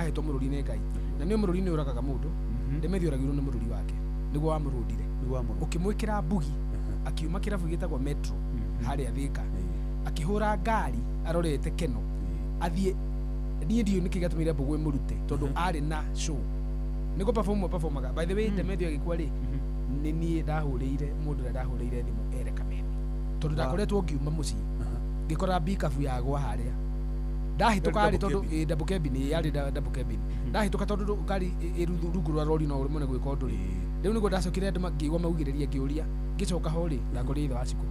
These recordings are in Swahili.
ahetwo mũrũri nĩ Ngai na nĩ mũrũri nĩ ũragaga mũndũ Ndemethio oragirwo nĩ mũrũri wake nĩguo wamũrũndire ũkĩmwĩkĩra mbugi akiuma kĩrabu gĩtagwo Metro harĩa Thika akĩhũra ngari arorete Keno athiĩ niĩ ndiũ nĩkĩ gĩatũmire mbũgũ ĩmũrute tondũ arĩ na show nĩguo performaga by the way Ndemethio agĩkua rĩ nĩ niĩ ndahũrĩire mũndũ ũrĩa ndahũrĩire thimũ Ere Kameme tondũ ndakoretwo ngiuma mũciĩ ngĩkora bikabu yagwa harĩa ndahĩtũka rĩ tondũ double cabin yarĩ double cabin ndahĩtũka tondũ ngari rungu rwa rori no ũrĩmwe gwĩka ũndũ rĩ rĩu nĩguo ndacokire andũ ngĩigua maugĩrĩria ngĩũria ngĩcoka ho rĩ ndakorire ithe wa Cikũ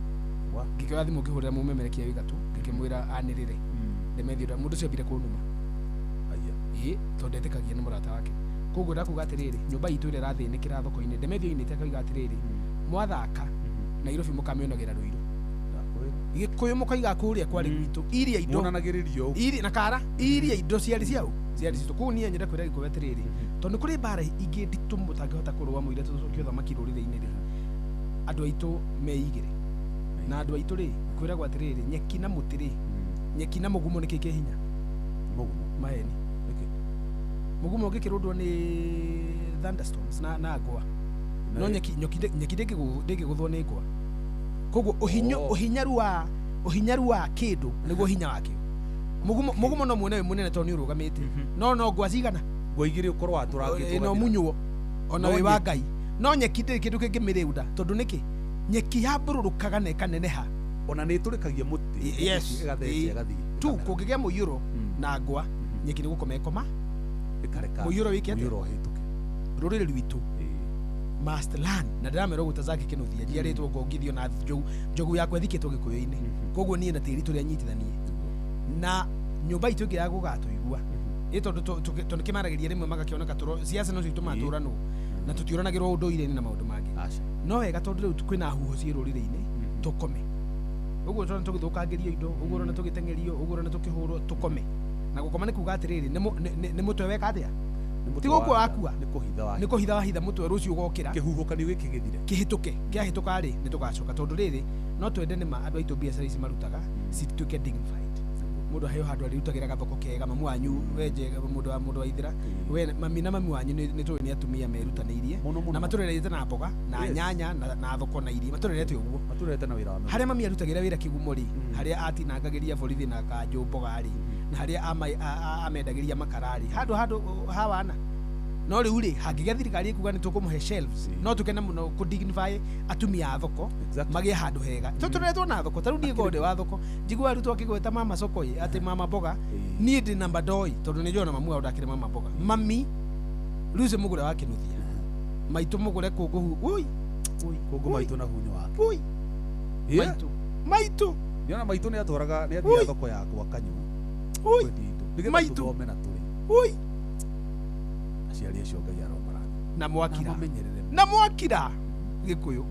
ngĩkĩoya thimũ ngĩhũrĩra mũmemerekia wĩ gatũ ngĩkĩmwĩra anĩrĩre Ndemethio mũndũ ũcio ambire kũnuma tondũ etĩkagia nĩ mũrata wake koguo ndakuga atĩrĩrĩ nyũmba itũ ĩrĩa ĩrathĩnĩkĩra thoko-inĩ Ndemethio oinĩte akauga atĩrĩrĩ mwathaka Nairobi mũkamĩonagĩra Ruiru Gĩkũyũ mũkaiga kũrĩa kwari gwitũ iria indo monanagĩrĩrio iria na kara iria indo ciarĩ ciao ciarĩ citũ kũu niĩ nyenda kwĩra Gĩkũyũ atĩrĩrĩ tondũ kũrĩ mbara ingĩ nditũ mũtangĩhota kũrũa mũire tũcokie ũthamaki rũrĩrĩ-inĩ rĩ andũ aitũ meigĩre na andũ aitũ rĩ kwĩragwo atĩrĩrĩ nyeki na mũtĩ rĩ nyeki na mũgumo nĩkĩ kĩ hinya maheni mũgumo ũngĩkĩrũndwo nĩ thunderstorms na ngwa no nyeki ndĩngĩgũthwo nĩ ngwa koguo ũhinyaru wa kĩndũ nĩguo hinya wakĩo mũgumo no muone wĩ mũnene tondũ nĩ ũrũgamĩte no ngwa cigana ngwa igĩrĩ ũkorwo atũrangĩtwo no munyuo ona wĩ wa Ngai no nyeki ndĩrĩ kĩndũ kĩngĩmĩrĩunda tondũ nĩkĩ nyeki yambũrũrũkaga na ĩkaneneha ona nĩ ĩtũrĩkagia mũtĩ ĩgathiĩ tu kũngĩgĩa mũiyũro na ngwa nyeki nĩ gũkoma ĩkoma mũiyũro wĩkĩ atĩa rũrĩrĩ rwitũ must learn na ndĩramera ũguo Tazaki Kĩnuthia njiarĩtwo ngongithio na njogu yakwa ĩthikĩtwo Gĩkũyũ-inĩ koguo niĩ na tĩri tũrĩa nyitithanie na nyũmba itũ ĩngĩ ya gũgatũigua tondũ kĩmaragĩria rĩmwe magakĩoneka ciaca no citũmaga tũranwo na tũtiũranagĩrwo ũndũire-inĩ na maũndũ mangĩ no wega tondũ rĩu kwĩna huho ciĩ rũrĩrĩ-inĩ tũkome ũguo twana tũgĩthũkangĩrio indo ũguo rona tũgĩteng'erio ũguo rona tũkĩhũrwo tũkome na gũkoma nĩ kuga atĩrĩrĩ nĩ mũtwe weka atĩa ti gũkũ wakua nĩ kũhitha wahitha mũtwe rũciũ ũgokĩra kĩhuhũkanio gĩkĩ gĩthire kĩhĩtũke kĩahĩtũka rĩ nĩ tũgacoka tondũ rĩrĩ no twende nĩ andũ aitũ biacara ici marutaga cituĩke dignified mũndũ aheo handũ arĩrutagĩra gathoko kega mamu wanyu wenje mũndũ wa ithira we mami na mami wanyu nĩ tũĩ nĩ atumia merutanĩirie na matũrerete na mboga na nyanya na thoko na irio matũrerete ũguo matũrerete na wĩra wa harĩa mami arutagĩra wĩra kĩgumo rĩ harĩa atinangagĩria borithi na kanjũ mboga rĩ na harĩa amendagĩria makara rĩ handũ hawana no rĩu rĩ hangĩgĩa thirikari ĩkuga nĩ tũkũmũhe shelves no tũkena mũno kũdignify atumia a thoko magĩe handũ hega tũtũretwo na thoko tarĩu niĩ ngode wa thoko njigua arutwo akĩgweta mama soko atĩ mama mboga niĩ ndĩ namba ndoi tondũ nĩ njona mamu wao ndakĩrĩ mama mboga mami Lucy mũgũre wa Kĩnuthia maitũ mũgũre kũngũ kũngũ maitũ na hunyo wake maitũ niona maitũ nĩ atwaraga nĩ athia thoko ya kwa Kanyũ maitũ ciari acio Ngai aromarani na mwakira Gĩkũyũ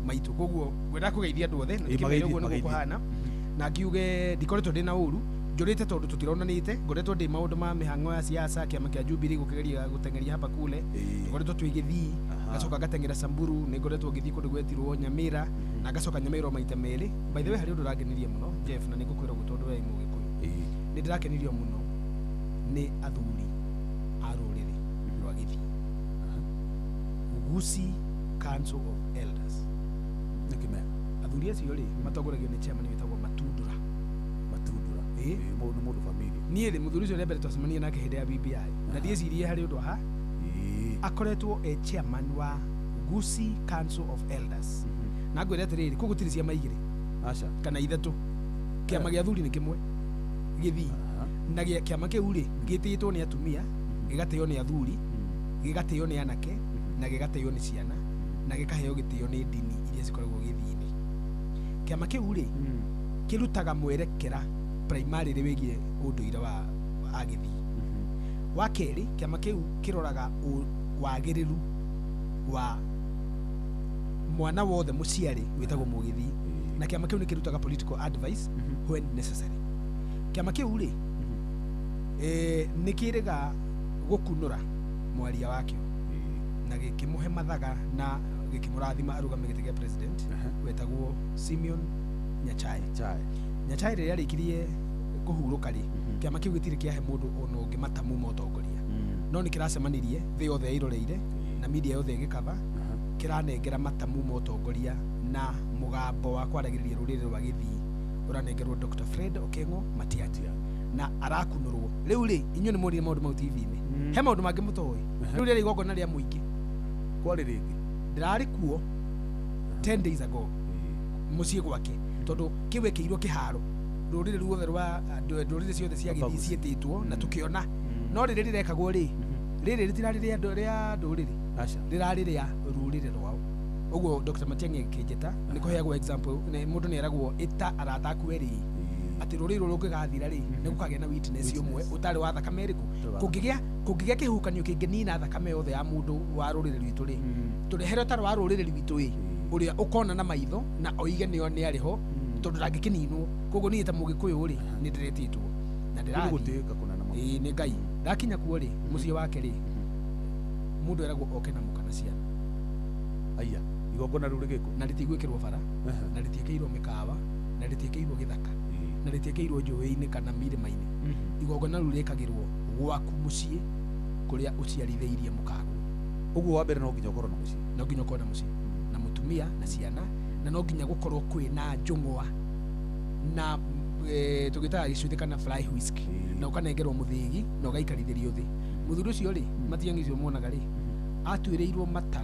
maitũ koguo ngwenda kũgeithia andũ othe na kĩmenya ũguo nĩ gũkũhana na ngiuge ndikoretwo ndĩ na ũru njũrĩte tondũ tũtironanĩte ngoretwo ndĩ maũndũ ma mĩhang'o ya siasa kĩama kĩa Jubilee gũkĩgeria gũteng'eria hapa kule ngoretwo twĩgĩthii ngacoka ngateng'era Samburu nĩ ngoretwo ngĩthiĩ kũndũ gwetirwo Nyamira na ngacoka Nyamira maita merĩ by the way harĩ ũndũ ũrangenirie mũno Jeff na nĩngũkwĩra ũguo tondũ we Mũgĩkũyũ nĩ ndĩrakenirio mũno nĩ athuri a rũrĩrĩ rwa Gĩthii Gusii Council of Elders nĩkĩmera athuri acio rĩ matongoragio nĩ chairman wĩtagwo Matundura nĩ mũndũ family niĩ rĩ mũthuri ũcio rĩa mbere twacemania nake hĩndĩ ya BBI na ndiecirie harĩ ũndũ ha akoretwo chairman wa Gusii Council of Elders na ngwĩra atĩrĩrĩ kũu gũtirĩ ciama igĩrĩ kana ithatũ kĩama gĩa athuri nĩ kĩmwe Gĩthii na kĩama kĩu rĩ gĩtĩĩtwo nĩ atumia gĩgatĩĩo nĩ athuri gĩgatĩĩo nĩ anake na gĩgatĩĩo nĩ ciana na gĩkaheo gĩtĩĩo nĩ ndini iria cikoragwo Gĩthii-inĩ kĩama kĩu rĩ kĩrutaga mwerekera primary wĩgiĩ ũndũire wa Agĩthii wa kerĩ kĩama kĩu kĩroraga wagĩrĩru wa mwana wothe mũciari wĩtagwo Mũgĩthii na kĩama kĩu nĩ kĩrutaga political advice when necessary kĩama kĩu rĩ nĩ kĩrĩga gũkunũra mwaria wakĩo na gĩkĩmũhe mathaga na gĩkĩmũrathima arũgame gĩtĩ gĩa president wetagwo Simeon Nyachae rĩrĩa arĩkirie kũhurũka rĩ kĩama kĩu gĩtirĩ kĩahe mũndũ ona ũngĩ matamu ma ũtongoria no nä kä racemanirie thä yothe yairoreire na media yothe ĩgĩkatha kĩranengera matamu ma ũtongoria na mũgambo wa kwaragĩrĩria rũrĩrĩ rwa Gĩthii ũranengerwo Dr. Fred Okengo Matiang'i na arakunũrwo rĩu rĩ inyuĩ nĩ mũrire maũndũ mau TV-inĩ he maũndũ mangĩ mũtoĩ rĩu rĩrĩ igongona rĩa mũingĩ kwarĩ rĩngĩ ndĩrarĩ kuo 10 days ago mũciĩ gwake tondũ kĩwekĩirwo kĩharo rũrĩrĩ ruothe rwa ndũrĩrĩ ciothe cia Gĩthii ciĩtĩtwo na tũkĩona no rĩrĩ rĩrekagwo rĩ rĩrĩ rĩtirarĩ rĩa ndũrĩrĩ rĩrarĩ rĩa rũrĩrĩ rwao ũguo Dr. Matiang'i akĩnjĩta nĩ kũheagwo example mũndũ nĩ eragwo ĩta arata aku erĩ atĩ rũrĩrĩ rũrũ rũngĩgathira rĩ nĩ gũkagĩa na witness ũmwe ũtarĩ wa thakame ĩrĩkũ kũngĩgĩa kĩhukanio kĩngĩnina thakame yothe ya mũndũ wa rũrĩrĩ rwitũ rĩ tũrehere ũtarĩ wa rũrĩrĩ rwitũ ĩ ũrĩa ũkona na maitho na oige nĩo nĩ arĩ ho tondũ ndangĩkĩninwo koguo niĩ ta mũgĩkũyũ rĩ nĩ ndĩretĩtwo na ndĩrathiĩ nĩ Ngai ndakinya kuo rĩ mũciĩ wake rĩ mũndũ eragwo oke na mũkana ciana aya igongona rĩu rĩgĩkũ na rĩtigwĩkĩrwo bara na rĩtiĩkĩirwo mĩkawa na rĩtiĩkĩirwo gĩthaka na rĩtiĩkĩirwo njũĩ-inĩ kana mirĩma-inĩ igongona rĩu rĩkagĩrwo gwaku mũciĩ kũrĩa ũciarithĩirie mũkago ũguo wa mbere no nginya ũkorwo na mũciĩ no nginya ũkorwo na mũciĩ na mũtumia na ciana na no nginya gũkorwo kwĩna njũng'wa na tũgĩtaga gĩcuthĩ kana fly whisk na ũkanengerwo mũthĩgi na ũgaikarithĩrio thĩ mũthuri ũcio rĩ Matiang'i ũcio muonaga rĩ atuĩrĩirwo mata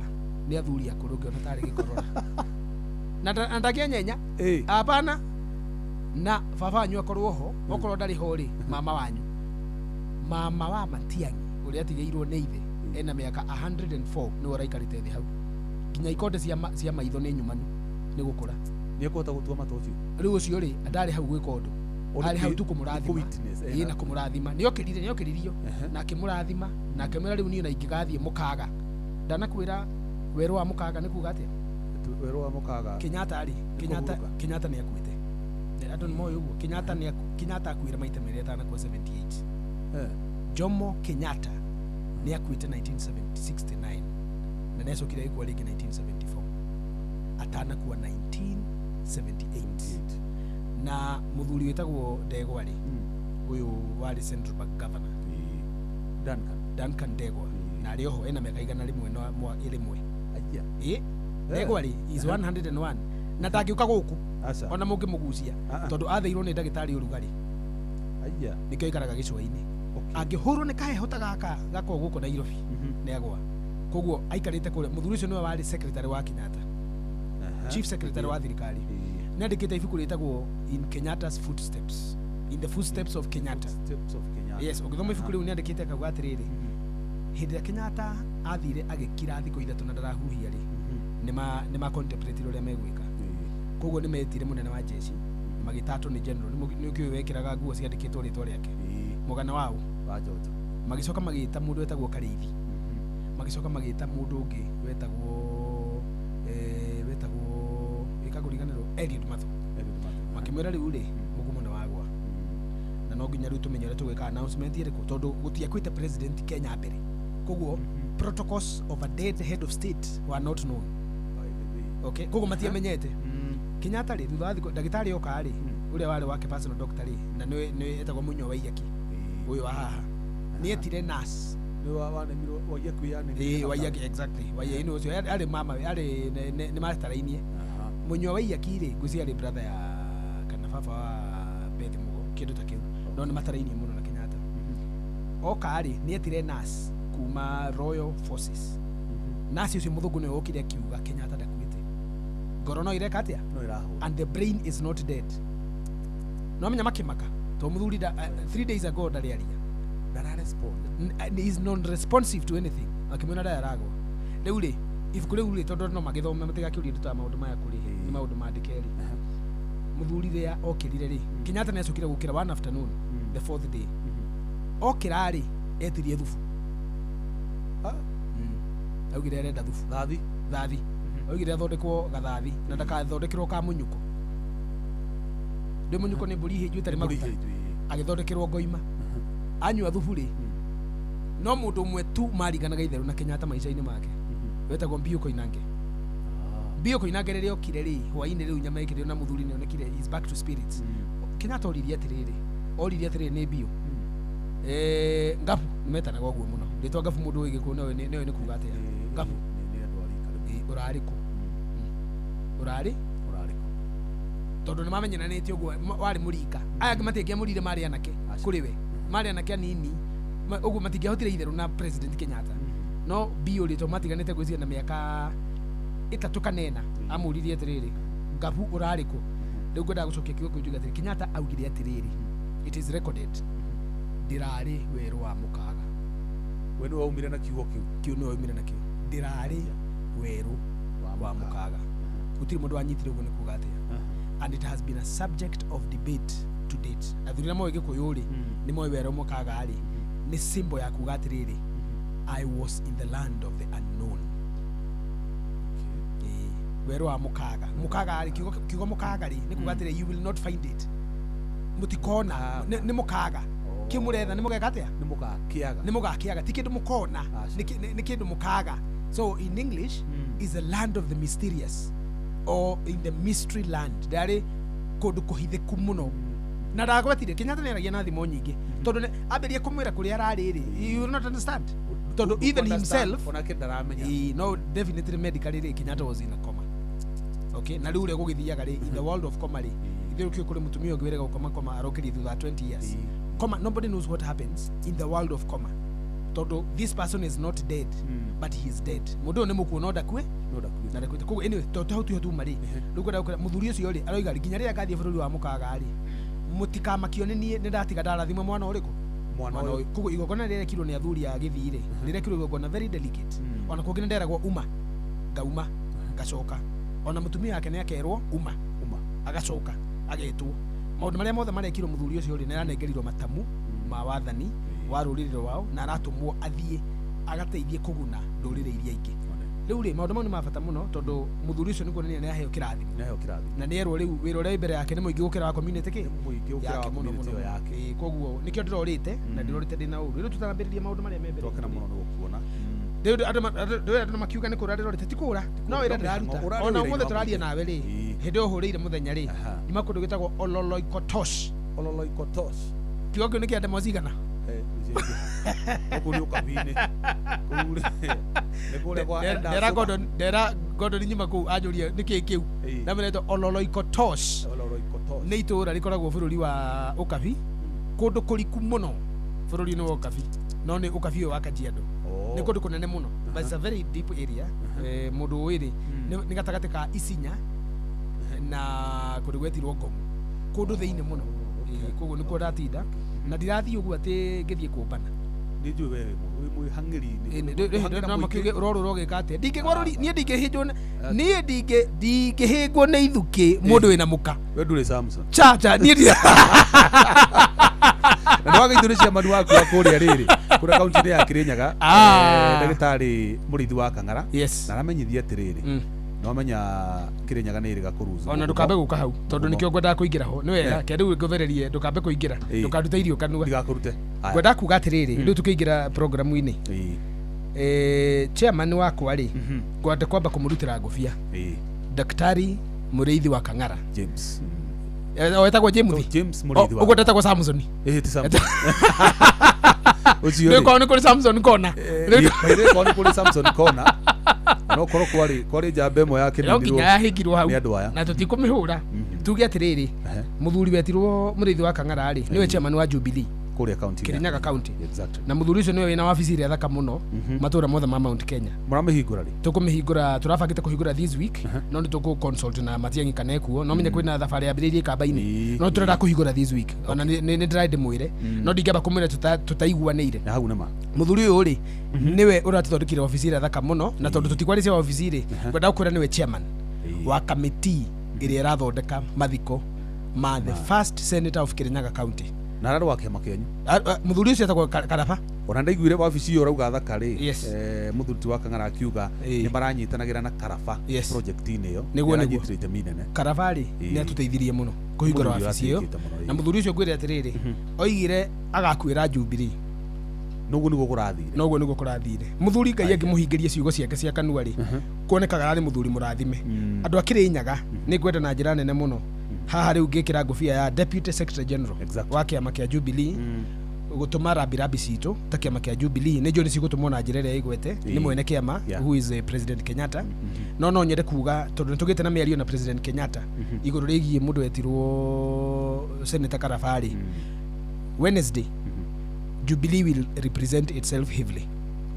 nĩ athuri akũrũ ngĩona tarĩ gĩkorora na ndangĩenyenya apana na baba wanyu akorwo ho okorwo ndarĩ ho rĩ mama wa Matiang'i ũrĩa atigĩirwo nĩ ithe ena mĩaka 104 nĩwe ũraikarĩte thĩ hau nginya ikonde cia maitho nĩ nyumanu nĩ gũkũra nĩ ekũhota gũtua mata ũcio rĩu ũcio rĩ ndarĩ hau gwĩka ũndũ arĩ hau tu kũmũrathima na kũmũrathima nĩokĩririo na akĩmũrathima na akĩmwĩra rĩu niĩ na ingĩgathiĩ mũkaga ndanakwĩra werũ wa mũkaga nĩ kuuga atĩa werũ wa mũkaga Kenyatta nĩ akuĩte andũ nĩ moĩ ũguo Kenyatta akuire maita merĩ atanakuo 78 Jomo Kenyatta nĩ akuĩte 1969 na nĩacokire gĩkuo rĩngĩ 1974 atanakuwa 1978 na mũthuri wĩtagwo Ndegwa rĩ ũyũ warĩ Central Bank Governor Duncan Ndegwa na arĩ oho ena mĩaka 101 Ndegwa rĩ is 101 na ndangĩũka gũkũ ona mũngĩmũgucia tondũ atheirwo nĩ ndagĩtarĩ ũrugarĩ nĩkĩo aikaraga gĩcũa-inĩ angĩhũrwo nĩ kaheho ta gaka gako gũkũ Nairobi nĩagwa koguo aikarĩte kũrĩa mũthuri ũcio nĩwe warĩ secretary wa Kenyatta chief secretary wa thirikari nĩandĩkĩte ibuku rĩtagwo in Kenyatta's footsteps in the footsteps of Kenyatta yes ũngĩthoma ibuku rĩu nĩandĩkĩte akauga atĩrĩrĩ hĩndĩ ĩrĩa Kenyatta athire agĩkira thikũ ithatũ na ndarahuhia rĩ nĩma contemplate ũrĩa megwĩka koguo nĩmetire mũnene wa jeshi magĩtatwo nĩ general nĩ ũkĩũĩ wekĩraga nguo ciandĩkĩtwo rĩtwa rĩake mũgana wao magĩcoka magĩta mũndũ wetagwo Karĩithi magĩcoka magĩta mũndũ ũngĩ wetagwo ĩkagũriganĩrwo Eliud Mathu makĩmwĩra rĩu rĩ mũgumo nĩ wagwa na no nginya rĩu tũmenye ũrĩa tũgwĩka announcement ĩrĩkũ tondũ gũtiakwĩte president Kenya mbere koguo protocols of a dead head of state were not known okay koguo matiamenyete Kenyatta rĩ thutha wa ndagĩtarĩ oka rĩ ũrĩa warĩ wake personal doctor rĩ na nĩ etagwo Mũnyua Waiyaki ũyũ wa haha nĩ etire nurse wanemirwo Waiyaki yani Waiyaki exactly Waiyaki ũcio arĩ mama arĩ nĩ matarainie Mũnyua Waiyaki rĩ ngũcia arĩ brother ya kana baba wa Beth Mugo kĩndũ ta kĩu no nĩ matarainie mũno na Kenyatta oka rĩ nĩ etire nurse kuma Royal Forces nurse ũcio mũthũngũ nĩwe okire akiuga Kenyatta ndakuĩte ngoro no ireka atĩa and the brain is not dead no menya makĩmaka to mũthuri 3 days ago ndarĩ aria is non-responsive to anything akĩmwĩra ndarĩ aragwa rĩu rĩ ibuku rĩu rĩ tondũ no magĩthome matigakĩũria ndutaga maũndũ maya kũrĩ nĩ maũndũ mandĩke rĩ mũthuri rĩrĩa okĩrire rĩ Kenyatta nĩacokire gũkĩra one afternoon the 4th day okĩra rĩ etirie thubu augire arenda thubu thathi augire athondekwo gathathi na ndakathondekerwo ka mũnyuko ndĩ mũnyuko nĩ mbũri hĩnju ĩtarĩ maguta agĩthondekerwo ngoima anyua thubu rĩ no mũndũ ũmwe tu maringanaga itherũ na Kenyatta maica-inĩ make wetagwo Mbio Koinange Mbio Koinange rĩrĩa okire rĩ hwainĩ rĩu nyama ĩkĩrĩo na mũthuri nĩonekire is back to spirits Kenyatta oririe atĩrĩrĩ nĩ Mbio Ngabu metanaga guo muno ritwa Ngabu mundu wigi ku nawe ni kuga atia Ngabu ni andu arika urariku urari tondu ni mamenyananite uguo wari murika aya ngamatekia murire mari anake kuri we mari anake anini uguo matingihotire itheru na President Kenyatta no bio rito matiganite gwicira na miaka 3 kanena amuririe atiriri Ngabu urariku riu ngwenda gucokia kiugo kiuga atiri Kenyatta augire atiriri it is recorded ndirari weru wa mukaga wenu waumire na kiugo kiu no waumire na kiu ndirari weru wa mukaga gutiri mundu anyitire uguo ni kuga atia and it has been a subject of debate to date athuri na moige kuyuri ni moyo weru mukaga ari ni symbol ya kuga atiriri I was in the land of the unknown weru wa mukaga ari kiugo mukaga ri ni kuga atiri you will not find it mutikona ni mukaga kimuretha ni mugeka atia ni mugakiaga ti kindu mukona ni kindu mukaga so in English is a land of the mysterious or in the mystery land dari kundu kuhithiku muno na ndagwetire Kenyatta ni aragia na thimo nyingi tondu amberia kumwira kuri arari ri you will not understand tondu even himself ona kindaramenya no definitely medically Kenyatta was in a coma okay na riu ri gugithiaga ri in the world of coma ri ithiru kio kuri mutumia ngwirega gukoma arokiri thutha 20 years coma nobody knows what happens in the world of coma tondu this person is not dead but he is dead mundu ni mukuona ndakwe na ndakwe koguo anyway tu tu mari rugo ndakwe muthuri ucio ri aroiga nginya ria gathie bururi wa mukaga ri mutikamakio ni ndatiga ndarathimwe mwana uriku mwana uyu koguo igokona rire kiro ni athuri ya githire rire kiro igokona very delicate ona kugina nderagwo ngauma gacoka ona mutumia yake ni akerwo uma agacoka agetwo maundu maria mothe marekirwo muthuri ucio ri niranengerirwo matamu ma wathani wa rurire wao na aratumwo athie agateithie kuguna ndurire iria ingi riu ri maundu mau ni mabata muno tondu muthuri ucio niguo ni aheo kirathimo na ni erwo riu wira uria mbere yake ni muingi gukira wa community yake muno yake koguo nikio ndirorite na ndirorite ndina uru riu tutarambiriria maundu maria me mbere tokena muno ni gukuona riu andu makiuga ni kura ndirorite ti kura no wira ndiraruta ona umothe turaria nawe ri hindi uhurire muthenya ri ni makundu gitagwo Ololoikotosh kiugo kiu ni kia ndemo cigana okuni ukabine kule kwa ndera Gordon nyima ku ajuria niki kiu na meneto Ololoikotosh ni itura rikoragwo bururi wa Ukabi kundu kuriku muno bururi no Ukabi no ni Ukabi wa Kajiado ni kundu kunene muno but it's a very deep area mundu wiri ni gatagate ka Isinya na kundu gwetirwo Ngomu kundu theine muno koguo nikuo ndatinda na ndirathii uguo ati ngithie kumbana ni njui we mwi hangiri ni na makiuge roro rogeka ati ndingigwaruri nie ndingihijwo nie ndingihingwo ni ithuki mundu wina muka we ndure Samson chacha nie na wagaithuri cia manu waku akuria riri kura kaunti ya Kirinyaga ndagitari murithi wa Kang'ara na aramenyithia atiriri no menya Kirinyaga ni iriga kuruza ona ndukambe guka hau tondu nikio ngwenda kuingira ho ni wega kendu nguthererie ndukambe kuingira ndukaruta irio kanua ndigakurute ngwenda kuga atiriri ndu tukiingira programu ini chairman wakwa ri ngwenda kwamba kumurutira ngufia Daktari Muriithi wa Kang'ara James wetagwo James Muriithi wa ugo ndetagwo Samson ti Samson ucio ni kuri Samson kona ni kuri Samson kona no koro kwari jambe mo yake ni nginya yahingirwo hau na tutikumihura tuge atiriri muthuri wetirwo Muriithi wa Kang'ara ri niwe chairman wa Jubilee kuria county Kirinyaga county na muthuri ucio niwe wina wabici iria thaka muno matura mothe ma Mount Kenya muramihingura ri tukumihingura turabangite kuhingura this week no ni tuku consult na Matiang'i kana ekuo no menye kwina thabari yambiririe kamba-ini no turenda kuhingura this week ona ni ndiraide mwire no ndingeba kumwira tutaiguanire na hau nama muthuri uyu ri niwe uratithondekire wabici iria thaka muno na tondu tutikwarisia wabici ri kwenda kwira niwe chairman wa committee iria irathondeka mathiko ma the first senator of Kirinyaga county na raro wake makenyu muthuri ucio etagwo Karaba ona ndaiguire wabici iyo rauga thaka ri muthuti wa Kang'ara akiuga ni maranyitanagira na Karaba project ini yo niguo Karaba ri ni atuteithirie muno kuhingura wabici iyo na muthuri ucio ngwire atiriri oigire agakwira Jubilee noguo niguo kurathire muthuri Ngai angimuhingirie ciugo ciake cia kanua ri kuonekaga ari muthuri murathime andu Kirinyaga ni kwenda na njira nene muno haha riu ngikira ngufia ya Deputy Secretary General wa kiama kia Jubilee gutuma rabirabi citũ ta kĩama kĩa Jubilee nĩ njũĩ cigũtũmwo na njĩra ĩrĩa ĩgwete nĩ mwene kĩama who is President Kenyatta no nyende kuga tondũ nĩ tũgĩte na mĩario na President Kenyatta igũrũ rĩgiĩ mũndũ wetirwo Senator Karabari. Wednesday Jubilee will represent itself heavily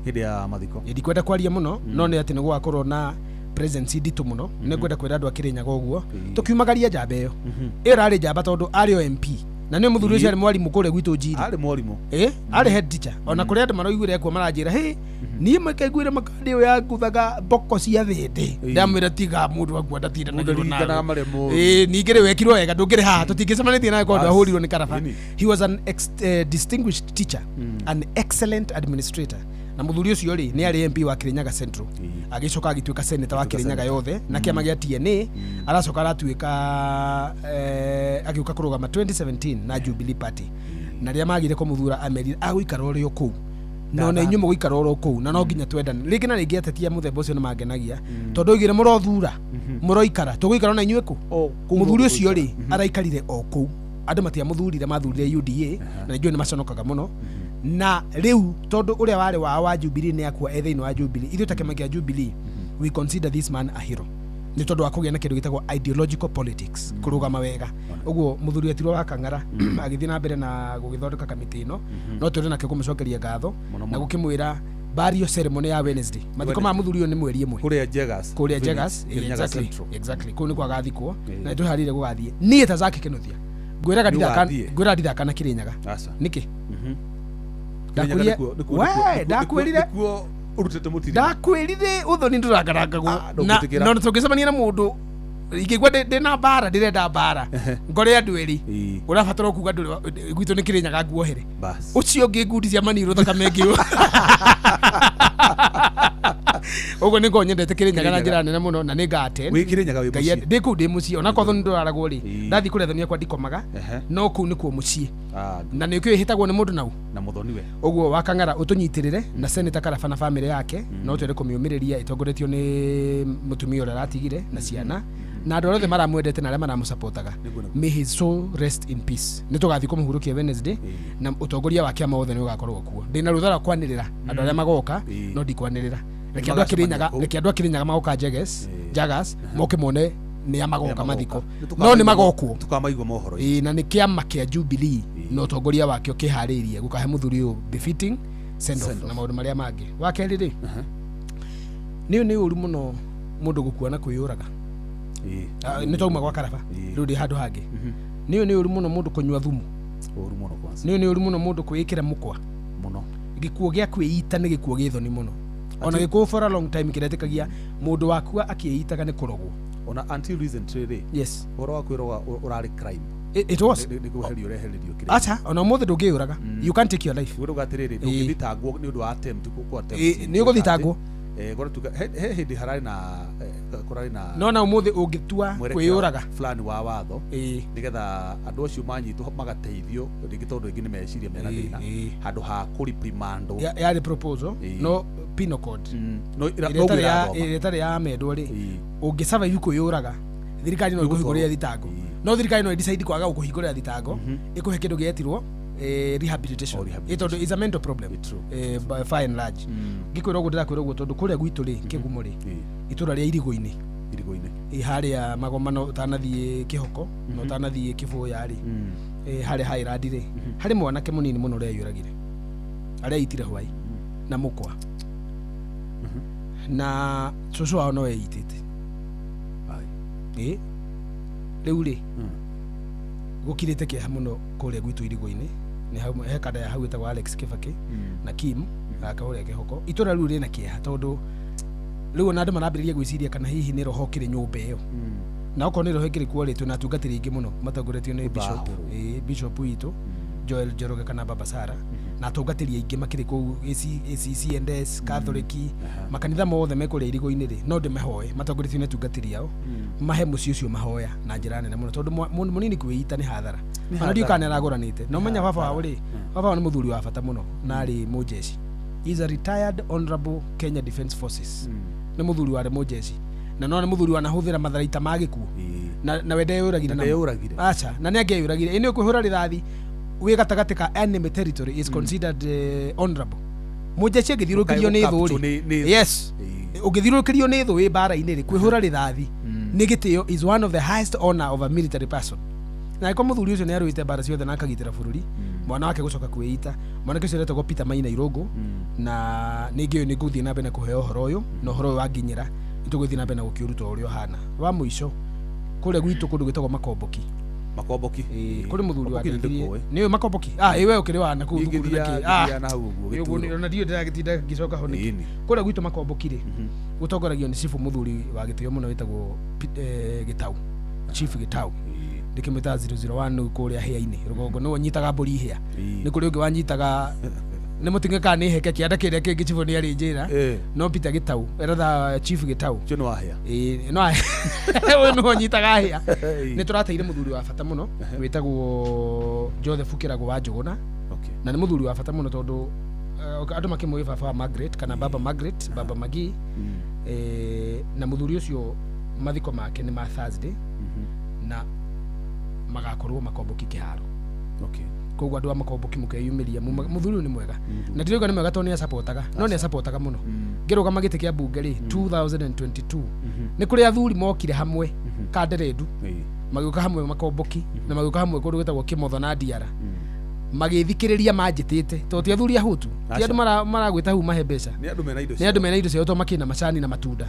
hĩndĩ ya mathiko. Ndikwenda kwaria mũno no nĩ atĩ nĩ gũgakorwo na presence nditũ mũno nĩ ngwenda kwĩra andũ a Kĩrĩnyaga ũguo tũkiumagaria njamba ĩyo ĩrarĩ njamba tondũ arĩ o MP na nĩ mũthuri ũcio arĩ mwarimũ kũrĩa gwitũ Njiri. Arĩ mwarimũ arĩ head teacher ona kũrĩa andũ maraiguire kuo maranjĩra hey niĩ makaiguire makandi ũyũ yanguthaga mboko cia thĩndĩ ndamwĩra tiga mũndũ waku ndatindanagĩrwo nawe ningĩ rĩ wekirwo wega ndũngĩrĩ haha tũtingĩcemanĩtie nawe kwa ndahũrirwo nĩ Karaba. He was an distinguished teacher, an excellent administrator na mũthuri ũcio rĩ nĩ arĩ MP wa Kĩrĩnyaga Central agĩcoka agĩtuĩka senator wa Kĩrĩnyaga yothe na kĩama gĩa TNA aracoka aratuĩka agĩũka kũrũgama 2017 na Jubilee Party na rĩrĩa magire kũmũthura amerira agũikara ũrĩ o kũu no na inyuĩ mũgũikara ũrĩ o kũu na no nginya twendane rĩngĩ na rĩngĩ atetia mũthemba ũcio nĩ mangenagia tondũ oigire mũrothura mũroikara tũgũikara na inyuĩ kũ mũthuri ũcio rĩ araikarire o kũu andũ matiamũthurire mathurire UDA na inyuĩ nĩ maconokaga mũno na riu tondu uria wari wa Jubilee ni akwa ethaini wa Jubilee ithu ta kĩama kĩa Jubilee we consider this man a hero ni tondu wa kugĩa na kĩndũ gĩtagwo ideological politics kurugama wega ũguo mũthuri wetirwo wa Kang'ara agĩthiĩ na mbere na gũgĩthondeka kamĩtĩ ĩno no tũrĩ nake kũmũcokeria ngatho na gũkĩmwĩra burial ceremony ya Wednesday mathiko ma mũthuri ũyũ nĩ mweri ĩmwe kũrĩa Jegas exactly kũu nĩ kwagathikwo na tũharire gũgathiĩ niĩ ta Zaki Kinuthia ngwĩra ndithaka na Kĩrĩnyaga nĩkĩ ndakwĩrire ũthoni ndũragarangagwo no tũngĩcemania na mũndũ ingĩgua ndĩna mbara ndĩrenda mbara ngore andũ erĩ ũrabatara kuuga gwitũ nĩ Kĩrĩnyaga nguohere ũcio ũngĩ ngundi cia maniũrũ thakame ĩngĩ ũguo nĩko nyendete Kĩrĩnyaga na njĩra nene mũno na nĩ ngate ndĩ kũu ndĩ mũciĩ ona korwo ndũraragwo rĩ ndathiĩ kũrethania kwa ndikomaga no kũu nĩkuo mũciĩ na nĩkĩo ĩhĩtagwo nĩ mũndũ nau na mũthoni we ũguo wa Kang'ara ũtũnyitĩrĩre na Senator Karaba na family yake no twende kũmĩũmĩrĩria ĩtongoretio nĩ mũtumia ũrĩa aratigire na ciana na andũ othe maramwendete na arĩa maramũsupportaga may his soul rest in peace nĩ tũgathiĩ kũmũhurũkia Wednesday na ũtongoria wa kĩama wothe nĩ ũgakorwo kuo ndĩna rũtha rwa kwanĩrĩra andũ arĩa magoka no ndikwanĩrĩra reke andũ a Kĩrĩnyaga magoka Jagas moke mone nĩ amagoka mathiko no nĩ magokwo tukamaigua mohoro na nĩ kĩama kĩa Jubilee no ũtongoria wakĩo kĩharĩirie gũkahe mũthuri ũyũ befitting send off na maũndũ marĩa mangĩ wa kerĩ rĩ nĩ ũru mũno mũndũ gũkua na kwĩyũraga nĩ twauma gwa Karaba rĩu ndĩ handũ hangĩ nĩ ũru mũno mũndũ kũnyua thumu nĩ ũru mũno mũndũ kwĩĩkĩra mũkwa mũno gĩkuũ gĩa kwĩita nĩ gĩkuũ gĩthoni mũno ona gĩkuũ for a long time kĩretĩkagia mũndũ wakua akĩĩitaga nĩ kũrogwo ona until recently yes ũhoro wa kwĩroga ũrarĩ crime it was acha ona mũthĩ ndũngĩyũraga you can't take your life ũgatirĩrĩ ndũngĩthitangwo nĩ ũndũ wa attempt nĩ ũgũthitangwo hĩndĩ hararĩ na no na ũmũthĩ ũngĩtua kwĩyũraga fulani wa watho nĩgetha andũ acio manyitwo magateithio rĩngĩ tondũ rĩngĩ nĩ meciria mena thĩna handũ ha kũriprimandwo yarĩ proposal no penal code ĩtarĩ ya mendwo rĩ ũngĩsurvive kwĩyũraga thirikari no ĩkũhingũrĩra thitango no thirikari no ĩdecide kwaga gũkũhingũrĩra thitango ĩkũhe kĩndũ gĩetirwo rehabilitation ĩtondũ is a mental problem by and large ngĩkwĩra ũguo ndĩrakwĩra ũguo tondũ kũrĩa gwitũ rĩ Kĩgumo rĩ itũra rĩa Irigũ-inĩ harĩa Magomano ũtanathiĩ Kĩhoko na ũtanathiĩ Kĩbũya rĩ harĩa Highland rĩ harĩ mwanake mũnini mũno ũrĩa yũragire arĩa itire hwaĩ na mũkwa na cũcũ wao no eitĩte rĩu rĩ gũkirĩte kĩeha mũno kũrĩa gwitũ Irigũ-inĩ nĩ he kada ya hau ĩtagwo Alex Kibaki na Kim akahũrĩa Kĩhoko itũra rĩu rĩna kĩeha tondũ rĩu ona andũ marambĩrĩria gwĩciria kana hihi nĩ roho kĩrĩ nyũmba ĩyo na okorwo nĩ roho kĩrĩ kuo rĩ twĩna atungatĩri aingĩ mũno matongoretio nĩ bishop witũ Joel Njoroge kana Baba Sara na atungatĩri aingĩ makĩrĩ kũu CNDS Katholiki makanitha mothe mekũrĩa Irigũ-inĩ rĩ no ndĩmahoe matongoretio nĩ atungatĩri ao mahe mũciĩ ũcio mahoya na njĩra nene mũno tondũ mũndũ mũnini kwĩita nĩ hathara ona ndiũ kana aragũranĩte no menya baba wao rĩ baba wao nĩ mũthuri wa bata mũno na arĩ mũjeshi he is a retired honorable Kenya Defence Forces nĩ mũthuri wa mũjeshi na no nĩ mũthuri wa nahũthĩra matharaita ma gĩkuũ na wende yũragire acha na nĩ angĩyũragire ĩnĩ ũkwĩhũra rĩrathi we gatagate ka enemy territory is considered honorable mujeshi ngithirukirio ni thuri yes ungithirukirio ni thuri bara-ini ri kwihura rithathi ni gitio is one of the highest honor of a military person na iko muthuri ucio ni aruite bara ciothe na akagitira bururi mwana wake gucoka kwita mwana kicyo retagwo Peter Maina Irungu na ningi ni nguthi na mbere kuheo horo uyu no horo wanginyira ituguthi na mbere na gukiuruta urio hana wa muico kule gwitu kundu gwitagwo Makomboki kuri muthuri wa ni Makomboki iwe ukiri wana ku thukuru niki na huguo gituro na dio ndiragitinda gicoka ho niki kuri gwitu Makomboki ri gutongoragio ni cifu muthuri wa gitio muno witagwo Gitau Chief Gitau ndikimita 001 kuria hia-ini rugongo no nyitaga mburi hia ni kuri ungi wanyitaga ni mutingeka ni heke kianda kiria kingi chifu ni ari njira no Peter Gitau eratha Chief Gitau cyo no ahia no we no nyitaga hia ni turateire muthuri wa bata muno witagwo Joseph Kirago wa Njuguna na ni muthuri wa bata muno tondu andu makimwe baba Margaret kana baba Margaret baba Magi na muthuri ucio mathiko make ni ma Thursday na magakorwo Makomboki kiharo koguo andu a Makomboki mukeyumiria muthuri ni mwega na ndiroga ni mwega tondu ni supportaga no ni supportaga muno ngiruga magite kia bunge ri 2022 ni kuri athuri mokire hamwe kanderendu magiuka hamwe Makomboki na magiuka hamwe kundu gwetagwo Kimotho na Diara magithikiriria manjitite to ti athuri ahutu ti andu maragwita hu mahe mbeca ni andu mena indo cio to makina macani na matunda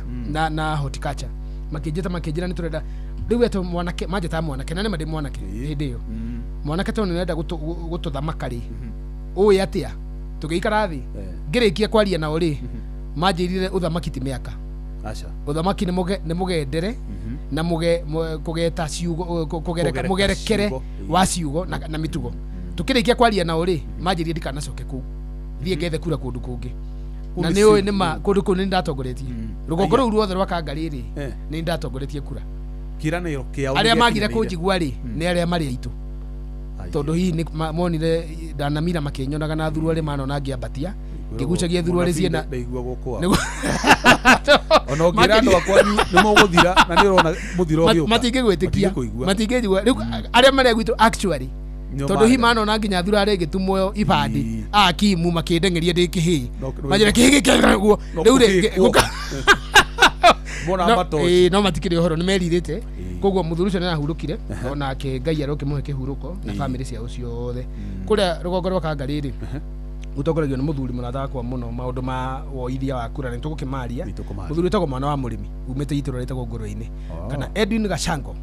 na horticulture makinjira ni turenda riu eto mwanake manjita mwanake na ni made mwanake hindi iyo mwanake to nirenda gututhamaka ri uyi atia tugiikara thi ngirikia kwaria na uri manjirire uthamaki ti miaka uthamaki ni mugendere na kugeta ciugo mugerekere wa ciugo na mitugo tukirikia kwaria na uri manjirire ndikanacoke ku thie ngethe kura kundu kungi na ni uyi ni ma kundu kuni ndatongoretie rugongo ru ruothe rwa Kangariri ni ndatongoretie kura kiraniro kia aria magire kunjigua ri ni aria mari aitu tondu hi ni monire ndanamira makinyonaga na thuru ari mano na ngiambatia ngigucagia thuru ari ciena ndeigua gukwa ono girando akwanyu ni muguthira na ni urona muthiro gyo matingigwitikia matingijigua riu aria mari gwitu actually tondu hi mano na nginya thuru ari gitumwo ibandi akimu makindengeria ndikihi majira kihi kiguo riu ri bona mato no matikire horo ni meririte koguo muthuri ucio ni ahurukire ona ke Ngai arokimuhe kihuruko na family cia ucio othe kuria rugongo rwa Kangariri utongoragio ni muthuri muratha kwa muno maundu ma woithia wa kura ni tugukimaria muthuri utagwo mwana wa murimi umite ituro ritagwo Nguru-ini kana Edwin Gachango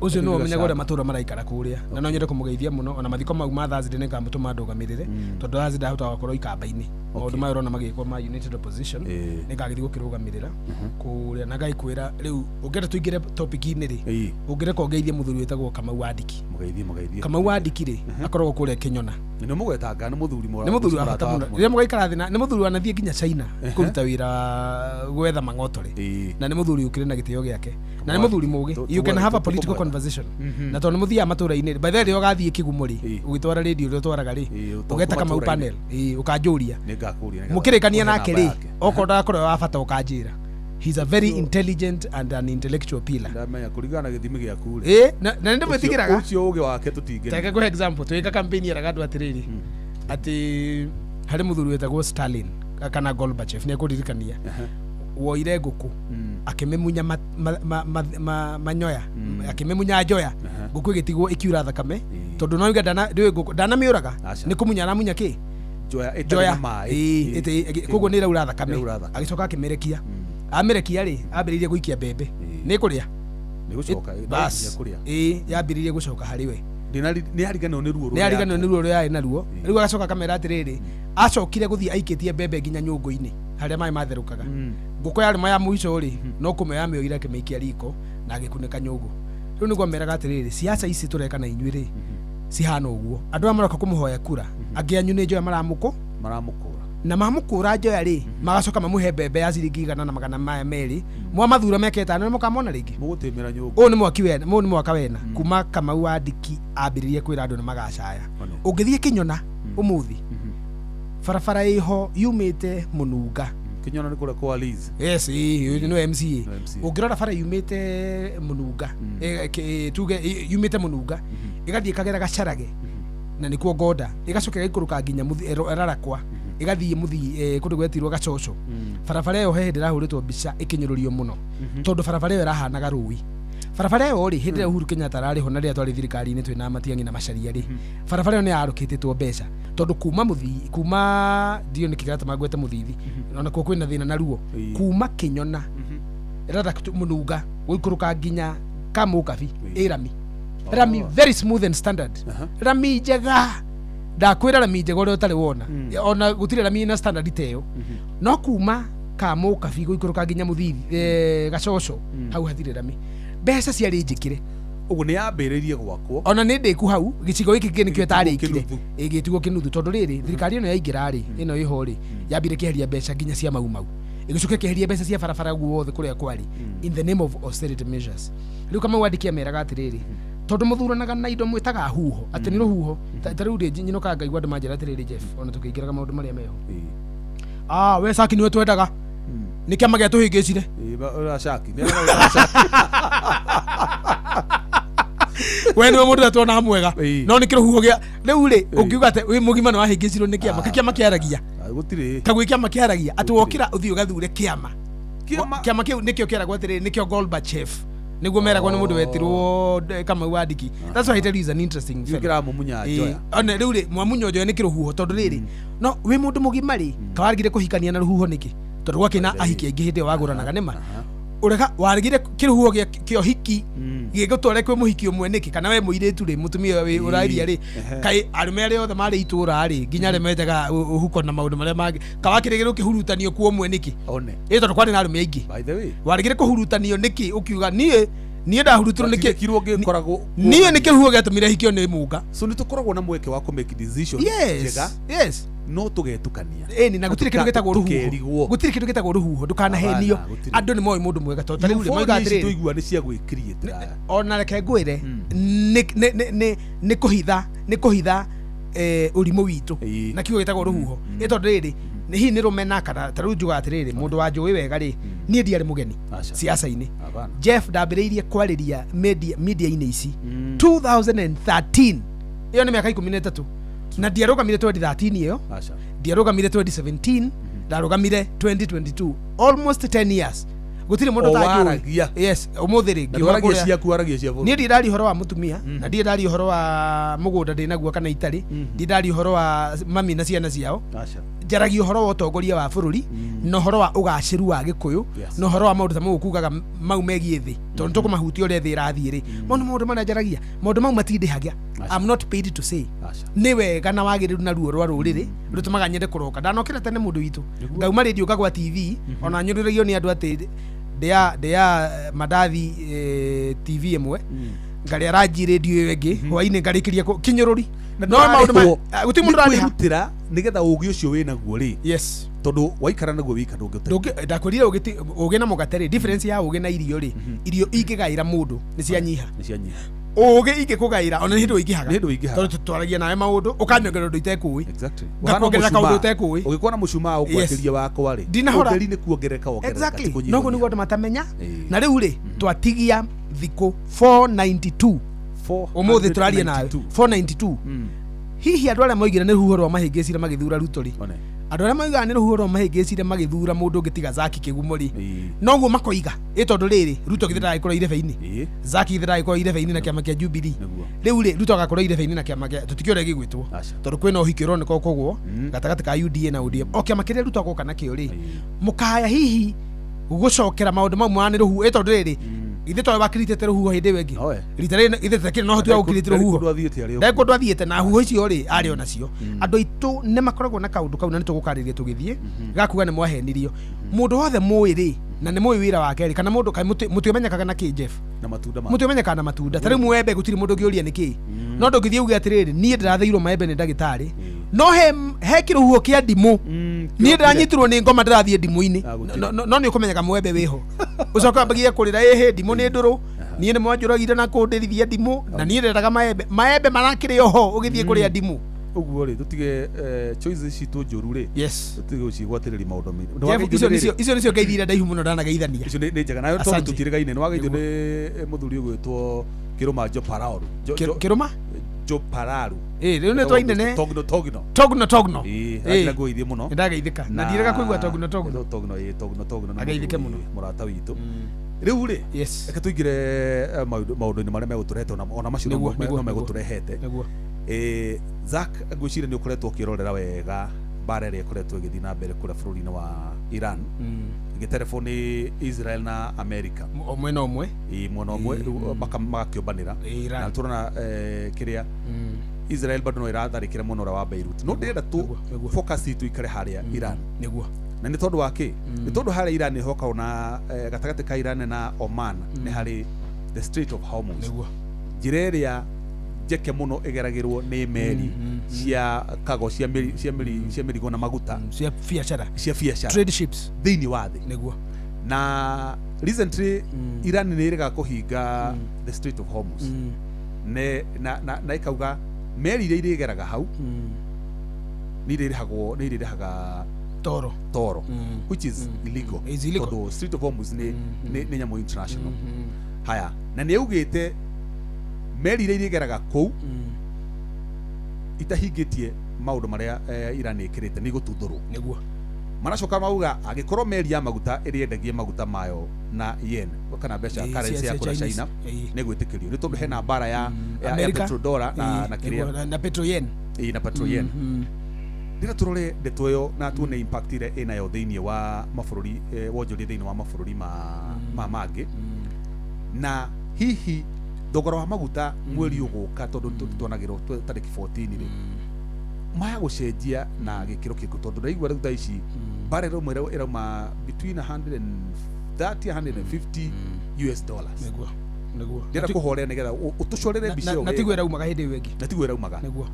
ucio no umenyaga uria matura maraikara kuria na no nyende kumugeithia muno ona mathiko mau ma Thursday ni ngamutuma ndugamirire tondu Thursday ahota gukorwo ikamba-ini maundu mayo rona magikwo ma United Opposition ni ngagithi gukirugamirira kuria na Ngai kwira riu ungere tuingire topic-ini ri ungire kongeithia muthuri witagwo Kamau Wandiki Kamau Wandiki ri akoragwo kuria Kinyona ni mugwetanga ni muthuri wa bata muno ria mugaikara thina ni muthuri wanathie nginya China kuruta wira gwetha mangoto ri na ni muthuri ukire na gitio giake na ni muthuri mugi you can have a political conversation na tondu muthia matura-ini by the way ugathie Kigumo ri ugitwara radio ri utwaraga ri ugeta Kamau panel ukanjuria mukirikania nake ri okonda korwo wa bata ukanjira he's a very intelligent and an intellectual pillar ndamenya kurigana githimi gia kure na ndio mwetigiraga ucio uge wake tutingene taka kwa example tuika campaign ya ragandu atiriri ati hari muthuri wetagwo Stalin kana Gorbachev ni akuririkania woire nguku akimemunya manyoya akimemunya njoya nguku igitigwo ikiura thakame tondu no iga dana miuraga ni kumunya na munya ki njoya koguo ni raura thakame agicoka akimerekia amerekia ri ambiririe guikia mbembe ni kuria ni gucoka kuria yambiririe gucoka hari we ni ariganwo ni ruo ria na ruo riu agacoka kamera atiriri acokire guthie aikitie mbembe nginya nyungu-ini haria mai matherukaga nguko yari maya muico ri no kume ya mioira kimeikia riko na agikunika nyungu riu niguo meraga atiriri siasa ici tureka na inyui ri cihana uguo andu amaroka kumuhoya kura angianyu ni njoya maramukura na mamukura njoya ri magacoka mamuhe mbembe ya ciringi 100 na 200 mwa mathura meketa no mukamona ringi mugutimira nyungu ni mwaka wena kuma Kamau Wandiki ambiririe kwira andu ni magacaya ungithie Kinyona umuthi farafara iho yumite Mununga Kinyona ni kura kwa Liz yes no MCA ungirora fara yumite Mununga tuge yumite Mununga igathie kagera Gacarage na nikuo Goda igacoka ikuruka nginya Rarakwa igathie muthi kundu gwetirwo Gacoco barabara iyo he hindi rahuritwo mbica ikinyirurio muno tondu barabara iyo irahanaga rui barabara iyo ri hindi Uhuru Kenyatta arari ho na ria twari thirikari-ini twina Matiang'i na Macharia ri barabara iyo ni yarukititwo mbeca tondu kuma dio nikigata magwete muthithi ona kuo kwina thina na ruo kuma Kinyona Rarakwa Mununga guikuruka nginya Kamukabi rami very smooth and standard rami njega ndakwira rami njega uria utari wona ona gutire rami na standard teo no kuma Kamukabi guikuruka nginya muthithi Gacoco hau hathire rami mbeca ciari njikire ugu ni yambiririe gwakwo ona ni ndiku hau gicigo giki kingi nikio tarikire igitugo kinuthu tondu riri thirikari ino yaingira ri ino iho ri yambire kiheria mbeca nginya cia mau igicuke kiheria mbeca cia barabara guothe kuria kwari in the name of austerity measures riu kama wandikia meraga atiriri tondu muthuranaga na indo mwitaga huho ati ni ruhuho tariu ri nyino ka ngaigwa andu manjira atiriri Jeff ona tukiingiraga maundu maria meho we Saki niwe twendaga ni kiama gia tuhingicire Saki we niwe mundu atona mwega no ni kiruhuho gia riu ri ungiuga ati wi mugima no ahingicirwo ni kiama kiaragia gutire kagwi kiama kiaragia ati wokira uthio gathure kiama kiu nikio kiaragwo atiriri nikio Gorbachev niguo meragwo ni mundu wetirwo kama wadiki that's why it is an interesting film kira mumunya Njoya ona riu ri mwamunya Njoya ni kiruhuho tondu riri no wi mundu mugima ri kawarigire kuhikania na ruhuho niki tondu gwakina ahiki aingi hindi waguranaga nima ureka warigire kiruhuho kio hiki gigutware kwi muhiki umwe niki kana we muiritu ri mutumia we urairia ri kai arume ari othe mari itura ri nginya remejaga uhuko na maundu maria magi kawakirigiru kihurutanio kuo umwe niki one tondu kwani na arume aingi by the way warigire kuhurutanio niki ukiuga nie ndahurutirwo niki kirwo gikoragwo nie niki ruhuho giatumire hikio ni munga so nitukoragwo na mweke wa ku make decision njega no tugetukania ni na gutire kindu gitagwo ruhuho gutire kindu gitagwo ruhuho ndukanahenio andu ni moi mundu mwega tondu tari uri moiga atiri tuigua ni cia gwikiriete ona reke ngwire ni kuhitha urimu witu na kiugo gitagwo ruhuho tondu riri ni hi ni rumena kana tariu njuga atiriri mundu wa njui wega ri nie ndiari mugeni siasa-ini Jeff ndambiriirie kwariria media-ini ici 2013 iyo ni miaka 13 na ndiarugamire 2013 iyo ndiarugamire 2017 ndarugamire 2022 almost 10 years gutire mundu tajuya umuthiri ngiwaragia ciaku waragia cia ni ndari horo wa mutumia na ndari horo wa mugunda ndinaguo kana itari ndari horo wa mami na ciana ciao njaragia horo wa utongoria wa bururi no horo wa ugaciru wa gikuyu no horo wa maundu ta mau kugaga mau megie thi tondu tukumahutia uria thi irathie ri maundu mana njaragia maundu mau matindihagia I'm not paid to say ni wega na wagiriru na ruo rwa ruriri rutumaga nyende kuroka ndanokira tene mundu witu ngauma radio kagwa TV ona nyuriragio ni andu ati dia madathi TV imwe ngari araji radio wengi hwaini ngarikiria kinyururi no maundu guti mundu ararutira nigetha ugi ucio wina guo ri tondu waikara naguo wika ndakwirire ugi na mugateri difference ya ugi na irio ri irio ingigaira mundu ni cianyiha ugi ingikugaira ona hindu ingihaga tondu twaragia nawe maundu ukanyongerera undu itekui ngakuongerera kaundu utekui ugikuona mucumaa ukwatiria wakwa ri utheri ni kuongereka noguo niguo andu matamenya na riu ri twatigia thiku 492 umuthi turaria nawe 492 hihi andu aria moigire ni ruhuho rwa mahingicire magithura Ruto ri andu aria moigaga ni ruhuho rwa mahingicire magithura mundu ungitiga Zaki Kigumo ri noguo makoiga tondu riri Ruto githira ikorwo irebe-ini Zaki githira ikorwo irebe-ini na kiama kia Jubilee riu ri Ruto agakorwo irebe-ini na kiama kia tutikiore gigwitwo tondu kwina uhiki uroneka kogwo gatagati ka UDA na ODM o kiama kiria Ruto agoka nakio ri mukaya hihi gucokera maundu mamwe ni ruhuho tondu riri ithe twa bakiritete ruhuho hindi wengi ritare ithe tekire no hotu ya gukirite ruhuho ndeko ndwathiete na huho icio ri ari ona cio andu aitu ne makoragwo na kaundu kau na ni tugukariria tugithie gakuga ni mwahenirio mundu wothe mwiri na ni mwi wira wake ri kana mundu kai mutimenyakaga na ki Jeff na matunda mutimenyakaga na matunda tari mwembe gutiri mundu ngiuria niki no ndugithie ugi atiriri nie ndirathiirwo maembe ni ndagitari no he kiruhuho kia ndimu nie ndanyitirwo ni ngoma ndirathie ndimu-ini no ni ukumenyaka mwembe wiho ucoka mbagia kurira ehe ndimu ni nduru nie ni mwanjuragire na kundirithia ndimu na nie ndendaga maembe marakire oho ugithie kuria ndimu uguo ri tutige choices citu njuru ri tutige ucigwatiriri maundu icio nicio ngeithire ndaihu muno ndanageithania icio ni njega nayo tondu tutirigaine ni wageithio ni muthuri ugwitwo Kiruma Joe Paraolu Kiruma Jojo Pararu riu ne twainene Togno ndageithie muno ndageithika na ndirega kuigua Togno ageithike muno murata witu riu ri eka tuigire maundu-ini maria meguturehete ona macio no meguturehete Zak ngwiciria ni ukoretwo ukirorera wega bara iria ikoretwo igithii na mbere kuria bururi-ini wa Iran igitelefoni Israel na America mwena umwe riu magakiumbanira na turona kiria Israel bado no iratharikira munora wa Beirut no ndenda tu focus itu ikare haria Iran niguo na ni tondu waki ni tondu haria Iran ni hoka ona gatagati ka Iran na Oman ni hari the Strait of Hormuz niguo jireria jeke muno igeragirwo ni meri cia kago cia mirigo na maguta cia biashara trade ships thiini wa thi niguo na recently Iran ni iriga kuhinga the Strait of Hormuz ne na ikauga meri iria irigeraga hau ni irihaga toro which is illegal tondu Strait of Hormuz ni nyamu international haya na ni ugite meri iria irigeraga kou itahingitie maundu maria Iran ikirite ni gututhuru niguo maracoka mauga agikorwo meri ya maguta iriendagie maguta mayo na yen kana mbeca currency ya kura China ni gwitikirio ni tondu hena bara ya petrodollar na kiria na petro yen na petro yen ndira turore ndeto yo na tuone impact ile inayo thiini wa mabũrũri wonjoria thiini wa mabũrũri ma mangi na hihi thogora wa maguta mweri uguka tondu tuonagirwo tariki 14 ri maya gucenjia na gikiro kiku tondu ndaigua riu tha ici bare rumwe irauma between 130 150 US dollars niguo ndira kuhorea nigetha utucorere mbica yo na tigwe raumaga hindi wengi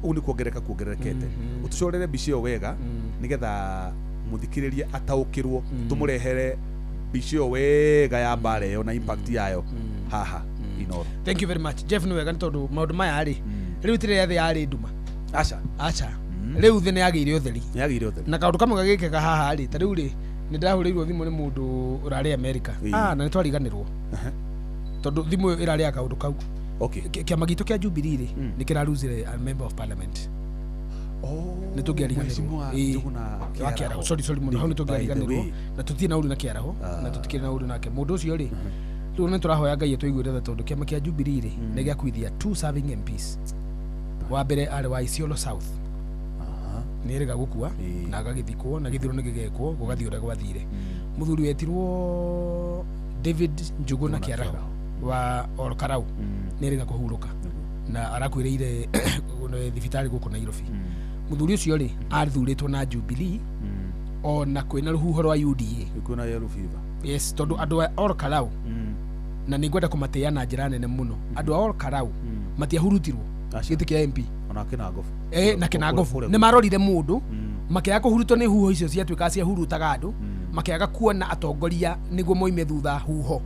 ugu ni kuongererekete utucorere mbica yo wega nigetha muthikiririe ataukirwo tumurehere mbica yo wega ya bare yo na impact yayo haha Inoro. Thank you very much Jeff ni wega tondu maundu maya ri riu tire thi ari nduma acha riu thi ni yagiire utheri na kaundu kamwe gagikeka haha ri ta riu ri ni ndahurirwo thimu ni mundu urari America na ni twariganirwo tondu thimu irari ya kaundu kau kiama gitu kia Jubilee ri ni kiraruzire a member of parliament ni tugiariganirwo wakiara sorry mundu hau ni tugiariganirwo na tutie na uri na kiaraho na tutikire na uri nake mundu ucio ri riu ni turahoya Ngai tuiguire tondu kiama kia Jubilee ri ni giakuithia 2 serving MPs wa mbere ari wa Isiolo South ni riga gukua na agagithikwo na githiro ni gigekwo gugathiura gwathire muthuri wetirwo David Njuguna Kiaraho wa Olkarau ni riga kuhuruka na arakwiriire thibitari guku Nairobi muthuri ucio ri athuritwo na Jubilee ona kwina ruhuho rwa UDA kwina yellow fever yes tondu andu a Olkarau na ningwenda kumateya na njira nene muno andu a Olkarau matiahurutirwo giti kia MP ona Kinangofu na Kinangofu ni marorire mundu makiaga kuhurutwo ni huho icio ciatuika cia hurutaga andu makiaga kuona atongoria niguo moime thutha huho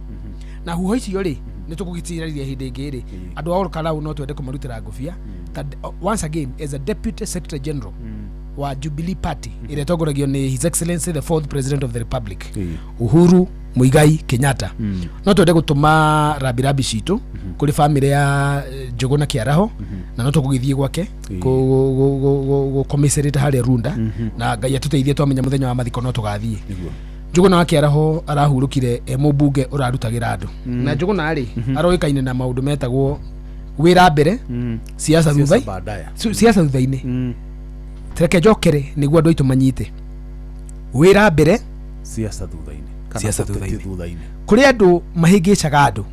na huho icio ri ni tukugitiriria hindi ingi ri andu a Olkarau no twende kumarutira ngufia once again as a deputy secretary general wa Jubilee Party ile togoragio ni His Excellency the 4th President of the Republic Uhuru Muigai Kenyatta no twende gutuma rabirabi citu kuri family ya Njuguna Kiaraho na no tukugithie gwake go commissariat hari Runda na Ngai atuteithie twamenya muthenya wa mathiko no tugathie Njuguna wa Kiaraho arahurukire mubunge urarutagira andu na Njuguna ari aroikaine na maundu metagwo wira mbere siasa thutha-ini Tereke njokere niguo andu aitu manyite wira mbere siasa thutha-ini kuri andu mahingicaga andu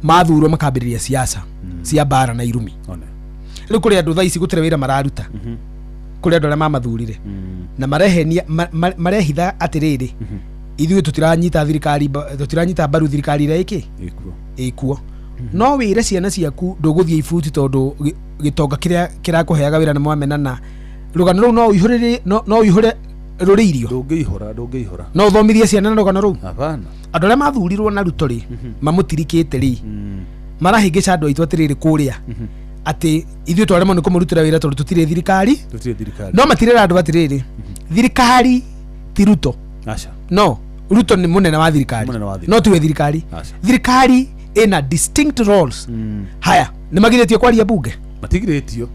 mathurwo makambiriria siasa cia bara na irumi riu kuri andu tha ici gutire wira mararuta kuri andu aria mamathurire na marehitha atiriri ithuĩ tutiranyita mbaru thirikari iria ikuo no wire ciana ciaku nduguthie ibuti tondu gitonga kiria kirakuheaga wira na mwamena na rugano ruu no uihure ruriirio ndungihora no uthomithie ciana na rugano ruu hapana andu aria mathurirwo na ruto ri mamutirikite ri marahingica andu aitu atiriri kuria ati ithuĩ twaremwo ni kumurutira wira tondu tutire thirikari no matirira andu atiriri thirikari ti Ruto no Ruto ni munene wa thirikari no tiwe thirikari ina distinct roles haya ni magiretie kwaria bunge matigiretio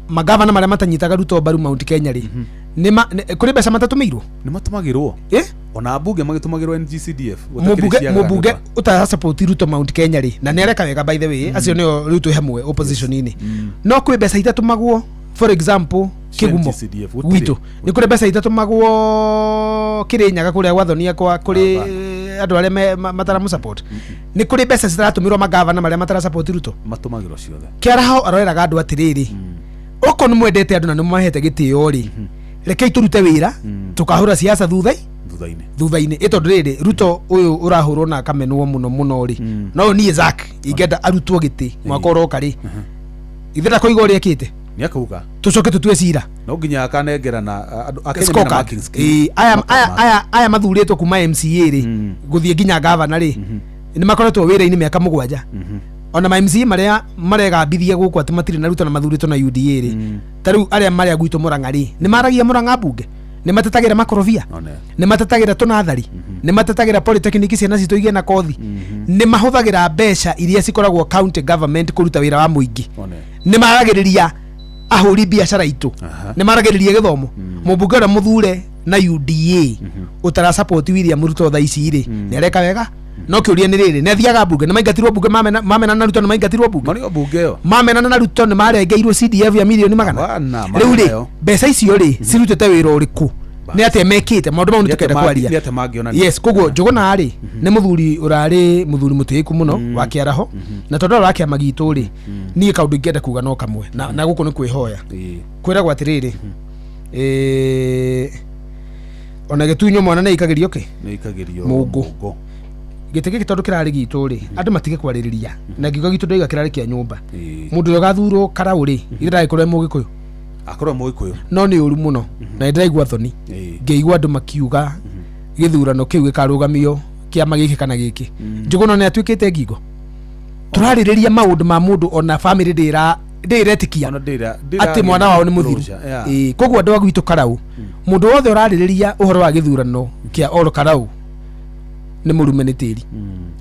magavana maria matanyitaga Ruto baru Mount Kenya ri kuri mbeca matatumirwo ni matumagirwo ona bunge magitumagirwo NGCDF mubunge uta support Ruto Mount Kenya ri na nereka wega by the way acio nio Ruto hamwe opposition ini no kuri mbeca itatumagwo for example Kigumo witu ni kuri mbeca itatumagwo Kirinyaga kuria gwathonia kwa kuri andu aria matara mu support ni kuri mbeca citatumirwo magavana maria matara support Ruto matumagirwo ciothe Kiaraho aroreraga andu atiriri oko ni mwendete andu na ni mahete gitio ri rekei turute wira tukahura siasa thutha-ini ito ndiri Ruto uyu urahurwo na kamenwo muno ri no ni Zack igenda arutwo giti mwaka uroka ri ithira koigo ri ekite ni akuga tucoke tutue cira no nginya akanengera na akenya na marking scheme aya mathuritwo kuma MCA ri guthie nginya gavana ri ni makoretwo wira-ini miaka 7 ona ma MCA maria maregambithia guku ati matiri na Ruto na mathuritwo na UDA ri tariu aria maria gwitu Murang'a ri ni maragia Murang'a bunge ni matetagira makorofia ni matetagira tunathari ni matetagira polytechnic ciana citu igie na kothi ni mahuthagira mbeca iria cikoragwo county government kuruta wira wa muingi ni maragiriria ahuri biashara itu ni maragiriria githomo mubunge ora muthure na UDA utara support William Ruto tha ici ri ni areka wega no kiuria ni riri ne thiaga bunge ni maingatirwo bunge mamena na Ruto ni maingatirwo bunge mari bunge mamena na Ruto ni marengeirwo CDF ya milioni magana riu ri mbeca icio ri cirutete wira uriku ni ate mekite maundu mau nitukenda kwaria yes koguo Njuguna ri ni muthuri urari muthuri mutiiku muno wa Kiaraho na tondu wa kiama gitu ri ni kaundu ingenda kuga no kamwe na guku ni kwihoya kwira gwa tiriri ona gitunyo mwana ni ikagirio mungu gitege gitondu kirari gitu ri andu matige kwaririria na gigo gitu ndoiga kirari kia nyumba mundu yogathurwo karauri ithira ikorwe mugikuyu akorwo mugikuyu no ni uru muno na ndiraigua thoni ngeigua andu makiuga githurano kiu gikarugamio kiama giki kana giki Njuguna ni atuikite ngingo turaririria maundu ma mundu ona family ndiretikia ati mwana wao ni muthiru koguo andu agwitu karau mundu wothe uraririria uhoro wa githurano kia oro karau ni murume ni tiri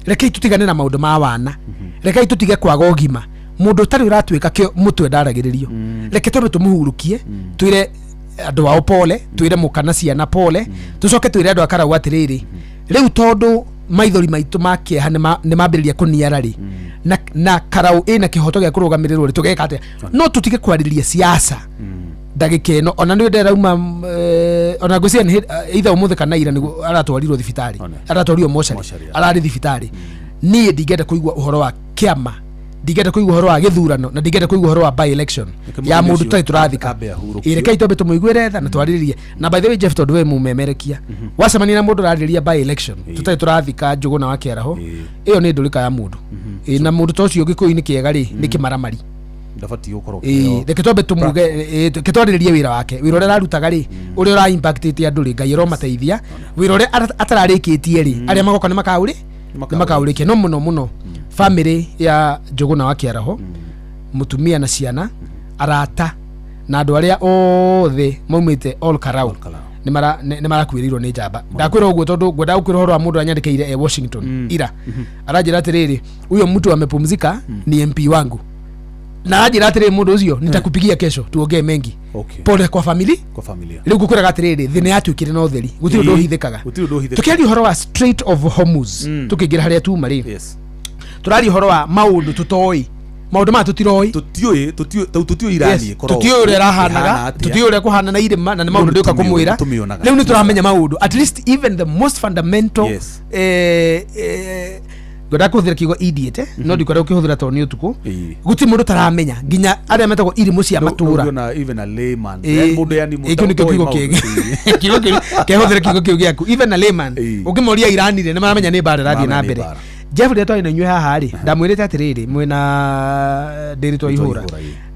rekei tutigane na maundu ma wana rekei tutige kwaga ugima mundu tari uratuika kio mutwe ndaragiririo reke tondu tumuhurukie twire andu wao pole twire mukana ciana pole tucoke twire andu akara watiriri riu tondu maithori maitu makieha ni mambiriria kuniara ri na karau ina kihoto gia kurugamirirwo ri tugeka atia no tutige kwariria siasa ndagika ino ona ni nderauma ona gucia ni either umuthe kana ira ni aratwarirwo thibitari aratwarirwo mochari arari thibitari ni ndigenda kuigua uhoro wa kiama ndigenda kuigua uhoro wa githurano na ndigenda kuigua uhoro wa by election ya mundu tai turathika irekai tobe tumuiguire tha na twaririe na by the way Jeff tondu we mumemerekia wacemania na mundu rariria by election tutai turathika Njuguna wa Kiaraho iyo ni ndurika ya mundu na mundu tocio gikuini kiega ri ni kimaramari ndafati ukoro reke tobe tumuge kitwaririe wira wake wira ura rutaga ri uri ura impactite andu ri ngai ro mateithia wira ura atararikitie ri aria magoka ni makaurikia no muno family ya Njuguna wa Kiaraho mutumia na ciana arata na andu aria othe maumite all karau ni marakwiriirwo ni njamba ndakwira uguo tondu gwenda ukwira horo wa mundu anyandikeire Washington ira aranjira atiriri huyo mtu amepumzika ni MP wangu na aranjira atiriri mundu ucio nitakupigia kesho tuongee mengi pole kwa familia riu gukwira gatiriri thine yatuikire no theri gutiri ndo hithikaga tukiari horo wa Strait of Hormuz tukigira haria tu mari turari horo wa maundu tutoi maundu ma tutiroi tutio irani korwo tutio ure rahanaga tutio ure kuhana na irima na maundu ndoka kumwira riu ni turamenya maundu at least even the most fundamental goda kuthira kigo idiot no ndikora ukihudira to ni utuku guti mundu taramenya nginya aria metagwo irimu cia matura na even a layman mundu yani mundu ni kigo kege kigo kehudira kigo kiu giaku even a layman ukimoria irani ni maramenya ni bara radio na mbere Jeff Leto ina nywe haha ri ndamwirite atiriri mwena Ndiritu Ihura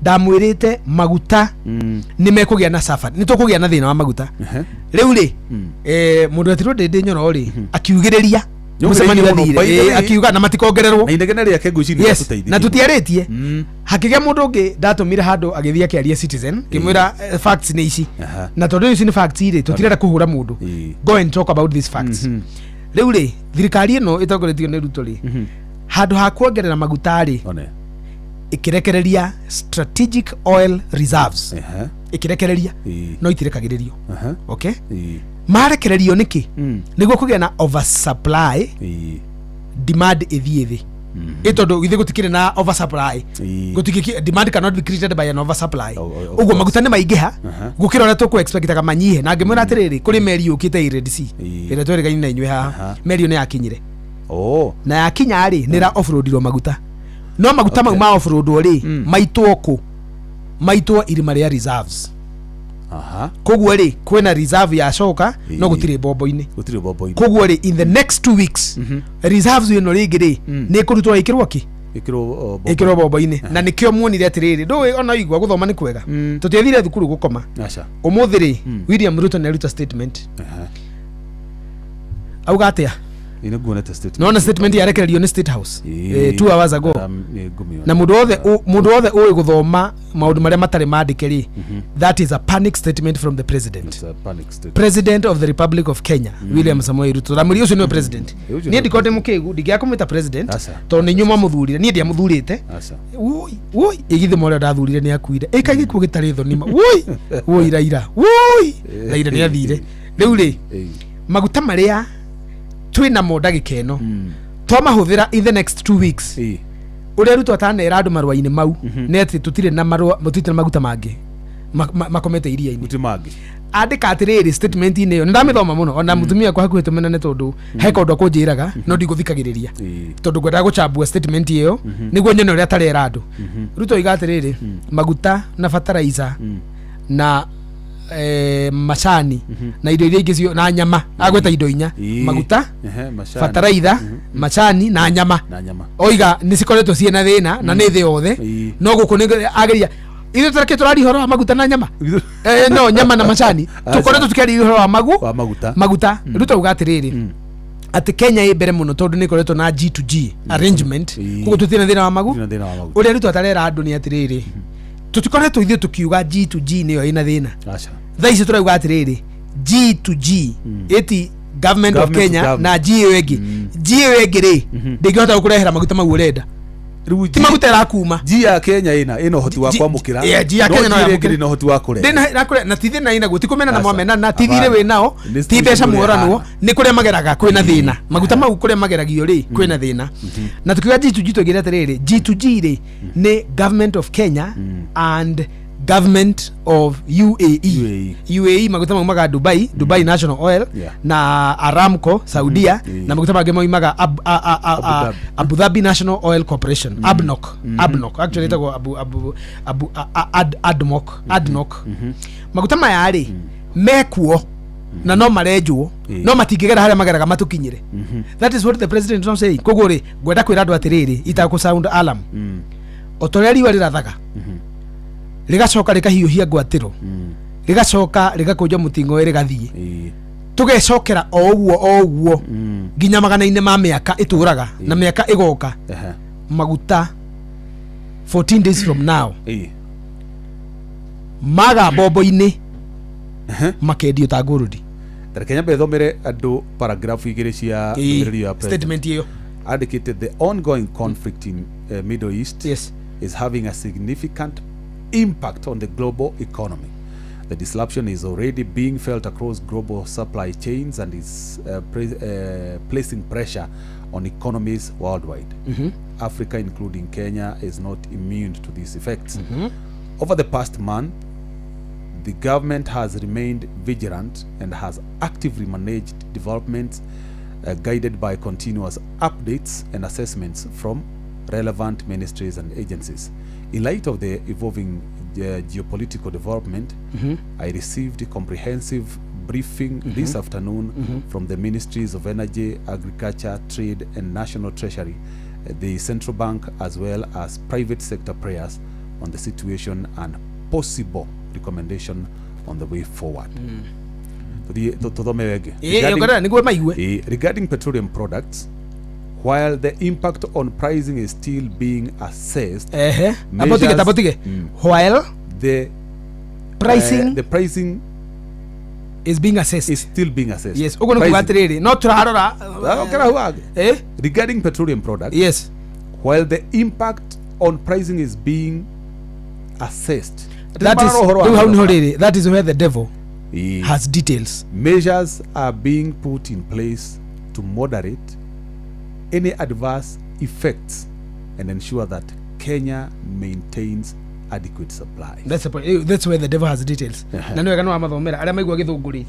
ndamwirite maguta ni mekugia na safari ni tukugia na thina wa maguta riu ri mundu atirwo ndindi nyoro ri akiugiriria musemani wathire akiuga na matikongererwo na inegene ria kenguci ni tuteithie na tutiaretie hakigia mundu ngi ndatumire handu agithia kiaria Citizen kimwira facts ni ici na tondu ici ni facts ri tutirera kuhura mundu go and talk about these facts riu ri thirikari ino itagoretio ni Ruto ri handu ha kuongerera maguta ri ikirekereria strategic oil reserves ikirekereria no itirekagiririo okay marekererio niki niguo kugia na oversupply demand ithie itondo githe gutikire na oversupply gutikire demand cannot be created by an oversupply ugo maguta ni maingiha gukira ora tuku expectaga manyihe na ngimwira atiriri kuri meri ukite Red Sea ire tweregaine na inywe ha meri ni yakinyire na yakinya ari nira offroadirwo maguta no maguta mau ma offroadwo ri maitwo ku maitwo irima ria reserves koguo ri kwena reserve ya coka no gutire bombo-ini koguo ri in the next 2 weeks reserves ino ringi ri ni kurutwo ikirwo ki ikirwo bombo-ini na nikio muonire atiriri ndui ona igwa guthoma ni kwega tutiathire thukuru gukoma umuthi ri William Ruto ni ruta statement auga atia no statement yarekererio ni State House 2 hours ago na mundu othe uwe guthoma maundu maria matari mandikeri that is a panic statement from the president of the Republic of Kenya William Samoei Ruto ramuri ucio ni president ni ndikote mukigu ndigiakumita president to ni nyuma muthurire ni ndia muthurite woi igithe mole ndathurire ni akuire ikagi ku gitari thonima woi Raila Raila ni athire riu ri maguta maria twina moda gikeno to mahuthira in the next 2 weeks uri Ruto atanera andu marwa-ini mau ni ati tutire na marwa mutitire maguta mangi makomete iria-ini muti mangi andika atiriri statement ine yo ndamithoma muno ona mutumia kwa hakuhite menane tondu heka ndo kunjiraga no ndiguthikagiriria tondu gwenda guchambua statement iyo niguo nyone uria tarera andu Ruto igatiriri maguta na fertilizer na macani na indo iria ingi cio na nyama agweta indo inya maguta fertilizer macani na nyama oiga nisikoretwo ciena thina na ni thi yothe no guku ni ageria ithu tareke turari horo wa maguta na nyama no nyama na macani tukoretwo tukari horo wa maguta Ruto ugatiriri ati Kenya ibere muno tondu ni koretwo na G2G arrangement kuko tutina thina wa magu uri Ruto atarera andu ni atiriri tutikoretwo ithu tukiuga G2G niyo ina thina thaici turauga atiriri G2G eti government of Kenya na G wengi ri ndingihota gukurehera maguta mau urenda ti maguta rakuma G ya Kenya ina hoti wa kwamukira G ya Kenya no yamukira no hoti wa kure na tithi na ina gutikumena na mwamena na tithire we nao ti besha muoranwo ni kuria mageraga kwina thina maguta mau kuria mageragio ri kwina thina na tukiuga G2G tugira atiriri G2G ri ni government of Kenya and government of UAE maguta maumaga Dubai National Oil na Aramco Saudia na maguta mage maumaga Abu Dhabi National Oil Corporation ADNOC actually itago ADNOC maguta maya ri mekuo na no marejwo no matingigera haria mageraga matukinyire that is what the president is saying koguo ri gwenda kwira andu atiriri itaku sound alarm otoreri wali rathaga rigacoka rikahiuhia ngwatiro rigacoka rigakuja mutingo rigathie tugecokera o uguo nginya magana-ini ma miaka ituraga na miaka igoka maguta 14 days from now maga bobo-ini makendio ta ngurudi Kenya bethomere andu paragraph igiri cia statement iyo indicated the ongoing conflict in Middle East is having a significant impact on the global economy. The disruption is already being felt across global supply chains and is placing pressure on economies worldwide. Africa, including Kenya, is not immune to these effects. Over the past month, the government has remained vigilant and has actively managed developments guided by continuous updates and assessments from relevant ministries and agencies. In light of the evolving geopolitical development, I received a comprehensive briefing this afternoon from the Ministries of Energy, Agriculture, Trade and National Treasury, the Central Bank, as well as private sector players on the situation and possible recommendation on the way forward. Regarding petroleum products, while the impact on pricing is still being assessed, while the pricing is being assessed, is still being assessed. Yes, not regarding petroleum products, yes, while the impact on pricing is being assessed. That is where the devil has details. Measures are being put in place to moderate any adverse effects and ensure that Kenya maintains adequate supply. That's where the devil has details. Na niwe kana mathomera aria maigua githunguri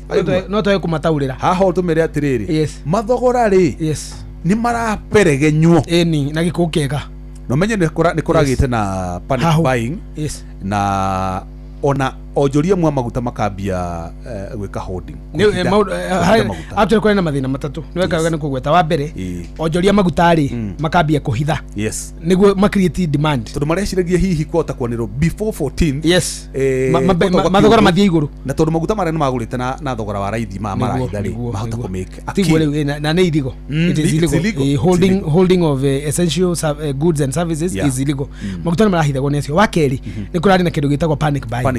no toye kumataurira haha utumere atiriri yes mathogora ri yes ni maraperegenywo eni na gikuo kiega no menye ni kuragite na panic buying yes na ona onjoria mwa maguta makambia gwika holding after kwena mathina matatu niweka wega nikugweta wa mbere onjoria maguta ri makambia kuhitha yes niguo ma create demand tondu mareciregia hihi kwota kwaniro before 14 yes mathogora mathia iguru na tondu maguta marĩa magurite na thogora wa raithi marahitha ri mahota kumake tigore na ne illegal it is illegal holding of essential goods and services is illegal maguta marahitha gwo necio wa keri ni kurari na kindu gitagwo panic buying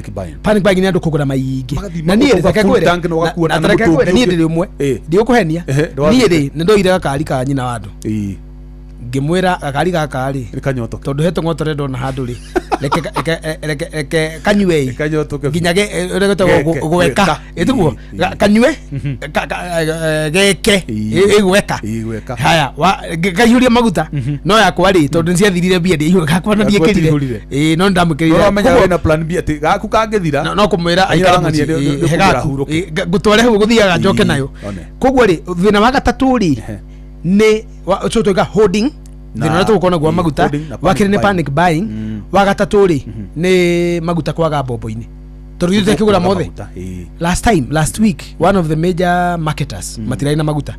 ni andu kugura maingi na nie reke kwere nie ndiri umwe ndio kuhenia nie ri ndoire gakari ka nyina wandu ngimwira gakari gaka ri kanyotoke tondu heto ngotore ndona handu ri reke kanywe nginyage uregeto gweka etiguo kanywe geke igweka haya gayuria maguta no yakwa ri tondu nciathirire bia ndi gakwa na ndiekirire no ndamukirire no menya wena plan B ati gaku kangithira no kumwira aikara gutware hu guthiaga njoke nayo koguo ri thina wa gatatu ri ni ucotoga holding thina tu ukona gwa maguta wakire ni panic buying wa gatatu ri ni maguta kwaga bobo-ini tondu thite kigura mothe last week one of the major marketers matiraina maguta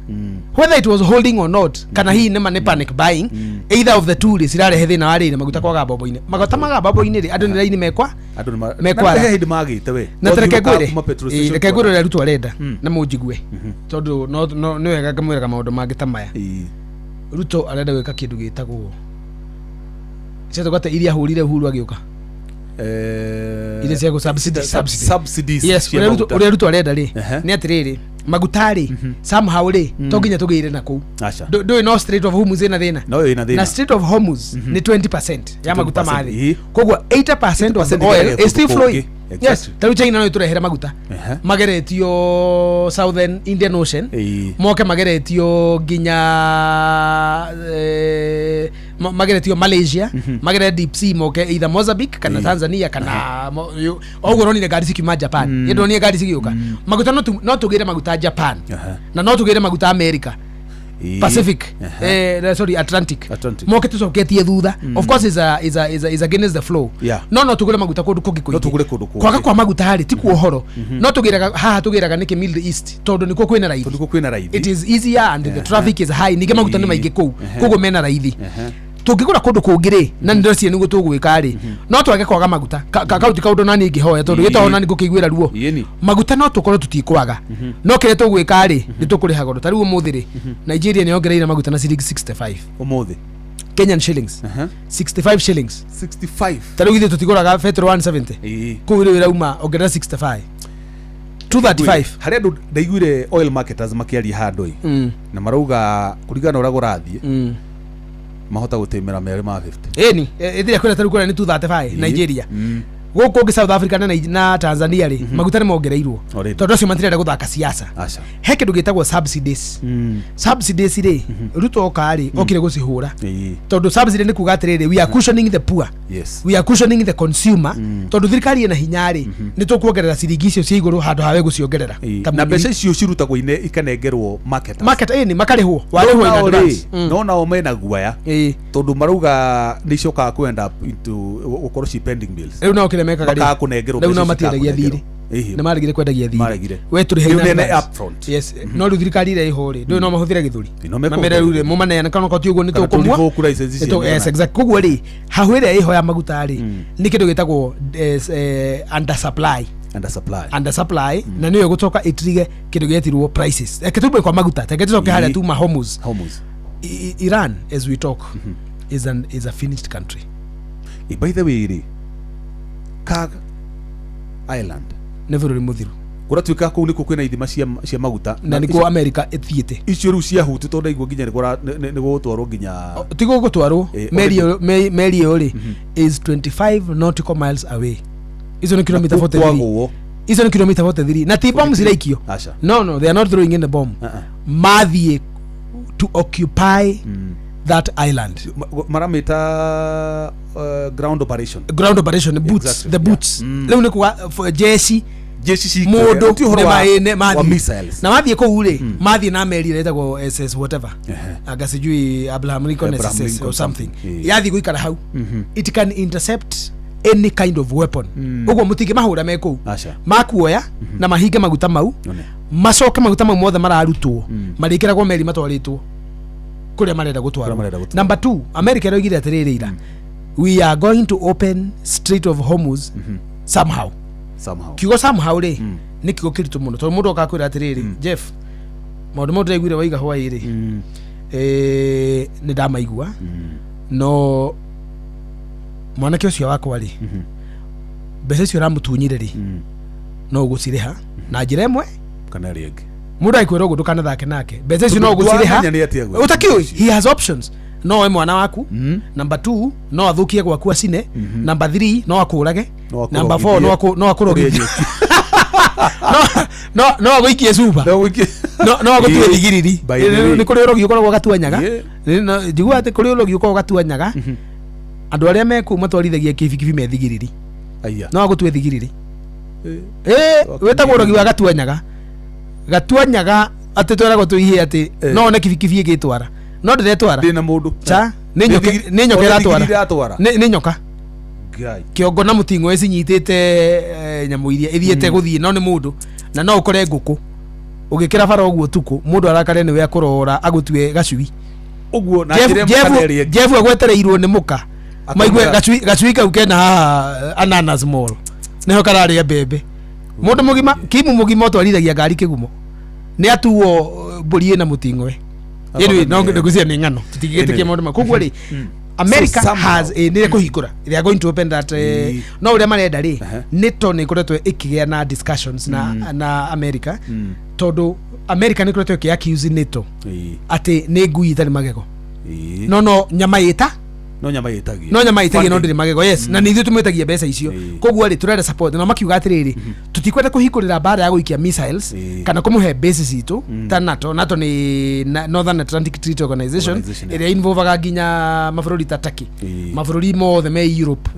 whether it was holding or not kana hii ni panic buying either of the two is rare thina wa ri maguta kwaga bobo-ini maguta maga bobo-ini ri andu ni raini mekwa he hidi magite we na reke gwire rutu arenda na munjigue tondu no ni wega ngamwira kama maundu mangi ta maya ruto arenda gwika kindu gitagwo cieto gate iria hurire huru agiuka ile cia go subsidies yes ure ruto arenda ri ni atiriri magutari somehow ri to nginya tugire na ku do no Strait of Hormuz ina thina na Strait of Hormuz ni 20% ya maguta mathi kogwo 80% of the oil is still flowing. Yes, taru China no turehera maguta mageretio Southern Indian Ocean moke mageretio ginya mageretio Malaysia magere deep sea moke either Mozambique kana Tanzania kana ogoro ni gari sikima Japan yedo ni gari sikiuka maguta no tugire maguta Japan na no tugire maguta America Pacific sorry Atlantic moke tucoketie thutha of course is against the flow no tugure maguta kundu kungi kwaga kwa maguta hari ti kuohoro no tugiraga haha tugiraga niki Middle East tondu niko kwina raithi it is easier and the traffic is high nige maguta ni maingi kugo mena raithi tugigura kundu kungire na ndirecie niguo tugwika ri no twage kwaga maguta kauti kaundo nani ingihoya tondu gitahona niko kigwira ruo maguta no tukorwo tutikwaga no kire tugwika ri nitukuriha gondo tari umuthi ri Nigeria ni ongereire maguta na shillings 65 umuthi Kenyan shillings 65 shillings 65 tari githio tutiguraga petrol 170 kuwira wira uma ongerera 65 235 hari andu ndaiguire oil marketers makiaria handoi na marauga kurigana ura gurathie mahota gutemera mere ma 50 eni ethira kwena taru kwena ni 235 Nigeria guko ngi South Africa na Tanzania ri maguta ni mongereirwo tondu acio matirenda guthaka siasa he kindu gitagwo subsidies ri ruto okari okire gucihura tondu subsidy ni kuga atiriri we are cushioning the poor we are cushioning the consumer tondu thirikari ina hinyari ni tukuongerera ciringi icio cia iguru handu hawe guciongerera na mbeca icio cirutagwo ine ikanengerwo market eni makarihwo warihwo ina advance no na omena guaya tondu marauga ni coka kwenda into ukorwo ci pending bills meka gari bakakunegerwo leo no matiendagia thiri na marigire kwendagia thiri we turi heina upfront yes no thirikari ire ihori ndo no mahuthira githuri na mere rure mumaneana kana ko tiugo nitukumwa yes exact kugwo ri hahwire iho ya maguta ri ni kindu gitagwo under supply na niyo gutoka itrige kindu getirwo prices ekitubwe kwa maguta tegetuke haria tu Hormuz Iran as we talk is a finished country by the way Kag Island never muthiru kuratuika kuu niko kwina ithima cia maguta na niko America ethiete icio riu cia hutu tonda igwo nginya ni gutwarwo nginya tigo gutwarwo meri ori is 25 nautical miles away. Izo ni kilomita 43. Izo ni kilomita 43 na ti bomb ziraikio. No, they are not throwing in the bomb. Mathie to occupy that island. Maramita ground operation boots, exactly. The boots leo ni kwa jeshi modo ne missiles na mathie ko ule mathie na meri leta go SS whatever agasijui Abraham Lincoln SS or something yathi guikara hau it can intercept any kind of weapon ugo mutige mahura meko makuoya na mahinge maguta mau macoke maguta mau mothe mararutwo marikira go meri matwaritwo kuria marenda gutwara. Number 2, America roigire atiriri ira we are going to open Strait of Hormuz somehow kiugo somehow ri ni kiugo kiritu muno to mundu akakwira atiriri Jeff maundu mo ndiraiguire waiga Hawaii ri ni ndamaigua no mwanake ucio wakwa ri mbeca icio ramutunyire ri no gucireha na njira imwe kana ringi mundu aikwira uguo ndukana thake nake mbeca icio no gucireha utakiwe he has options no we mwana waku number 2 no athukie gwaku acine number 3 no akurage number 4 no akurogerie no aguikie suba no agutue thigiriri ni kuri urogi ukoragwo gatuanyaga njigua ati kuri urogi ukoragwo gatuanyaga andu aria meku matwarithagia kibikibi me thigiriri no agutue thigiriri wetagwo urogi wa gatuanyaga ati tweragwo tuihie ati no ne kibikibi igitwara no ndiretwara ndina mundu cha ni nyokera twara ni nyoka kiongo na mutingo ecinyitite nyamu iria ithiete guthie no ni mundu na no ukore nguku ugikira bara uguo tuku mundu arakare ni we akurora agutue gacui uguo na njire makanerie Jeff agwetereirwo ni muka maigwe gacui kau kena haha ananas mall neho karari mbembe mundu mugima kimu mugima otwarithagia ngari kigumo ni atuo mburi na mutingwe anyway no nguzia ni ngano tutigitikie maundu makugwa ri America has ni kuhikura they are going to open that no ule marenda ri NATO ni kuretwe ikigia na discussions na America todo America ni kuretwe ki accuse NATO ati ni ngui itari magego no nyama yita no nyama yitagi no ndiri magego yes na nithu tumetagia mbeca icio kogwa ri turenda support na makiuga atiriri tutikwenda kuhikurira bara ya guikia missiles kana kumuhe bases itu ta NATO ni Northern Atlantic Treaty Organization area involvaga ginya mabũrũri ta Turkey mabũrũri mothe me Europe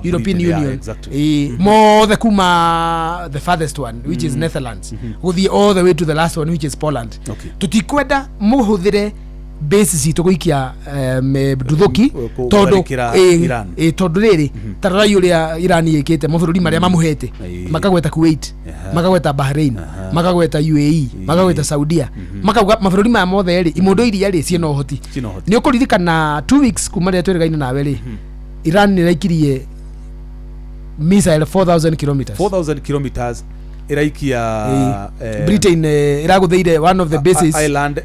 European Union mothe kuma the farthest one which is Netherlands guthie all the way to the last one which is Poland tutikwenda muhuthire bases itu guikia nduthuki tondu tondu riri tarara yuria Iran yikite mabũrũri maria mamuhete makagweta Kuwait makagweta Bahrain makagweta UAE makagweta Saudia makauga mabũrũri ma mothe ri imundo iria ri ciena uhoti ni ukuririkana 2 weeks kuma ria tweregaine nawe ri Iran ni raikirie missile 4,000 kilometers iraikia Britain iraguthiire one of the bases island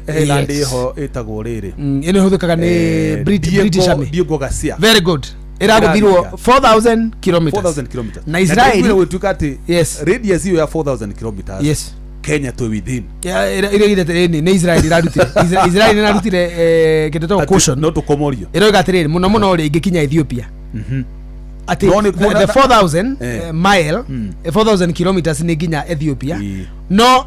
ho etagwo riri ino huthikaga ni British Army Diego Garcia very good iraguthirwo 4,000 kilometers na Israel wetukati radius hiyo ya 4,000 kilometers yes Kenya to within irigite ni Israel irarutire Israel irarutire kitoto caution no to komorio irogatiriri muno ri ingikinya Ethiopia ati the 4,000 mile 4,000 kilometers ni ginya Ethiopia no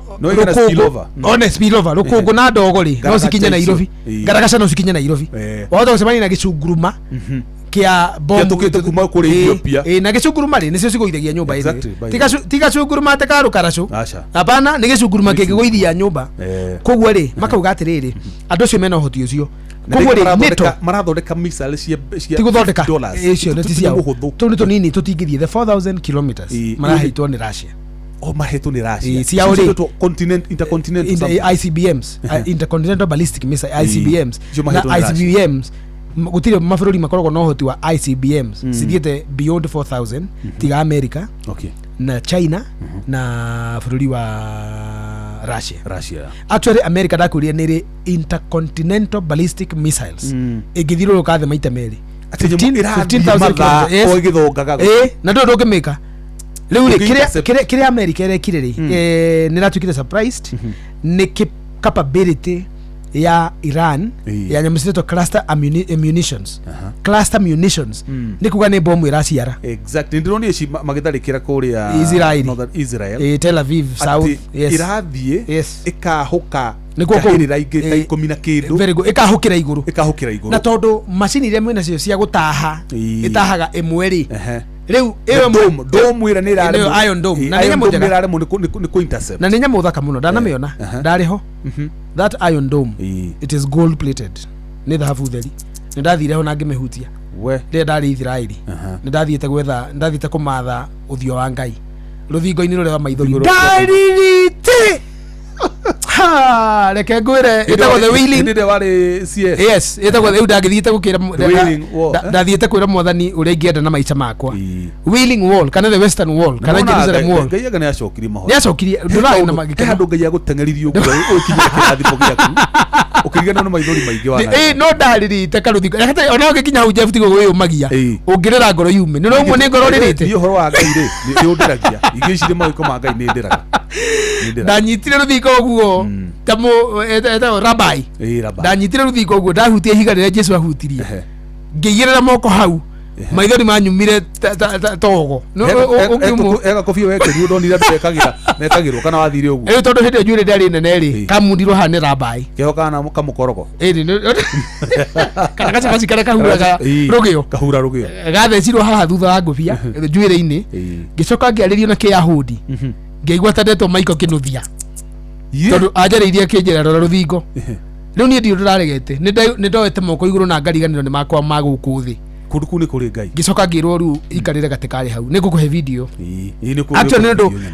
on spillover rukungu na ndogori no sikinya Nairobi garagaca no sikinya Nairobi wahota gucemania na gicunguruma kia bomb tukite kuma kuri Ethiopia na gicunguruma ri nicio ciguithagia nyumba iri tiga cunguruma te karu karacu apana ni gicunguruma kingiguithia nyumba kogwa ri makauga atiriri andu acio mena uhoti ucio kogwa ri NATO marathondeka missiles cia tiguthondeka icio neti ciao tu nito nini tutingithie the 4,000 kilometers marahitwo ni Russia mahetu ni Russia intercontinental ICBMs intercontinental ballistic missile ICBMs na ICBMs gutire mabũrũri makoragwo na uhoti wa ICBMs cithiete beyond 4,000 tiga America na China na bũrũri wa Russia actually America ndakuria ni intercontinental ballistic missiles igithiruruka the maita meri 15,000 igithongaga na ndio ndungimika Riu kire America irekire ri ni ratukire surprised ni capability ya Iran ya nyamusito cluster munitions cluster munitions ni kuga ni bomu iraciara exactly ndiro ni ci magitharikira kuria northern Israel Tel Aviv south irathie ikahuka nikoko ingi komina kindu very good ikahukira iguru na tondu machine iria mwina cio cia gutaha itahaga emweri riu iyo dome ira ni irare Iron Dome na nyamu njega irare mu ni ku intercept na nyamu thaka muno ndanamiona ndariho that Iron Dome it is gold plated ni dhahabu theri ni ndathire ho na ngimehutia we ndi ndari Israeli ni ndathiete gwetha ndathiete kumatha uthio wa Ngai ruthingo-ini rure wa maithori ndaririte ha reke ngwire itagwo the wheeling ndire wari CS yes itagwo the ndagithiete gukira ndathiete kwira mwathani uria ingienda na maica makwa wheeling wall kana the western wall kana Jerusalem wall ngai aga ni acokirie maho ni acokirie ndura na magike handu ngai aguteng'eririo guo ukinya kirathimo giaku ukirigana no maithori maingi wa no ndaririte karuthingo hata ona ugikinya hu Jeff tigo wewe magia ungirira ngoro yume ni no ni ngoro ririte ni uhoro wa ngai ri ni undiragia igicire mawiko ma ngai ni ndiraga ndanyitire ruthingo guo tamo eta rabai ndanyitire ruthingo guo ndahutie higa rire Jesu ahutirie ngiyirira moko hau maithori manyumire togo no ega kofia weke ni udonira nekagirwo kana wathire uguo e tondu hindi njure ndari nene ri kamundirwo hane rabai keho kana kamukorogo kana gacha gasikara kahuraga rugio gathecirwo haha thutha wa ngufia njwire-ini ngicoka ngiaririo na kiyahudi ngeigua tandetwo maiko kinuthia tondu anjariirie kinjira rora ruthingo riu ni ndio ndiraregete ni ndoete moko iguru na ngariganirwo ni makwa maguku thi kuruku ni kuri ngai gicoka ngirwo riu ikarire gatikari hau ni ngukuhe video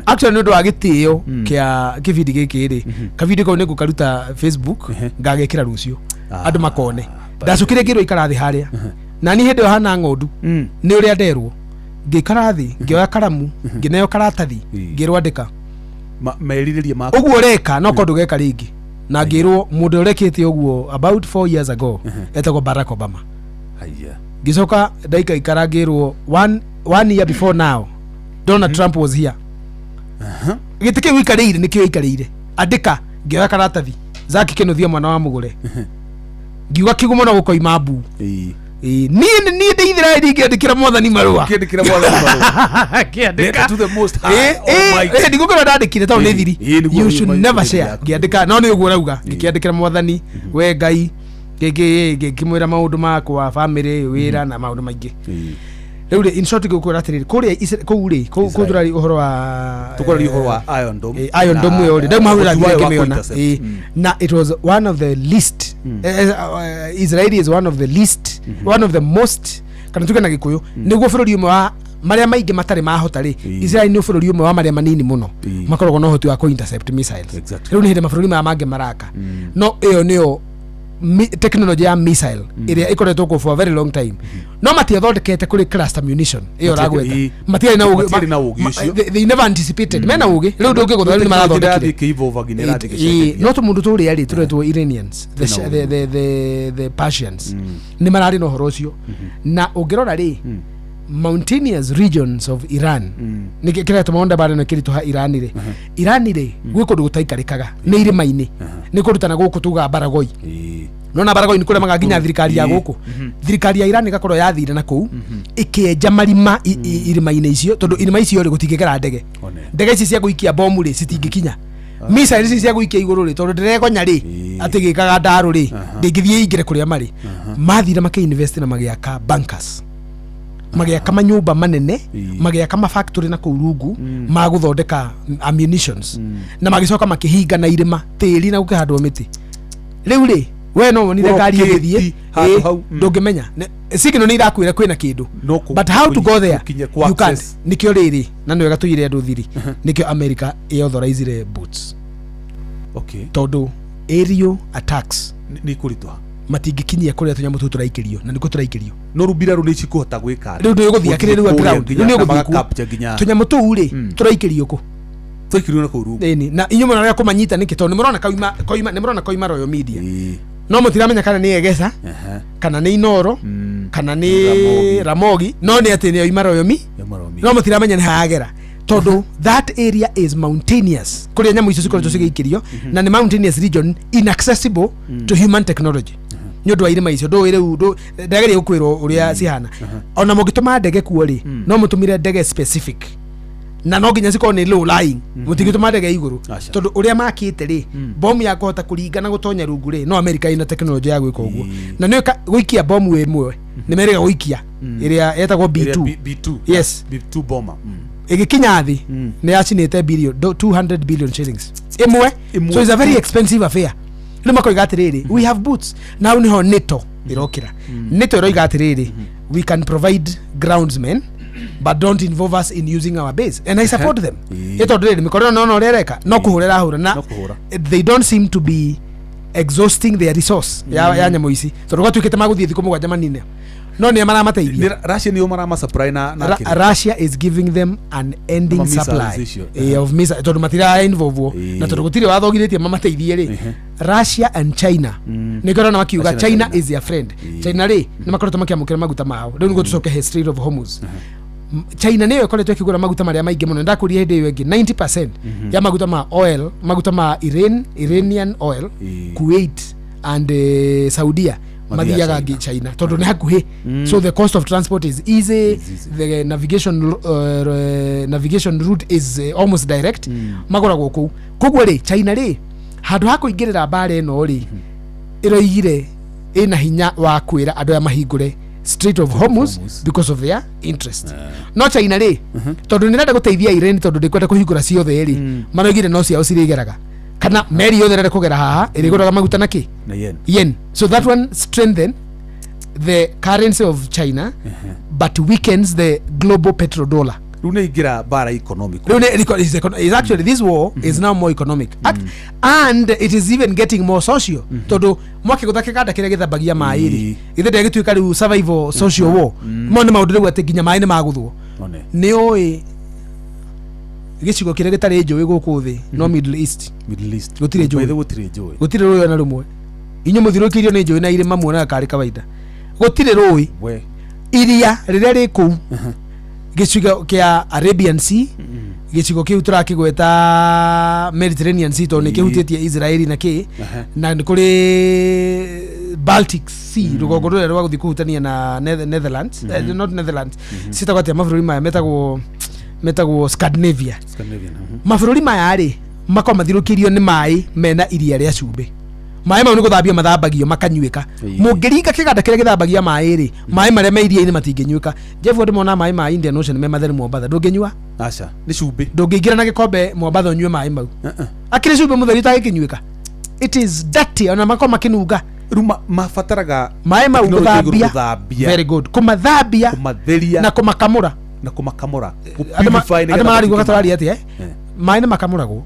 actually ndo agitio kia kibindi giki ri ka video ko ni ngukaruta Facebook ngagekira rucio andu makone ndacukire ngirwo ikarathi haria na ni hindi hana ng'ondu ni uria nderwo ngikarathi ngioya karamu ngineo karatathi ngirwo andika meririria mako uguo reka no kondu geka ringi na ngirwo mundu urekete uguo about 4 years ago etagwo Barack Obama haya gicoka ndaika ikaragirwo one year before now Donald Trump was here gitike wikarire nikio ikarire andika ngioya karatathi zaki kinuthia mwana wa mugure ngiuga kigumo no gukoima mbu ni Israeli ngiandikira mwathani marua kiandika to the most high almighty ndigukora ndandikire tawo ni thiri you should never share ngiandika no ni uguo rauga ngiandikira mwathani we Ngai ngikimwira maundu makwa family wira na maundu maingi riu ri in short gukura atiriri kuria kuuri kuthurari uhoro wa tukorari uhoro wa Iron Dome yo ri ndau mahura ngimiona na it was one of the least Israeli is one of the least one of the most kana tukana gikuyu niguo bururi umwe wa maria maingi matari mahota ri Israeli ni bururi umwe wa maria manini muno makoragwo no hoti wa ku intercept missiles riu ni hindi mabururi mangi maraka no iyo niyo technology ya missile iria ikoretwo ko for a very long time no matiathondekete kuri cluster munition iyo ragweta matiari na ugi they never anticipated mena ugi riu ndungi guthara ni marathondekire no tumundu turi ari turetwo Iranians the Persians ni marari no horo cio na ungirora ri mountainous regions of Iran nikira tumonda bare no kirito ha Iran ri gwiko gutaikarikaga ni irima-ini ni kurutana guku tuga Baragoi nona Baragoi ni kure magaginya thirikari ya guku thirikari ya Iran igakorwo yathire na kuu ikenja marima irima-ini icio tondu irima icio ri gutingigera ndege ici cia guikia bomu ri citingikinya missiles ici cia guikia iguru ri tondu ndiregonya ri ati gikaga ndaru ri ndingithie ingire kuria mari mathire makeinvest na magiaka bunkers magiaka manyumba manene magiaka mafactory na kurungu maguthondeka ammunitions na magicoka makihinga na irima tiri na gukihandwo miti riu ri we no wonire ngari igithie ndungimenya signal ni irakwira kwina kindu but how to go there you can't nikio riri na no gatuyire andu thiri nikio America authorized boots tondu aerial attacks ni kuritwa matingikinyia kuria tunyamu tu turaikirio na niko turaikirio no rubira runi cikuhota gwika riu ndio guthia kire riu ground ni guthia tunyamu tu uri turaikirio ku turaikirio na kuru ni na inyuma na kumanyita niki tondu nimurona koima nimurona koima Royal Media no mutiramenya kana ni Egesa kana ni Inoro kana ni Ramogi no ni ati ni oima Royal no mutiramenya ni haagera todo that area is mountainous kuria nyamu icio cikoretwo cigiikirio na ni mountainous region inaccessible to human technology nyondo wa irima icio ndo riu ndageri gukwirwo uria cihana ona mugituma ndege kuo ri no mutumire ndege specific na no nginya cikoo ni low lying mutigituma ndege iguru tondu uria makite ri bomu ya kuhota kuringa na gutonya rungu ri no America ina technology ya gwika uguo na ni guikia bomu imwe ni merega guikia iria yetagwo B2 yes B2 bomber igikinya thi ni yacinite billion 200 billion shillings imwe so it's a very expensive affair ni makoiga atiriri we have boots now niho NATO irokira NATO iroiga atiriri we can provide groundsmen but don't involve us in using our base and I support them ito ndiri mikorero no rereka no kuhurira hura na they don't seem to be exhausting their resource ya nyamo ici so rwa twikete maguthie thiku mugwanja manine no ni mara mateithia Russia ni mara ma supply na Russia is giving them an ending supply of missile tondu matira involve na tondu gutire wathogiritie mamateithie ri Russia and China ni korona makiuga China is their friend China ri ni makorotwo makiamukira maguta mao riu ngo tucoke history of Hormuz China niyo ikoretwo ikigura maguta maria maingi muno ndakuria hindi iyo ingi 90% ya maguta ma oil maguta ma Iranian oil Kuwait and Saudia mathiaga ngi China tondu ni hakuhi so the cost of transport is easy the navigation route is almost direct magoragwo ku kugwo ri China ri handu ha kuingirira bare no ri iroigire ina hinya wa kwira andu ya mahingure Strait of Hormuz because of their interest no China ri tondu nirenda guteithia Iran tondu ndikwenda kuhingura ciothe ri manoigire no ciao cirigeraga kana meri yothe rere kugera haha iriguraga maguta na ki na yen so that one strengthen the currency of China but weakens the global petrodollar rune igira bara economic is actually this war is now more economic and it is even getting more social todo mwake guthake kada kire githabagia mairi ithe ndegituika riu survival social war mone maundu riu ati ginya mai ni maguthwo ni oi gicigo kire gitari njui guku thi no Middle East gutire rũĩ na rumwe inyo muthirukirio ni njui na irima muona kari kawaida gutire rũĩ iria riria ri ku gicigo kia Arabian Sea gicigo kiu turakigweta Mediterranean Sea to ni kihutietie Israeli na ki na kuri Baltic Sea rugongo rũrĩa rwa guthi kuhutania na Netherlands not Netherlands sitagwatia mabũrũri maya metagwo Scandinavia mabũrũri maya ri makoma mathirukirio ni mai mena iria ria cumbi mai mau ni guthambia mathambagio makanyuika mungiringa kiganda kire githambagia mai ri mai maria me iria-ini matinginyuika Jeff ndi mona mai ma Indian Ocean me matheru Mombasa ndunginyua acha ni cumbi ndungiingira na gikombe Mombasa unyue mai mau akiri cumbi mutheri utagikinyuika it is dirty ona makoma kinunga ruma mafataraga mai mau guthambia very good kumathambia kumatheria na kumakamura adama marigwo gatarari ati mai ni makamuragwo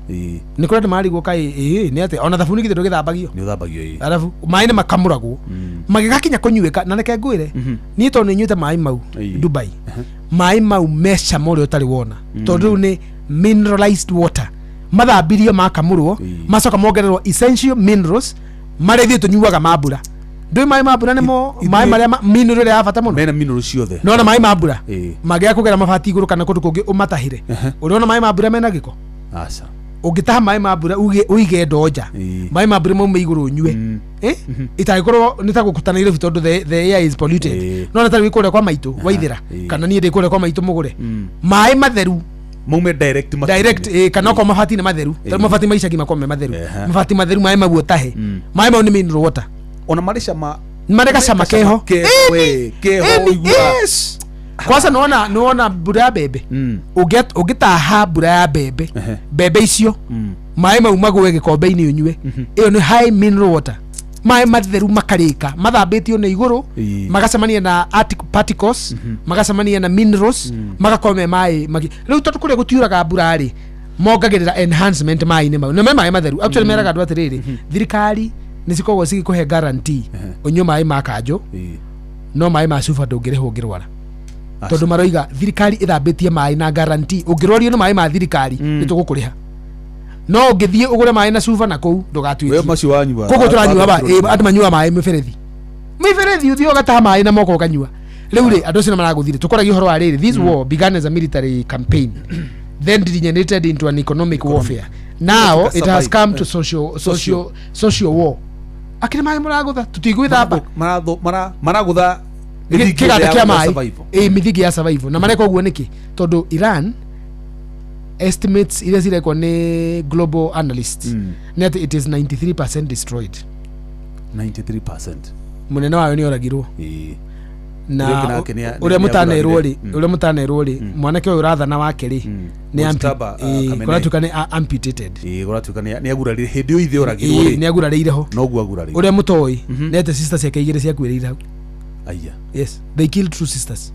ni kuri marigwo kai ni ati ona thabuni githe ndugithambagio ni uthambagio arafu mai ni makamuragwo magigakinya kunyuika na reke ngwire ni to ni nyuite mai mau Dubai mai mau mesha mori utari wona tondu ni mineralized water mathambirio makamurwo macoka mongererwo essential minerals maria thio tunyuaga mambura ndui mai mambura nimo mai maria mineral ya bata muno mena mineral ciothe no na mai mambura magia kugera mabati iguru kana kundu kungi umatahire uriona mai mambura mena giko acha ugitaha mai mambura uige ndoja mai mambura mo iguru nyue itagikoro nitagukutana ile bitondo the air is polluted no na tari kure kwa maitu waithira kana ni ndi kure kwa maitu mugure mai matheru mume direct kana kwa mabati ni matheru mabati maisha gima kwa matheru mabati matheru mai mabuo tahe mai mau ni mineral water ona marisha marega keho yes kwanza naona bura ya bebe ugitaha bura ya bebe icio mai mau magwe gikombe-ini unyue iyo ni high mineral water mai matheru makarika mathambitio na iguru magacemania na particles magacemania na minerals magakome mai riu tondu kuria gutiuraga bura ri mongagirira enhancement mai ni mau na mai matheru actually meraga andu atiriri thirikari nisiko cigikuhe guarantee unyue mai makanjo no mai ma cuba ndungirihwo ngirwara tondu maroiga thirikari ithambitie mai na guarantee ungirwario ni mai ma thirikari nitugukuriha no ungithie ugure mai na cuba na kou ndugatuike we macio wanyua kogo turanyua ba andu manyua mai miberethi uthio gataha mai na moko ukanyua riu ri andu cina maraguthire tukoragia uhoro wa riri this war began as a military campaign then degenerated into an economic warfare. Now it has come to social war. Akini mai muragutha tutigwitha hapa maragutha kiganda kia mai mithigi ya survival na mareka uguo niki tondu Iran estimates ile zirekwo ni global analysts ni ati it is 93% destroyed. 93%. Munene wayo ni oragirwo na uria mutanerwo ri mwanake uyu rathana wake ri ni amputated ni agurarire hindi yo ithe oragirwo ri ni agurarire ho no gu agurarire uria mutoi nete sisters yake igire cia kwirira hau. Aya, yes, they killed two sisters.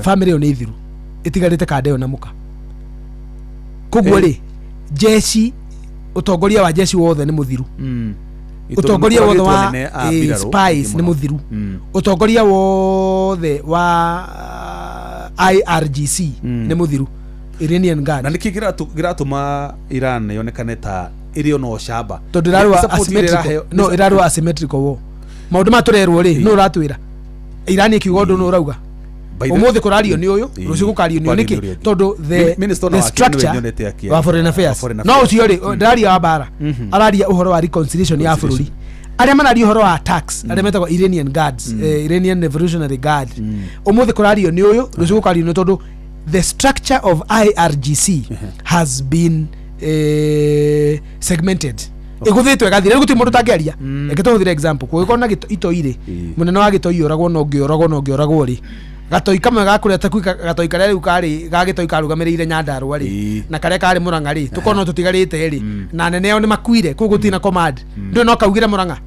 Family yo ni ithiru itigarite kadeo na muka kugwo ri jeshi utongoria wa jeshi wothe ni muthiru utongoria wothe wa spies ni muthiru utongoria wothe wa IRGC ni muthiru Iranian Guard na niki giratuma Iran yonekane ta irio no shamba to dirarwa asymmetrical no irarwa asymmetrical war maundu maturerwo ri no ratwira Iran ikiugo ndu no rauga umuthi kurario ni uyu rucio gukario ni niki tondu the structure wa foreign affairs no ucio ri ndaria wa bara araria uhoro wa reconciliation ya bururi aria manaria uhoro wa tax aria metagwo Iranian Guards Iranian Revolutionary Guard umuthi kurario ni uyu rucio gukario ni tondu the structure of IRGC has been segmented iguthitwe gathire guti mundu tangiaria eketothire example kugikona itoire munene wa gitoi oragwo no ngioragwo ri gatoi kamwe gakureta kwika gatoi karia riu kari gagitoi karugamirire Nyandarua ri na karia kari Murang'a ri tukono tutigarite ri na nene yao ni makuire kugutina command ndio no kaugire Murang'a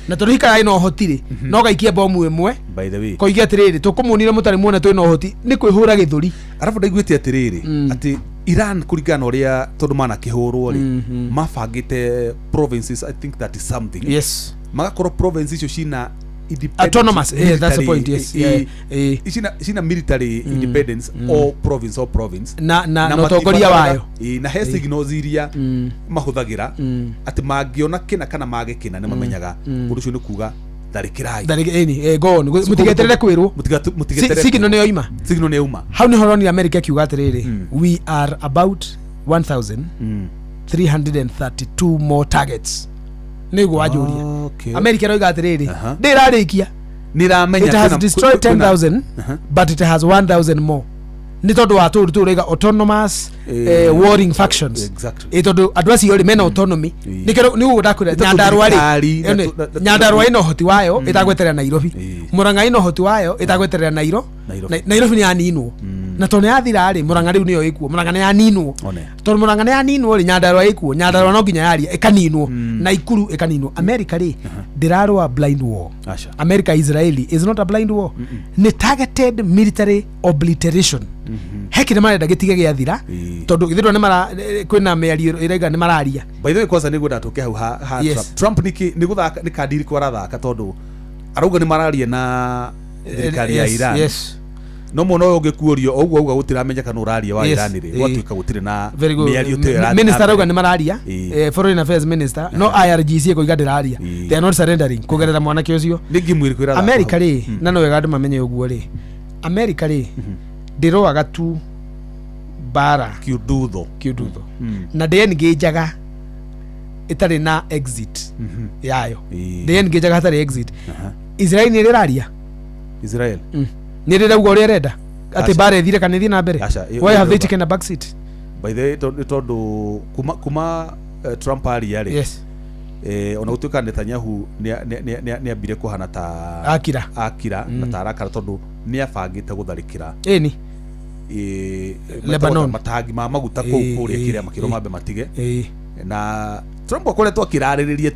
na turihika ino hotire no gaikie bomu imwe by the way koigia atiriri tukumunire mutari muone tu ino hoti ni kwihura githuri arafu ndaiguite atiriri ati Iran kurigana uria tondu mana kihurwo ri mafangite provinces I think that is something yes magakoro provinces icio cina autonomous that's the point yes sina military independence or province na utongoria wayo na he signals iria mahuthagira ati mangiona kina kana magikina ni mamenyaga undu ucio ni kuga tharikiraai gone mutigeterere kwirwo signal ni yoima how ni horoni America kiuga atiriri we are about 1332 more targets niguo ajuria America roiga atiriri ndirarikia niramenya it has destroyed 10,000 but it has 1,000 more ni tondu wa tu rega autonomous warring factions exactly tondu andu acio ri mena autonomy nikero ni gudakura Nyandarua ino hoti wayo itagweterera Nairobi Murang'a ino hoti wayo itagweterera Nairobi ni aninwo na tondu yathira ri Murang'a riu niyo ikuo Murang'a ni aninwo tondu Murang'a ni aninwo ri Nyandarua ikuo Nyandarua no nginya yaria ikaninwo na Ikuru ikaninwo America ri dirarwa blind war America Israeli is not a blind war ni targeted military obliteration hekire marenda gitige giathira tondu githirwo ni mara kwina miario irega ni mararia by the way kwanza ni gudatoke hau ha Trump ni guthaka ni kadiri kwa rathaka tondu arauga ni mararia na thirikari ya Iran yes no muno ugikuurio oguo uga gutiramenya kana uraria wa Iran ri gwatuika gutire na miario te Iran minister arauga ni mararia foreign affairs minister no IRGC ko igadiraria they are not surrendering kugerera mwanake ucio ningi mwiri kwira America ri na no wega andu mamenye uguo ri America ri ndiroaga tu bara kiudutho na ndiengajaga itari na exit yayo ndiengajaga hatari exit Israel ni riraria Israel ni rirauga uria renda ati bara ethire kana ithie na mbere why have they taken a back seat by the way tondu kuma Trump aria ri yes ona gutuika Netanyahu ni ambire kuhana ta akira na tarakara tondu ni abangite gutharikira ni Lebanon matangi ma maguta kuria kiria makiro mambe matige na Trump akoretwo akirariririe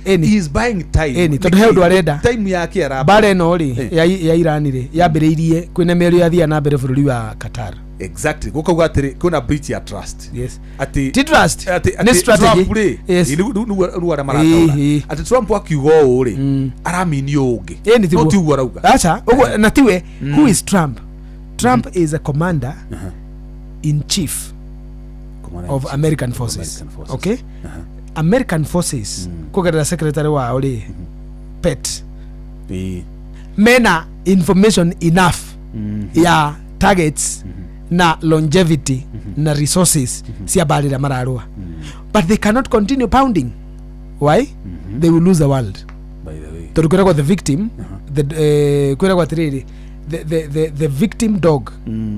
he is buying time tondu he undu arenda time yake ara bara ino ri ya Iran ri yambiriirie kwina merio yathia na mbere bururi wa Qatar exactly gukauga atiri kuna breach ya trust yes ati trust ni strategy yes ni ara marataura ati Trump akiuga uri aramini ungi no ti urauga acha ugo na tiwe who is Trump is a commander in chief of American forces. Okay American forces kugerera secretary wa uri pet mena information enough ya targets na longevity na resources cia barira mararua but they cannot continue pounding. Why? They will lose the world. By the way, Turukwira the victim the kwira kwa tiriri the victim dog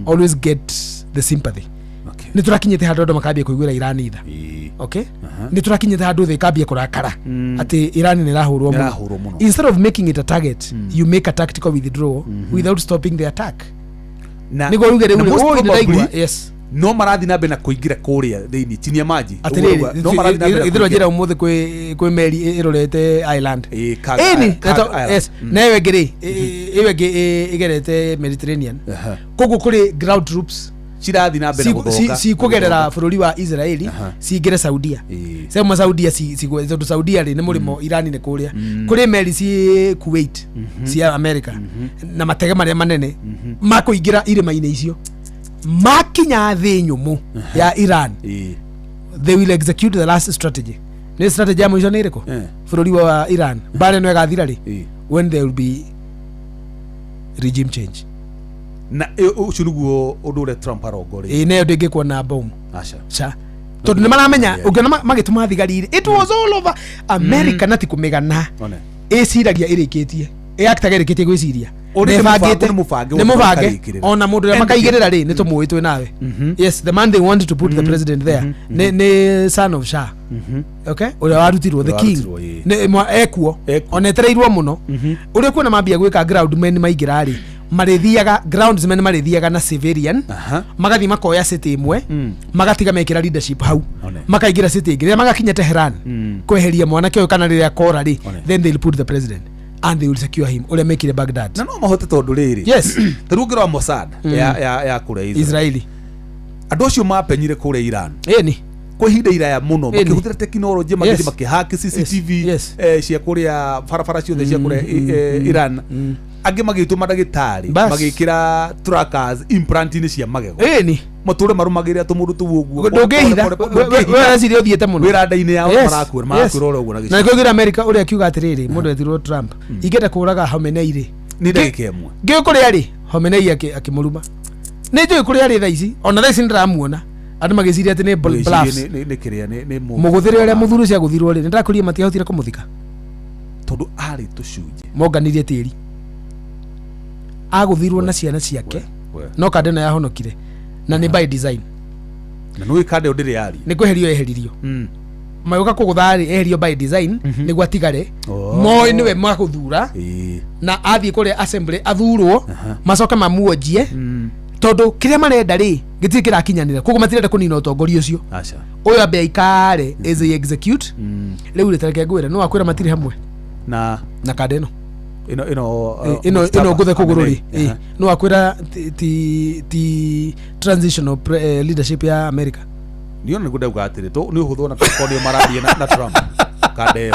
always gets the sympathy. okay, Ni turakinyite handu andu makambia kuigwira Iran itha. Okay? Ni turakinyite handu thĩ ikambia kurakara ati Iran ni rahurwo muno. Instead of making it a target, you make a tactical withdrawal without stopping the attack. na Nigo rugere ule most oh probably, ndaigua yes no marathi na be na kuingira kuria thiini chini ya maji atiriri no marathi na be ithiro njira umuthi kwi meri irorete island ni yes newe ngiri iwe igerete Mediterranean kogu kuri ground troops cirathi na be na guthoka si kugerera bururi wa Israeli si ngire Saudia sema Saudia si Saudia ri ni murimo Iran ni kuria kuri meri si Kuwait si America na matege maria manene makuingira irima-ini icio makinya thĩ nyumu ya Iran they will execute the last strategy. Ni strategy ya mwisho ni iriko bururi wa Iran bare no igathira ri when there will be regime change na ucio niguo undu ure Trump arongori nayo ndingikwo na bomb acha tondu ni maramenya ungiona magituma thigari it was all over America na ti kumigana iciragia irikitie actaga irikitie gwiciria ni mubange ona mundu ya makaigirira ri ni tumuwi twi nawe yes the man they wanted to put the president there ni son of Shah okay uria warutirwo the king ni ekuo ona etereirwo muno uria kuona mambia gwika ground men maigira ri marithiaga groundsmen marithiaga na civilian magathi makoya city imwe magatiga mekira leadership hau makaigira city ingire magakinya Tehran kweheria mwanake uyu kana riria kora ri then they'll put the president and they will secure him ule make it Baghdad na no mahote tondu riri yes tarungira wa Mossad ya kure Israeli andu acio mapenyire kure Iran ni kwa ihinda iraya muno makihutira teknology magithi makihaki CCTV cia kuria barabara ciothe cia kuria Iran angi magitu madagitari magikira trackers implant-ini cia magego ni mature marumagiria tumundu tuguo ndungihitha wewe cirio thiete muno wiranda-ini yao marakuwa marakurora uguo na kugira America uria kiuga atiriri mundu etirwo Trump ingenda kuraga Khamenei ri ni ndagika imwe ngiu kuria ri Khamenei akimuruma ni njui kuria ri thaici ona thaici ndiramuona andu magiciria ati ni bluffs ni kiria ni muguthire uria muthuru cia guthirwo ri ndirakuria matiahotire kumuthika tondu ari tucunje monganirie tiri aguthirwo na ciana ciake no kande na yahonokire na ni by design na no ikande ndiri yari ni kweherio eheririo mayuka kuguthari eheririo by design ni gwatigare moi niwe maguthura na athie kuri assembly athurwo macoka mamuonjie tondu kiria marenda ri gitiri kirakinyanira koguo matirenda kunina utongoria ucio acha uyu ambe ikare as they execute riu ritareke ngwira no akwira matiri hamwe na kande ino nguthe kugururi no akwira ti transitional leadership ya America niona niguo gatire to ni uhutho na tukonio marabia na Trump kande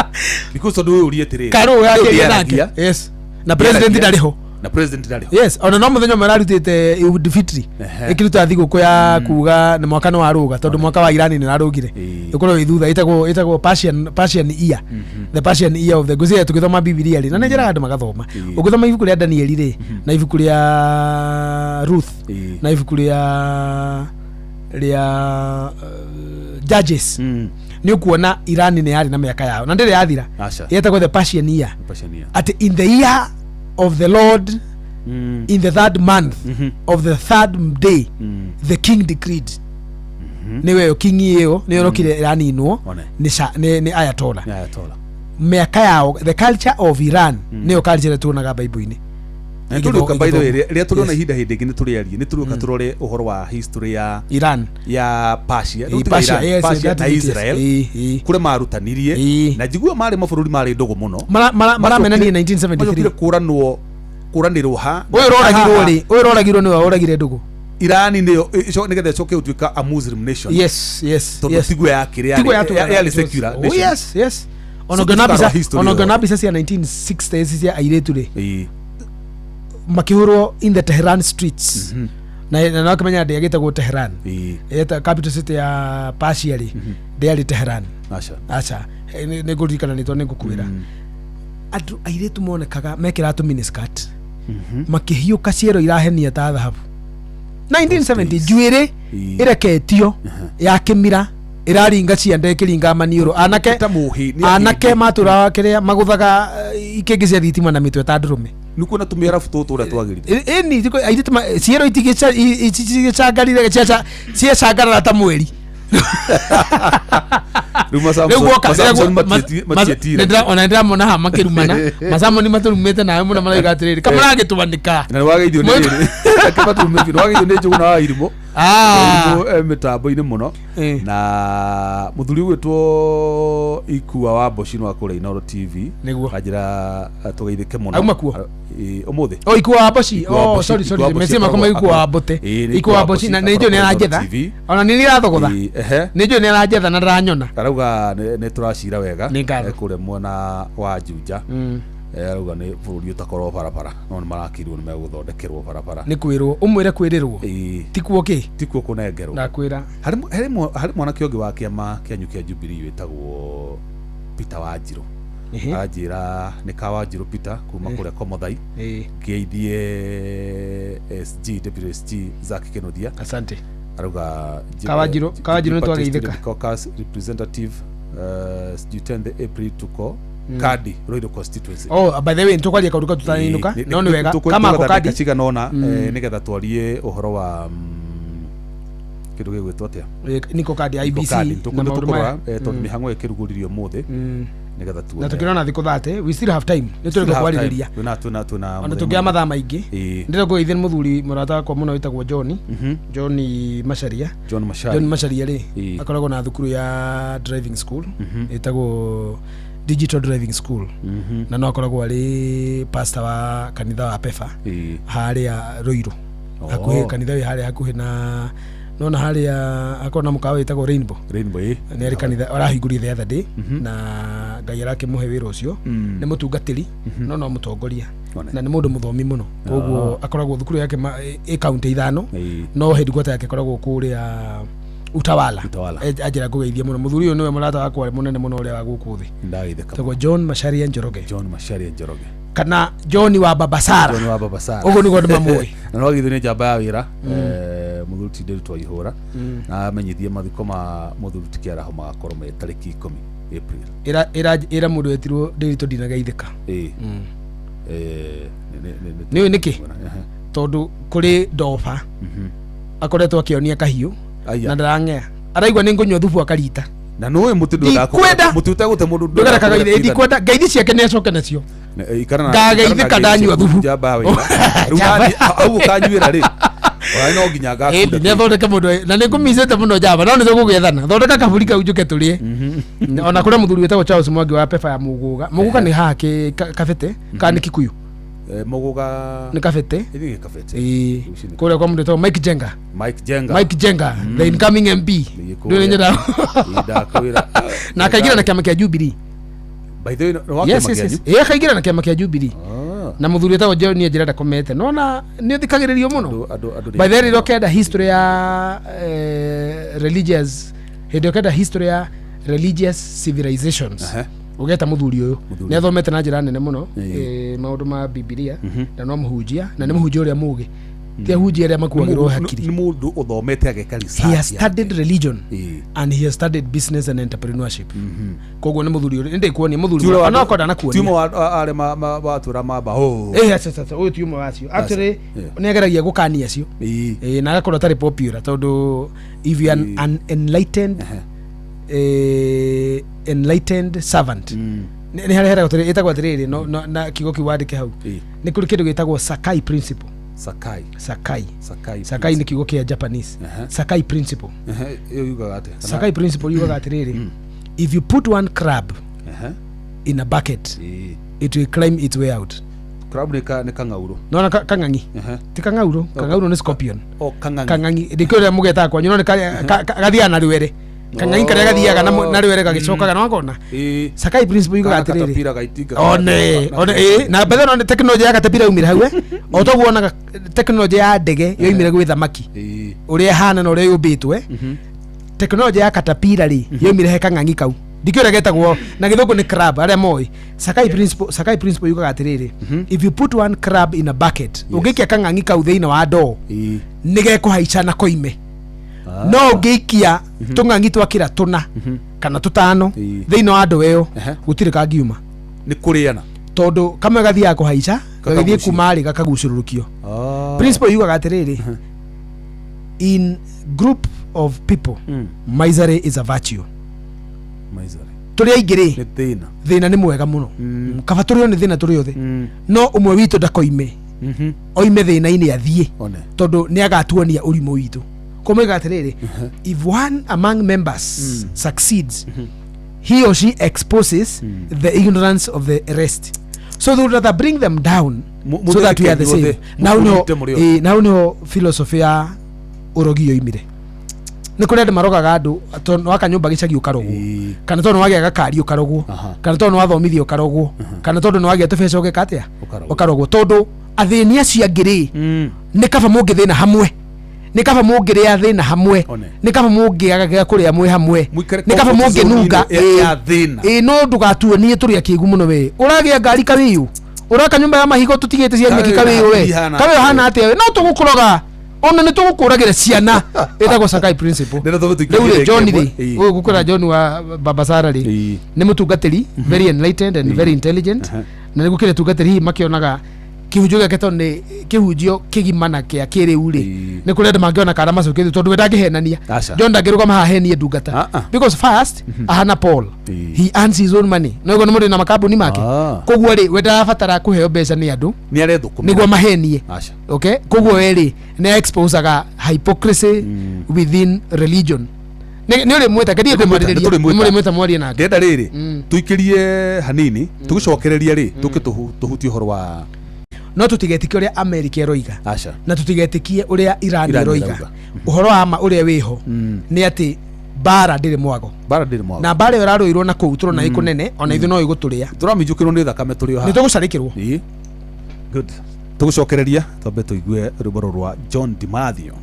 because tondu urie tiri karo yake nake yes na president ndariho yes ona no muthenya mararutite defeatri ikiruta thiguku ya kuga ni mwaka no waruga tondu mwaka wa Iran ni narugire ikoro ithutha itagwo Persian year the Persian year of the guzia tukithoma Biblia ri na njira andu magathoma ukithoma ibuku ria Daniel ri na ibuku ria Ruth na ibuku ria Judges ni ukuona Iran ni yari na miaka yao na ndire yathira yetagwo the Persian year at in the year of the Lord in the third month of the third day the king decreed niwe yo king iyo ni yorokire Iraninwo ni Ayatollah miaka yao the culture of Iran ni yo culture tuonaga Bible-ini nituruka by the way ria turona hinda hindi ngi nituriarie nituruka turore uhoro wa history ya Iran ya Persia na Israel kure marutanirie na jigua mari mabururi mari ndogo muno maramenanie 1973 kuranirwo ha uyu roragirwo ni oragire ndugu Iran niyo nigethe coke utuika a Muslim nation yes tondu tigwe ya kiria ya secular nation yes onogana bisa cia 1960s cia airetu ri makihurwo in the Tehran streets na nakamenya ndi agitagwo Tehran eta capital city ya Persia ri ndi Tehran acha ni gurikana ni to ni gukwira andu airetu monekaga mekira tu miniskirt makihiuka ciero irahenia ta thahabu 1970 juire ireketio ya kimira iraringa ciande ikiringa maniuro anake matura kiria maguthaga ikingi cia thitima na mitwe ta ndurume nukuona tumira fututu ura twagirite ni tiko aitituma ciero itigichangarire cia changara ta mweri Ruma Samson matitira ona ndira mona ha makirumana masamo ni maturumete nawe muna mara igatiriri kama ragitumanika na wageithio ni riri akabatu wageithio ni njuguna wa irimo mitambo ini muno na muthuri witwo Ikua wa Boshino wa kule Inoro TV ajira tugeithike muno aumakuo umuthi Ikua wa Boshi sorry mesema kama Ikua wa Bote Ikua wa Boshi na nijo ni arajetha ona ni irathogotha nijo ni arajetha na ndanyona arauga ni turacira wega kule mwena wa Juja arauga ni bururi utakorwo barabara no ni marakirwo ni meguthondekerwo barabara ni kwirwo umwire kwirirwo tikuo kunengerwo ndakwira hari mwana kiongi wa kiama kianyu kia Jubilee witagwo Peter Wanjiru ajira ni Wanjiru Peter kuma kule Komothai ngeithie SG Deputy SG Zaki Kenodia asante arauga Wanjiru ni twageithika caucus representative you 10 April tuko kadi Royal constituency by the way ntukwalia kauduka tutaninuka no ni wega kama ko kadi ciga nona nigetha twarie uhoro wa kidu gigwitwo atia niko kadi IBC na mauduma tondu mihango ikiruguririo muthe nigetha tuone na tukirona thiko thate we still have time nitureka kwariria tuna ona tugia mathaa maingi ndira kugeithia muthuri murata wakwa muno witagwo John Macharia ri akoragwo na thukuru ya driving school itagwo Digital Driving School na no akoragwo ari pastor wa kanitha wa Pefa haria Ruiru akuhe kanitha wi haria akuhe na nona haria akona mukawa itagwo Rainbow ni ari kanitha arahinguri the other day na Ngai arake muhe wira ucio ni mutungatiri no mutongoria na ni mundu muthomi muno koguo akoragwo thukuru yake county 5 no headquarter yake akoragwo kuria Utawala ajira kugeithia muno muthuri uyu niwe murata wakwa munene muno uria wa guku thi ndagitheka tagwo John Macharia Njoroge kana John wa Babasara ugo nigo ndimamwe na no githune jamba ya wira muthuri tindiru twaihura na amenyithie mathiko ma muthuri tikiara ho magakorwo me tariki 10 April ira mundu wetirwo Ndiritu ndinageithika ni niki tondu kuri Ndoba akoretwo akionia kahiu na ndarang'ea araigwa ni ngunywa thubu akarita na nowe mutindu utagute mundu ndogera kagaithe ndikwenda ngeithi ciake ni acoke nacio ngageithika ndanywa thubu jamba wira rugani au kanyuira ri oi no nginya ngakunda ni thondeke mundu na ni ngumicete muno jamba no ni tugugethana thondeka kaburi kau njuke turie ona kure muthuri wetagwo Charles Mwangi wa Pefa ya muguga ni hake kabete kana Kikuyu muguga ni kabete ni kabete kule kwa mundu Mike Jenga the incoming MP ndio nyenda ndakwira na kaingira na kiama kia Jubilee by the way no wakemagia kaingira na kiama kia Jubilee na muthuri wetagwo John ni njira ndakomete nona ni thikagiririo muno by the way rokenda history ya religious civilizations ugeta muthuri uyu ni athomete na njira nene muno maundu ma Biblia na no muhunjia na ni muhunjia uria mugi tia hunjia ria makuagirwo hakiri ni mundu uthomete ageka research he has studied religion and he has studied business and entrepreneurship koguo ni muthuri uyu ndikuonia muthuri ona koda na kuonia timo are matura mamba sasa uyu timo wacio actually ni ageragia gukania cio na agakorwo tari popular tondu if you are an enlightened servant ni hari hari itagwo atiriri na kigo kiwandike hau ni kuri kindu gitagwo Sakai principle Sakai ni kigo kia Japanese Sakai principle Sakai principle yuga atiriri if you put one crab in a bucket it will climb its way out. Crab ni kangauru no kangangi ti kangauru ni scorpion kangangi ndikyo mugeta kwa nyino ni gathia na rwere kangangi kare gathiaga na rwere gagicokaga no akona Sakai principle yuga atiriri one na bethe no technology ya gatapira umira hau o to guona technology ya ndege yoimire gwi thamaki uria hana no uria yubitwe technology ya katapira ri yoimire he kangangi kau Dikio getagwo na githungu ni crab aria moi. Sakai principle yukaga atiriri. If you put one crab in a bucket, ungikia kang'ang'i kau thiini wa ndoo. Nigekuhaica na koime. No ungikia tung'ang'i twakira tuna kana tutano thiini wa ndoo iyo gutire kangiuma. Ni kuriana. Tondu kamwe gathia kuhaica, gathie kumari gakagucururukio. Principle yukaga atiriri. In group of people, misery is a virtue. Misery. Turi aingiri thina ni mwega muno. Kaba turi oni thina turi othe. No umwe witu ndakoime. Oime thina ini athie. Tondu ni agatuonia urimo witu. Komega atiriri. If one among members succeeds, he or she exposes the ignorance of the rest. So they would rather bring them down so that we are the same. Now no philosophy ya urogio imire. Ni kuri andu marogaga andu tondu waka nyumba gicagi ukarogwo kana tondu wagia gakari ukarogwo kana tondu wathomithio ukarogwo kana tondu ni wagia tubeca ugekatia ukarogwo tondu athini acio angiri ni kaba mungithina hamwe ni kaba mungiria thina hamwe ni kaba mungiaga kuria mwe hamwe ni kaba munginunga no ndugatuonie turi akigu muno we uragia ngari kawiu uraka nyumba ya mahigo tutigite cia nyeki kawiu we kawiu hana atia we no tugukuroga ona ni tugukuragira ciana etagwo Sakai principle rĩu John ri gukura John wa Baba Sara ri ni mutungatiri very enlightened and very intelligent na nigukire tungatiri makionaga kihunjio gake tondu kihunjio kigimana kia kiriu ri ni kuri andu mangiona kana macukithio tondu wendangihenania John ndangirugama haha henie ndungata because first ahana Paul he earns his own money no go ni na makambuni make koguo ri wenda batara kuheo mbeca ni andu ni arethuku niguo mahenie okay koguo ri ni exposaga hypocrisy within religion ni uri mweta kadi kumariria muri mweta mwari na ngenda riri tuikirie hanini tugicokereria ri tuhutie horo wa no tutigetikie uria America eroiga na tutigetikie uria Iran eroiga uhoro wa ma uria wiho ni ati bara ndiri mwago na bara yo raruirwo na kuuturo na ikunene ona ithu no iguturia turamijukirwo ni thakame turi ha ni tugucarikirwo good tugucokereria twambe tuigue rubaro rwa John Dimathio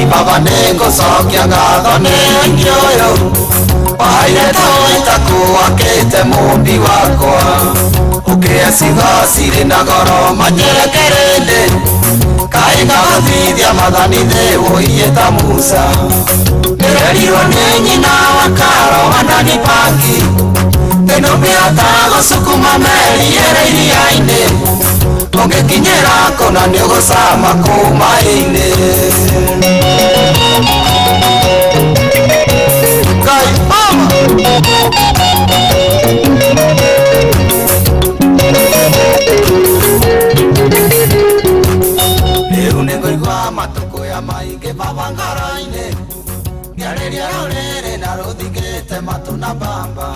Baba nengo sokia gatho nengioyo Paile toita kuwakete mumbi wakwa Ukiesiga siri na goro manyerekerende Kainga wathithia mathani thewo iyeta Musa Nererirwo ni nyina wa Karo wanani pangi Teno miatago sukuma meri ere iriaine Ungekinyera kona niugusama kumaine Kai mama Leo nengoigwa matuko ya mainge babangaraine Ngiareria rorere na ruthigite matu na bamba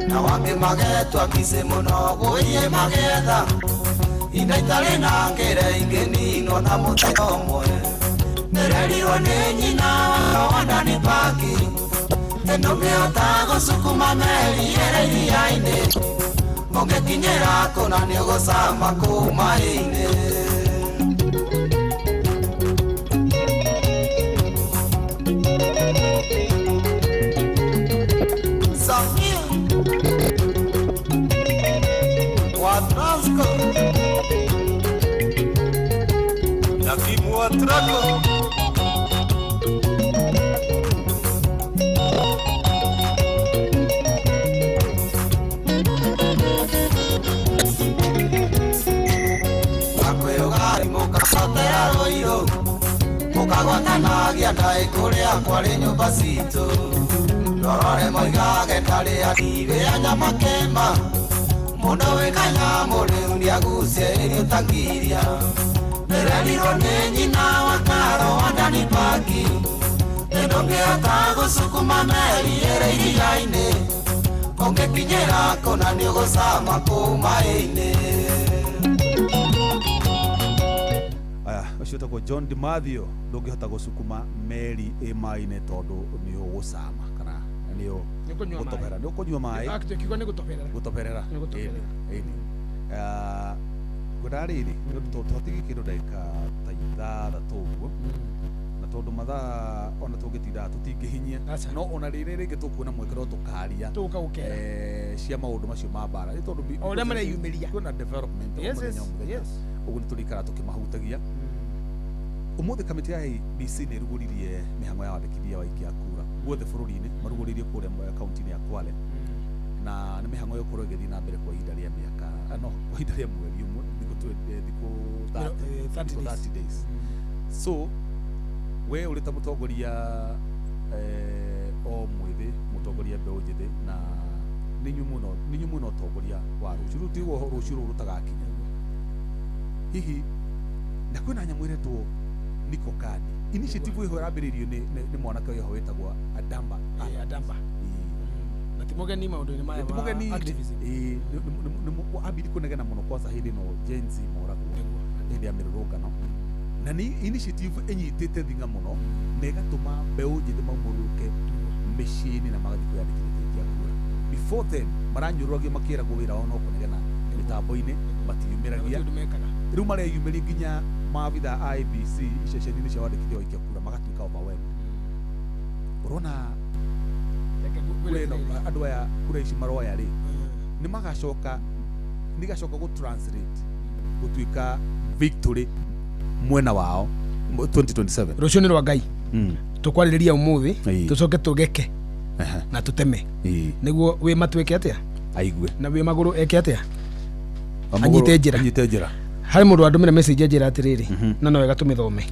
Na wange magetwa kise muno guiye magetha Ina itare na ngere ingenino na mutego mwe Nererirwo ni nyina wa wandani paki Teno miota gusukuma meri ere iriaine Mungekinyera kona niugusama kumaine Samia Watrasko Nakimu Watrako Akweyogari mukasatera roiro Mukagwatanagia ndai kuria kwari nyumba citu Rorore moigage ndari adive anyama kema Mundo wikanya muri ndiagucia irio tangiria Nererirwo ni nyina wa Karo wandani paki Teno ngiota gusukuma meri ere iriaine ongekinyira kona ni gusama kumaine. Aya ucio tagwo John Dimathio ndungihota gucukuma meri imaine tondu ni ugusama kana ni gutobera ni ukunywa mai akitwa ni gutoberera gurariri tutotigi kindu ndagika ta ithathatũ ũguo na tondu mathaa ona tũngĩtinda tũtingĩhinyia no ona rĩrĩ rĩngĩ tũkuona mwekero tũkaria cia maũndũ macio ma mbara nĩ tondũ ũrĩa mareyumĩria kwĩna development ũguo nĩ tũrĩikara tũkĩmahutagia. Ũmũthĩ kamĩtĩ ya ABC nĩ ĩrugũririe mĩhang'o ya wandĩkithia wa aikia a kura guothe bũrũri-inĩ marugũririe kũrĩa kaunti-inĩ ya Kwale na nĩ mĩhang'o ĩgũkorwo ĩgĩthiĩ na mbere kwa ihinda rĩa mĩaka kwa ihinda rĩa mweri ũmwe thikũ 30 days. So we ũrĩ ta mũtongoria o mwĩthĩ mũtongoria mbeũ njĩthĩ na nĩ nyumu mũno ũtongoria wa rũciũ rĩu tigwo rũciũ rũu rũtagakinya hihi na kwĩna nyamũ ĩretwo Niko Kadi initiative ĩho ĩrambĩrĩirio nĩ mwanake ũyũ wĩtagwo Adamba na timogeni maũndũ-inĩ maya ma activism ambiri kũnegena mũno kwanza hĩndĩ ĩno Gen Z moragwo hĩndĩ ya mĩrũrũngano na nĩ initiative ĩnyitĩte thing'a mũno na ĩgatũma mbeũ njĩthĩ maumũrũke mĩciĩ-inĩ na magathiĩ kwĩyandĩkithia kura. Before then maranyũrũragio makĩragwo wĩra wao no kũnegena mĩtambo-inĩ matiyumĩragia rĩu mareyumĩria nginya maabitha a IEBC iceceni-inĩ cia wandĩkithia wa aikia kura magatuĩka overwhelmed. Ũrona andũ aya kura ici maroya rĩ nĩ magacoka gũ-translate gũtuĩka victory mwena wao 2027 rũciũ nĩ rwa Ngai tũkwarĩrĩria ũmũthĩ tũcoke tũgeke na tũteme nĩguo wĩ matuĩke atĩa aigue na wĩ magũrũ eke atĩa anyite njĩra harĩ mũndũ andũmĩra message njĩra atĩrĩrĩ na no wega tũmĩthome.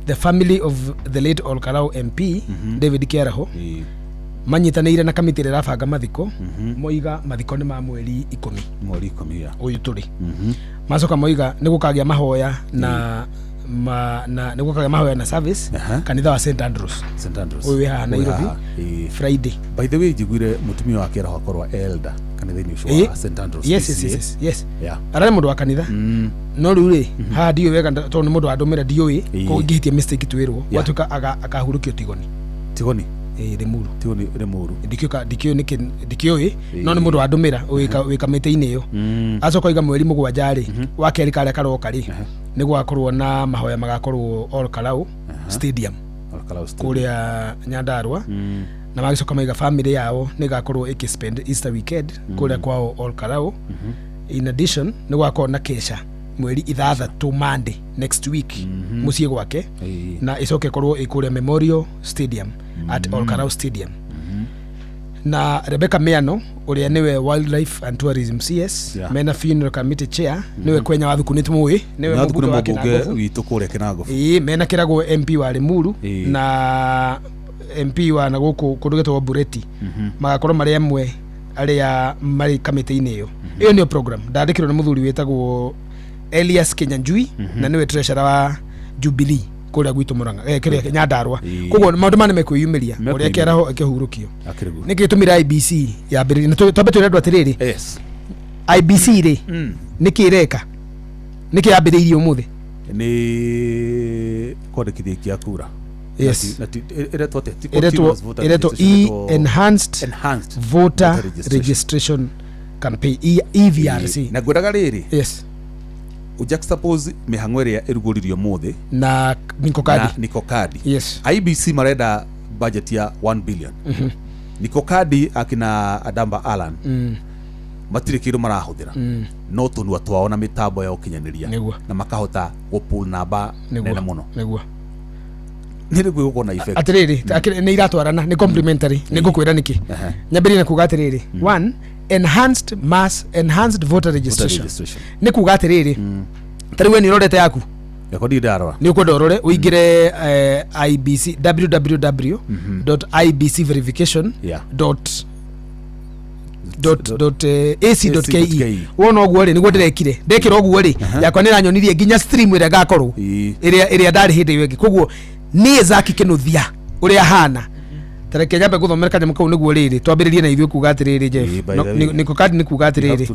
The family of the late Olkarau MP David Kĩaraho manyitanĩire na kamĩtĩ ĩrĩa ĩrabanga mathiko moiga mathiko nĩ ma mweri 10 ũyũ tũrĩ macoka moiga nĩ gũkagĩa mahoya na nĩ gũkagĩa mahoya na service kanitha wa St Andrews ũyũ wĩ haha Nairobi Friday. By the way njiguire mũtumia wa Kĩaraho akorwo elder kanitha-inĩ ũcio wa St Andrews. Yes ararĩ mũndũ wa kanitha no rĩu rĩ haha ndiũĩ wega tondũ nĩ mũndũ wa ndũmĩra ndiũĩ kũngĩhĩtia mistake twĩrwo watuĩka akahurũkio Tigoni Rimuru ndikĩũĩ no nĩ mũndũ wa ndũmĩra wĩ kamĩtĩ-inĩ ĩyo acoka oiga mweri 7 rĩ wa kerĩ karĩa karoka rĩ nĩ gwakorwo na mahoya magakorwo Olkarau Stadium kũrĩa Nyandarua na magicoka maiga family yao nĩ gakorwo ĩkĩspend Easter weekend kũrĩa kwao Olkarau. In addition nĩ gwakorwo na kesha mweri 6 Monday next week muciĩ gwake na icoke korwo ĩkũrĩa Memorial Stadium at Olkarau Stadium. Na Rebecca Miano ũrĩa nĩwe Wildlife and Tourism CS mena funeral committee chair nĩwe kwenya wathuku nĩtũmũĩ nĩwe mũbunge wa Kinangofu witũ kũrĩa Kinangofu mena kĩragwo MP wa Limuru na MP wa na gũkũ kũndũ gĩtagwo Bureti magakorwo marĩ amwe arĩa marĩ kamĩtĩ-inĩ ĩyo nĩyo program ndandĩkĩrwo nĩ mũthuri wĩtagwo Elias Kinyanjui na nĩwe treasurer wa Jubilee kũrĩa gwitũ Murang'a kĩrĩa Nyandarua. Koguo maũndũ mane mekwĩyumĩria ũrĩa Kĩaraho akĩhurũkio nĩkĩ tũmĩra IEBC yambĩrĩria na twambe twĩre andũ atĩrĩrĩ IEBC rĩ nĩkĩ ĩreka nĩkĩ yambĩrĩirie ũmũthĩ nĩ kwandĩkithia aikia kura iretwo enhanced voter registration campaign EVRC na ngwĩraga rĩrĩ ujuxtapose mĩhang'o ĩrĩa ĩrugũririo mũthĩ na Niko Kadi IEBC marenda budget ya 1 billion Niko Kadi akina Adamba Alan matirĩ kĩndũ marahũthĩra no tũnua twao na mĩtambo ya ũkinyanĩria na makahota gũpull namba nene mũno nĩrĩ gwĩgũkorwo na effect atĩrĩrĩ nĩ iratwarana nĩ complementary nĩ ngũkwĩra nĩkĩ nyambĩrĩrie na kuga atĩrĩrĩ one enhanced voter registration nĩ kuga atĩrĩrĩ tarĩ we nĩ ũrorete yaku nĩ ũkwenda ũrore ũingĩre IEBC www.ibcverification.ac.ke wona ũguo rĩ nĩguo ndĩrekire ndekĩra ũguo rĩ yakwa nĩ ranyonirie nginya stream ĩrĩa ngakorwo ĩrĩa ndarĩ hĩndĩ ĩyo ĩngĩ koguo nĩ Zaki Kĩnuthia ũrĩa hana tareke nyambe guthomera kanyamu kau niguo riri twambiririe na ithuĩ kuga atiriri Jeff niko kadi ni kuga atiriri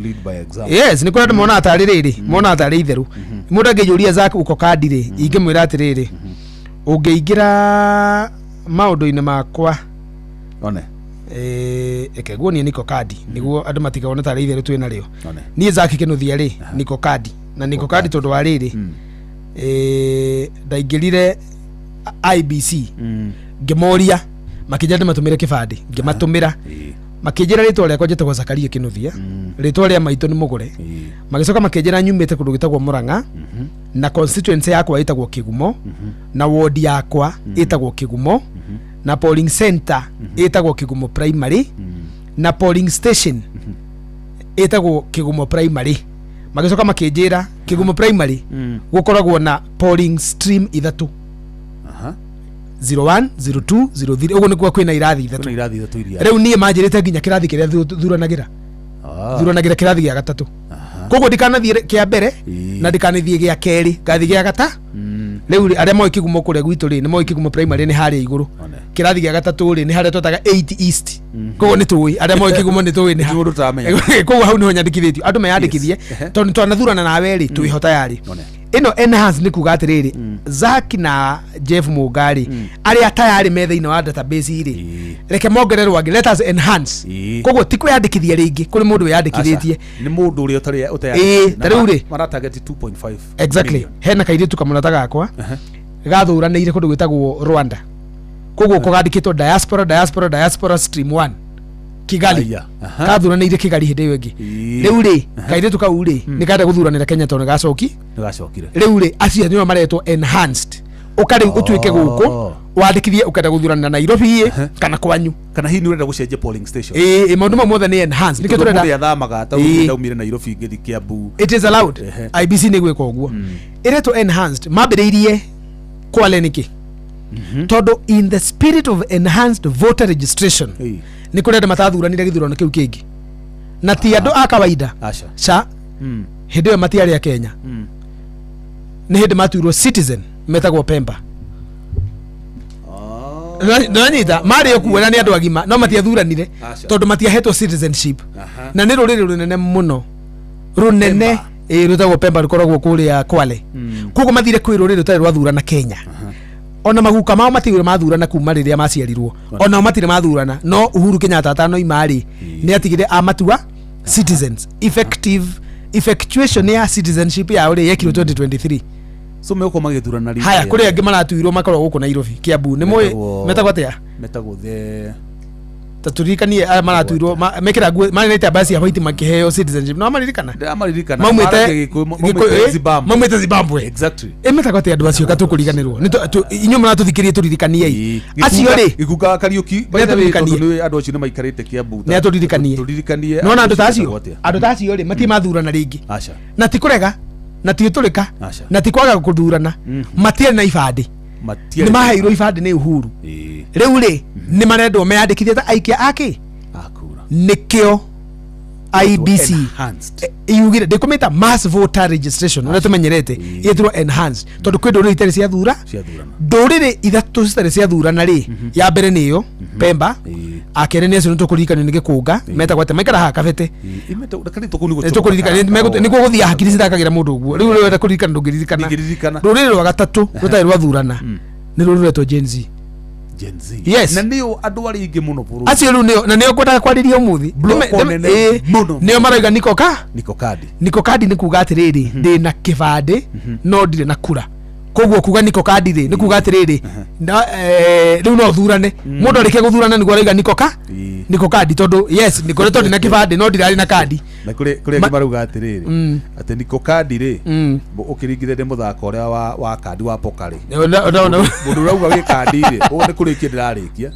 yes niko ndio mona atari riri mona atari itheru mundu angĩyũria Zack uko kadi ri ingĩmwĩra atiriri ũngĩingira maũndũ-inĩ makwa one ekeguo ni niko kadi niguo andu matikawona tari itheru twĩ narĩo niĩ Zack Kinuthia ri niko kadi na niko kadi tondu wa riri ndaingĩrire IBC ngemoria makijana matumire kibandi ngematumira makijira ritwa rĩakwa njĩtagwo Zakaria Kinuthia ritwa rĩa maitũ nĩ Mũgũre magicoka makijira nyumĩte kũndũ gĩtagwo Mũrang'a na constituency yakwa ĩtagwo Kĩgumo na ward yakwa ĩtagwo Kĩgumo na polling center ĩtagwo Kĩgumo primary na polling station ĩtagwo Kĩgumo primary magicoka makijira Kĩgumo primary gũkoragwo na polling stream ithatu 01 02 03 ugo nikuwa kwina irathi ithatu iria riu nie manjirite nginya kirathi kiria thuranagira thuranagira kirathi gia gatatu kogo ndikanathie kia mbere na ndikanithie gia keri gathi gia gata riu aria moi Kĩgumo kuria gwitu ri ni moi Kĩgumo primary ni haria iguru kirathi gia gatatu ri ni haria twataga 8 east kogo ni tui aria moi Kĩgumo ni tui ni mundu tamenya kogo hau niho nyandikithitio andu meyandikithie tondu twanathurana nawe ri twihota yari ino enhance ni kuga atiriri Zack na Jeff Mugari aria tayari me thiini wa database iri reke mongererwo angi let us enhance kogo tiko yandikithia ringi kuri mundu yandikithitie ni mundu uri utayari tariu ri mara target 2.5 exactly hena kairitu kamunata gakwa gathuranire kundu gwitagwo Rwanda kogo kugandikitwo diaspora stream 1 Kigali kathuranire Kigali hindi iyo ingi riu ri kairitu kau ri nikanda guthuranira Kenya tondu gacokire riu ri acia nio maretwo enhanced ukari utuike guku wandikithie ukenda guthurana Nairobi kana kwanyu kana hii ni urenda gucenjia polling station maundu mamothe ni enhanced nikio turenda ya thamaga ta ndaumire Nairobi ngithi Kiambu it is allowed IBC ni gwika uguo iretwo enhanced mambiriirie kwale niki todo in the spirit of enhanced voter registration ni kurenda matathuranire githurano kiu kingi na ti andu a kawaida cha hindi matiari ya Kenya ni hindi matuirwo citizen metagwo Pemba nanyita mari okuona ni andu agima no matiathuranire tondu matiahetwo citizenship na ni ruriri runene muno runene rutagwo Pemba rukoragwo kuria Kwale koguo mathire kwi ruriri rutari rwathurana Kenya ona maguka mao matire mathurana kuma riria maciarirwo ona matire mathurana no Uhuru Kenyatta atano imari ni atigire amatua citizens effectuation ya citizenship ya uri yekiro 2023 so meko magithurana ri haya kuri angi maratuirwo makorwo guku Nairobi Kiambu ni moy metagwo atia metagwo the taturikanie maratuirwo mekira nguo mari naita basi ya white makiheo citizenship no amaririkana mamwete Zimbabwe exactly metagwo atia andu acio gatukuriganirwo inyo maratuthikirie turirikanie acio ri iguka Kariuki baitharirikanie andu acio ni maikarite Kiambu ni turirikanie no na andu tacio ri mati mathurana ringi na tikurega na tiuturika na tikwaga kuthurana matie na ibandi ni maheirwo ibandi ni Uhuru riu ri ni marendwo meyandikithie ta aikia ake akura nikio IBC yugire ndikumita mass voter registration na tumenyerete yethirwo enhanced tondu kwi nduriri itari cia thura nduriri ithatu citari cia thura na ri ya mbere niyo Pemba akere ni acio tukuririkana ni gikunga metagwo ate maikara ha kabete tukuririkana ni guthia hakiri cithakagira mundu uguo riu wenda kuririkana ndungiririkana ruriri rwa gatatu rutari rwa thurana ni ruriri rwetwo Gen Z yes na niyo andu ari ingi muno buru acio ru niyo na niyo kwenda kwariria umuthi niyo maraiga niko kadi ni kuga atiriri ndi na kibande no ndire na kura koguo kuga niko kadi ri ni kuga atiriri riu no thurane mundu arike guthurana ni gwariga niko kadi tondu yes niko reto ndi na kibande no ndirari na kadi na kuri maruga atiriri ati niko kadi ri ukiringire ndi muthako uria wa kadi wa pokari mundu rauga wi kadi ri o ni kurikia ndirarikia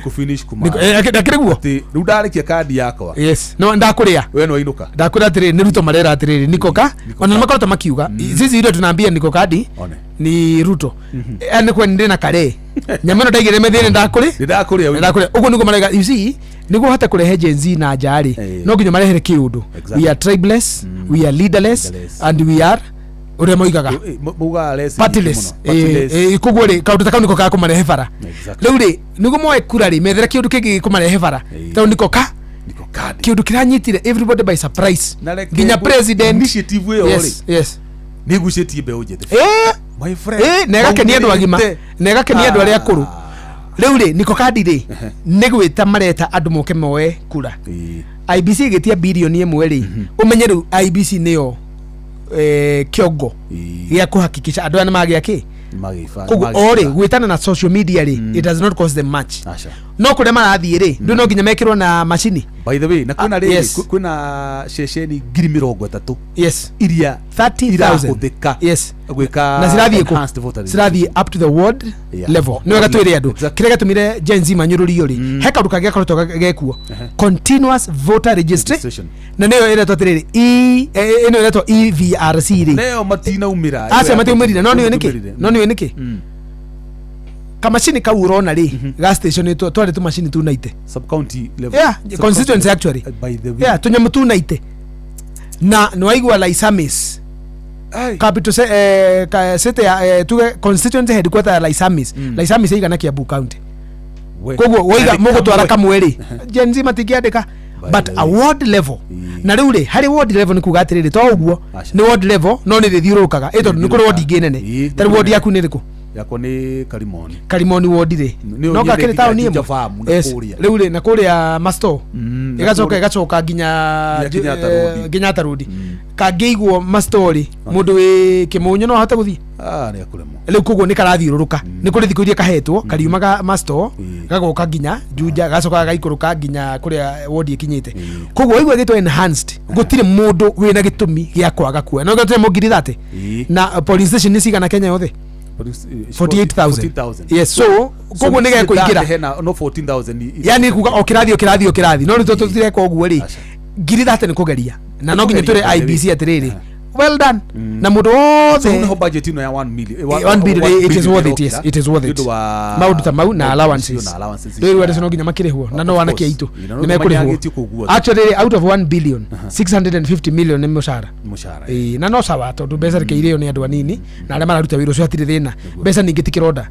ku finish kuma ndakiriguo riu ndarikia kadi yakwa yes no ndakuria we no inuka ndakuria atiriri ni Ruto marera atiriri nikoka ona makorota makiuga sisi ile tunaambia niko kadi ni Ruto ene kwa ndina kare nyameno ndaigire methine ndakuria ugo niko marega you see niguo hata kurehe Gen Z na njari no nginya marehere kiundu we are tribeless we are leaderless and we are uria moigaga muga less partless kuguo ri kaundu ta kauniko ka kumarehe bara riu ri niguo moe kura ri methere kiundu kingi kumarehe bara tau niko kiundu kiranyitire everybody by surprise ginya president initiative yo ri yes nigucetie mbeu njithe my friend nega kenia andu agima nega kenia andu aria akuru riu ri niko kandi ri nigwita mareta andu moke moe kura IBC gitia bilioni 1 ri umenye riu IBC niyo kiongo ya kuhakikisha andu ana magia ki ori gwitana na social media ri it does not cost them much no kure marathie ri ndu no nginya mekirwo na machine by the way na kuna ri kuna shesheni 30 yes iria 30,000 yes gwika na sirathie up to the ward level no gatwire andu kire gatumire Gen Z manyururi ri heka rukagia karuto gekuo continuous voter registration na neyo ire twatiriri ino ire to EVRC ri neyo matina umira ase matiumira no niwe niki kamashini ka urona ri gas station to twari tu machine tu naite sub county level yeah constituency actually by the way yeah tunyamu tu naite na no aigwa Laisamis capital city ya tuge constituency headquarter ya Laisamis igana Kiambu county koguo woiga mugo twara kamweri Gen Z matikiandika but a ward level na riu ri hari ward level ni kuga atiriri to uguo ni ward level no ni rithiurukaga ito ni kuri ward ingi nene tari ward yaku ni riku yako ni Karimoni ward ri no gakiri town ni riu ri na kuria masto igacoka ginya tarudi kangeiguo mastori mundu wi kimunyo no ahote guthie ni akuremo riu koguo ni karathiururuka ni kuri thiku iria kahetwo kariumaga masto gagoka ginya juja gacoka gaikuruka ginya kuria ward ikinyite koguo igwe gitwa enhanced gutire mundu wina gitumi gia kwaga kuwa no gatire mugiri thate na police station ni sigana Kenya yothe 48,000 yes so koguo ni gekuingira no 14,000 yani kuga okirathi no nito tutire kwa uguo ri ngiri thate ni kugeria na no nginya turi IBC atiriri well done na mundu wothe no budget ino ya 1 million 1 billion it is worth it yes it is worth it maudu ta mau na allowances riu wale no nginya makirihwo na no wana kiaitu ni mekurihwo actually out of 1 billion 650 million ni mushara na no sawa tondu mbeca rikeire ni andu anini na aria mararuta wira ucio atire thina mbeca ningi tikironda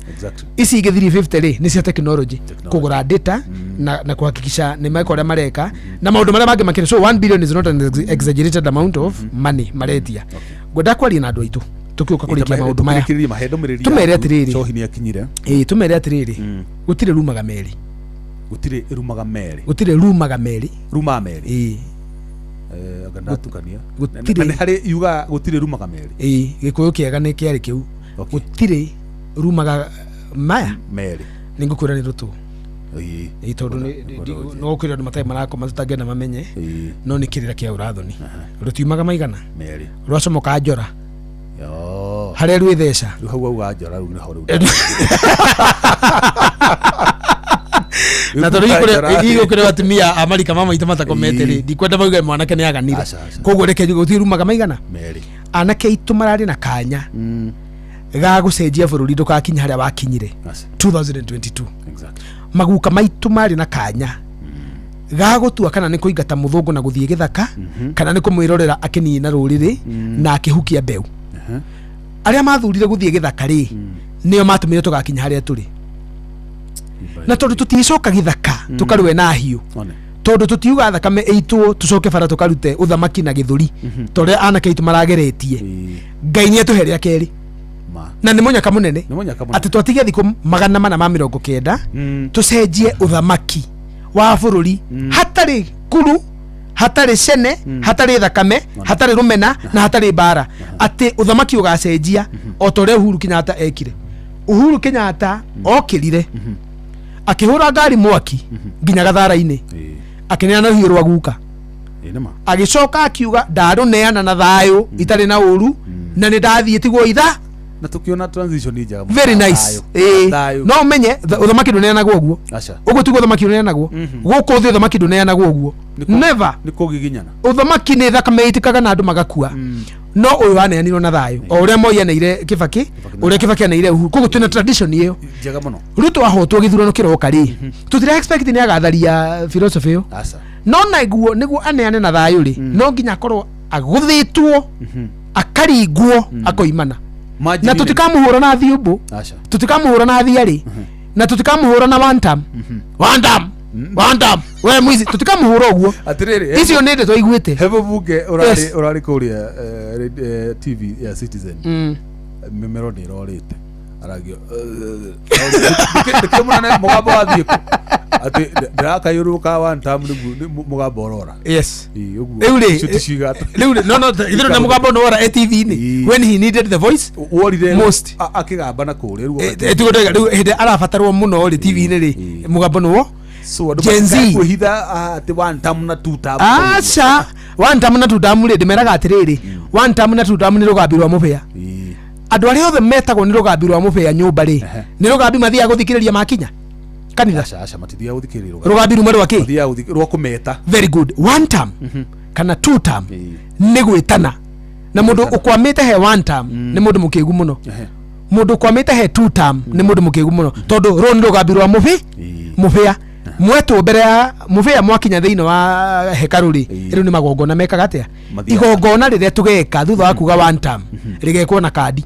isi ingi 350 ri ni cia technology kugura data na kuhakikisha ni maiko aria mareka na maudu maria mangi makire so 1 billion is not an exaggerated amount of money maretia gwenda kwaria na andu aitu tukiuka kurikia maundu maya tumere atiriri cohini akinyire tumere atiriri gutire rumaga meri aganatukania gutire hari yuga gutire rumaga meri gikuyu kiega ni kiari kiu gutire rumaga meri ningukwira ni rutu tondu no kwira andu matai marako matutangena mamenye no ni kirira kia urathoni rutiumaga maigana meri rwacomoka njora haria rwithesha riu hau auga njora riu niho riu na tondu igukire batumia amarika mama itu matakomete ri ndikwenda mauga mwanake ni aganire koguo reke gutirumaga maigana meri anake itu marari na kanya ga gucenjia bururi ndukakinya haria wakinyire 2022 exactly maguka maitu mari na kanya ga gutua kana ni kuingata muthungu na guthie githaka kana ni kumwirorera akinina ruriri na akihukia mbeu aria mathurire guthie githaka ri nio matumire tugakinya haria turi na tondu tuticoka githaka tukarwe na hiu tondu tutiuga thakame eitwo tucoke bara tukarute uthamaki na githuri tore anake itu marageretie ngai ni atuheria keri na ni munyaka munene ati twatigia thiku 490 tucenjie uthamaki wa bururi hatari kuru hatari cene hatari thakame hatari rumena na hatari bara ati uthamaki ugacenjia o tore Uhuru Kenyatta ekire Uhuru Kenyatta okirire akihura ngari mwaki nginya gathara-ini akineana hiyo rwaguka agicoka akiuga ndaruneana na thayo itari na uru na ni ndathie tigwo itha na tukiona transition ni njega very nice no menye uthamaki nduneanagwo uguo uguo tugo uthamaki nduneanagwo guku thi uthamaki nduneanagwo uguo never ni kugiginyana uthamaki ni thakame itikaga na andu magakua no uyu waneanirwo na thayo o uria moyaneire Kibaki uria Kibaki aneire Uhuru koguo twina tradition iyo njega muno Ruto ahotwo githurano kiroka ri tutira expect ni agatharia philosophy yo no naiguo niguo aneane na thayo ri no nginya korwo aguthitwo akaringwo akoimana na tutikamuhura na thiumbu tutikamuhura na thiari na tutikamuhura na one time we mwizi tutikamuhura uguo atiriri icio ninde twaiguite hebo bunge urari kuria TV ya Citizen memero ni rorite aragio ndikemana mugabo athiku ati ndakayuruka one time ni mugabo orora yes uguo chutishiga no ithiru na mugabo no ora TV ni when he needed the voice worire most akigamba na kuri ruo etigodaga hinde arabatarwo muno ri TV ni ri mugabo no so adu kuhitha ati one time na two time acha one time na two time ri ndimeraga atiriri one time na two time ni rugambirwa mubea andu aria othe metagwo ni rugambirwa mubea nyumba ri ni rugambi mathia guthikiriria makinya kanitha acha matithia guthikiriria rugambi rume rwaki mathia rwa kumeta very good one time kana two time ni gwitana na mundu ukwamite he one time ni mundu mukigu muno mundu ukwamite he two time ni mundu mukigu muno tondu ro ni rugambi rwa mubea mwetu mbere ya muvea mwakinya thiini wa hekaruri riu ni magongona mekaga atia igongona riria tugeka thutha wa kuga one time rigekwo na kadi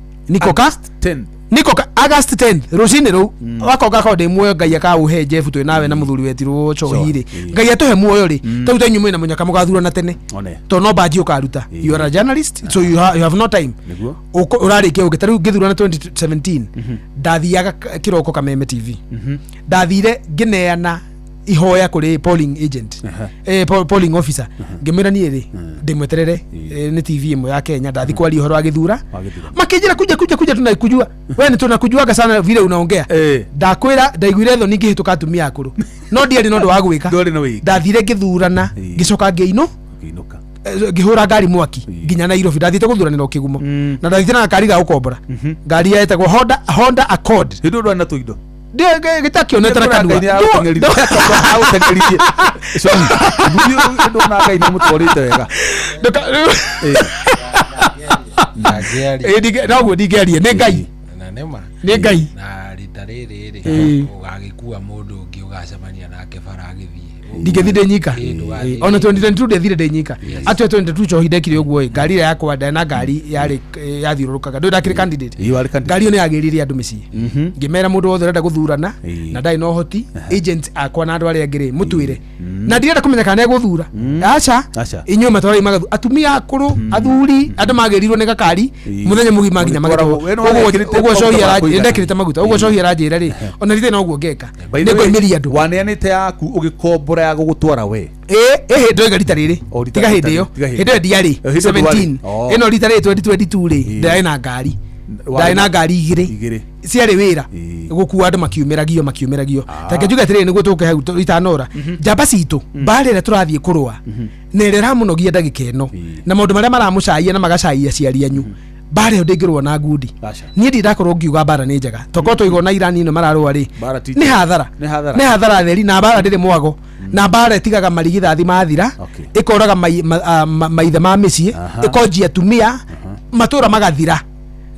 August 10 rucini ru wakoga kode muoyo ngai akauhe Jeff twi nawe na muthuri wetirwo Chohiri ngai atuhe muoyo ri tauta nyume na munyaka mugathura na tene to no baji ukaruta you are a journalist so you have no time urarikia ugetaru ngithura na 2017 ndathiaga kiroko Kameme TV ndathire ngineana ihoya kuri polling agent polling officer ngimira ni ri ndimweterere ni TV imwe ya Kenya ndathi kwari uhoro agithura makijira kuja tunaikujua wewe ni tunakujuaga sana vile unaongea ndakwira ndaiguire tho ningi hituka atumia akuru no ndiari no ndo wagwika ndathire ngithurana ngicoka ngiinuka ngihura ngari mwaki nginya na Nairobi ndathite guthuranira ukigumo na ndathite na ngari ga ukombora ngari yetagwo Honda Accord hindu ndo na tuindo gitakioneta na kanua au tengeririe so ndo na ngai ni mutwarite wega naguo ndigerie nĩ ngai nĩ ngai na rita rĩrĩ ũgagĩkua mũndũ ũngĩ ũgacemania nake bara agĩthiĩ ndigethi nyika ona 2022 ndethire ndi nyika atwe 22 chohidekire uguo ngari yakwa ndana ngari yari yathiurukaga ndo ndakire candidate ngari ni yagirire andu micii ngimera mundu wothe renda guthurana na ndai no hoti agent akwa na andu ari angire mutwire na ndirenda kumenya kana guthura acha inyo matwara imagathu atumia akuru athuri andu magirirwo ni gakari muthenya mugima nginya magathu uguo cohia raji ndekirite maguta uguo cohia raji ri ona rite no guo ngeka ndiko imiria andu waneanite yaku ugikombora ya gugutwara we ndo igarita riri tiga hindi yo hindi ndiari 17 ino rita riri 2022 ri ndai na ngari igiri ciari wira gukua andu makiumiragio take juga tiri niguo tuke hau itanora jamba citu barire turathie kurua nerera muno gia ndagika ino na maundu maria maramucaia na magacaia ciari anyu bare ndingirwo na ngundi nie ndirakorwo ngiuga bara ni njega toko tuigo na Irani no mararua ri ni hathara theri na bara ndiri mwago na bara tigaga marigithathi mathira ikoraga maithe ma micii ikonjia tumia matura magathira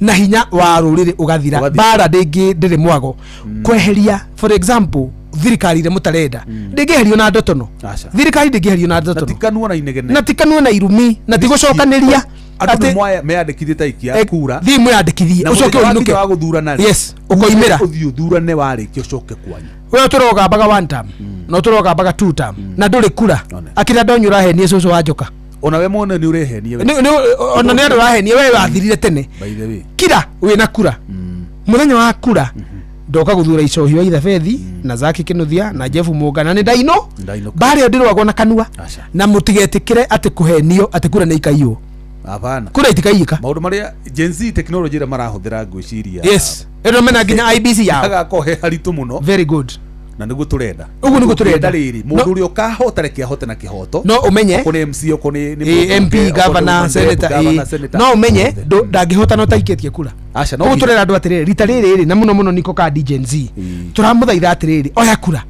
na hinya wa ruriri ugathira bara ndiri mwago kweheria for example thirikari ire mutarenda ndingiherio na ndotono thirikari ndingiherio na ndotono na tikanua na irumi na tigucokaniria ati meandikithie taikia kura thi meandikithie ucoke uinuke wa guthurana yes ukoimira uthio thurane wariki ucoke kwanyu we turoga baga one time no turoga baga two time na nduri kura akira ndonyura henie cucu wa njoka ona we muone ni urehenie ona ni andu rahenie we wathirire tene kira wina kura muthenya wa kura ndoka guthura icohio itha fethi na Zaki Kinuthia na Jeff Mugana ni ndaino bare ndirwagwo na kanua na mutigetikire ati kuhenio ati kura ni ikaiyo apana kura itikaiyika maundu maria Gen Z technology ra marahuthira ngwiciria yes eno mena nginya IBC yao agakohe haritu muno very good na niguo turenda uguo niguo turenda riri mundu uri ukahota reke ahote na kihoto no umenye kone MC okone ni MP governor senator no umenye ndangihota no taikitie kura acha no turenda andu atiriri rita riri na muno niko ka Gen Z turamuthaitha atiriri oya kura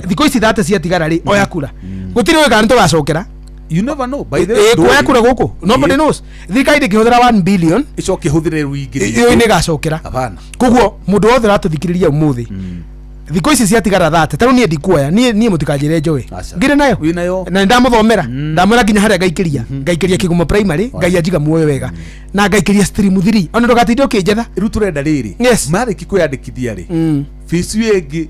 thiko ici thate cia tigara ri oya kura gutiri we kana tugacokera you never know by the way oya kura guku nobody knows thika ide kihuthira 1 billion ico kihuthire ruingiri iyo ine gacokera apana kuguo mundu wothe ratuthikiriria umuthi thiko ici ciatigara thate taru nie ndikuoya nie mutikajire njoe ngire nayo na ndamuthomera ndamwira nginya haria ngaikiria kigumo primary ngai ajiga muoyo wega na ngaikiria stream 3 ona ndogatinde ukinjetha riu turenda riri mari kikuyandikithia ri fees yengi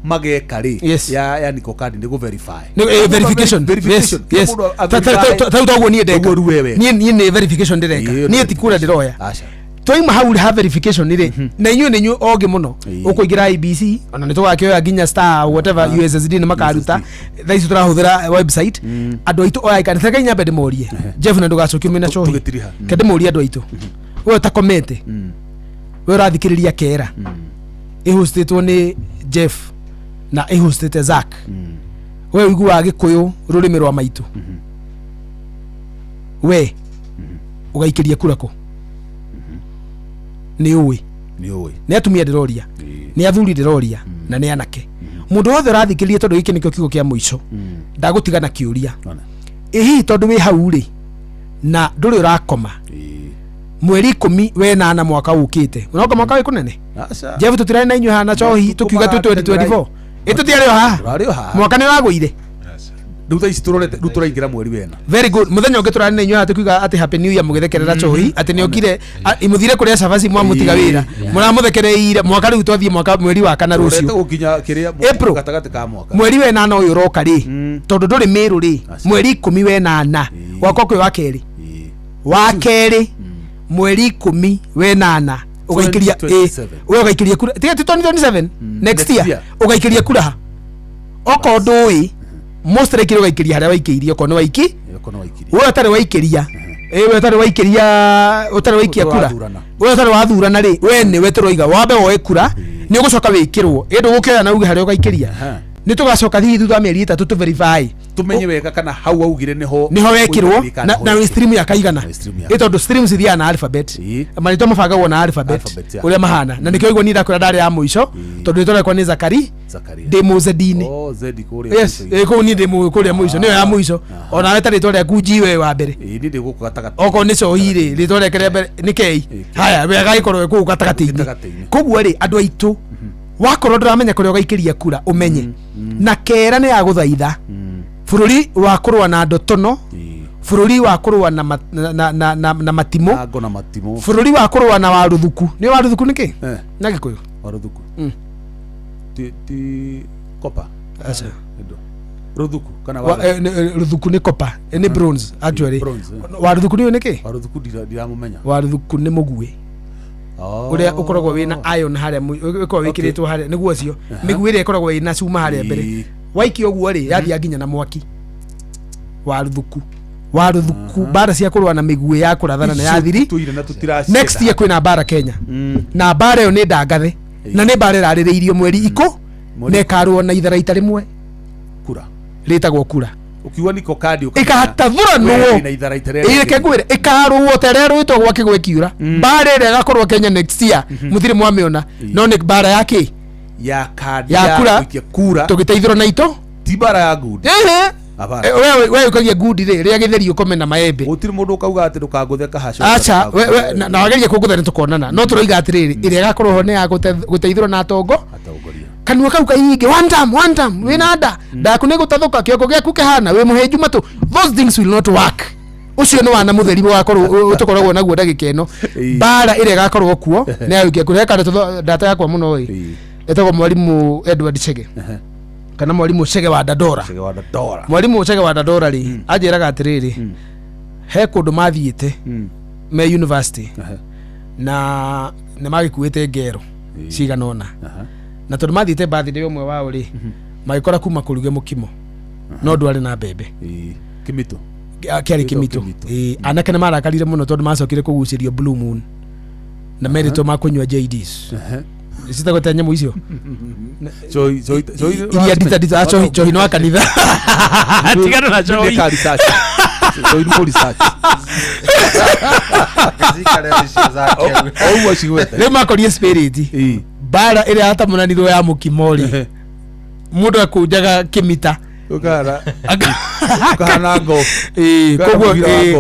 mageka ri ya niko card ndi go verify verification yes tauguo nie ndeka nie ni verification ndireka nie tikura ndiroya toima hau ha verification nire na inyu nenyu oge muno ukuingira IBC ona nitugakioya nginya star whatever USSD na makaruta thaici turahuthira website andu aitu oya kanitha kainya bede morie Jeff na ndugacokio mina chohi kende morie andu aitu we ta comment we rathikiriria kera ihostitwo ni Jeff na ihostite Zack we igua gikuyu rurimi rwa maitu we ugaikiria kurako ni uwi ni atumia ndiroria ni athuri ndiroria na ni anake mundu wothe rathikirie tondu giki nikio kiugo kia muico ndagutiga na kiuria ihi tondu wi hau ri na nduri urakoma mweri 10 we na mwaka ukite unoka mwaka wi kunene Jeff tutirani na inyu hana chohi tukiuga 2024 itu tiario ha mwaka ni waguire nduta ici turaingira mweri wena very good muthenya ungi turani na inyu ati kuiga ati happy new year mugithekerera chohi ati ni okire imuthire kuria safasi mwamutiga wira muramuthekereire mwaka riu twathie mwaka mweri wa kana rucio gukinya kiria gatagati ka mwaka mweri wena na uyu roka ri tondu nduri miru ri mweri 10 wena na wako kwi wa keri mweri 10 wena na ugaikiria we ugaikiria kura tiga 2027 next year ugaikiria kura oko ndui most likely ugaikiria haria waikiria kono waiki we atari waikiria we atari waikia kura we atari wathurana ri we ni weturoiga wambe woe kura ni ugucoka wikirwo indu gukira na uge haria ugaikiria ni tugacoka thithi thutha mieri 3 tu verify tumenye wega kana hau augire niho wekirwo na stream ya kaigana ito streams thia na alphabet marito mabangagwo na alphabet uria mahana na nikio igwo nida kura ndari ya muico tondu itore kwa ni Zakari demo zedini zedi kuri yes ko ni demo kuri muico niyo ya muico ona weta ritore kuji we wa mbere ndi guku gatagati oko ni so hire ritore kere mbere nikei haya wega ikorwe ku gatagati koguo ri andu aitu wakorwo nduramenya kuria ugaikiria kura umenye na kera ni ya guthaitha bururi wa kurwa na ndotono bururi wa kurwa na matimo bururi wa kurwa na waruthuku ni waruthuku niki na gikuyu waruthuku ti kopa acha ruthuku kana ruthuku ni kopa ni bronze actually waruthuku ni niki waruthuku ndiramumenya waruthuku ni mugue uria ukoragwo wina iron haria ukoragwo wikiritwo haria niguo cio miguu iria ikoragwo wina cuma haria mbere waiki oguo ri yathia nginya na mwaki waruthuku bara cia kurwa na miguu ya kurathana na yathiri next year kwina bara Kenya na bara yo ni ndangathe na ni bara iraririirio mweri iko ne karwo na itharaita rimwe kura ritagwo kura ukiwa niko kadi ikahatathura no ireke ngwire ikarwo terero itwa gwake gwekiura bara ire gakorwo Kenya next year muthire mwamiona no ni bara yake ya kadi ya kura tugiteithiro na ito ti bara ya good wewe ukagia good ri ria githeri ukome na maembe utiri mundu ukauga ati ndukagutheka hasho acha na wageria kugutha ni tukonana no turoiga atiriri ire gakorwo ho ne ya guteithiro na atongoria kanua kau kaingi one time wina nda kune gutathuka kioko giaku kihana we muhenju matu those things will not work ucio ni wana mutheri wakorwo utukoragwo naguo ndagikeno bara ire gakorwo kuo ne ayukia kureka data yakwa muno oi etagwo mwalimu Edward Chege kana mwalimu Chege wa Dandora mwalimu Chege wa Dandora ri ajiraga atiriri he kundu mathiite me university na magikuite ngero ciganona na tondu mathiite birthday umwe wao ri magikora kuma kuruge mukimo no ndwari na mbembe kimito kiari kimito anake na marakarire muno tondu macokire kugucirio Blue Moon na merito makunywa JDs sitagote nyamũ icio iria ndita chohi no kanitha tigana na chohi rĩu makorie spirit bara ĩrĩa yatamunanirwo ya mũkimori mũndũ akunjaga kĩmita koguo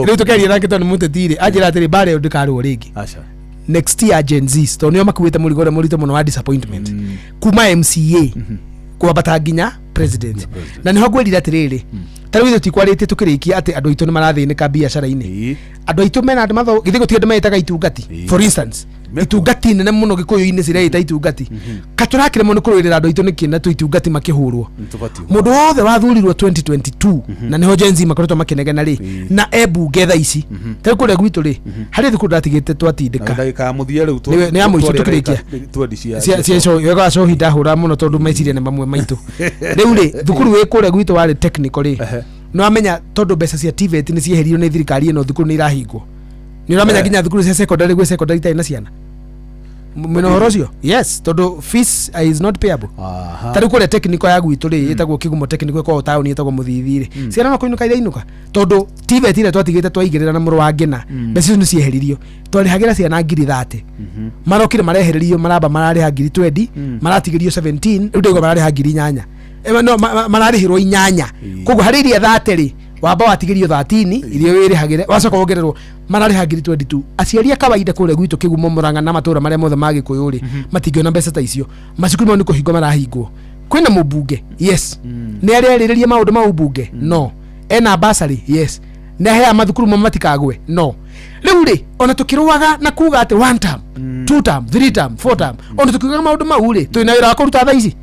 rĩu tũkeria nake tondũ mũtetire anjĩra atĩrĩ bara ĩyo ndĩkarwo rĩngĩ next year Gen Z to nio makuite murigore murito muno wa disappointment kuma MCA kwa bataginya president na niho gwirira atiriri tari withu tikwarite tukirikia ati andu aitu ni marathinika biacara-ini andu aitu mena andu matho githigo ti andu metaga itungati for instance itungati nene muno gikuyu-ini cireita itungati katurakire muno kurwirira andu aitu nikina tu itungati makihurwo mundu wothe wathurirwo 2022 na niho Gen Z makoretwo makinegena ri na ebunge tha ici tari kuria gwitu ri hari thukuru ndatigite twatindika ndagika muthia riu ni amuicu tukirikia cio yoga so hinda hura muno tondu meciria ni mamwe maitu riu ri thukuru wi kuria gwitu wari technical ri no amenya tondu mbeca cia TVET ni cieheririo ni thirikari ino thukuru ni irahingwo ni uramenya ginya thukuru cia secondary gwe secondary tai na ciana minohorocio yes tondu fees is not payable tari kule technical ya gwitu ri itagwo kigumo technical kwa town itagwo muthithire ciana no kuinuka ira inuka tondu TVET ile twatigite twaigirira na muru wa ngina mbeca ni cieheririo twari hagira ciana ngiri 30 marokire mareheririo maraba marari ha ngiri 20 maratigirio 17 riu marari ha ngiri 8 no mararihirwo 8 koguo hari iria 30 ri wamba watigirio 13 irio wiri hagire wacoka wongererwo marari ha ngiri 22 aciaria kawaida kule gwitu kigumo Murang'a na matura maria mothe magi kuyuri matingiona mbeca ta icio macukuru ni kuhingo marahingwo kwina mubunge yes ni arerireria maundu ma ubunge no ena basari yes na hea mathukuru matikagwe no riu ri ona tukirwaga na kuga ati 1 term 2 term 3 term 4 term ona tukiga maundu mau ri twina wira wa kuruta tha ici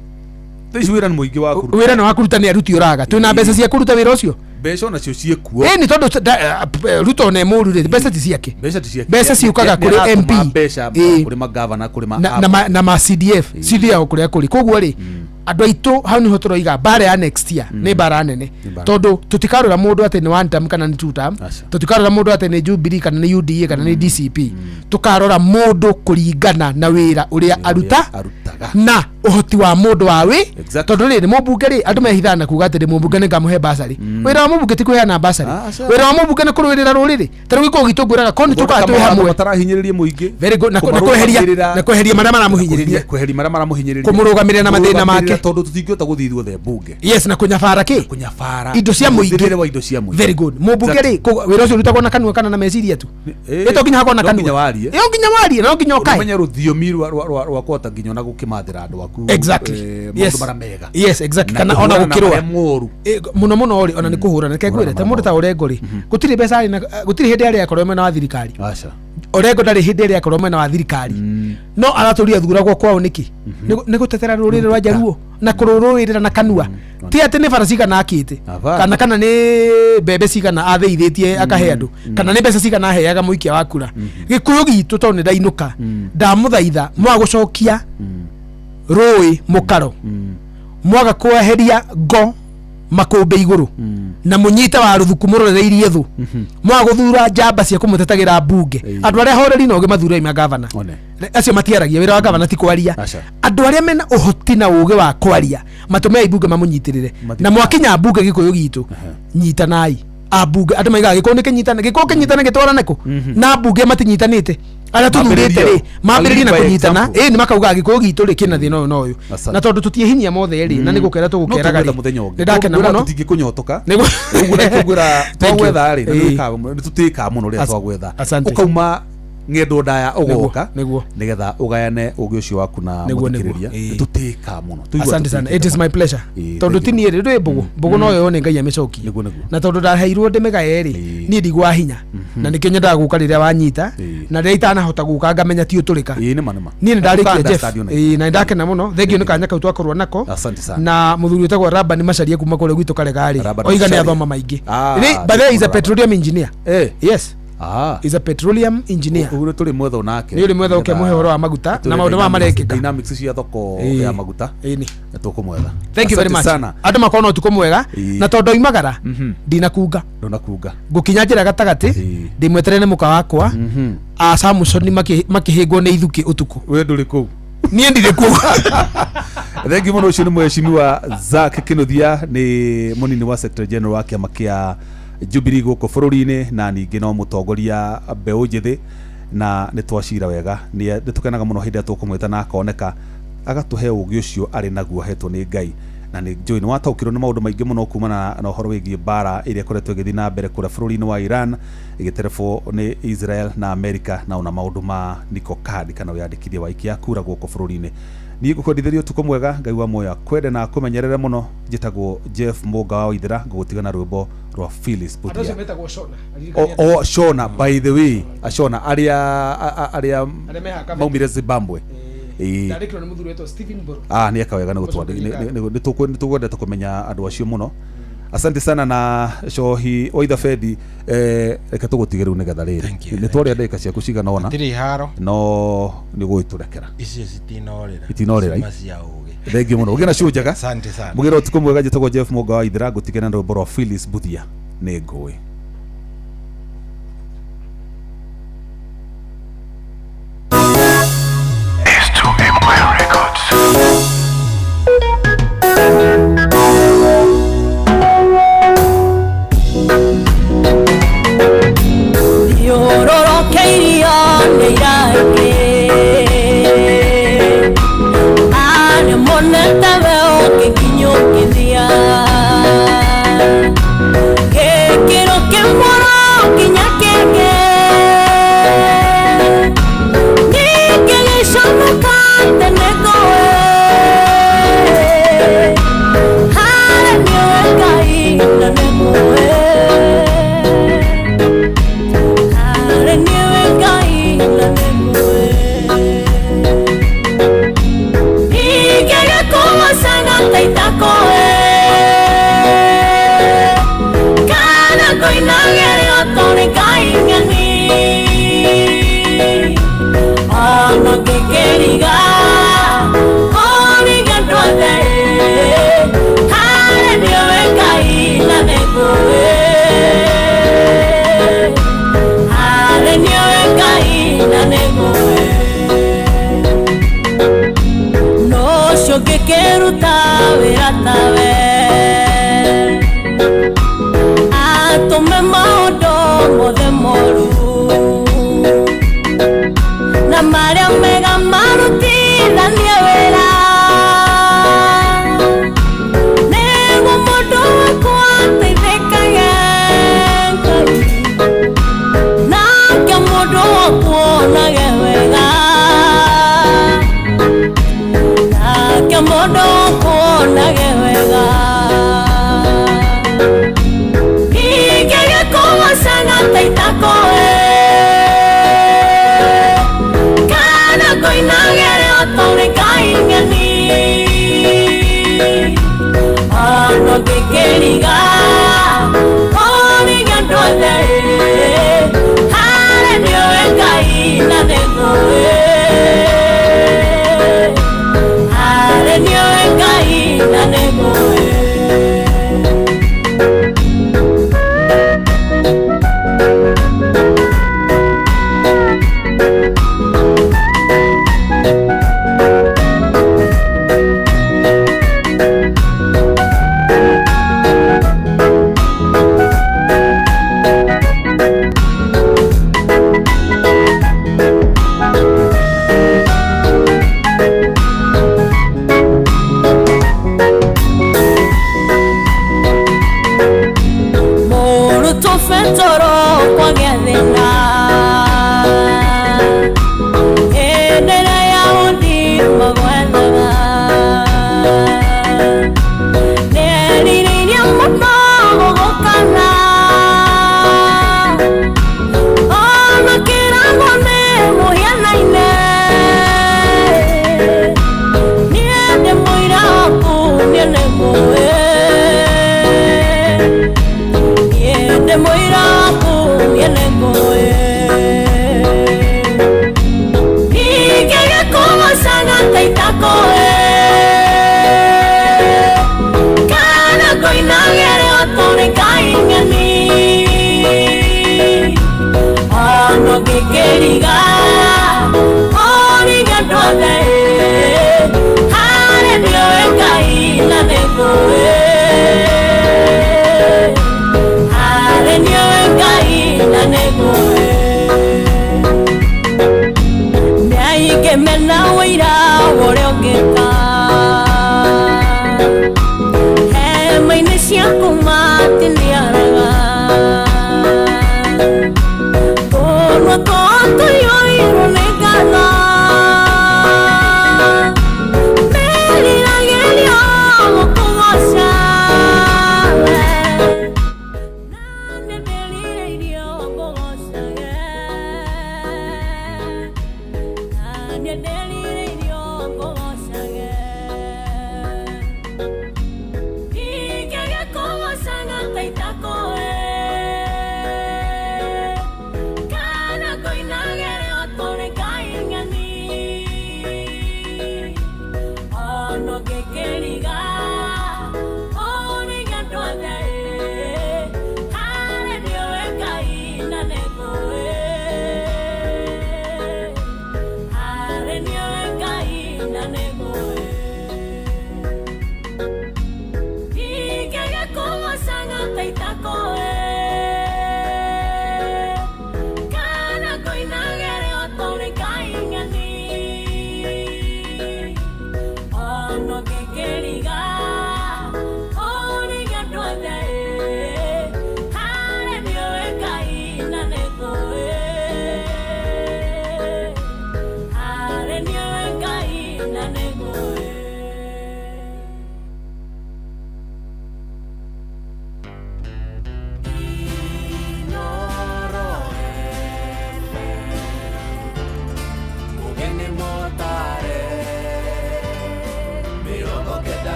Taici wira ni muingi wa kuruta wira ni wa kuruta ni aruti uraga twina mbeca cia kuruta wira ucio mbeca nacio ciekuo ni tondu Ruto ne muru ri mbeca ti ciake mbeca ciukaga kuri MP kuri magavana kuri na ma CDF ciria kuria kuri koguo ri andu aitu hau ni hoturoiga bara ya next year ni bara nene tondu tutikarura mundu ati ni 1 term kana ni 2 term tutikarura mundu ati ni Jubilee kana ni UDA kana ni DCP tukarora mundu kuringana na wira uria aruta na uhoti wa mundu wa wi tondu ri mubunge ri andu mehithana kuga ati mubunge ni ngamuhe basari wira wa mubunge ti kuheana basari wira wa mubunge ni kurwirira ruriri tari wiko gitunguraga koni tukatwe hamwe matarahinyiririe muingi very good na kweheria maria maramuhinyiriria kumurugamirira na mathina make tondu tutingiota guthithwo the bunge yes na kunyabara indo cia muingi very good mubunge ri wira ucio rutagwo na kanua kana na meciria tu ito nginya hakona kanua nginya warie no nginya okae menya ruthiomi rwa kwota nginya na gukimathira andu aku exactly yes exactly kana ona gukirwa muno ri ona ni kuhura na kegwire ta mundu ta urengo ri gutiri mbeca na gutiri hindi ari akorwo mena wa thirikari acha urengo ndari hindi ari akorwo mena wa thirikari no araturia thuragwo kwao niki ni gutetera ruriri rwa Jaruo na kurururira na kanua ti ati ni farasi kana akite kana ni bebe cigana atheithĩtie akahe andu kana ni mbeca cigana aheaga muikia wa kura gikuyu gitu to ni ndainuka ndamuthaitha mwagucokia roi mukaro mwaga kweheria ngo makumbe iguru na munyita wa ruthuku muroreirie thu mwaguthura njamba cia kumutetagira bunge andu aria horeri no gimathura ima gavana acio matiaragia wira wa gavana ti kwaria andu aria mena uhoti na uge wa kwaria matume ibunge mamunyitirire na mwakinya bunge gikuyu gitu nyitanai abunge andu maiga gikuyu ni kinyitana gitwarane ku na bunge matinyitanite ara tuthurite ri mambiririe na kunyitana ni makauga gikuyu gitu ri kina thina no uyu na tondu tutiehinyia mothe ri na ni gukera tugukeraga ri ni ndakena muno tutingikunyotoka ugura kugura twagwetha ri ni tutika muno ri twagwetha ukauma ngendo ndaya ugoka nigetha ugayane ugi ucio waku na muthikiriria tutika muno asante sana it is my pleasure tondu tini ri ri bugu no yo ni ngai amicoki na tondu ndaheirwo ndimegaye ri ni ndigwa hinya na nikenya ndaguka riria wanyita na ria itana hota guka ngamenya ti uturika ni ni ndarikia Jeff na ndakena muno thengio ni kanya kau twakorwo nako na muthuri utagwo Rabani macarie kuma kule gwitu karegari oiga ni athoma maingi but is a petroleum engineer yes is a petroleum engineer ugure tuli mwetho nake ni uri mwetho ukemuhe horo wa maguta na maundu ma marekeka dynamics cia thoko ya maguta ni tukumwetha thank you very much andu makona utuko mwega na tondu imagara ndinakunga gukinya njira gatagati ndimweterene muka wakwa a Samson makihingwo ni ithuki utuku we nduri ku nie ndire ku thank you muno ucio ni mheshimiwa Zack Kinuthia ni munini wa secretary general wa kiama kia Jubilee guko bururi-ini na ningi no mutongoria mbeu njithi na ni twacira wega ni tukenaga muno hindi atukumwita na akoneka agatuhe ugi ucio ari naguo hetwo ni Ngai na nĩ njũĩ nĩ wataũkĩrwo nĩ maũndũ maingĩ mũno kumana na ũhoro wĩgiĩ mbara ĩrĩa ĩkoretwo ĩgĩthiĩ na mbere kũrĩa bũrũri-inĩ wa Iran ĩgĩterebwo nĩ Israel na Amerika, na ona maũndũ ma Nico Card kana wĩyandĩkithia wa ikia kura gũkũ bũrũri-inĩ. Niĩ ngũkwendithĩria ũtukũ mwega, Ngai wa muoyo kwende na kũmenyerere mũno. Njĩtagwo Jeff Mũnga wa Waithĩra, ngũgũtiga na rwĩmbo rwa Phyllis Budia. Andũ metagwo Shona. O Shona, by the way, Shona arĩa maumire Zimbabwe. Ndarĩkĩrwo nĩ mũthuri wetwo Stephen Mburu. Nĩ eka wega nĩ tũkwendete kũmenya andũ acio mũno. Asante sana na Shohi Oitha Fedi, reke tũgũtige rĩu nĩgetha rĩrĩ nĩ twarĩa ndagĩka ciaku cigana ona no nĩ gũgĩtũrekera icio itinorĩra thengiũ mũno ũgĩe na ciũ njega mũgĩra ũtukũ mwega. Njĩtagwo Jeff Mũnga wa Waithĩra, ngũtige na rwĩmbo rwa Phyllis Budia nĩ ngũĩ. Toro kwa gethena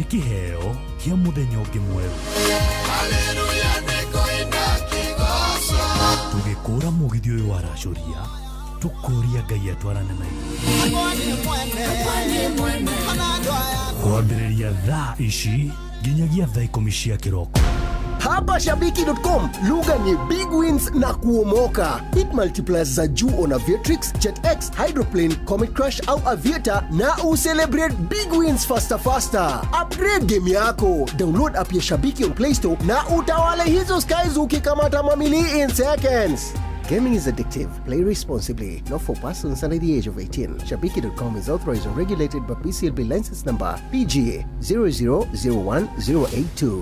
Kiheo kia muthenya ungi mweru. Haleluya nikoina kigoso. Tugikura mugithio uyu wa racuria tukuria Ngai atwarane na kwambiriria thaa ici nginyagia thaa 10 cia kiroko. Hapa Shabiki.com, lugha ni big wins na kuomoka. Hit multipliers za juu on Aviatrix, JetX, Hydroplane, Comet Crush au Aviator na ucelebrate big wins faster. Upgrade game yako. Download app ya Shabiki on Play Store na utawale hizo skies ukikamata mamili in seconds. Gaming is addictive. Play responsibly. Not for persons under the age of 18. Shabiki.com is authorized and regulated by PCLB license number PGA 0001082.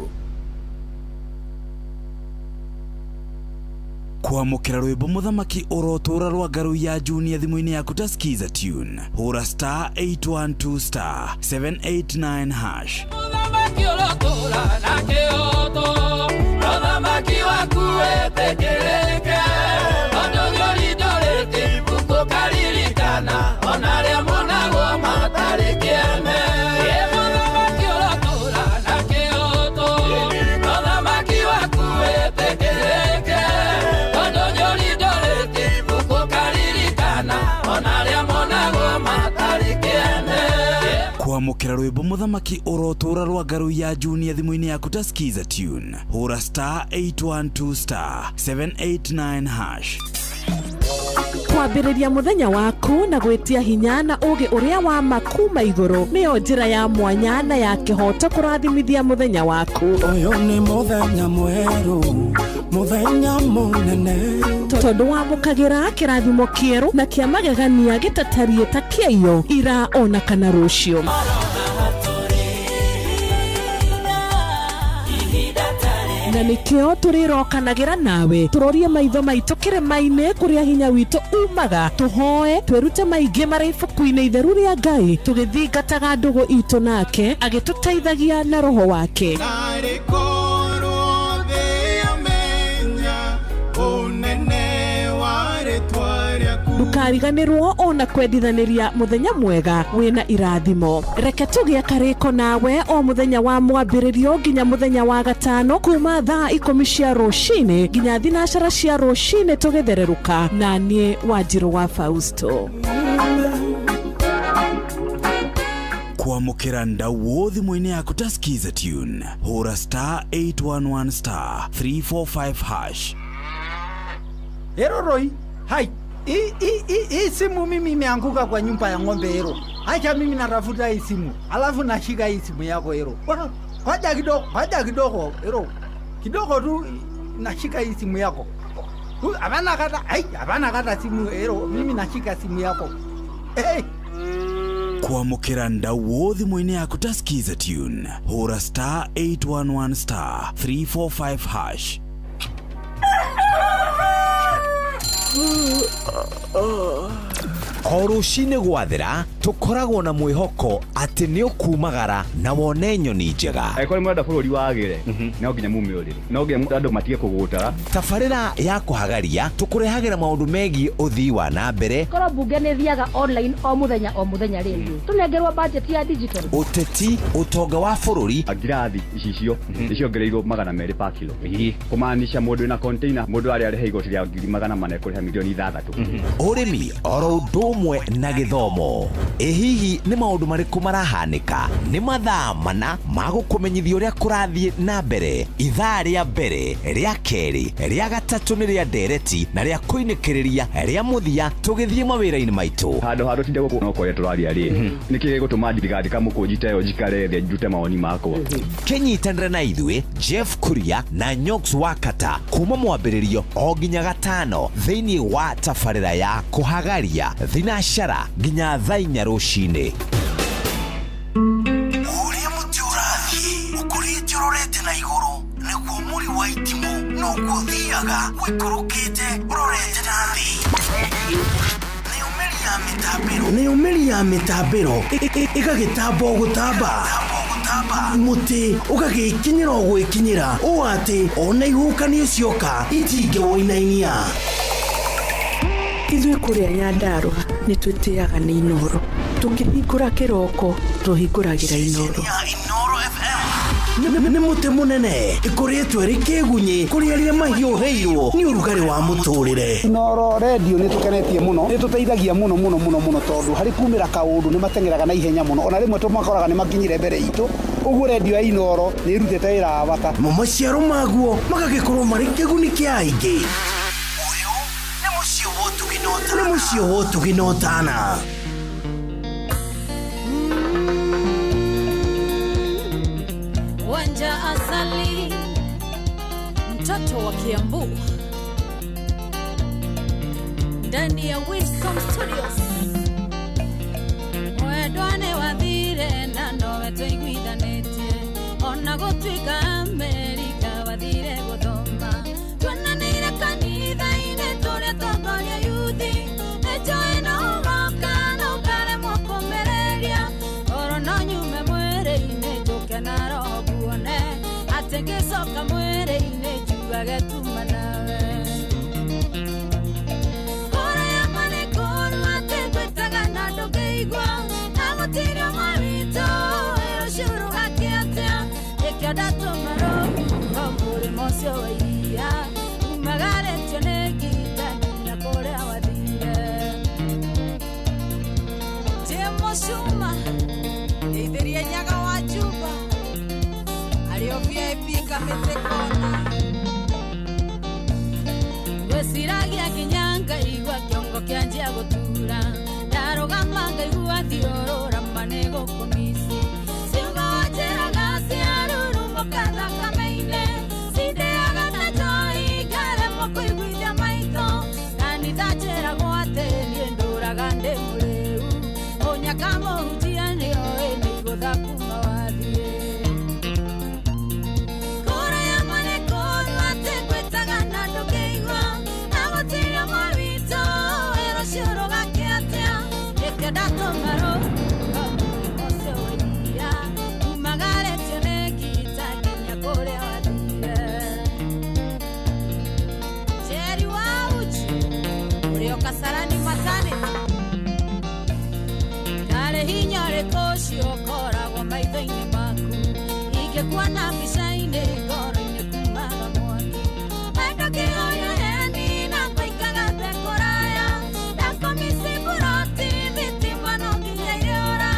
kwamukira rwimbo muthamaki urotura rwa ngaru ya junior thimu-ini yaku ta skiza tune hura star 812 star 789 hash. Muthamaki urotura na kioto muthamaki waku wetekereke ondogorindorete bukukaririkana onaria monagwo matarikieme. Muthamaki urotura na kioto muthamaki waku wetekereke kwamukira rwimbo muthamaki urotura rwa ngaru ya junior thimu-ini yaku ta skiza tune hura star 812 star 789 hash. Kwambiriria muthenya waku na gwitia hinya na ugi uria wa makuma iguru niyo njira ya mwanya na ya kihoto kurathimithia muthenya waku. Uyu ni muthenya mweru, muthenya munene, tondu wamukagira kirathimo kieru na kia magegania gitatarie ta kieyo ira ona kana rucio. Na nikio turirokanagira nawe turorie maitho maitu kirima-ini kuria hinya witu umaga tuhoe twirute maingi mari ibuku-ini itheru ria Ngai tugithingataga ndugu itu nake agituteithagia na roho wake. Ndukariganirwo ona kwendithaniria muthenya mwega wina irathimo. Reke tugie kariko nawe o muthenya wa mwambiririo nginya muthenya wa gatano kuma thaa 10 cia rucini nginya thinacara cia rucini tugithereruka na nie Wanjiru wa Fausto. Kwamukira ndau thimu-ini yaku ta skiza tune hura star 811 star 345 hash. Eroroi, hai. Hii simu mimi imeanguka kwa nyumba ya ng'ombe hero. Acha mimi natafuta hii simu. Alafu nashika hii simu yako hero. Kwaja kidogo hero. Kidogo tu nashika hii simu yako. Hapana kata simu hero. Mimi nashika simu yako. Hey. Kwamukira ndau thimu-ini yaku ta skiza tune hura star 811 star 345 hash. O rũcinĩ gwathĩra tũkoragwo na mwĩhoko atĩ nĩ ũkumagara na wone nyoni njega. Angĩkorwo mũrenda bũrũri wagĩre no nginya mumĩũrĩre, no nginya andũ matige kũgũtara. Tabarĩra ya kũhagaria tũkũrehagĩra maũndũ megiĩ ũthii wa na mbere. Korwo mbunge nĩ thiaga online o mũthenya rĩngĩ tũnengerwo budget ya digital. Ũteti, ũtonga wa bũrũri. Ngirathi icicio nĩciongereirwo 200 per kilo. Kũmaanisha mũndũ wĩna container, mũndũ arĩa arĩhe igoti rĩa 400 kũrĩha milioni 6. Ũrĩmi oro ũndũ ũmwe na gĩthomo. Hihi nĩ maũndũ marĩkũ marahanĩka? Nĩ mathaa mana ma gũkũmenyithia ũrĩa kũrathiĩ na mbere. Ithaa rĩa mbere, rĩa kerĩ, rĩa gatatũ nĩ rĩa ndereti na rĩa kũinĩkĩrĩria rĩa mũthia tũgĩthiĩ mawĩra-inĩ maitũ. Handũ tinde gũkũ no kũrĩa tũraria rĩ. Nĩkĩ gĩgũtũma thirikari kamũkũnjita ĩyo njikare thĩ njute mawoni makwa. Kĩnyitanĩre na ithuĩ Jeff Kuria na Nyox Wakata kuma mwambĩrĩrio o nginya gatano thĩinĩ wa tabarĩra ya kũhagaria thinacara nginya thaa 4 rũcinĩ. Ũrĩa mũtĩ ũrathiĩ ũkũrĩte ũrorete na igũrũ nĩguo mũri wa itimũ no gũthiaga wĩkũrũkĩte ũrorete na thĩ. Nĩ ũmĩri ya mĩtambĩro ĩgagĩtamba gũtamba mũtĩ ũgagĩkinyĩra o gwĩkinyĩra ũũ atĩ ona ihukanio cioka itingĩwoinainia. Ithuĩ kũrĩa Nyandarua nĩ twĩtĩaga nĩ Inoro. Tũkĩhingũra kĩroko tũhingũragĩra Inoro. Nĩ mũtĩ mũnene ĩkoretwo ĩrĩ kĩgunyi kũrĩa rĩrĩa mahiũhĩirwo nĩ ũrugarĩ wa mũtũrĩre. Inoro radio nĩ tũkenetie mũno, nĩ tũteithagia mũno tondũ harĩ kumĩra kaũndũ nĩ matengeraga na ihenya mũno, ona rĩmwe tũmakoraga nĩ makinyire mbere itũ. Ũguo radio ya Inoro nĩ ĩrutĩte wĩra wa bata. Maciaro maguo magagĩkorwo marĩ kĩguni kĩa aingĩ. Nĩ mũciĩ wotũginotana. Wanja Asali, mtoto wa Kiambu, ndani ya Wisdom Studios. Wedwane wathire na nowe tuiguithanĩtie, ona gũtuĩka Amerika wathire gũthoma. Tuonanĩire kanitha-inĩ tũrĩa tongoria yuthi, nĩnjũĩ no ũgoka na ũkaremwo kũmereria. Oro no nyume mwĩrĩ-inĩ njũke na roho kuone, atĩ ngĩcoka mwĩrĩ-inĩ njugage tuma nawe. Kũrĩa marĩ kũru atĩ ngwĩtaga na ndũngĩigua, na gũtirĩ ũmwe witũ ĩrũcurũgake atĩa. Ĩkĩo ndatũma rũhuho mũrĩmo ũcio wa iria, umagarĩtio nĩ ngita nginya kũrĩa wathire. Jemo Cuma ndeithĩria Nyaga wa Juba, arĩo VIP Kamĩtĩ Kona. Gwĩciragia nginya ngaigua kĩongo kĩanjia gũtura, ndarũgama ngaigua thiũrũra manĩ gũkũmici. Ciugo njĩraga ciarurumũka thakame-inĩ, cindĩaga ta njohi ngaremwo kũiguithia maitho. Kanitha njĩragwo atĩ niĩ ndũraga ndĩ mũrĩu, ũnyaka mũhunjia nĩoĩ nĩigũtha kuma wathiĩ. Kũrĩa marĩ kũru atĩ ngwĩtaga na ndũngĩigua, na gũtirĩ ũmwe witũ ĩrũcurũgake atĩa. Ĩkĩo ndatũma rũhuho mũrĩmo ũcio wa iria, umagarĩtio nĩ ngita nginya kũrĩa wathire. Jerry wa Uchi ũrĩo Kasarani Maternity, ndarĩ hinya ũrĩkũ ũcio ũkoragwo maitho-inĩ maku, ingĩkuona mbica-inĩ ngoro-inĩ kumaga mwaki. Wendo kĩhoya heni na ngaikaga thĩ kũraya, ndakomisi buroti thitima no nginya irĩora,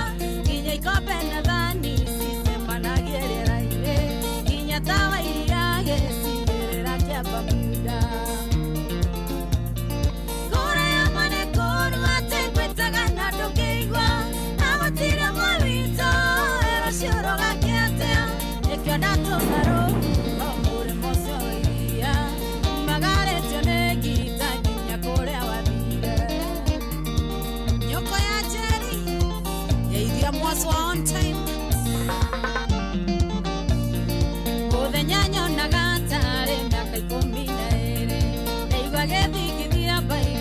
nginya ikombe na thani cicemanagie rĩera-inĩ, nginya tawa iria gĩcigĩrĩra kĩa Bermuda. Kũrĩa marĩ kũru atĩ ngwĩtaga na ndũngĩigua, na gũtirĩ ũmwe witũ ĩrũcurũgake atĩa. Ĩkĩo ndatũma rũhuho mũrĩmo ũcio wa iria, umagarĩtio nĩ ngita nginya kũrĩa wathire. Nyũkũ ya Jerry yaithia mwacwa on time, mũthenya nyonaga tarĩ mĩaka 12, ndaigua gĩthingithia mbaigua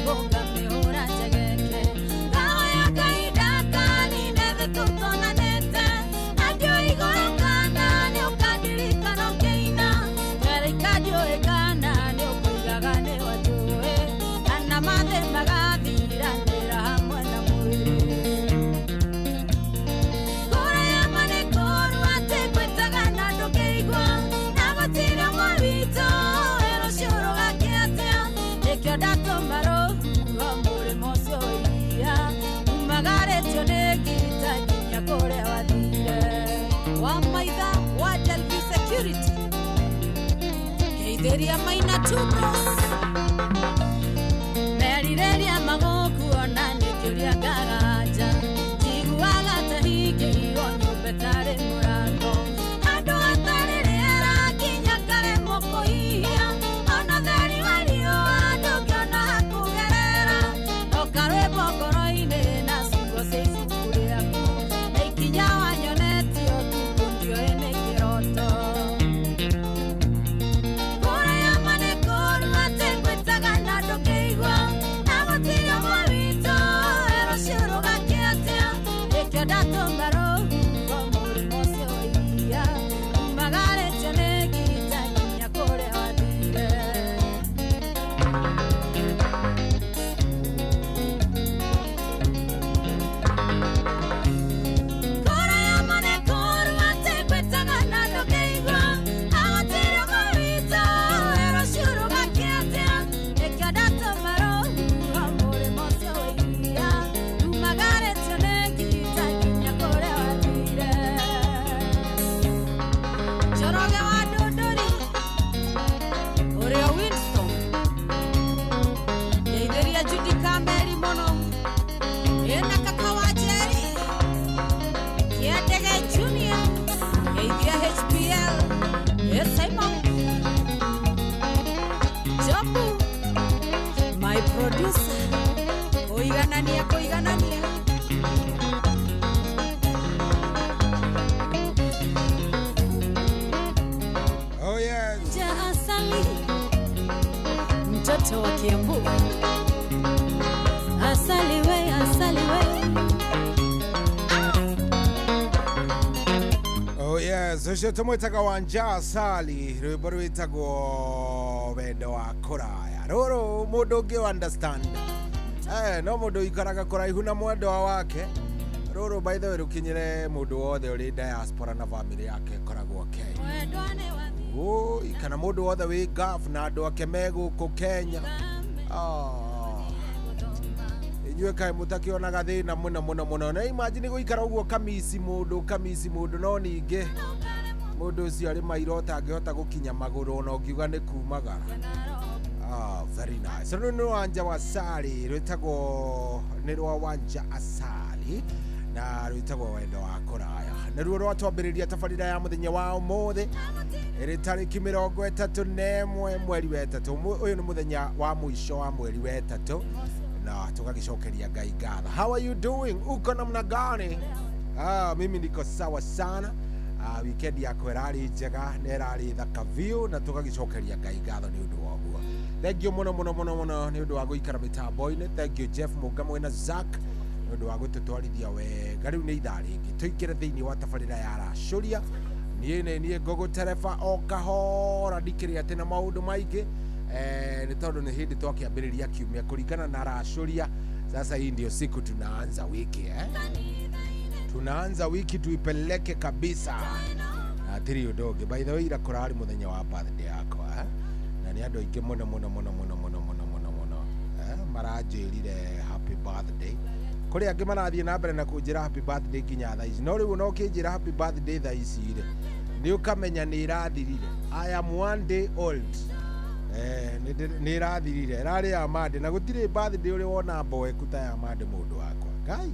Geithiria Maina Two Bros Merireria magoku ona nikiuria ngaraja Jiguaga tahingĩirwo nyũmba ĩtarĩ mũrango Andũ hatarĩ rĩera nginya karemwo kũhihia Ona theri wa riũa ndũngĩona hakũgerera Oka rwĩmbo ngoro-inĩ na ciugo cia ibuku rĩaku Na ikinya wanyonetio tu ndioĩ nĩ kĩroto Kũrĩa ma nĩ kũru atĩ ngwĩtaga na ndũkĩigua Na gũtirĩ ũmwe witũ erũciũrũgake atĩa Nĩkĩo ndatũma rũhuho mũrĩmo ũcio wa iria Umagarĩtio nĩ ngita nginya kũrĩa wathire Kũrĩa ma nĩ kũru atĩ ngwĩtaga na ndũkĩigua Na gũtirĩ ũmwe witũ erũciũrũgake atĩa Nĩkĩo ndatũma rũhuho mũrĩmo ũcio wa iria Umagarĩtio nĩ ngita nginya kũrĩa wathire Njoroge wa Ndũndũri ũrĩa Winston Geithiria Judy Kameri mũno ĩna kaka wa Jerry Kĩandege Junior Geithia HPL Simon Jobu My producer Kũiganania Oh yeah. Ja Asali mtoto wa Kiambu Asali we Oh yes, ucio tumwitaga Wanja Asali rwimbo rwitagwo wendo wa kuraya ruru mundu ungi understand no mundu ikaraga kuraihu na mwendwa wake ruru by the way rukinyire mundu wothe uri diaspora na family yake koragwo Kenya kana mundu wothe wi gaf na andu ake meguku Kenya inyue kai mutakionaga thina muno na imagine guikara uguo kamisi mundu no ninge mundu ucio ari mairota angihota gukinya maguru no ngiuga ni kumagara very nice no Wanja Asali rwitagwo ni rwa Wanja Asali na rwitagwo wendo wa kuraya na ruo rwatwambĩrĩria tabarĩra ya mũthenya wa ũmũthĩ ĩrĩ tarĩki 31 mweri wa 3 ũyũ nĩ mũthenya wa mũico wa mweri wa 3 na tukagicokeria Ngai ngatho. How are you doing? Uko namna gani? Mimi niko sawa sana. Weekend yako ĩrarĩ njega na ĩrarĩ thaka view na tukagicokeria Ngai ngatho nĩ ũndũ wa guo. Thank you muno nĩ ũndũ wa gũikara mĩtambo-inĩ. Thank you Jeff Mũngamwe na Zack nĩ ũndũ wa gũtũtwarithia wega. Rĩu nĩ ithaa rĩngĩ tũingĩre thĩinĩ wa tabarĩra ya Racũria. Niĩ ngũgũtereba o kahora ndikĩrĩ atĩ na maũndũ maingĩ ni tondu ni hindi twakiambiriria kiumia kuringana na Racũria. Sasa hii ndio siku tunaanza wiki tunaanza wiki tuipeleke kabisa atiri udoge. By the way ira kurari muthenya wa birthday yako na ni andu aingi muno maranjirire happy birthday. Kuri angi marathie na mbere na kunjira happy birthday nginya thaa ici no riu no kinjira happy birthday thaa ici ri ni ukamenya ni irathirire. I am one day old. Ni irathirire rari ya mande na gutire birthday uri wona boy kuta ya mande mundu wakwa Ngai.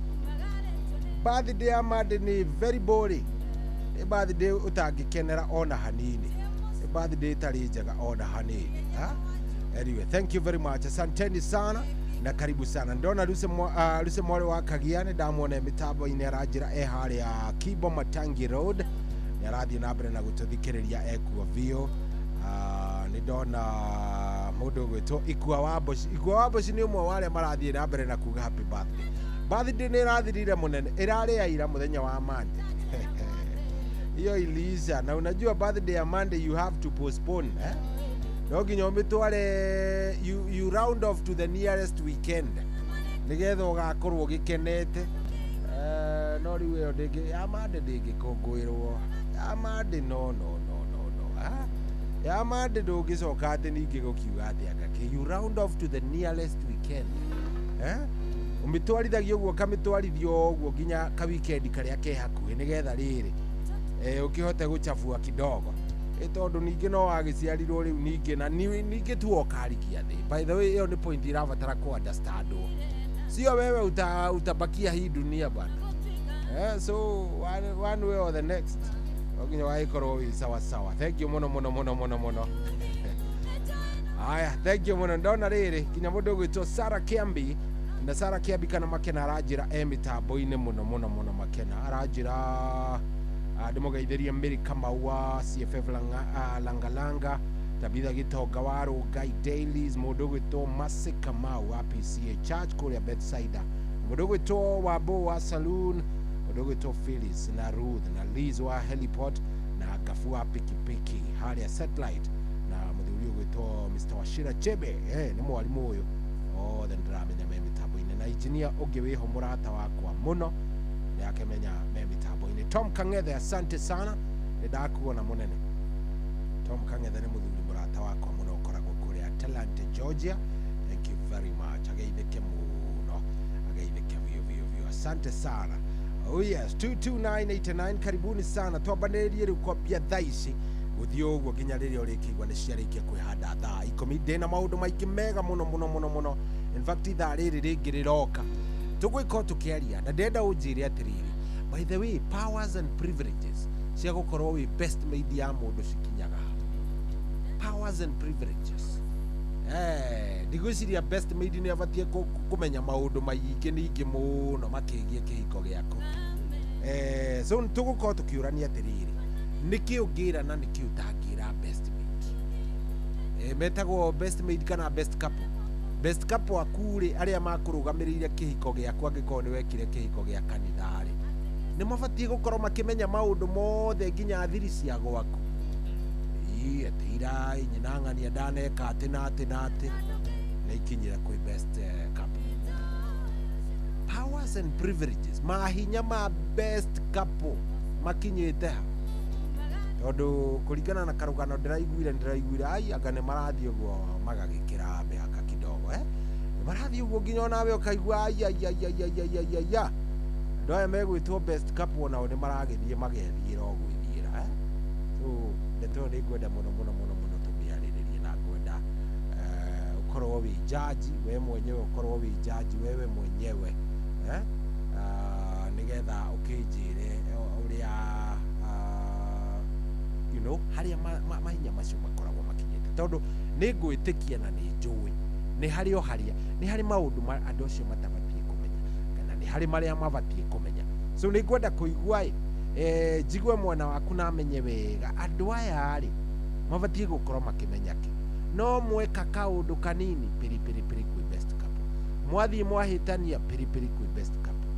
Birthday ya mande ni very boring. Ni birthday utangikenera ona hanini. Ni birthday tari njega ona hanini. Anyway, thank you very much. Asanteni sana na karibu sana. Ndona Luce Mwale wa Kagiane ndamwona mitambo-ini aranjira hali ya Kibo Matangi Road. Narathie na mbere na gututhikiriria ekuwa vio. Ni ndona mundu gwitwo Ikua Wamboci ni umwe wale marathie na mbere na kuga happy birthday. Birthday ni irathirire munene irari ya ira muthenya wa Monday. Iyo iliza na unajua birthday ya Monday you have to postpone no nginya umitware you round off to the nearest weekend nigetha ugakorwo gikenete no riu yo ndingi ya Monday ndingikungwirwo ya Monday no ya Monday ndungicoka ati ningi gukiuga ati agake you round off to the nearest weekend umitwarithagia uguo kamitwarithio uguo nginya ka weekend karia ke hakuhi nigetha riri ukihote guchafua kidogo tondu ningi no agiciarirwo riu ningi na ningi tu okarikia thi. By the way, hiyo ni point irabatara ku understand. Sio wewe utabakia hii dunia bana. So one way or the next. Oginya waikoro sawa sawa. Thank you mono. Aya, thank you mono. Ndona riri kinya mundu gwitwo Sarah Kiambi na Sarah Kiambi kana makena arajira mitambo-ini muno makena arajira ndimugeithĩrie Mary Kamau CFF Langalanga Tabitha Gitonga wa Rongai Dailies mundu gwitwo Masi Kamau wa PCA Church kuria Bethsaida mundu gwitwo Wabo wa Saloon mundu gwitwo Phyllis na Ruth na Liz wa Heliport na Kafu wa pikipiki haria Satellite na muthuri gwitwo Mr. Washira Chebe ni mwalimu uyu othe ndiramenya me mitambo-ini na engineer ungi wiho murata wakwa muno ni akemenya me mitambo-ini Tom Kangethe asante sana ndakuona munene Tom Kangethe ni muthuri murata wakwa muno ukoragwo kuria Atlanta Georgia. Thank you very much ageithike muno ageithike vio asante sana. Oh yes 22989 karibuni sana twambanĩrĩrie rĩu kwambia thaa ici gũthiĩ ũguo nginya rĩrĩa ũrĩkĩigua nĩ ciarĩkia kwĩhanda thaa 10 ndĩna maũndũ maingĩ mega mũno. In fact ithaa rĩrĩ rĩngĩ rĩroka tũgwĩkorwo tũkĩaria na ndenda ũnjĩre atĩrĩrĩ, by the way, powers and privileges cia gũkorwo wĩ best made ya mũndũ cikinyaga powers and privileges. Ndigwĩciria best made nĩ abatiĩ kũmenya maũndũ maingĩ ningĩ mũno makĩgie kĩhiko gĩaku. So tũgũkorwo tũkĩũrania atĩrĩrĩ, nĩkĩ ũngĩra na nĩkĩ ũtangĩra best made. Metagwo best made kana best couple. Best couple akure arĩa makũrũgamĩrĩire kĩhiko gĩaku angĩkorwo nĩ wekire kĩhiko gĩa kanitha rĩ, nĩ mabatiĩ gũkorwo makĩmenya maũndũ mothe nginya thiri cia gwaku. Atĩira nyina ng'ania ndaneka atĩ na nĩ ikinyire kwĩ best couple. Powers and privileges mahinya ma best couple makinyĩte ha, tondũ kũringana na karũgano ndĩraiguire ai anga nĩ marathiĩ ũguo magagĩkĩra mĩhaka kidogo nĩ marathiĩ ũguo nginya onawe ũkaigua andũ aya megwĩtwo best couple nao nĩ maragĩthiĩ magethiĩra o gwĩthiĩra. So ndeto nĩ ngwenda mũno tũmĩarĩrĩrie na ngwenda ũkorwo wĩ jaji we mwenyewe, ũkorwo wĩ jaji wewe mwenyewe nigetha ũkĩnjĩre ũrĩa you know harĩa mahinya macio makoragwo makinyĩte, tondũ nĩ ngwĩtĩkia na nĩ njũĩ nĩ harĩ o harĩa nĩ harĩ maũndũ andũ acio matabatiĩ kũmenya kana nĩ harĩ marĩa mabatiĩ kũmenya. So nĩ ngwenda kũigua njigue mwana waku na amenye wega andũ aya rĩ mabatiĩ gũkorwo makĩmenya kĩ. No mweka kaũndũ kanini piri kwĩ best couple, mwathiĩ mwahĩtania piri kwĩ best couple.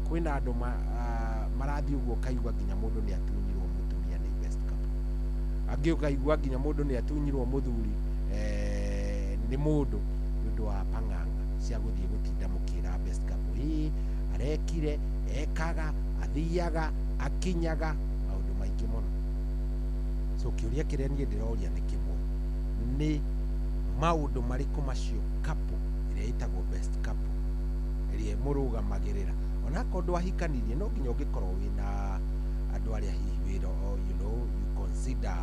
Kwĩna andũ marathiĩ ũguo kaigua nginya mũndũ nĩ atunyirwo mũtumia nĩ best couple, angĩ ũkaigua nginya mũndũ nĩ atunyirwo mũthuri nĩ mũndũ nĩ ũndũ wa pang'ang'a cia gũthiĩ gũtinda mũkĩra best couple arekire ekaga athiaga akinyaga maũndũ maingĩ mũno. So kĩũria kĩrĩa niĩ ndĩroria nĩ kĩmwe, nĩ maũndũ marĩkũ macio couple ĩrĩa ĩtagwo best couple ĩrĩa mũrũgamagĩrĩra onakorwo ndwahikanirie no nginya ũngĩkorwo wĩna andũ arĩa hihi wĩra you know you consider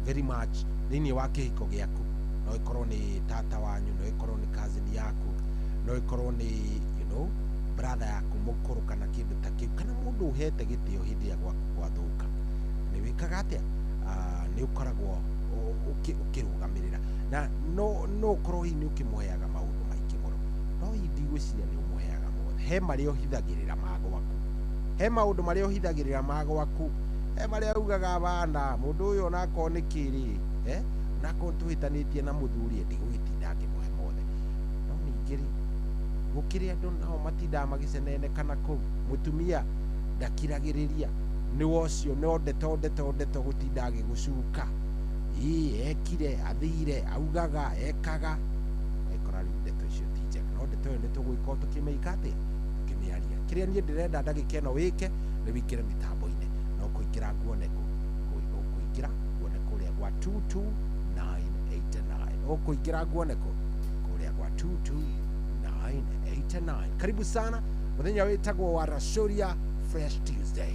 very much thĩinĩ wa kĩhiko gĩaku. No ĩkorwo nĩ tata wanyu, no ĩkorwo nĩ cousin yaku, no ĩkorwo nĩ you know brother yaku mũkũrũ kana kĩndũ ta kĩu, kana mũndũ ũhete gĩtĩo hĩndĩ ya gwaku gwathũka. Nĩ wĩkaga atĩa? Nĩ ũkoragwo ũkĩrũgamĩrĩra na no ũkorwo hihi nĩ ũkĩmũheaga maũndũ maingĩ mũno, no ndigwĩciria nĩ ũmũheaga mothe. He marĩa ũhithagĩrĩra ma gwaku, he maũndũ marĩa ũhithagĩrĩra ma gwaku, he marĩa ugaga bana mũndũ ũyũ onakorwo nĩ kĩrĩ onakorwo tũhĩtanĩtie na mũthuri ndigũgĩtinda ngĩmũhe mothe. No ningĩ gũkĩrĩ andũ nao matindaga magĩcenenekana kũu, mũtumia ndakiragĩrĩria nĩ wocio no ndeto gũtinda agĩgũcuka ekire athire augaga ekaga ekora rĩu ndeto icio ti njega. No ndeto ĩyo nĩ tũgwĩka tũkĩmĩika atĩa tũkĩmĩaria. Kĩrĩa niĩ ndĩrenda ndagĩka ĩno wĩke nĩ wĩkĩre mĩtambo-inĩ, no kũingĩra nguone kũingĩra nguone kũrĩa gwa 22989 ũkũingĩra nguone kũrĩa gwa 22989. Karibu sana mũthenya wĩtagwo wa Racoria Fresh Tuesday.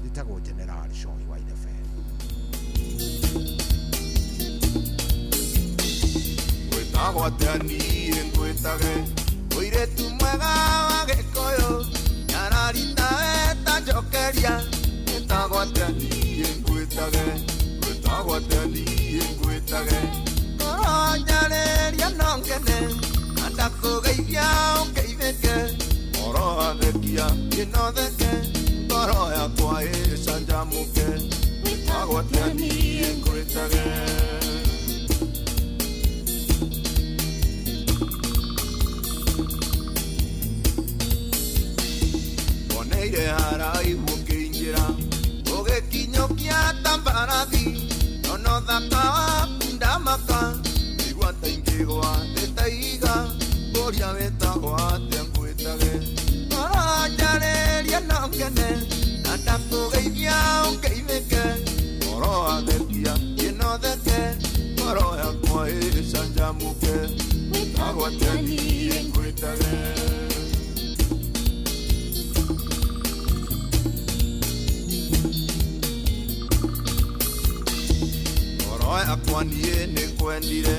Nditagwo General Shoyi wa Idafe. Gwĩtagwo atĩa niĩ ngwĩtage mũirĩtu mwega wa Gĩkũyũ nyararita weta njokeria gwĩtagwo atĩa niĩ ngwĩtage gwĩtagwo atĩa niĩ ngwĩtage ngoro njarĩria no ngene na ndakũgeithia ũngeithĩke ngoro athekia ĩnotheke ngoro yakwa ĩcanjamũke gwĩtagwo atĩa niĩ ngwĩtage ire haraihu ũkĩingĩra ũgĩkinyũkia ta mbarathi nono thaka waku ndamaka igua ta ingĩgwa thĩ ta ihiga mbũria wĩtagwo atĩa ngwĩtage ngoro njarĩria no ngene na ndakũgeithia ũngeithĩke ngoro athekia ĩnotheke ngoro yakwa ĩcanjamũke gwĩtagwo atĩa niĩ ngwĩtage akwa niĩ nĩ kwendire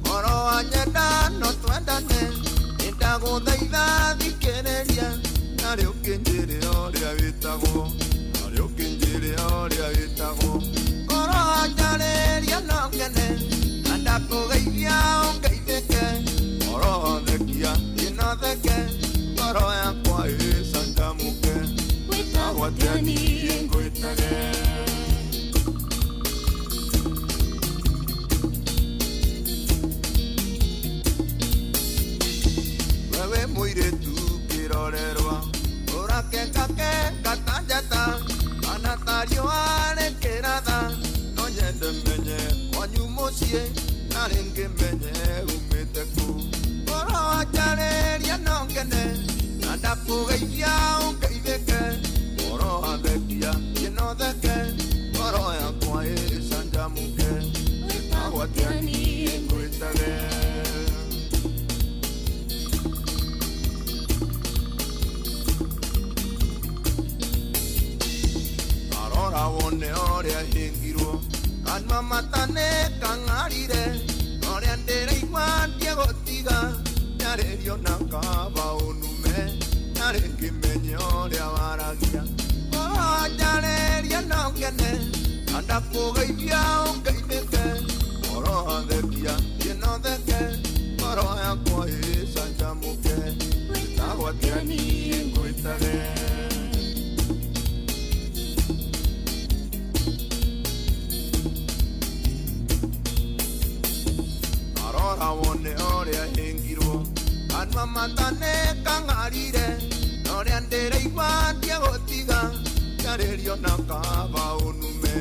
ngoro wanyenda no twendane nĩndagũthaitha thikĩrĩria narĩ ũkĩnjĩrĩra ũrĩa wĩtagwo narĩ ũkĩnjĩrĩra ũrĩa wĩtagwo ngoro njarĩria no ngene na ndakũgeithia ũngeithĩke ngoro thekia ĩnotheke ngoro yakwa ĩcanjamũke gwĩtagwo atĩa niĩ ngwĩtage mũirĩtu kĩrorerwa ũrakekakeka ta njata kana ta riũa rĩkĩratha no nyende menye kwanyu mũciĩ na rĩngĩ menye umĩte kũ ngoro njarĩria no ngene na ndakũgeithia ũngeithĩke ngoro athekia ĩnotheke ngoro yakwa ĩcanjamũke gwĩtagwo atĩa niĩ ngwĩtage wone ũrĩa hĩngirwo kanua matane kang'arire ũrĩa ndĩraigua ndiegũtiga nyarĩrio na kaba ũnume na rĩngĩ menye ũrĩa waragia ngoro njarĩria no ngene na ndakũgeithia ũngeithĩke ngoro athekia ĩnotheke ngoro yakwa ĩcanjamũke gwĩtagwo atĩa niĩ ngwĩtage wone ũrĩa hĩngirwo kanua matane kang'arire ũrĩa ndĩraigua ndiegũtiga nyarĩrio na kaba ũnume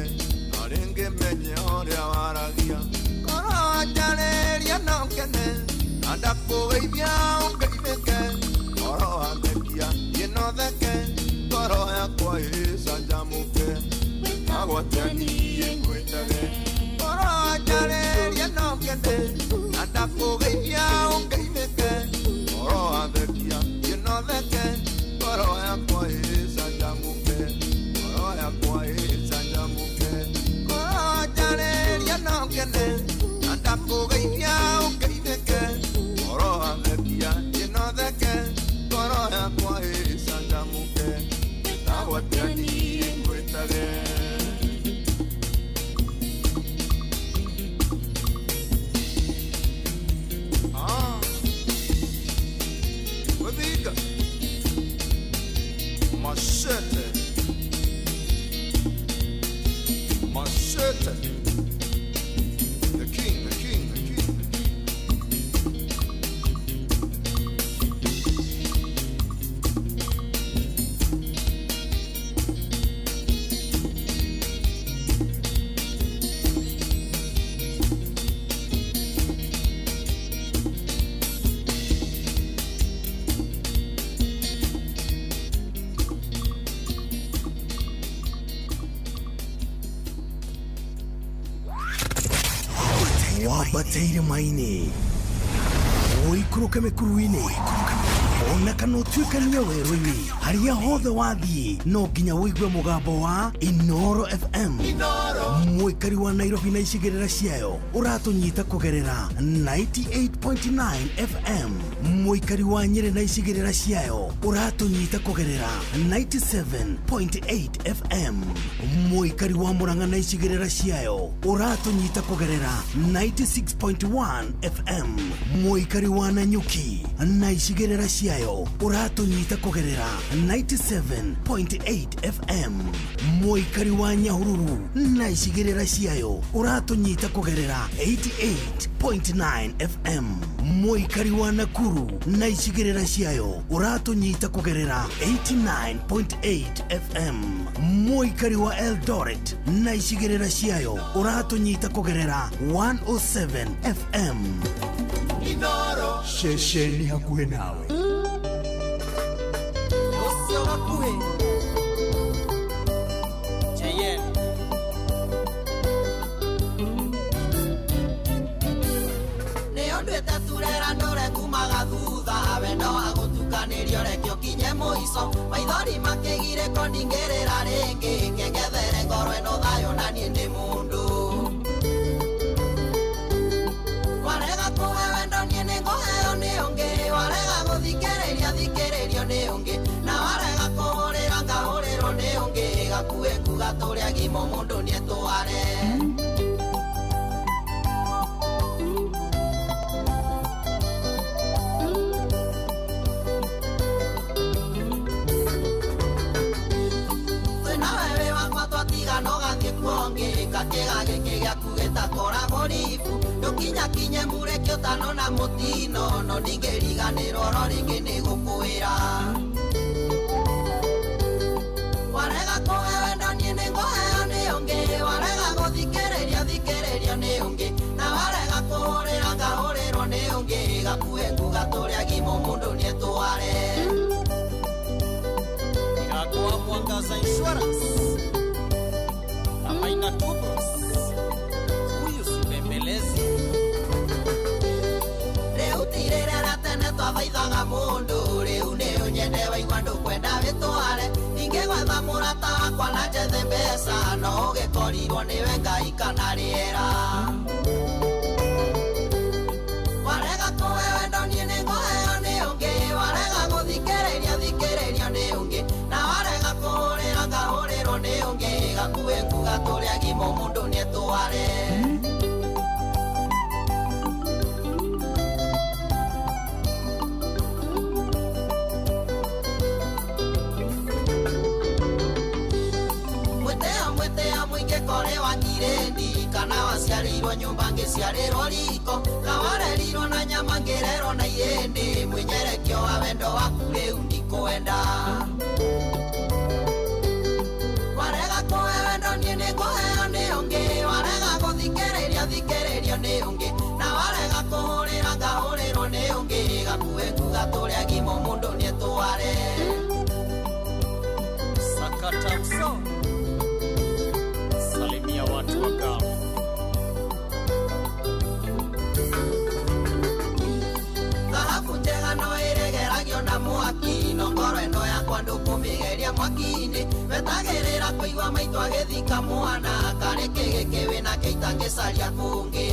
na rĩngĩ menye ũrĩa waragia ngoro njarĩria no ngene na ndakũgeithia ũngeithĩke ngoro athekia ĩnotheke ngoro yakwa ĩcanjamũke gwĩtagwo atĩa niĩ ngwĩtage ngoro njarĩria no ngene na ndakũgeithia ũngeithĩke ngoro athekia ĩnotheke ngoro yakwa ĩcanjamũke ngoro yakwa ĩcanjamũke ngoro njarĩria no ngene na ndakũgeithia ũngeithĩke ngoro athekia ĩnotheke ngoro yakwa ĩcanjamũke gwĩtagwo atĩa niĩ ngwĩtage Machete, machete, the king, the king, the king, wambateire maini ũikũrũke mĩkuru-inĩ ona kana utuikanie werũ-inĩ harĩa hothe wathiĩ no nginya wĩigue mũgambo wa Inoro FM. Mũikari wa Nairobi na icigĩrĩra ciayo ũratũnyita kũgerera 98.9 FM. Mũikari wa Nyeri na icigĩrĩra ciayo ũratũnyita kũgerera 97.8 FM. Mũikari wa Murang'a na icigĩrĩra ciayo ũratũnyita kũgerera 96.1 FM. Mũikari wa Nanyuki na icigĩrĩra ciayo ũratũnyita kũgerera 97.8 FM. Mũikari wa Nyahururu na icigĩrĩra ciayo ũratũnyita kũgerera 88.9 FM. Mũikari wa Nakuru na icigĩrĩra ciayo ũratũnyita kũgerera 89.8 FM. Mũikari wa Eldoret na icigĩrĩra ciayo ũratũnyita kũgerera 107 FM. Inoro Shesheni hakuhĩ nawe. Ucio hakuhĩ JN Nĩyo nduĩte turera ndũre kumaga thutha wendo wa gũtukanĩrio rekio kinye mũico maithori makĩgirĩko ndingĩrĩra rĩngĩ ngĩngethere ngoro ĩno thayũ na niĩ ndĩ mũndũ warega kũhe wendo niĩ nĩ ngũheo nĩ ũngĩ warega gũthikĩrĩria thikĩrĩrio nĩ ũngĩ na warega kũhũrĩra ngahũrĩrwo nĩ ũngĩ gakuĩ kuga tũrĩa gimo mũndũ nĩ etware Kakega gĩkĩgĩa kugĩta koragwo ribu ndũkinyakinye mũrekio tano na mũtino no ndingĩriganĩrwo oro rĩngĩ nĩ gũkwĩra warega kũhe wendo niĩ nĩ ngũheo nĩ ũngĩ warega gũthikĩrĩria thikĩrĩrio nĩ ũngĩ na warega kũhũrĩra ngahũrĩrwo nĩ ũngĩ gakuĩ nguga tũrĩa gimo mũndũ nĩ etware Irakuwa Mwangaza Insurance Maina Tubros Huyu si bembelezi Rĩu tirĩrĩra tene twathaithaga mũndũ Rĩu nĩ ũnyende waigua ndũkwenda wĩtware Ingĩgwetha mũrata wakwa na njethe mbeca No ũgĩkorirwo nĩwe Ngai kana rĩera Warega kũhe wendo niĩ nĩ ngũheo nĩ ũngĩ Warega gũthikĩrĩria thikĩrĩrio nĩ ũngĩ Na warega kũhũrĩra ngahũrĩrwo nĩ ũngĩ Gakuĩ nguga tũrĩa gimo mũndũ nĩ etware Mwĩtĩo mũingĩ kore wa ngirĩndi Kana waciarĩirwo nyũmba ngĩciarĩrwo riko Kawarerirwo na nyama ngĩrerwo na ihĩndĩ Mwĩnyerekio wa wendo waku rĩu ndikwenda Warega kũhe wendo niĩ nĩ ngũheo nĩ ũngĩ Warega gũthikĩrĩria thikĩrĩrio nĩ ũngĩ Na warega kũhũrĩra ngahũrĩrwo nĩ ũngĩ Gakuĩ nguga tũrĩa gimo mũndũ nĩ etware Sakata mso Salimia watu wa Gulf Dhahabu njega no ĩregeragio na mwaki No ngoro ĩno yakwa ndũkũmĩgeria mwaki-inĩ Wetagĩrĩra kũigua maitũ agĩthika mwana Karĩ kĩgĩkĩ wĩna kĩitangĩcaria kũngĩ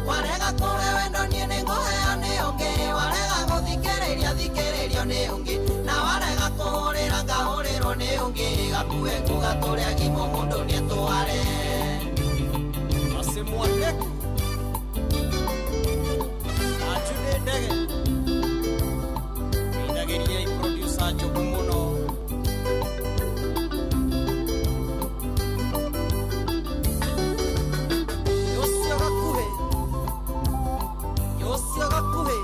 Warega kũhe wendo niĩ nĩ ngũheo nĩ ũngĩ Warega gũthikĩrĩria thikĩrĩrio nĩ ũngĩ Na warega kũhũrĩra ngahũrĩrwo nĩ ũngĩ Gakuĩ nguga tũrĩa gimo mũndũ nĩ etware Masimwaneku Ajude ndege Indageria producer Njogu mũno Yosia gakuhe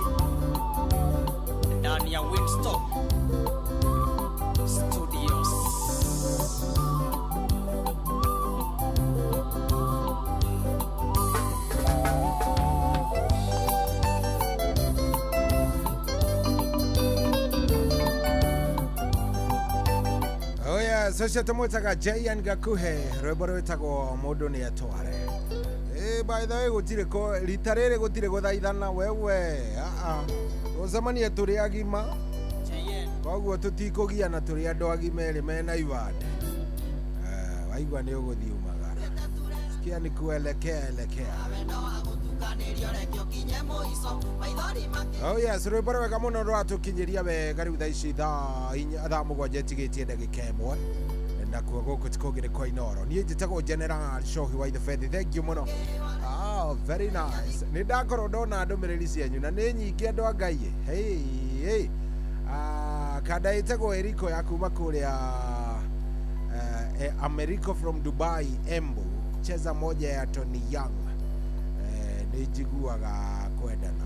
Ndani ya Winstop Studios Socia tumwitaga Jayan Gakuhe rwimbo rwitagwo mundu ni atware by the way gutire ko ritarere gutire guthaithana wewe ucemania turi agima koguo tutikugiana turi andu agima eri mena ibande waigua ni uguthii umagara sikia ni kuelekea oh yes rwimbo wega muno rwatukinyiria wega riu thaa ici thaa mugwanja tigitie ndagika imwe na kuo guku tikugire kwa Inoro nie njitagwo General Shohi wa Ithefethi thank you muno very nice ni ndakorwo ndona ndumiriri cianyu na ni nyingi andu a Ngai hey kada itagwo Eriko ya kuma kuria Americo from Dubai Embu cheza moja ya Tony Young ni njiguaga kwendana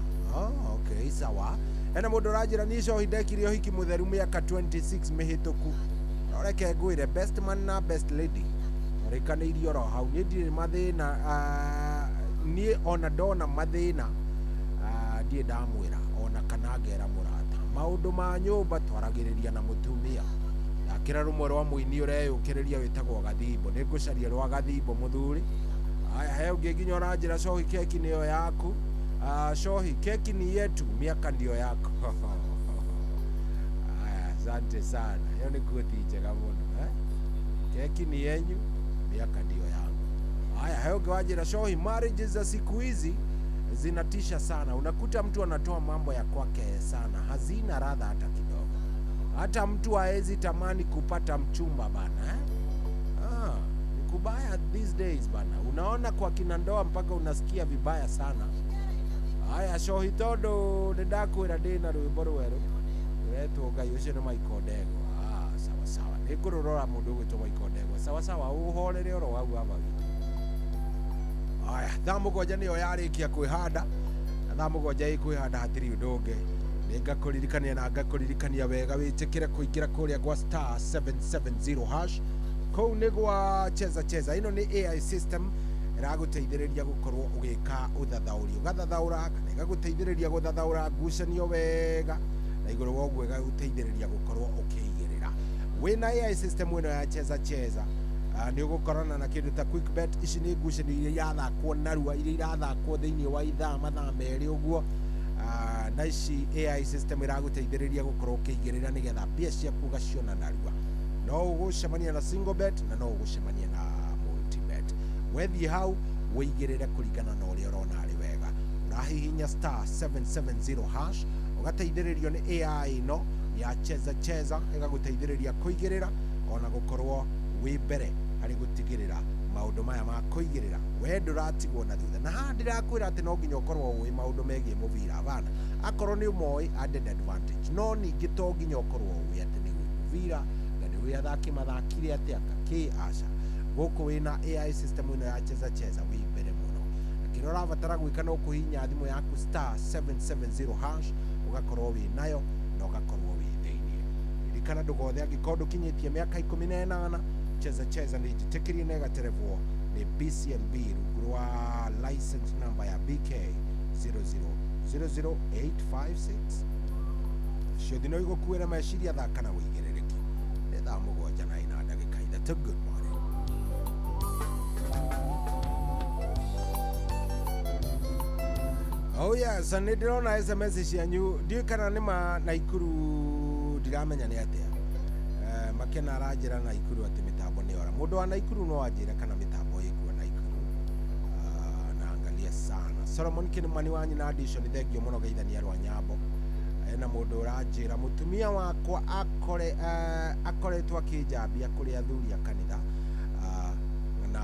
okay sawa ena mundu rajira ni Shohi ndekirio hiki mutheru miaka 26 mihituku reke ngwire best man na best lady rekanairio ro hau ni ndire mathina ni ona ndona mathina ndie ndamwira ona kana ngera murata maundu ma nyumba twaragiriria na mutumia akira rumwe rwa muini ureyukiriria witagwo Gathimbo ni ngucaria rwa Gathimbo muthuri aya he ungi nginya uranjira Shohi keki niyo yaku Shohi keki ni yetu miaka ndio yako asante sana hiyo ni kuti njega muno keki ni yenyu miaka ndio yangu haya hayo ngewajira Shohi marriages za siku hizi zinatisha sana unakuta mtu anatoa mambo ya kwake sana hazina radha hata kidogo hata mtu haezi tamani kupata mchumba bana ni kubaya these days bana unaona kwa kina ndoa mpaka unasikia vibaya sana haya Shohi todo ndakwira ndina rwimbo rweru reto Ngai ucio ni Michael Ndegwa sawa sawa ni kurorora mundu gwitwo Michael Ndegwa sawa sawa uhorere oro wau aba aya thamugwanja niyo yarikia kwihanda na thamugwanja ikwihanda hatiri ndunge ningakuririkania na ngakuririkania wega witikire kuingira kuria kwa star 770 hash kou ni gwa cheza ino ni AI system iraguteithiriria gukorwo ugika uthathauri ugathathaura kana igaguteithiriria guthathaura ngucanio wega na iguru woguo igaguteithiriria gukorwo ukiigirira wina AI system ino ya cheza ni ugukorana na kindu ta quick bet ici ni ngucanio iria irathakwo narua iria irathakwo thiini wa mathaa meri uguo na ici AI system iraguteithiriria gukorwo ukiigirira nigetha mbia ciaku ugaciona narua no ugucemania na single bet na no ugucemania na multi bet wethi hau uigirire kuringana na uria urona ari wega urahihinya star 770 hash ugateithiririo ni AI ino ya cheza igaguteithiriria kuigirira ona gukorwo wi mbere hari gutigirira maundu maya ma kuigirira we nduratigwo na thutha na ha ndirakwira ati no nginya ukorwo wi maundu megie muvira bana akorwo ni moi added advantage no ningi to nginya ukorwo wi ati ni muvira na ni wi athaki mathakire ati akaki aca guku wina AI system ino ya cheza wi mbere muno lakini urabatara gwika no kuhinya thimu yaku star 770 hash ugakorwo wi nayo na ugakorwo wi thiini irikana ndugothe angikondo kinyitie miaka 18 cheza ni jitikirie na gaterevwo ni BCNB rugurwa license number ya BK 0000856 shedino igo kuera mashiria thaka na wigerereki netha mugwanja na ina ndagika ithatu good morning oh yes and ndirona SMS cianyu ndio kana nima na ikuru ndiramenya ni atia makena arajira na ikuru ati mitambo ni ora mundu wa na ikuru no ajira kana mitambo ikuwa na ikuru na angalia sana Solomon Kinmani wanyu na addition thegio muno geithania rwa nyambo na mundu urajira mutumia wakwa akoretwo akijambia kuri athuri a kanitha na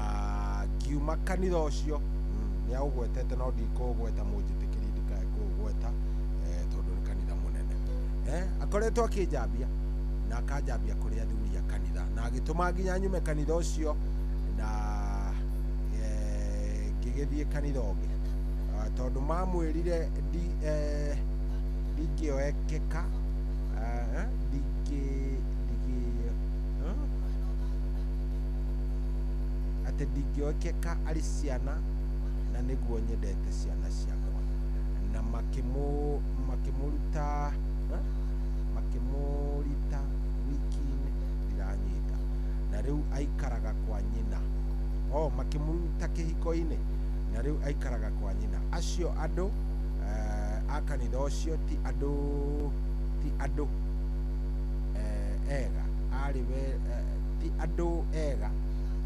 kiuma kanitha ucio ni augwetete no ndikugweta munjitikiri ndikae kugweta tondu ni kanitha munene akoretwo akijambia na akajambia kuri athuri a kanitha na agituma nginya nyume kanitha ucio na ngigithie kanitha ungi tondu mamwirire ndingioekeka ati ndingioekeka ari ciana na niguo nyendete ciana ciakwa na makimurita wiki-ini ndiranyita na riu aikaraga kwa nyina makimuruta kihiko-ini na riu aikaraga kwa nyina. Acio andu a kanitha ucio ti andu ega ari we ti andu ega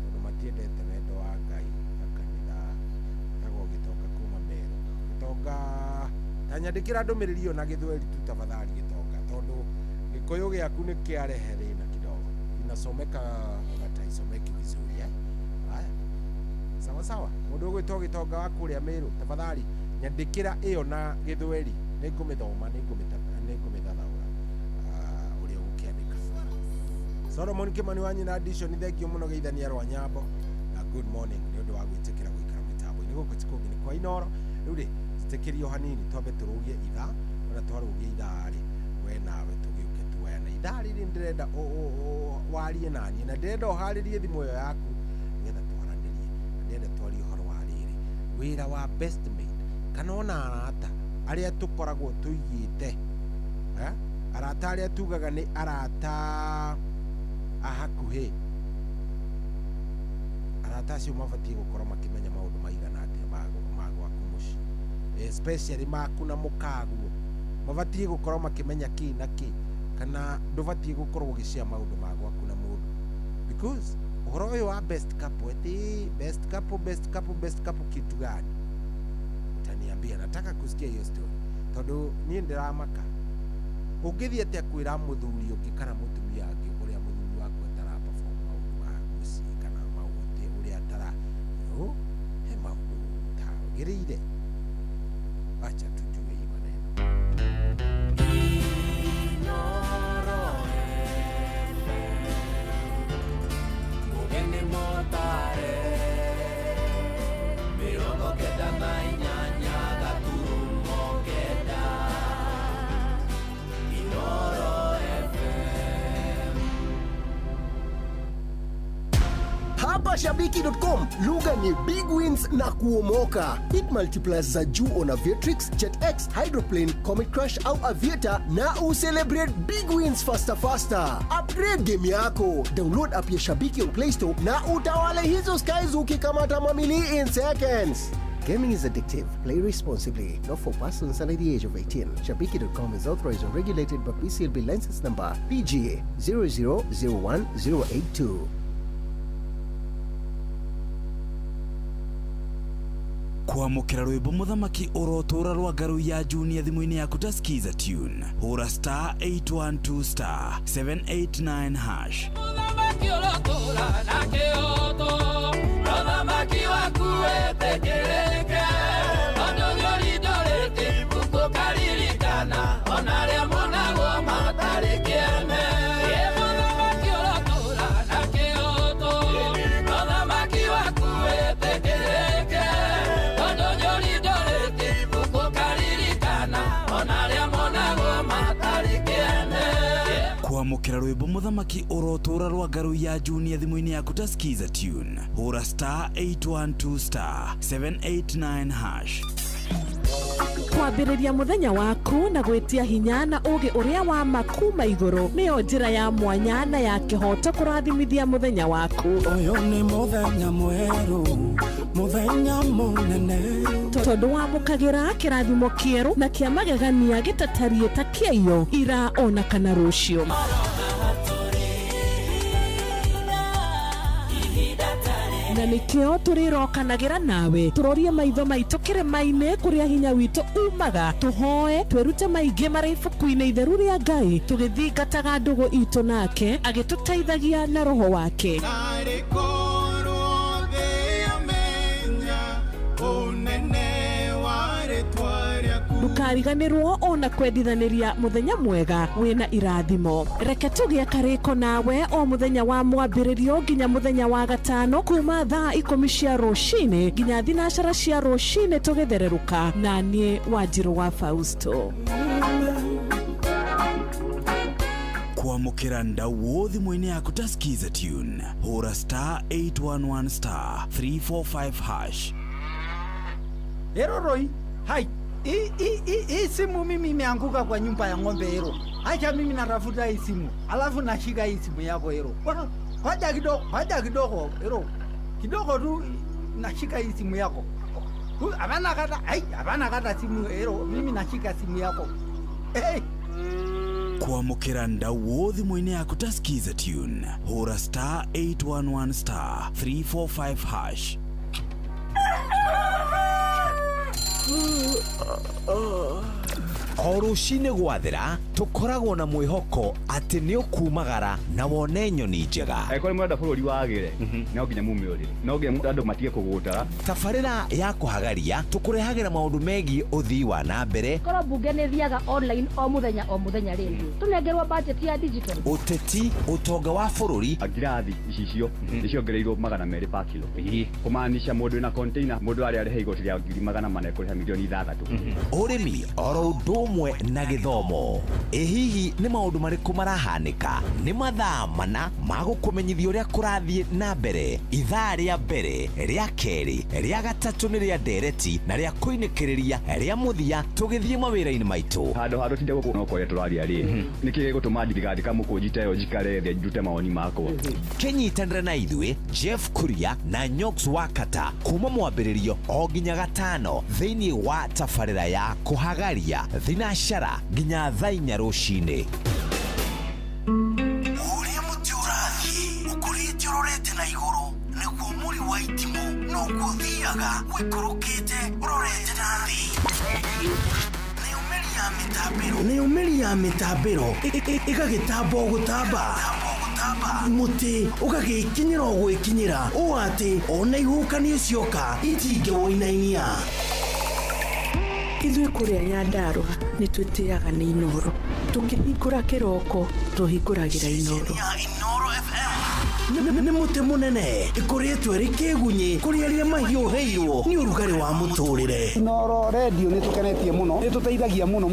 tondu matiendete wendo wa Ngai. Kanitha tagwo Gitonga kuma Meru. Gitonga tanyandikira ndumiriri yo na Githweri tu tafadhali Gitonga tondu Gikuyu giaku ni kiarehe thina kidogo, inasomeka hata isomeki vizuri haya sawa sawa. Mundu ugwitwo Gitonga wa kuria Meru tafadhali nyandikira iyo na Githweri ningumithoma ningumithathaura uria ukiandika. Solomon Kimani wanyi na addition thengio muno geithania rwa nyambo na good morning ni undu wa gwitikira gwikara mitambo ni guko tikugi ni kwa Inoro. Riu ri titikirio hanini twambe turugie itha ona twarugie itha ri we nawe tugiuke tuwena itha riri ndirenda warie nani na ndirenda uharirie thimu yo yaku nigetha twaranirie na ndirenda twarie horo wa riri wira wa best mate kana ona arata aria tukoragwo tuigite arata aria tugaga ni arata ahakuhi. Arata acio mabatie gukorwo makimenya maundu maigana atia magwaku muci, especially maku na mukaguo mabatie gukorwo makimenya ki na ki, kana ndubatie gukorwo ugicia maundu magwaku na mundu, because uhoro uyu wa best couple eti best couple kitu gani? Utaniambia, nataka kusikia hiyo story tondu ni ndiramaka. Ungithie atia kwira muthuri ungi kana mutumia angi uria muthuri waku atara perform maundu ma muci kana maundu uria atara he maundu tagiriire. Acha tujue hii maneno. Ugeni motare mirongo kenda na inyanya gaturumo kenda Inoro FM. Hapa Shabiki.com, lugha ni big wins na kuomoka. Hit multipliers za juu on Aviatrix, JetX, Hydroplane, Comet Crush au Aviator na ucelebrate big wins faster. Upgrade game yako. Download app ya Shabiki on Play Store na utawale hizo skies ukikamata mamili in seconds. Gaming is addictive. Play responsibly. Not for persons under the age of 18. Shabiki.com is authorized and regulated by PCLB license number PGA 0001082. kwamukira rwimbo muthamaki urotura rwa ngaru ya junior thimu-ini yaku ta skiza tune hura star 812 star 789 hash. Muthamaki urotura na kioto muthamaki waku etekereke ondorio lidorete ukokaririkana onaria monagwo matarikieme. Muthamaki urotura na kioto muthamaki waku etekereke kwamukira rwimbo muthamaki urotura rwa ngaru ya junior thimu-ini yaku ta skiza tune hura star 812 star 789 hash. kwambĩrĩria mũthenya waku na gwĩtia hinya na ũgĩ ũrĩa wa makuma igũrũ nĩyo njĩra ya mwanya na ya kĩhoto kũrathimithia mũthenya waku. Ũyũ nĩ mũthenya mwerũ, mũthenya mũnene, tondũ wamũkagĩra kĩrathimo kĩerũ na kĩa magegania gĩtatariĩ ta kĩayo ira ona kana rũciũ. Na nĩkĩo tũrĩrokanagĩra nawe tũrorie maitho maitũ kĩrĩma-inĩ kũrĩa hinya witũ umaga, tũhoe twĩrute maingĩ marĩ ibuku-inĩ itheru rĩa Ngai tũgĩthingataga ndũgũ itũ nake agĩtũteithagia na roho wake. Ndukariganĩrwo ona kwendithanĩria mũthenya mwega wĩna irathimo. Reke tũgĩe karĩko nawe o mũthenya wa mwambĩrĩrio nginya mũthenya wa gatano kuma thaa 10 cia rũcinĩ nginya thinacara cia rũcinĩ tũgĩthererũka na niĩ Wanjirũ wa Fausto. kwamukira ndau thimu-ini yaku ta skiza tune hura star 811 star 345 hash. Eroroi, hai, hii simu mimi imeanguka kwa nyumba ya ng'ombe hero. Acha mimi natafuta hii simu, alafu nashika hii simu yako hero. Ngoja kidogo hero. Kidogo tu nashika hii simu yako. Hapana kata simu ero. Mimi nashika simu yako. Kwamukira ndau wo thimũ-inĩ yaku ta Skiza Tune. Hũra star 811 star 345 hash. O rũcinĩ gwathĩra tũkoragwo na mwĩhoko atĩ nĩ ũkumagara na wone nyoni njega. Angĩkorwo mũrenda bũrũri wagĩre no nginya mume ũrĩrĩ, no nginya andũ matige kũgũtara. Tabarĩra ya kũhagaria tũkũrehagĩra maũndũ megiĩ ũthii wa na mbere. Korwo mbunge nĩ thiaga online o mũthenya rĩngĩ. Tũnengerwo budget ya digital. Ũteti, ũtonga wa bũrũri. Ngirathi icio nĩciongereirwo 200 per kilo. Kũmaanisha mũndũ wĩna container, mũndũ arĩa arĩhe igoti rĩa 400 kũrĩha milioni 6. Ũrĩmi oro ũndũ ũmwe na gĩthomo. Hihi nĩ maũndũ marĩkũ marahanĩka? Nĩ mathaa mana ma gũkũmenyithia ũrĩa kũrathiĩ na mbere. Ithaa rĩa mbere, rĩa kerĩ, rĩa gatatũ nĩ rĩa ndereti na rĩa kũinĩkĩrĩria rĩa mũthia tũgĩthiĩ mawĩra-inĩ maitũ. Handũ tinde gũkũ no kũrĩa tũraria rĩ. Nĩkĩ gũtũma thirikari kamũkũnjita ĩyo njikare thĩ njute mawoni makwa. Kĩnyitanĩre na ithuĩ Jeff Kuria na Nyox Wakata kuma mwambĩrĩrio o nginya gatano thĩinĩ wa tabarĩra ya kũhagaria thinashara nginya thaa 4 rũcinĩ. Ũrĩa mũtĩ ũrathiĩ ũkũrĩte ũrorete na igũrũ nĩguo mũri wa itimũ noguo ũthiaga wĩkũrũkĩte ũrorete na thĩ. Nĩũmĩri ya mĩtambĩro ĩgagĩtamba o gũtamba, mũtĩ ũgagĩkinyĩra o gwĩkinyĩra ũũ atĩ ona ihuhũkanio cioka itingĩwĩinainia. Ithuĩ kũrĩa Nyandarua nĩ twĩtĩaga nĩ Inooro. Tũkĩhingũra kĩroko tũhingũragĩra Inooro. Nĩ mũtĩ mũnene ĩkoretwo ĩrĩ kĩgunyi kũrĩ arĩa mahiũhĩirwo nĩ ũrugarĩ wa mũtũrĩre. Inooro radio nĩ tũkenetie mũno, nĩ tũteithagia mũno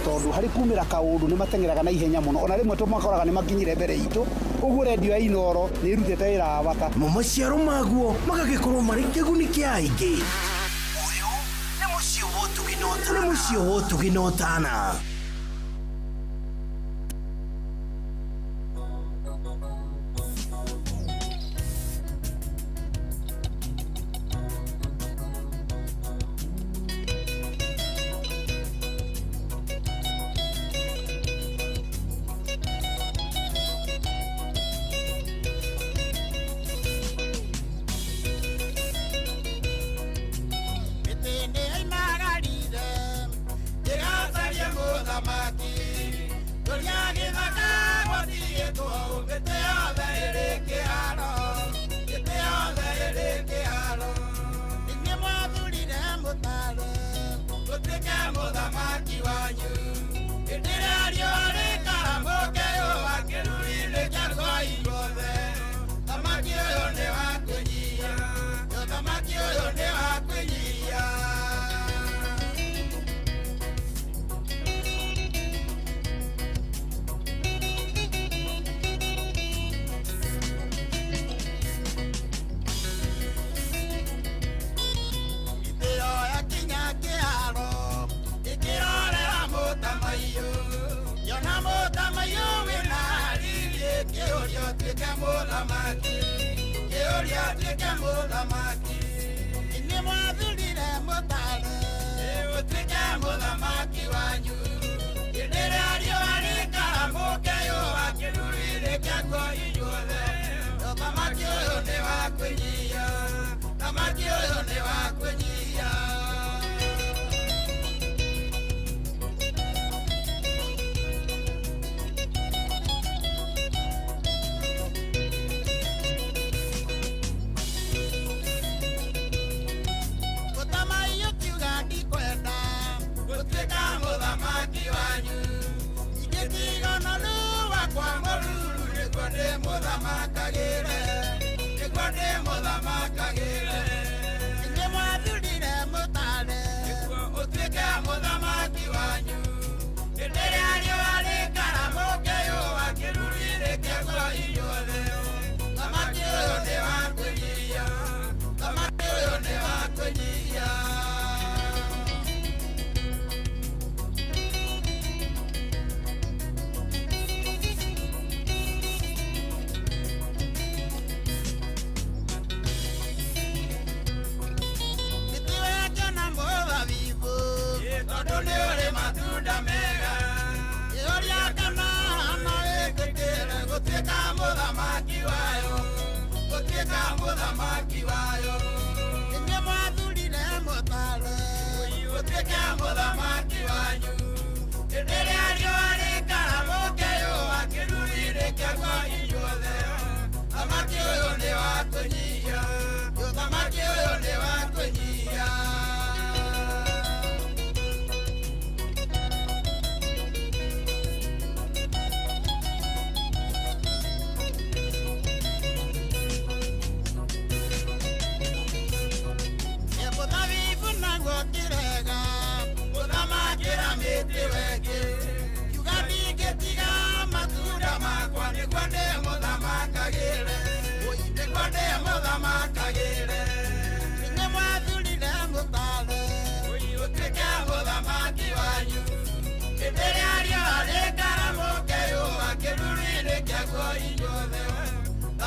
tondũ harĩ kumĩra kaũndũ nĩ matengeraga na ihenya mũno, ona rĩmwe tũmakoraga nĩ makinyire mbere itũ. Ũguo radio ya Inooro nĩ ĩrutĩte wĩra wa bata. Maciaro maguo magagĩkorwo marĩ kĩguni kĩa aingĩ. Nĩ mũciĩ wa ũtugi na ũtana.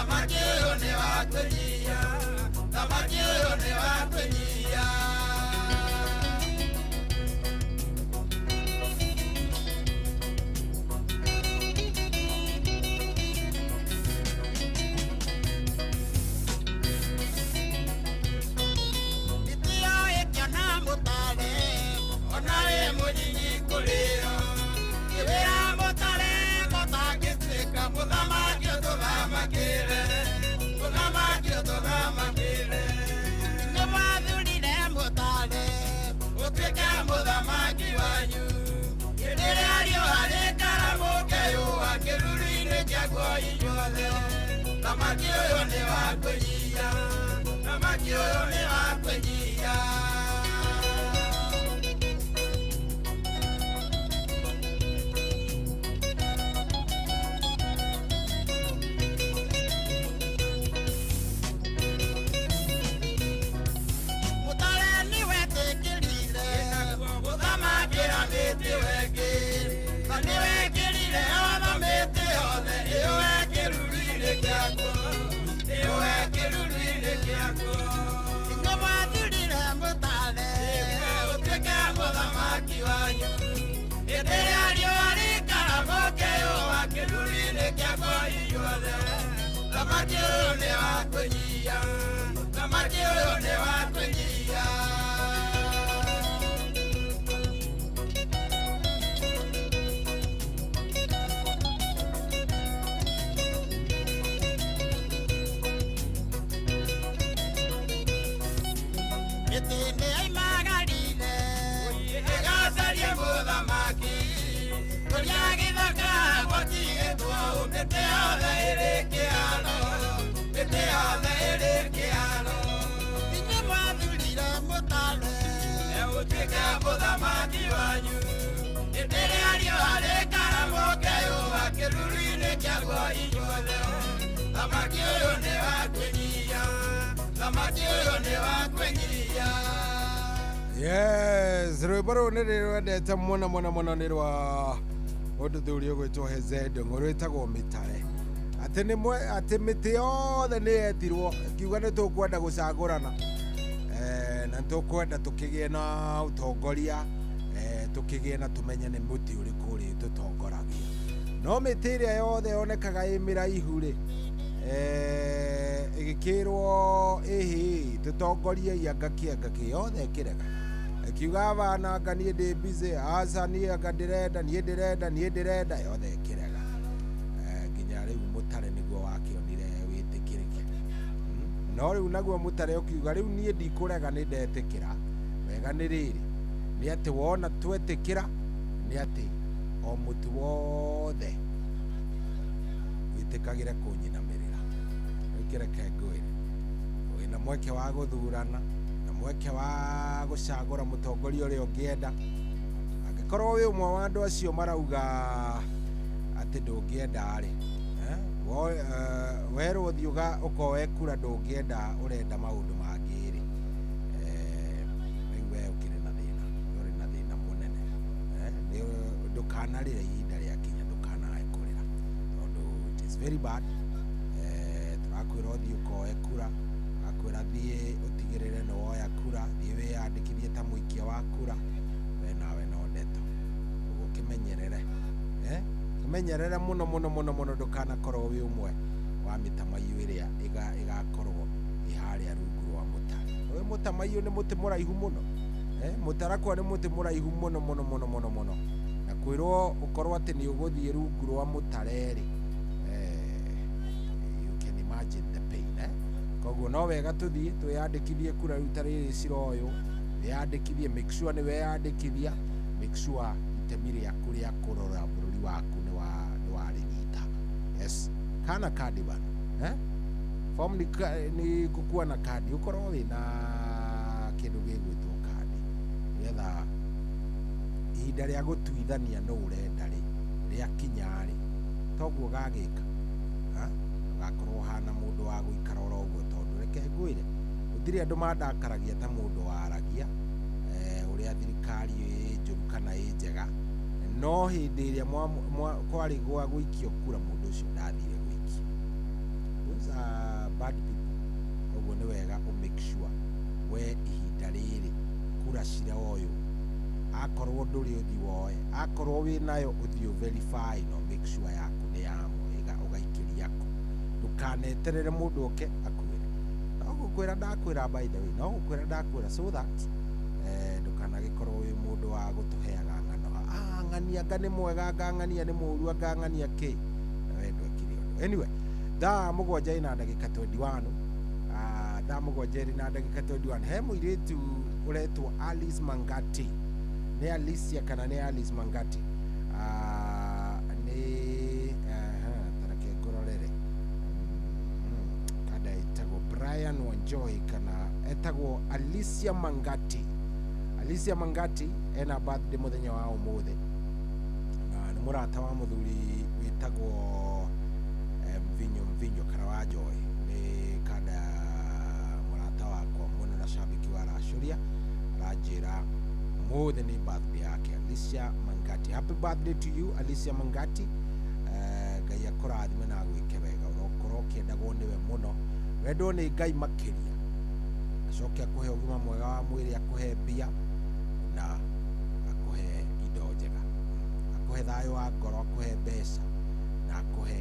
thamaki ũyũ nĩ wa kũnyia, thamaki ũyũ nĩ wa kũnyia. Thamaki ũyũ nĩ wa kũnyia, thamaki ũyũ nĩ wa kũnyia. Thamaki ũyũ nĩ wa kũnyia, thamaki ũyũ nĩ wa kũnyia. Mĩtĩ nĩ yaimagarire ĩgacaria mũthamaki, kũrĩa gĩthaka gũtigĩtwo mĩtĩ yothe ĩrĩ kĩharo, mĩtĩ yothe ĩrĩ kĩharo. Inyuĩ mwathurire mũtare ũtuĩke mũthamaki wanyu, hĩndĩ ĩrĩa riũa rĩkaramoke yũa kĩruru-inĩ kĩaguo inyuothe. Thamaki ũyũ nĩ wa kũnyia, thamaki ũyũ nĩ wa kũnyia. Yes, rwĩmbo rũu nĩ rwendete mũno mũno mũno nĩ rwa mũthuri ũgwĩtwo Hezedo rwĩtagwo Mĩtare. Atĩ mĩtĩ yothe nĩ yetirwo, kiuga nĩ tũkwenda gũcagũrana na tũkwenda tũkĩgĩe na ũtongoria, tũkĩgĩe na tũmenye nĩ mũtĩ ũrĩkũ ũrĩ tũtongoragia. No mĩtĩ ĩrĩa yothe yonekaga ĩ mĩraihu rĩ, ĩgĩkĩrwo ĩhĩ tũtongorie ngaki yothe ĩkĩrega, kiuga bananga niĩ ndĩ busy, aca niĩ anga ndĩrenda yothe ĩkĩrega. Nginya rĩu Mũtare nĩguo wakĩonire wĩtĩkĩrĩke. No rĩu naguo Mũtare ũkiuga rĩu niĩ ndikũrega nĩ ndetĩkĩra. Wega nĩ rĩrĩ, nĩ atĩ wona twetĩkĩra nĩ atĩ o mũtu wothe wĩtĩkagĩre kũnyinamĩrĩra. Wĩkĩreke ngwĩre wĩna mweke wa gũthurana na mweke wa gũcagũra mũtongoria ũrĩa ũngĩenda, angĩkorwo wĩ ũmwe wa andũ acio marauga atĩ ndũngĩenda rĩ, werwo thiĩ ũkoe kura ndũngĩenda, ũrenda maũndũ mangĩ rĩ, rĩu we ũkĩrĩ na thĩna, ũrĩ na thĩna mũnene. Ndũkanarĩre ihinda rĩakinya, ndũkanae kũrĩra tondũ it is very bad. Tũrakwĩra ũthiĩ ũkoe kura, tũrakwĩra thiĩ ũtigĩrĩre nĩ woya kura, thiĩ wĩyandĩkithie ta mũikia wa kura, we nawe no ndeto. Ũguo kĩmenyerere, kĩmenyerere mũno mũno mũno mũno, ndũkanakorwo wĩ ũmwe wa mĩtamaiyũ ĩrĩa ĩgakorwo ĩ harĩa rungu rwa Mũtare. Ũyũ mũtamaiyũ nĩ mũtĩ mũraihu mũno, mũtarakwa nĩ mũtĩ mũraihu mũno mũno mũno mũno mũno, na kwĩrwo ũkorwo atĩ nĩ ũgũthiĩ rungu rwa Mũtare rĩ, you can imagine the pain. Koguo no wega tũthiĩ twĩyandĩkithie kura rĩu ta rĩrĩ ciroywo, wĩyandĩkithie, make sure nĩ weyandĩkithia, make sure itemi rĩaku rĩa kũrora bũrũri waku nĩ warĩnyita. Yes, kana kadi bana, form nĩ gũkuua na kadi, ũkorwo wĩna kĩndũ gĩgwĩtwo kadi, nĩgetha ihinda rĩa gũtuithania no ũrenda rĩ, rĩakinya rĩ, toguo gagĩka, ũgakorwo hana mũndũ wa gũikara oro ũguo, tondũ reke ngwĩre gũtirĩ andũ mandakaragia ta mũndũ waragia ũrĩa thirikari ĩ njũru kana ĩ njega, no hĩndĩ ĩrĩa kwarĩ gwa gũikio kura mũndũ ũcio ndathire gũikio. those are bad people. Koguo nĩ wega make sure we ihinda rĩrĩ kura cira oyo akorwo ndũrĩ ũthi woe akorwo wĩ nayo ũthi verify no make sure yaku nĩ ya mwega ũgaikĩria ku ndũkaneterere mũndũ oke akwĩre no gũkwĩra ndakwĩra by the way no gũkwĩra ndakwĩra so that ndũkanagĩkorwo wĩ mũndũ wa gũtũheaga ng'ano ng'ania anga nĩ mwega anga ng'ania nĩ mũũru anga ng'ania kĩ na we ndwĩkire ũndũ anyway thaa mũgwanja ina ndagĩka 21 thaa mũgwanja ina ndagĩka 21 he mũirĩtu ũretwo Alice Mangati nĩ Alicia kana nĩ Alice Mangati nĩ tarake ngororere kada etagwo Brian Wanjohi kana etagwo Alicia Mangati. Alicia Mangati ena birthday muthenya wa umuthi na nĩ mũrata wa mũthuri wĩtagwo Mvinyo kana wa Joy nĩ kada mũrata wakwa mũno na shabiki wa Rashuria rajira more than a birthday yake Alicia Mangati. Happy birthday to you Alicia Mangati. Ngai akũrathime na gwĩke wega ũrokorwo ũkĩendagwo nĩwe mũno wendwo nĩ Ngai makĩria acoke akũhe ũgima mwega wa mwĩrĩ akũhe mbia na akũhe indo njega akũhe thayũ wa ngoro akũhe mbeca na akũhe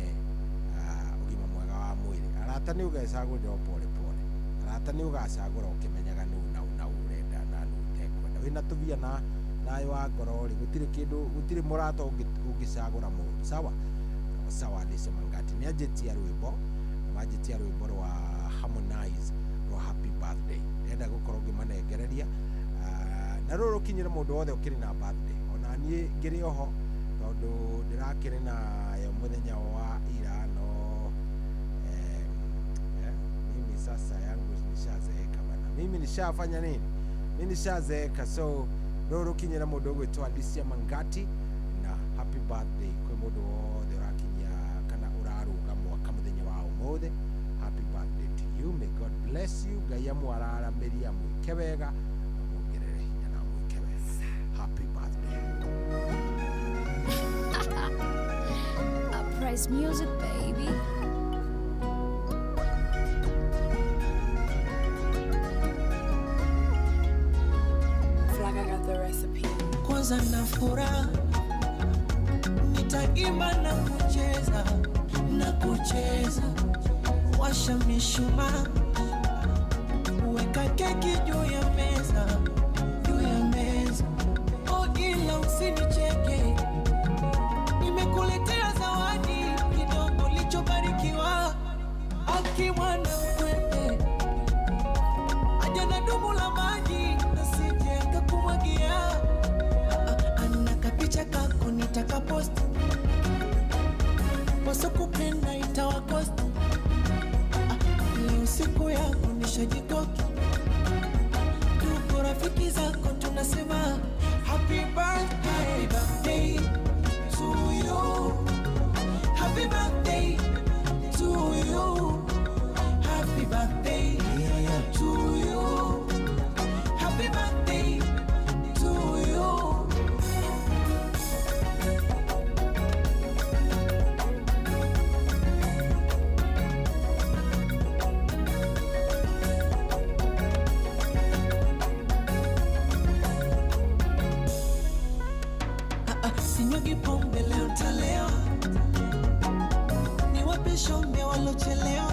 ũgima mwega wa mwĩrĩ arata nĩ ũgecagũrĩra pole pole arata nĩ ũgacagũra ũkĩmenyaga na ũrenda na nũtekwenda wĩna tũbia na thayũ wa ngoro rĩ gũtirĩ mũrata ũngĩcagũra mũndũ sawa sawa. Alicia Mangati nĩ anjĩtia rwĩmbo rwa Harmonize rwa happy birthday ndenda gũkorwo ngĩmanengereria na rũrũ rũkinyĩre mũndũ wothe ũkĩrĩ na birthday ona niĩ ngĩrĩ oho tondũ ndĩrakĩrĩ na yo mũthenya wa ira no mimi sasa yangu nishazeeka bana mimi nishafanya nini mimi nishazeeka so rũrũ rũkinyĩre mũndũ ũgwĩtwo Alicia Mangati na happy birthday kwĩ mũndũ wothe ũrakinyia kana ũrarũga mwaka mũthenya wa ũmũthĩ happy birthday to you may God bless you Ngai amwararamĩria mwĩke wega mwongerere hinya na mwĩke wega happy birthday. Uprise music baby. Flaga got the recipe. Kwanza na furaha nitaimba na kucheza washa mishumaa weka keki juu ya meza oh ila usinicheke nimekuletea zawadi kidogo lichobarikiwa akimwana mkwete aja na dumu la maji nasije kakumwagia ana kapicha kako nitakaposti waso kupenda itawakosti leo siku yako nishajikoki tuko rafiki zako tunasema happy birthday to you happy birthday to you happy birthday to you happy birthday to you. Sinyugi pombe leo talewa niwape shombe walochelewa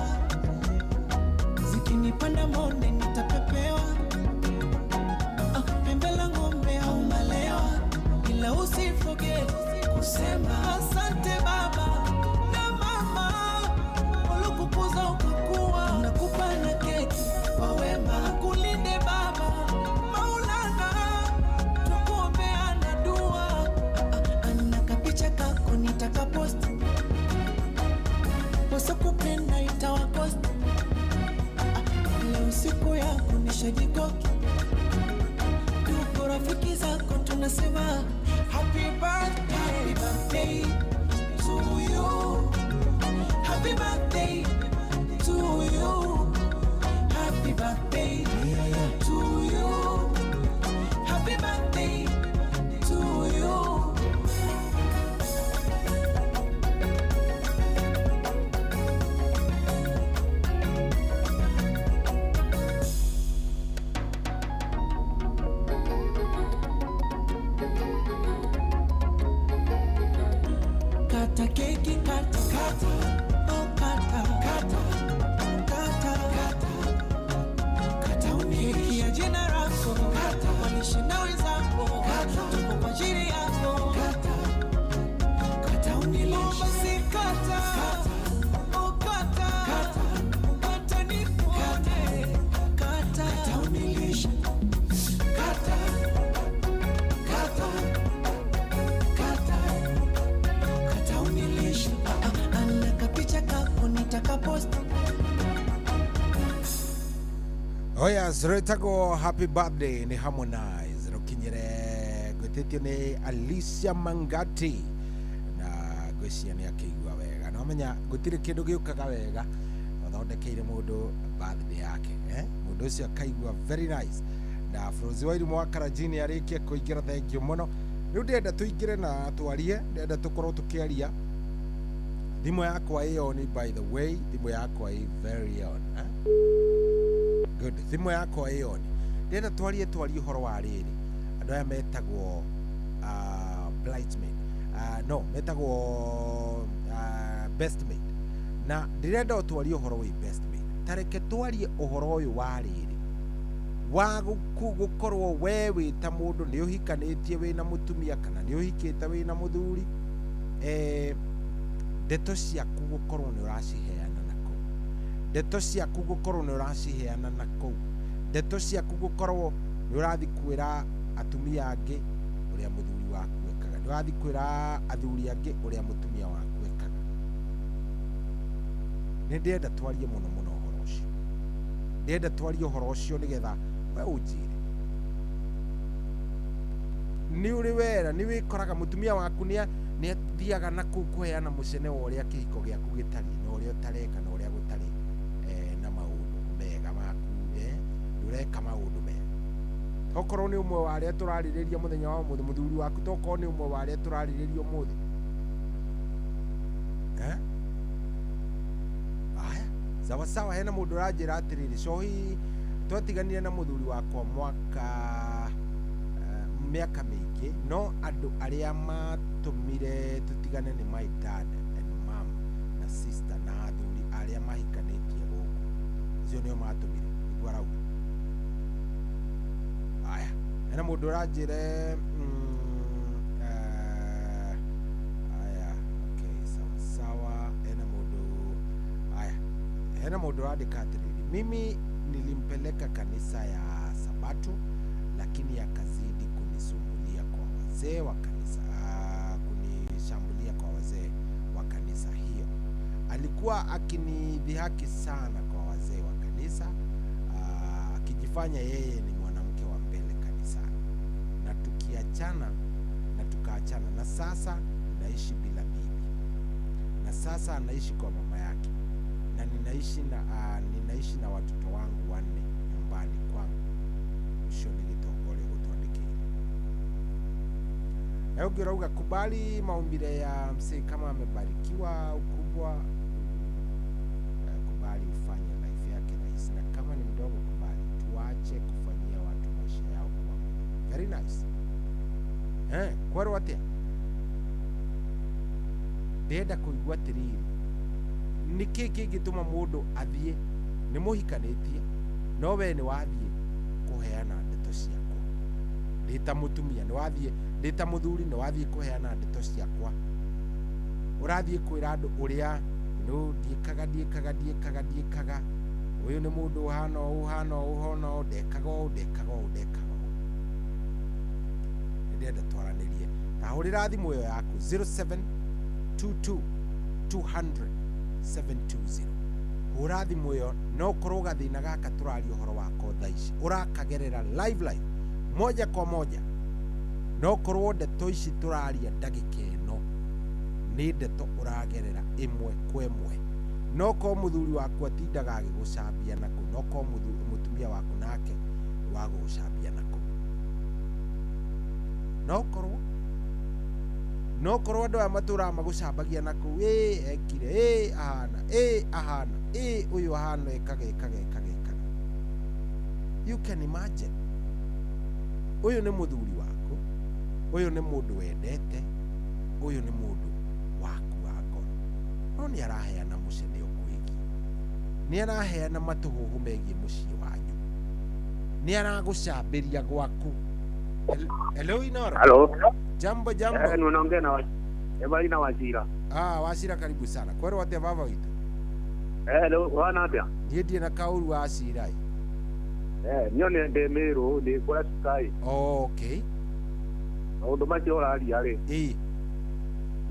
zikinipanda monde nitapepewa pembe la ng'ombe au malewa ila usiforget kusema asante baba na mama walikukuza ukakuwa nakupa na keki kwa wema kulinde baba Maulana tukuombeana dua kapicha kako nitakaposti waso kupenda itawakosti leo siku yako nishajikoki tuko rafiki zako tunasema happy birthday kata keki kata kata oh kata kata kata kata keki ya jina lako kata walishe na wenzako kata tuko kwa ajili yako kata kata unilishe basi kata oh kata kata nipone kata kata unilishe kata kata kata kata unilishe anaka picha kako nitakapost. Oya zretako happy birthday ni Harmonize rukinyire gwetitio ni Alicia Mangati na gwĩcia nĩ akĩigua wega no menya gũtirĩ kĩndũ gĩũkaga wega wathondekeire mũndũ birthday yake mũndũ ũcio akaigua very nice na Frozi Wairimu wa Karajini arĩkia kũingĩra thengio mũno rĩu ndĩrenda tũingĩre na twarie ndĩrenda tũkorwo tũkĩaria thimũ yakwa ĩyo ni by the way thimũ yakwa ĩ very on good thimũ yakwa ĩyo ni ndĩrenda twarie ũhoro wa rĩrĩ andũ aya metagwo bridesmaid no metagwo bestmaid na ndĩrenda twarie ũhoro wĩ bestmaid tareke twarie ũhoro ũyũ wa rĩrĩ wa gũkorwo we wĩta mũndũ nĩ ũhikanĩtie wĩna mũtumia kana nĩ ũhikĩte wĩna mũthuri ndeto ciaku gũkorwo nĩ ũraciheana nakũu ndeto ciaku gũkorwo nĩ ũraciheana nakũu ndeto ciaku gũkorwo nĩ ũrathi kwĩra atumia angĩ ũrĩa mũthuri waku ekaga nĩ ũrathi kwĩra athuri angĩ ũrĩa mũtumia waku ekaga nĩ ndĩrenda twarie mũno mũno ũhoro ũcio ndĩrenda twarie ũhoro ũcio nĩgetha we ũnjĩre nĩ ũrĩ wera nĩ wĩkoraga mũtumia waku nĩ athiaga nakũu kũheana mũcene wa ũrĩa kĩhiko gĩaku gĩtariĩ na ũrĩa ũtareka na ũrĩa gũtarĩ na maũndũ mega maku ndũreka maũndũ mega tokorwo nĩ ũmwe wa arĩa tũrarĩrĩria mũthenya wa ũmũthĩ mũthuri waku tokorwo nĩ ũmwe wa arĩa tũrarĩrĩria ũmũthĩ aya sawa sawa hena mũndũ ũranjĩra atĩrĩrĩ cohi twatiganire na mũthuri wakwa mĩaka mĩingĩ no andũ arĩa matũmire tũtigane nĩ my dad and mom na sister na athuri arĩa mahikanĩtie gũkũ icio nĩo matũmire nĩguo arauga aya hena mũndũ ũranjĩre aya okay sawa sawa hena mũndũ ũrandĩka atĩrĩrĩ mimi nilimpeleka kanisa ya Sabato lakini akazidi kunisumbulia kwa wazee wa kanisa kunishambulia kwa wazee wa kanisa hiyo. Alikuwa akinidhihaki sana kwa wazee wa kanisa akijifanya yeye ni mwanamke wa mbele kanisani na tukaachana na sasa naishi bila bibi na sasa anaishi kwa mama yake na ninaishi na watoto wangu 4 nyumbani kwangu mshoni gitongole gutwandikire na ungirauga kubali maumbile ya msee kama amebarikiwa ukubwa kubali ufanye life yake rahisi na kama ni mdogo kubali tuache kufanyia watu maisha yao kwa very nice kwero watia ndenda kuigua tiriri niki kingituma mundu athie ni muhikanĩtie no we ni wathie kuheana ndeto ciakwa ndita mutumia ni wathie ndita muthuri ni wathie kuheana ndeto ciakwa urathie kwira andu uria no ndiekaga uyu ni mundu uhana ndekaga ndenda twaranirie na hurira thimu yo yaku 0722 200 720 hura thimu yo no korwo gathina gaka turaria uhoro wako thaici urakagerera live moja kwa moja no korwo ndeto ici turaria ndagika ino ni ndeto uragerera imwe kwa imwe no ko muthuri waku atindaga agigucambia nako no ko mutumia waku nake wagucambia nako no korwo andu aya matura magucambagia nako ekire ahana uyu ahana ekaga you can imagine uyu ni muthuri waku uyu ni mundu wendete uyu ni mundu waku wa no nĩ araheana mũcenio kwĩgi, nĩ araheana matũhũhũ megiĩ mũciĩ wanyu, nĩ aragũcambĩria gwaku. Hello Inoro. Hello. Jambo jambo. Unaongea na Ebali na Wachira. Wachira karibu sana. Kwero atia baba witu? Hello, wana atia? Niĩ ndie na kauru Wachira. Niyo nĩ Ndemero, nĩ kwa Sky. Okay. Maũndũ macio ũraria rĩ.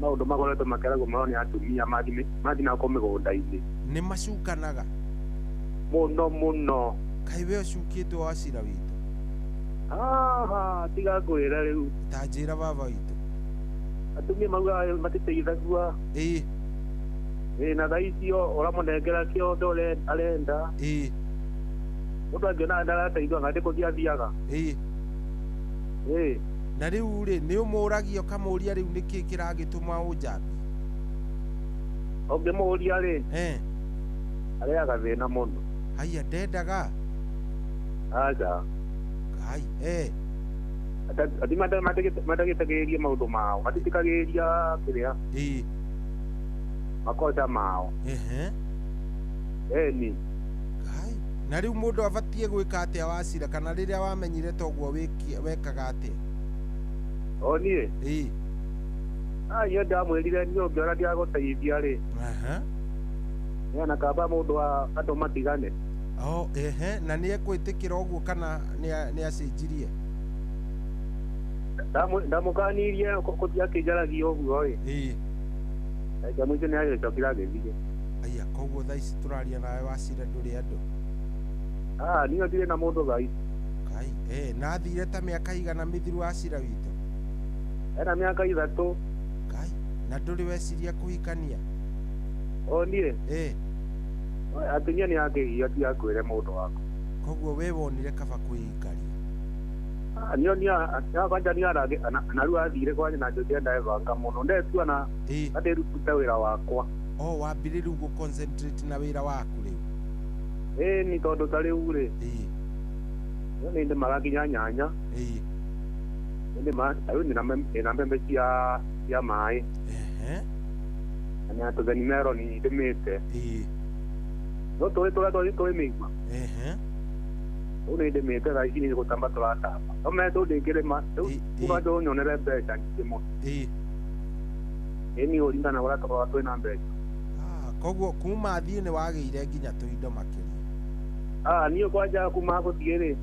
Maũndũ makoretwo makeragwo mao nĩ atumia mathi nako mĩgũnda-inĩ. Nĩ macukanaga mũno. Kaĩ we ũcukĩtwo Wachira witũ? Tiga ngwĩra rĩu. Ta njĩra baba witũ. Atumia mauga matiteithagua. Na thaa icio ũramũnengera kĩondo arenda. Mũndũ angĩona ndarateithua ngandĩ kũthiĩ athiaga. Na rĩu rĩ nĩ ũmũragia ũkamũria rĩu nĩkĩ kĩragĩtũma ũnjambie? Ũngĩmũria rĩ areaga thĩna mũno. Haiya ndendaga. Aca. Ngai ati matagĩtagĩria maũndũ mao matitikagĩria kĩrĩa makoca mao. Ni na rĩu mũndũ abatiĩ gwĩka atĩa Wachira, kana rĩrĩa wamenyire toguo wekaga atĩa? Niĩ niĩ ndamwĩrire niĩ ũngĩona ndiagũteithia rĩ nĩana kamba mũndũ wa andũ matigane. Na nĩ ekwĩtĩkĩra ũguo kana nĩ acenjirie? Ndamũkanirie gũthiĩ akĩnjaragia ũguo rĩ mũico nĩ agĩcokire agĩthiĩ. Aya koguo thaa ici tũraria nawe Wachira ndũrĩ andũ? Niĩ ndirĩ na mũndũ thaa ici. Na athire ta mĩaka igana mĩthiru Wachira witũ? Ena mĩaka 3. Na ndũrĩ weciria kũhikania? Niĩ atumia nĩ akĩgia ti akwĩre mũndũ waku. Koguo we wonire kaba kwĩikaria? Kwanja nĩ na rĩu athire kwanja na njũkĩa ndebanga mũno ndetua na ndĩrutĩte wĩra wakwa. Wambire rĩu gũ-concentrate na wĩra waku rĩu? Ni tondũ ta rĩu rĩ nĩ ndĩmaga nginya nyanya, ndĩna mbembe cia maĩ, na tũtheni meroni ndĩmĩte no tũrĩ tũrĩa twĩmĩigua. Rĩu nĩ ndĩmĩte thaa ici nĩ gũtamba tũratamba no me tũndĩngĩrĩma rĩu kuma ndũnyonere mbeca nyingĩ mũno. Ni ũringana ũrĩa tũkoragwo twĩna mbeca. Koguo kuma thiĩ nĩ wagĩire nginya tũindo makĩria? Niĩ kwanja kuma gũthiĩ rĩ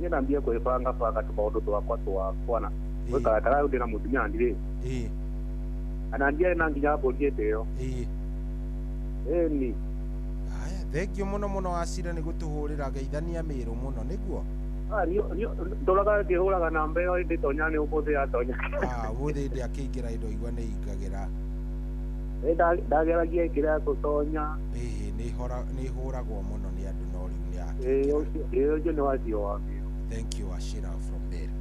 niĩ ndambia kwĩbanga tũmaũndũ twakwa na gwĩkaga rĩu ndĩna mũtumia ndirĩ ana ndiarĩ na nginya mbũri ĩyo. Ni thengio mũno mũno Wachira nĩ gũtũhũrĩra geithania Mĩrũ mũno nĩguo? Ndũraga ngĩhũraga namba ĩyo ĩndĩ tonya nĩ ũmũthĩ yatonya. Ũthĩ ndĩ akĩingĩra indo igua nĩ ingagĩra. Ndageragia ĩkĩrĩa gũtonya. Nĩ hũragwo mũno nĩ andũ no rĩu nĩ akĩingĩra. Ũcio nĩ Wachira wa Mĩrũ. Thank you Wachira from Mĩrũ.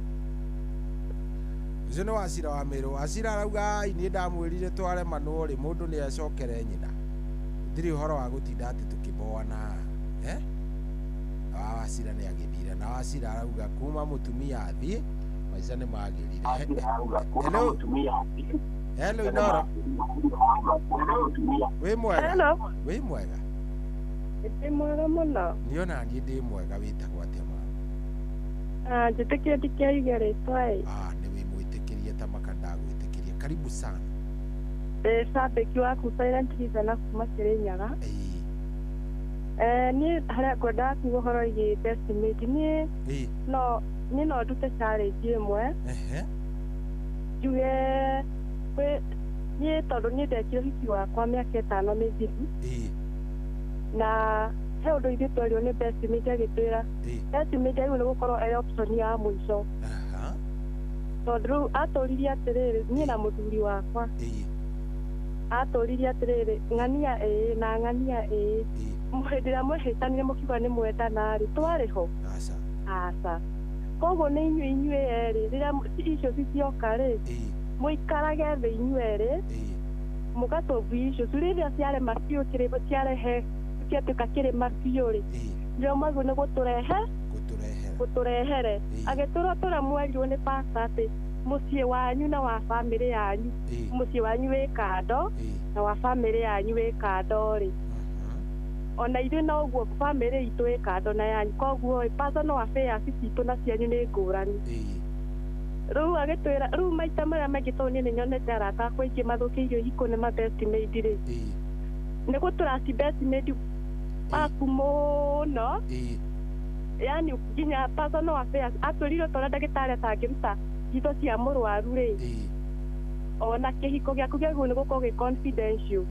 Ũcio nĩ Wachira wa Mĩrũ. Wachira arauga niĩ ndamwĩrire tware manũ rĩ mũndũ nĩ acokere nyina. Ndirĩ ũhoro wa gũtinda atĩ tũkĩboana. Wachira nĩ agĩthire na Wachira arauga kuma mũtumia athiĩ maica nĩ magĩrire. Hello Inoro. Wĩ mwega? Wĩ mwega? Ndĩ mwega mũno. Niona niĩ ndĩ mwega. Wĩtagwo atĩa mwana? Njĩtĩkĩrie ndikĩige rĩtwa ĩ. Nĩ wĩmwĩtĩkĩrie ta maka ndagwĩtĩkĩria. Karibu sana. Shabiki waku Silent Listener kuma Kĩrĩnyaga. Niĩ harĩa ngwendaga kuuga ũhoro wĩgiĩ Bestimate niĩ no ndute challenge ĩmwe njuge niĩ tondũ niĩ ndekire ũhiki wakwa mĩaka 5 mĩthiru na he ũndũ ithuĩ twerirwo nĩ Bestimate agĩtwĩra Bestimate rĩu nĩ gũkorwo ĩ option ya mũico tondũ rĩu atũririe atĩrĩrĩ niĩ na mũthuri wakwa atũririe atĩrĩrĩ ng'ania na ng'ania hĩndĩ ĩrĩa mwĩhĩtanire mũkiuga nĩ mwendana rĩ twarĩ ho aca koguo nĩ inyuĩ erĩ rĩrĩa icio cicioka rĩ mũikarage thĩ inyuĩ erĩ mũgatũbui icio rĩrĩa ciarema biũ ciarehe ciatuĩka kĩrĩma biũ rĩ nĩo mwaigua nĩ gũtũrehere agĩtũra tũrĩa mwerirwo nĩ pasta atĩ muciĩ wanyu na wa bamĩrĩ yanyu muciĩ wanyu wĩ kando na wa bamĩrĩ yanyu wĩ kando rĩ ona ithuĩ no ũguo bamĩrĩ itũ ĩ kando na yanyu koguo personal affairs citũ na cianyu nĩ ngũrani rĩu agĩtwĩra rĩu maita marĩa maingĩ tondũ niĩ nĩ nyonete arata akwa aingĩ mathũkĩirio ihiko nĩ ma best maid rĩ nĩ gũtũraci best maid aku mũno yani nginya personal affairs atwĩrirwo tondũ ndagĩtarĩ atangĩruta hitho cia mũrwaru rĩ ona kĩhiko gĩaku gĩaguo nĩ gũkorwo gĩ confidential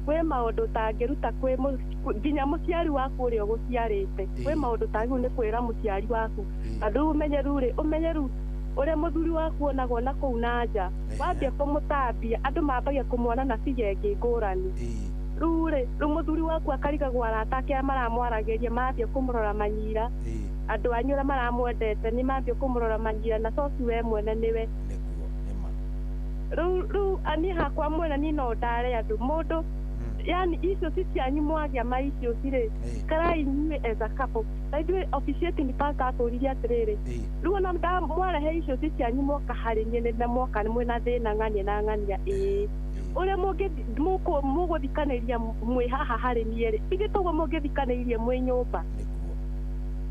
kwĩ maũndũ ũtangĩruta nginya mũciari waku ũrĩa ũgũciarĩte kwĩ maũndũ ũtagĩrĩirwo nĩ kwĩra mũciari waku na rĩu ũmenyeru ũrĩa mũthuri waku onagwo na kũu na nja wambia kũmũtambia andũ mambagia kũmuona na cigengĩ ngũrani rĩu mũthuri waku akarigagwo arata ake arĩa maramwaragĩria mambia kũmũrora manyira andũ anyu arĩa maramwendete nĩ mambia kũmũrora manyira na coci we mwene nĩwe rĩu niĩ hakwa mwene niĩ no ndare andũ mũndũ yani icio ci cianyu mwagĩa ma icio cirĩ karai inyuĩ as a couple na ithuĩ officiating pastor atũririe atĩrĩrĩ rĩu ona mwarehe icio ci cianyu mwoka harĩ niĩ na mwoka nĩ mwĩna thĩna ng'ania na ng'ania ũrĩa mũgũthikanĩria mwĩ haha harĩ niĩ rĩ ithuĩ toguo mũngĩthikanĩirie mwĩ nyũmba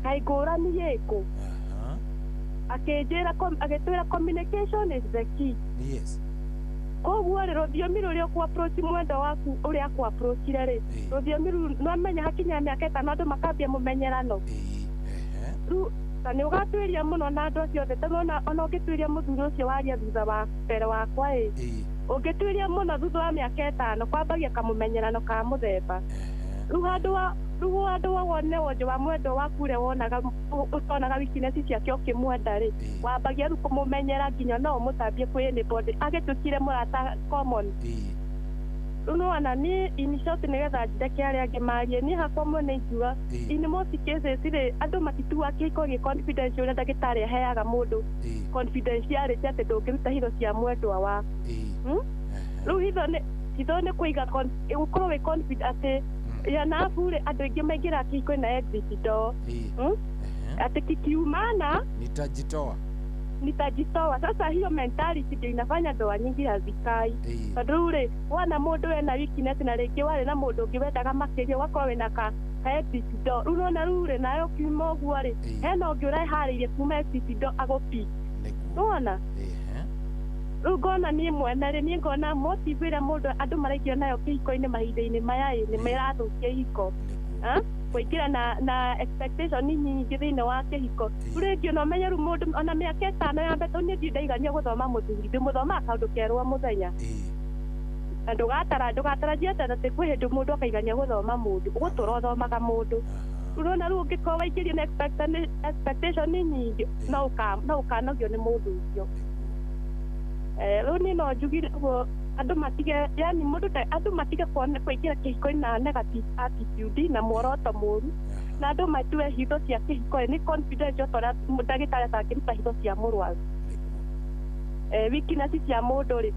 kaĩ ngũrani gĩkũ akĩnjĩra agĩtwĩra communication is the key koguo rĩ rũthiomi rũrĩa ũkũ-approach mwendwa waku ũrĩa akũ-approachire rĩ rũthiomi rũu no amenya hakinya mĩaka ĩtano andũ makambia mũmenyerano rĩu ta nĩ ũgatuĩria mũno na andũ acio othe tondũ ona ũngĩtuĩria mũthuri ũcio waria thutha wa mbere wakwa ĩ ũngĩtuĩria mũno thutha wa mĩaka ĩtano kwambagia kamũmenyerano ka mũthemba rĩu handũ wa wone wonje wa mwendwa waku ũrĩa wonaga ũtonaga weakness ciake ũkĩmwenda rĩ wambagia rĩu kũmũmenyera nginya no ũmũtambie kwĩ anybody agĩtuĩkire mũrata common rĩu nĩwona niĩ in short nĩgetha njĩke arĩa angĩ marie niĩ hakwa mwene ingiuga in most cases rĩ andũ matituaga kĩhiko gĩ confidential ũrĩa ndagĩtarĩ aheaga mũndũ confidentiality atĩ ndũngĩruta hitho cia mwendwa waku rĩu hitho nĩ kũiga gũkorwo wĩ confident atĩ yanabu rĩ andũ aingĩ maingĩra kĩhiko na exit door atĩ kikiumana nitajitoa sasa hiyo mentality ndio inafanya ndoa nyingi hazikai tondũ rĩ wana mũndũ wena weakness na rĩngĩ warĩ na mũndũ ũngĩ wendaga makĩria ũgakorwo wĩna ka exit door rĩu nona rĩu rĩ nayo kiuma ũguo rĩ hena ũngĩ ũreharĩirie kuma exit door agũpi nĩwona rĩu ngona niĩ mwene rĩ niĩ ngona motive ĩrĩa mũndũ andũ maraingĩra nayo kĩhiko-inĩ mahinda-inĩ maya ĩ nĩ marathũkia ihiko kũingĩra na expectation nyingĩ thĩinĩ wa kĩhiko rĩu rĩngĩ no ũmenye rĩu mũndũ ona mĩaka ĩtano ya mbere niĩ ndirĩ ndaigania gũthoma mũthuri ndĩmũthomaga kaũndũ kerwo mũthenya na ndũgatarajia atĩ kwĩ hĩndĩ mũndũ akaigania gũthoma mũndũ ũgũtũra ũthomaga mũndũ rĩu ona rĩu ũngĩkorwo waingĩrio na expectation nyingĩ no ũkanogio nĩ mũndũ ũcio rĩu niĩ no njugire ũguo andũ matige yani andũ matige kũingĩra kĩhiko-inĩ na negative attitude na muoroto mũru na andũ matue hitho cia kĩhiko nĩ confidential tondũ ndagĩtarĩ atangĩruta hitho cia mũrwaru weakness cia mũndũ rĩ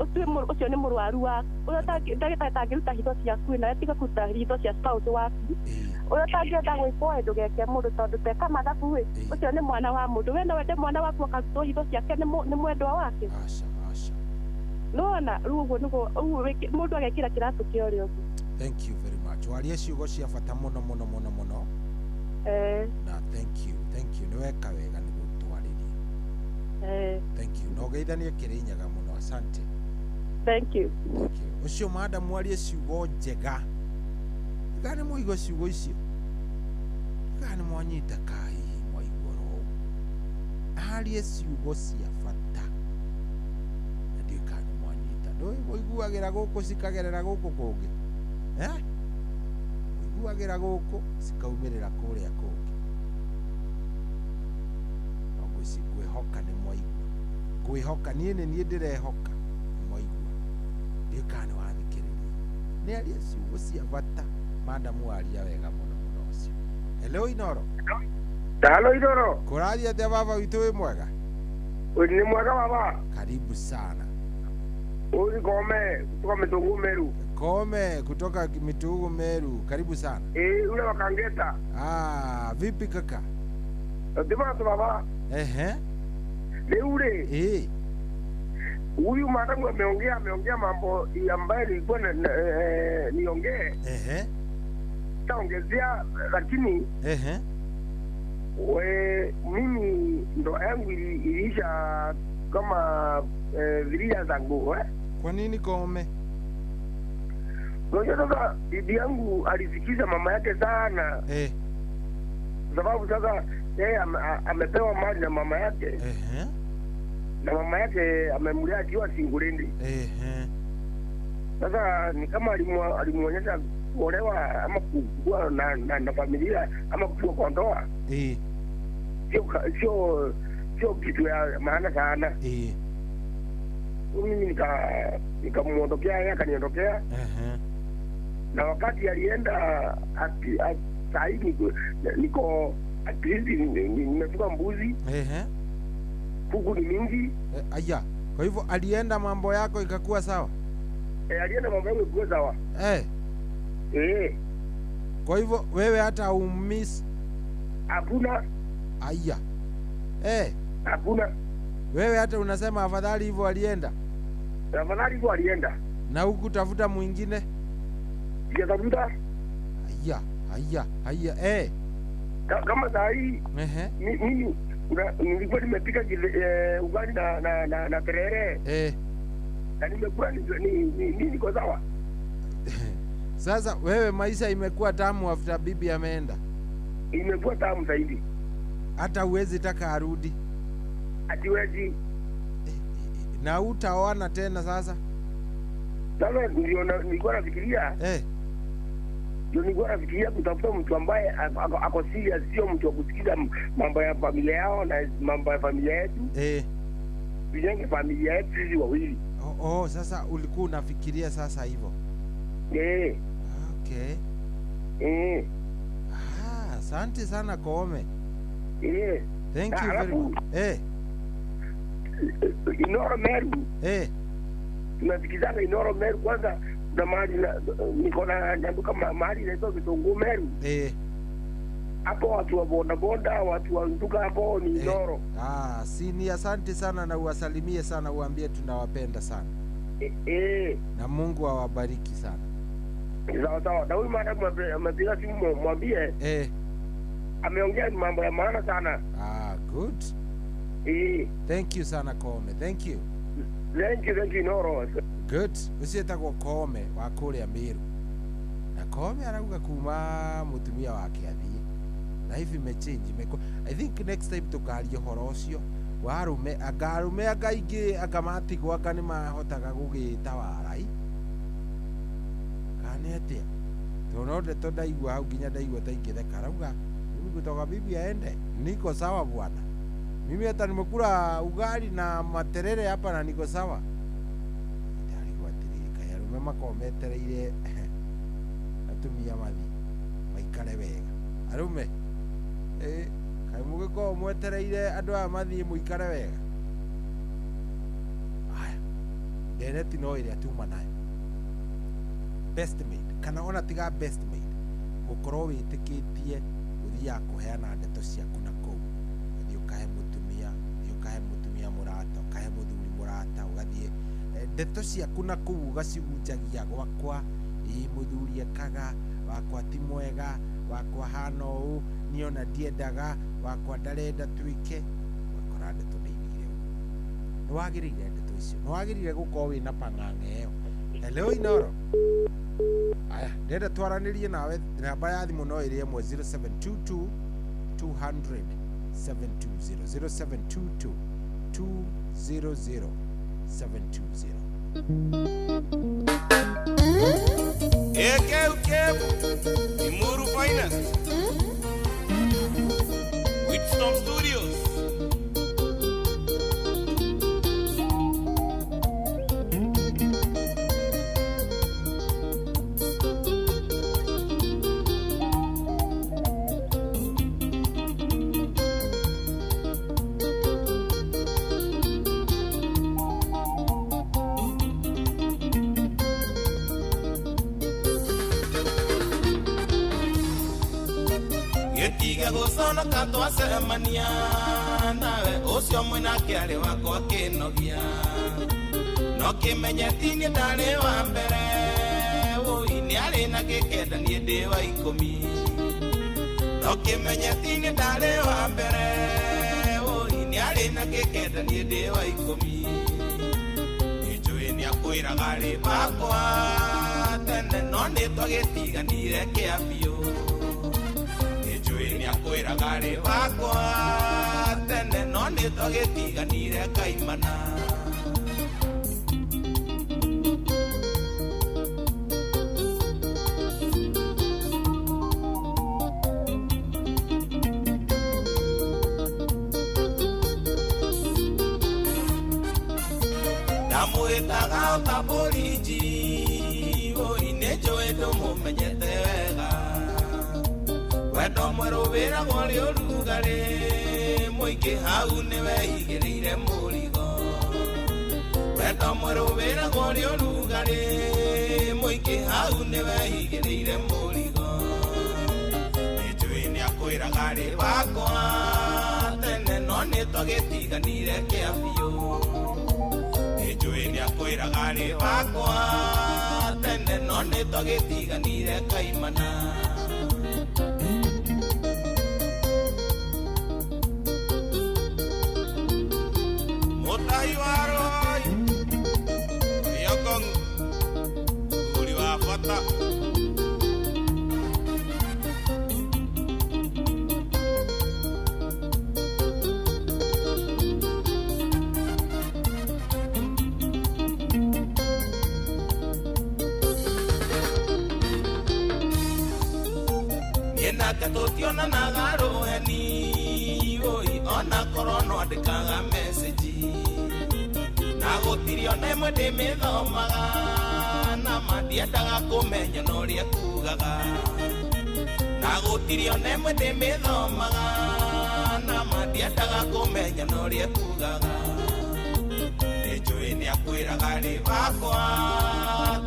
ũcio nĩ mũrwaru waku ũrĩa ndagĩtarĩ atangĩruta hitho ciaku na tiga kũruta hitho cia spouse waku ũrĩa ũtangĩenda gwĩkwo ndũgeke mũndũ tondũ teka mathabu rĩ ũcio nĩ mwana wa mũndũ we no wende mwana waku akarutwo hitho ciake nĩ mwendwa wake nona rĩu ũguo nĩguo mũndũ agekĩra kĩratũ kĩa ũrĩa ũngĩ thank you very much waria ciugo cia bata mũno mũno mũno mũno na thank you nĩ weka wega nĩ gũtwarĩria thank you no geithanie kĩrĩnyaga mũno asante thank you ũcio madamu warie ciugo njega tiga nĩ mũigo ciugo icio tiga nĩ mwanyita kai mwaigoro arie ciugo cia bata na ndikana mũiguagĩra gũkũ cikagerera gũkũ kũngĩ mũiguagĩra gũkũ cikaumĩrĩra kũrĩa kũngĩ no ngwĩhoka nĩ mwaigua ngwĩhoka niĩ ndĩrehoka nĩ mwaigua ndĩka nĩ wathikĩrĩria nĩ aria ciugo cia bata madamu waria wega mũno mũno ũcio hello Inoro halo Inoro kũraria atĩa baba witũ wĩ mwega nĩ mwega baba karibu sana Uli kutoka Mitugu Meru. Kutoka Mitugu Meru. Karibu sana. Ule wakangeta. Vipi kaka? Ndivyo baba. Ni ule. Huyu madamu ameongea mambo ambayo nilikuwa niongee. Taongezea lakini mimi ndo yangu iliisha kama vilia zangu Kwa nini Kome? Unajua sasa bibi yangu alisikiza mama yake sana. Sababu sasa yeye amepewa mali na mama yake. Na mama yake amemlea akiwa singulindi. Sasa ni kama alimuonyesha kuolewa ama kuwa na familia ama kuwa kwa ndoa. Sio kitu ya maana sana. Mimi nikamuondokea yeye akaniondokea. Na wakati alienda sahihi niko at least nimefuga mbuzi. Kuku ni mingi. Aya. Kwa hivyo alienda mambo yako ikakuwa sawa? Alienda mambo yako ikakuwa sawa. Kwa hivyo wewe hata ummiss? Hakuna. Aya. Hakuna. Wewe hata unasema afadhali hivyo alienda? Afadhali hivyo alienda. Na huku tafuta mwingine? Sijatafuta. Haya. Kama saa hii mimi nilikuwa nimepika ugali na terere. Na nimekuwa niko sawa. Sasa wewe maisha imekuwa tamu after bibi ameenda? Imekuwa tamu zaidi. Hata uwezi taka arudi? Hatiwezi. Na utaoana tena sasa? Sasa nilikuwa nafikiria nilikuwa nafikiria kutafuta mtu ambaye ako serious, sio mtu wa kusikiza mambo ya familia yao na mambo ya familia yetu. Tujenge familia yetu sisi wawili. Sasa ulikuwa unafikiria sasa hivyo? Okay. Asante sana Kome. Thank you very much. Inoro Meru. Tunasikizana Inoro Meru kwanza na mahali niko na duka mahali inaitwa Kitunguu Meru. Hapo watu wa boda watu wa duka hapo ni Inoro. Sini asante sana na uwasalimie sana, uambie tunawapenda sana. Na Mungu awabariki sana. Sawa. Na huyu madamu amepiga simu mwambie ameongea mambo ya maana sana. Good. Thank you sana Kome. Thank you Noro. Good. Usietagwo Kome wa kuria Miru. Na Kome arauga kuma mutumia wake athie. Na hivi mechange I think next time tukaria horo ucio warume againgi agamatigwo anga ni mahotaga gugita warai. Kanetia. Tonode ndaigua hau nginya ndaigua ta ingitheka arauga mimi kutoka bibi aende. Niko sawa bwana. Mimi hata nimekula ugali na materere hapa na niko sawa. Ndarigwatirika yarume makometereire atumia mathi maikare wega. Arume kai mugiko mwetereire andu aya mathi muikare wega. Haya. Dereti no ile atuma nayo. Best made kana ona tiga best made gukorwo witikitie uthia kuheana ndeto ciaku na kou uthio kahe mutumia murata kahe muthuri murata ugathie ndeto ciaku na kou ugacigujagia gwakwa muthuri ekaga wakwa ti mwega wakwa hana uu niona ndiendaga wakwa ndarenda twike wakora ndeto ni igire ni wagirire ndeto icio ni wagirire gukorwo wina pang'ang'a iyo. Hello Inoro. Aya, ndenda twaranirie nawe namba ya thimu no iri 0722 200 720 0722 200 720. Kebu Imuru Finest Whitstone Studios. Yetiga gosana katwa semania nawe ucio mwenake arĩ wakwa kĩnogia no kĩmenyeti nĩ ndarĩ wa mbere ũi nĩ arĩ na gĩkenda niĩ ndĩ wa ikũmi no kĩmenyeti nĩ ndarĩ wa mbere ũi nĩ arĩ na gĩkenda niĩ ndĩ wa ikũmi nĩnjũĩ nĩ akwĩraga rĩ bakwa tene no nĩ twagĩtiganire kĩa biũ nĩnjũĩ nĩ akwĩraga rĩ bakwa tene no nĩ twagĩtiganire kaimana ndamwĩtaga ũtaboriji ũi nĩnjũĩ ndũmũmenyete wega wendo mwerũ wĩragwo rĩ ũrugarĩ mũingĩ hau nĩwe igĩrĩire mũrigo wendo mwerũ wĩragwo rĩ ũrugarĩ mũingĩ hau nĩwe igĩrĩire mũrigo nĩnjũĩ nĩ akwĩraga rĩ bakwa tene no nĩ twagĩtiganire kĩa biũ nĩnjũĩ nĩ akwĩraga rĩ bakwa tene no nĩ twagĩtiganire kaimana mũtahi wa roi Yokong uri wa bata nake tũtionanaga rũheni ũi ona korwo no andĩkaga meseji na gũtirĩ ona ĩmwe ndĩmĩthomaga na ma ndiendaga kũmenya na ũrĩa kugaga na gũtirĩ ona ĩmwe ndĩmĩthomaga na ma ndiendaga kũmenya na ũrĩa kugaga nĩnjũĩ nĩ akwĩraga rĩ bakwa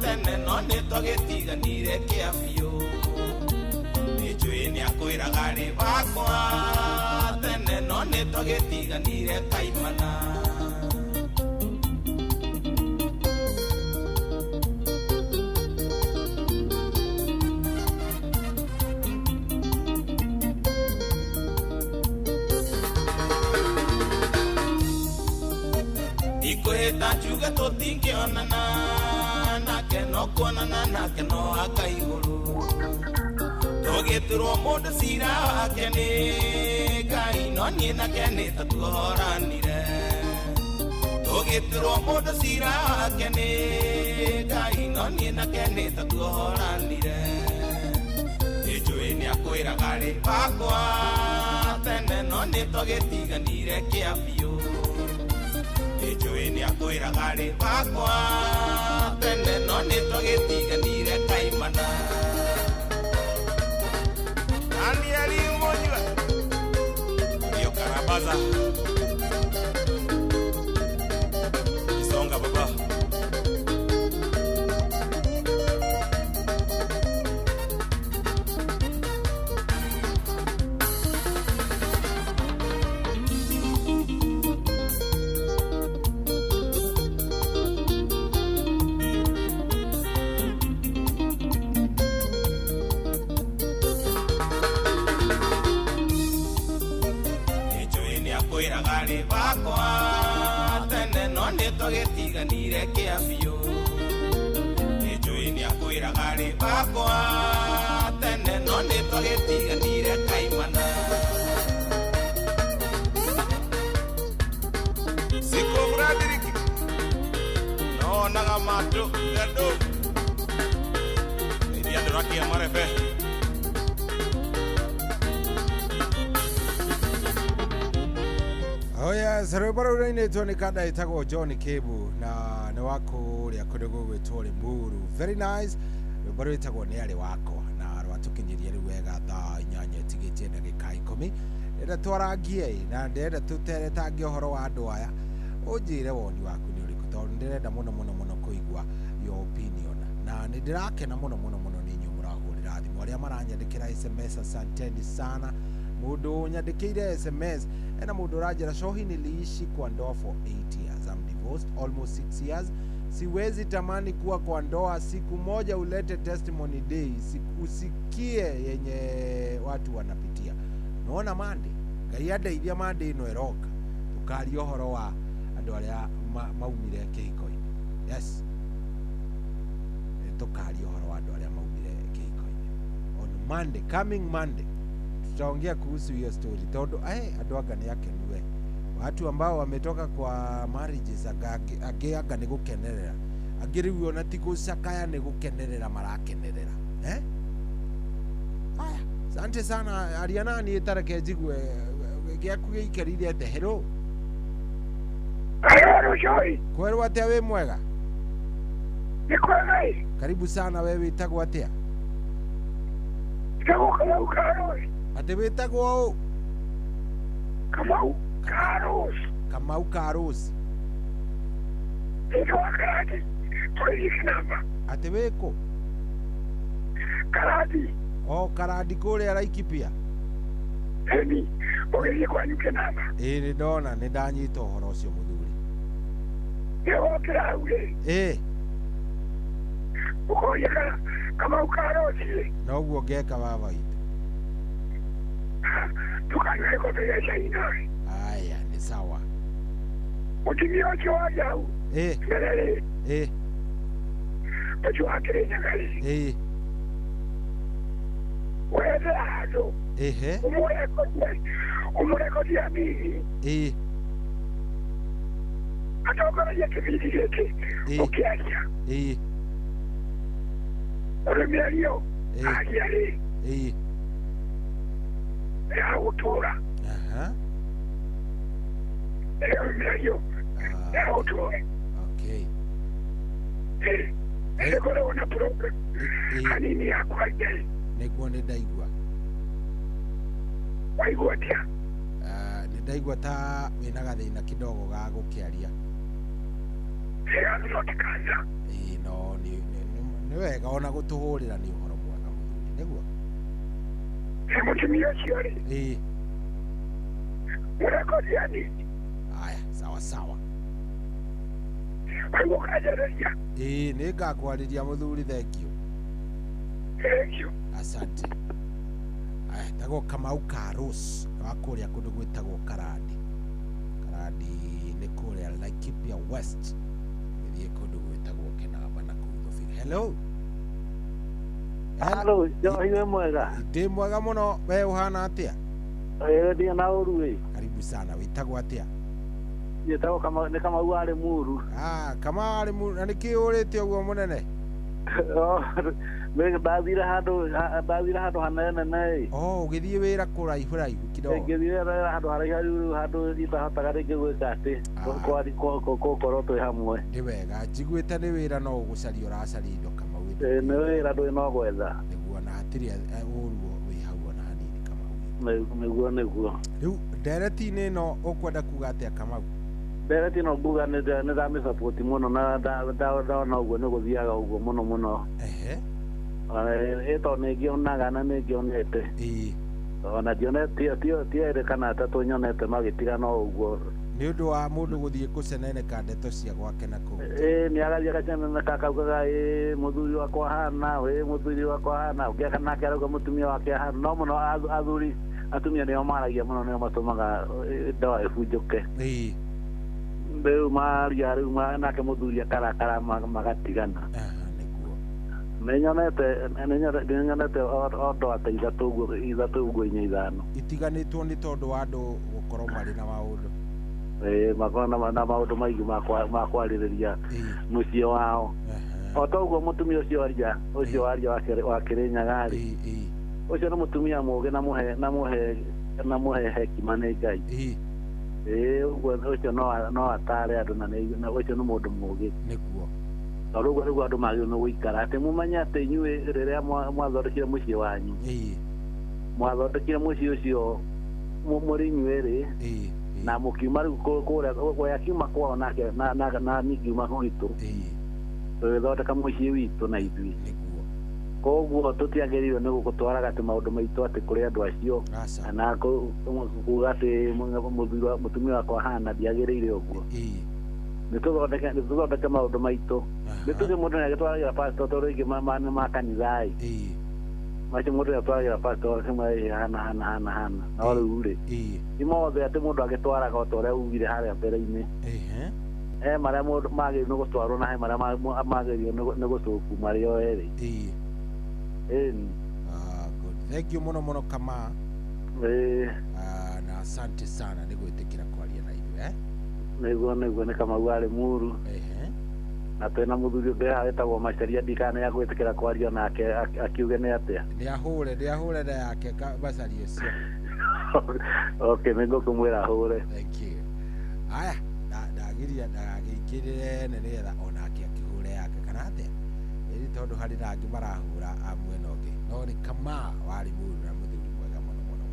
tene no nĩ twagĩtiganire kĩa biũ nĩnjũĩ nĩ akwĩraga rĩ bakwa tene no nĩ twagĩtiganire kaimana ikwĩhĩta njuge tũtingĩonana nake no kuonana nake no aka igũrũ tũgĩturwo mũndũ cira wake nĩ Ngai no niĩ nake nĩ tatuoranire tũgĩturwo mũndũ cira wake nĩ Ngai no niĩ nake nĩ tatuoranire nĩnjũĩ nĩ akwĩraga rĩ bakwa tene no nĩ twagĩtiganire kĩa biũ nĩnjũĩ nĩ akwĩraga rĩ bakwa tene no nĩ twagĩtiganire kaimana Anieli Mojua Rio Karabaza Kisonga baba bakwa tene no nĩ twagĩtiganire kĩa biũ nĩnjũĩ nĩ akwĩraga rĩ bakwa tene no nĩ twagĩtiganire kaimana Siko Bradrick nonaga mato gado nĩ andũ rakia marefe Oya rwĩmbo rũu rũinĩtwo nĩ kanda ĩtagwo John Cable na nĩ wako ũrĩa kũndũ gũgwĩtwo Limuru. Very nice. Rwĩmbo rũu rwĩtagwo nĩ arĩ wakwa na rwatũkinyĩria rĩu wega thaa 8 ĩtigĩtie ndagĩka 10 ndĩrenda twarangie na ndĩrenda tũteretange ũhoro wa andũ aya ũnjĩre woni waku nĩ ũrĩkũ tondũ ndĩrenda mũno kũigua your opinion na nĩ ndĩrakena mũno nĩ inyuĩ mũrahũrĩra thimũ arĩa maranyandĩkĩra SMS asanteni sana Mundu nyandikire SMS ena mundu rajera shohi niliishi kwa ndoa for 8 years. I'm divorced almost 6 years. Siwezi tamani kuwa kwa ndoa. Siku moja ulete testimony day, usikie yenye watu wanapitia. Naona mande gaiada iria mande ino eroka tukari ohoro wa andu aria maumire kihiko-ini. Yes, tukari ohoro wa andu aria maumire kihiko-ini on Monday, coming Monday tutaongea kuhusu hiyo story tondu andu anga ni akenue watu ambao wametoka kwa marriages anga ni gukenerera agiriwe ona ti gucakaya ni gukenerera marakenerera aya. Asante sana Ariana, ni tareke jigwe giaku giikarire ate. Hello Joy. Kwerwa atia we mwega? Ni kwega. Karibu sana. Wewe itagwo atia? Itagwo Kamau Karos. Ate witagwo u? Kamau Karos. Kamau Karos. Ito Karadi. Polisi namba. Ate weko? Karadi. Oh, Karadi kule Laikipia. Eni, ogezi kwa nyuke namba. Ni ndona ni ndanyita uhoro ucio muthuri. Yeho kiraure. Ukoya Kamau Karos. Na uguo ngeka baba itu. Tukanywe kwa pesa inawe. Aya, ni sawa. Mutimio chwaja u. Melele. Pacho akire nyakali. Wede ado. Umureko dia mimi. Atokora ya kibidi yake. Ukiacha. Uremelio. Ayari. Ya utura. Uremelio. Ya utura. Okay. Ekora una program. Anini akwaje. Niguo ni ndaigua. Waigua tia? Ni ndaigua ta wina gathina kidogo ga gukiaria. Notikaza. No ni wega ona gutuhurira ni uhoro mwega muthuri. Niguo? Mutumia ciori. Murekodi anini? Aya, sawa sawa. Waigua kunajereria? Ni ngakwariria muthuri, thank you. Thank you. Asante. Aya, tago Kamau Karos wa kuria kundu gwitagwo Karadi. Karadi ni kuria Laikipia West. Githie kundu gwitagwo Kinamba na Kuthofiri. Hello. Hello, Joy we mwega? Ndi mwega muno. We uhana atia? Ndi na uru. Karibu sana. Witagwo atia? Yetagwo Kamau ari Muru. Kamau ari Muru. Na niki urite uguo munene? Mega bathira handu hanene nei. Ugithie wira kuraihu raihu kidogo. Ngithie handu haraihu handu itahotaga ringi gwika ati gukorwo twi hamwe. Ni wega njiguite ni wira no ugucaria uracaria indo Kamau. Ni wira ndui no gwetha. Niguo na hatiri uruo wi hau ona hanini Kamau. Niguo. Riu ndereti-ini no ukwenda kuga atia Kamau? Ndereti no mbuga ni ndami support muno na ndona uguo ni guthiaga uguo muno. Ito ningionaga na ningionete. Ona dionete tio kana atatu nyonete magitigana uguo. Ni undu wa mundu guthie kuceneneka ndeto cia gwake na ku. Ni agathia gacana kakaugaga muthuri wakwa hana muthuri wakwa hana ugiaka nake arauga mutumia wake hana no muno athuri atumia nio maragia muno nio matumaga ndoa ibunjuke. Riu maria riu nake muthuri akarakara magatigana. Nenyonete ondo ata ithatu uguo inya ithano itiganitwo ni tondu wa andu gukorwo mari na maundu makona na maundu maigi makwariria mucie wao otoguo mutumia ucio waria wa Kirinyaga ri ucio ni mutumia mugi na muhe hekima ni Ngai uguo ucio no atare andu na ucio ni mundu mugi niguo Rugo rugo andu magio no guikara ati mumanya ati inyue riria mwathondekire mucie wanyu mwathondekire mucie ucio muri inyue ri na mukiuma riu kuria goya kiuma kwao nake na ningiuma gwitu thondeka mucie witu na ithui koguo tutiagĩrĩirwo nĩ gũtwaraga atĩ maũndũ maitũ atĩ kũrĩ andũ acio kana kuga atĩ mũtumia wakwa hana ndiagĩrĩire ũguo nĩtũthondeke maũndũ maitũ nĩtuge mũndũ nĩagĩtwaragĩra pastor tondũ rĩngĩ ma kanitha macio mũndũ nĩatwaragĩra pastor hana no rĩu rĩ ti mothe atĩ mũndũ agĩtwaraga o ta ũrĩa ugire harĩa mbere-inĩ he marĩa mũndũ magĩrĩirwo nĩ gũtwarwo na he marĩa magĩrĩirwo nĩ gũcũku marĩ o erĩ thank you muno kama na asante sana nĩ gwĩtĩkĩra kwaria na ithuĩ nĩguo nĩ Kamau arĩ Muru na twĩna mũthuri ũngĩ wĩtagwo Macharia ndikana ya gwĩtĩkĩra kwaria nake akiuge nĩ atĩa ndĩahũre na yake Macharia ũcio okay nĩngũkũmwĩra ahũre thank you haya ndagĩria ndagĩkĩrĩre nĩgetha onake akĩhũre yake kana atĩa ĩrĩ tondũ harĩ na angĩ marahũra mwena ũngĩ no nĩ Kama warĩ Muru na mũthuri mwega mũno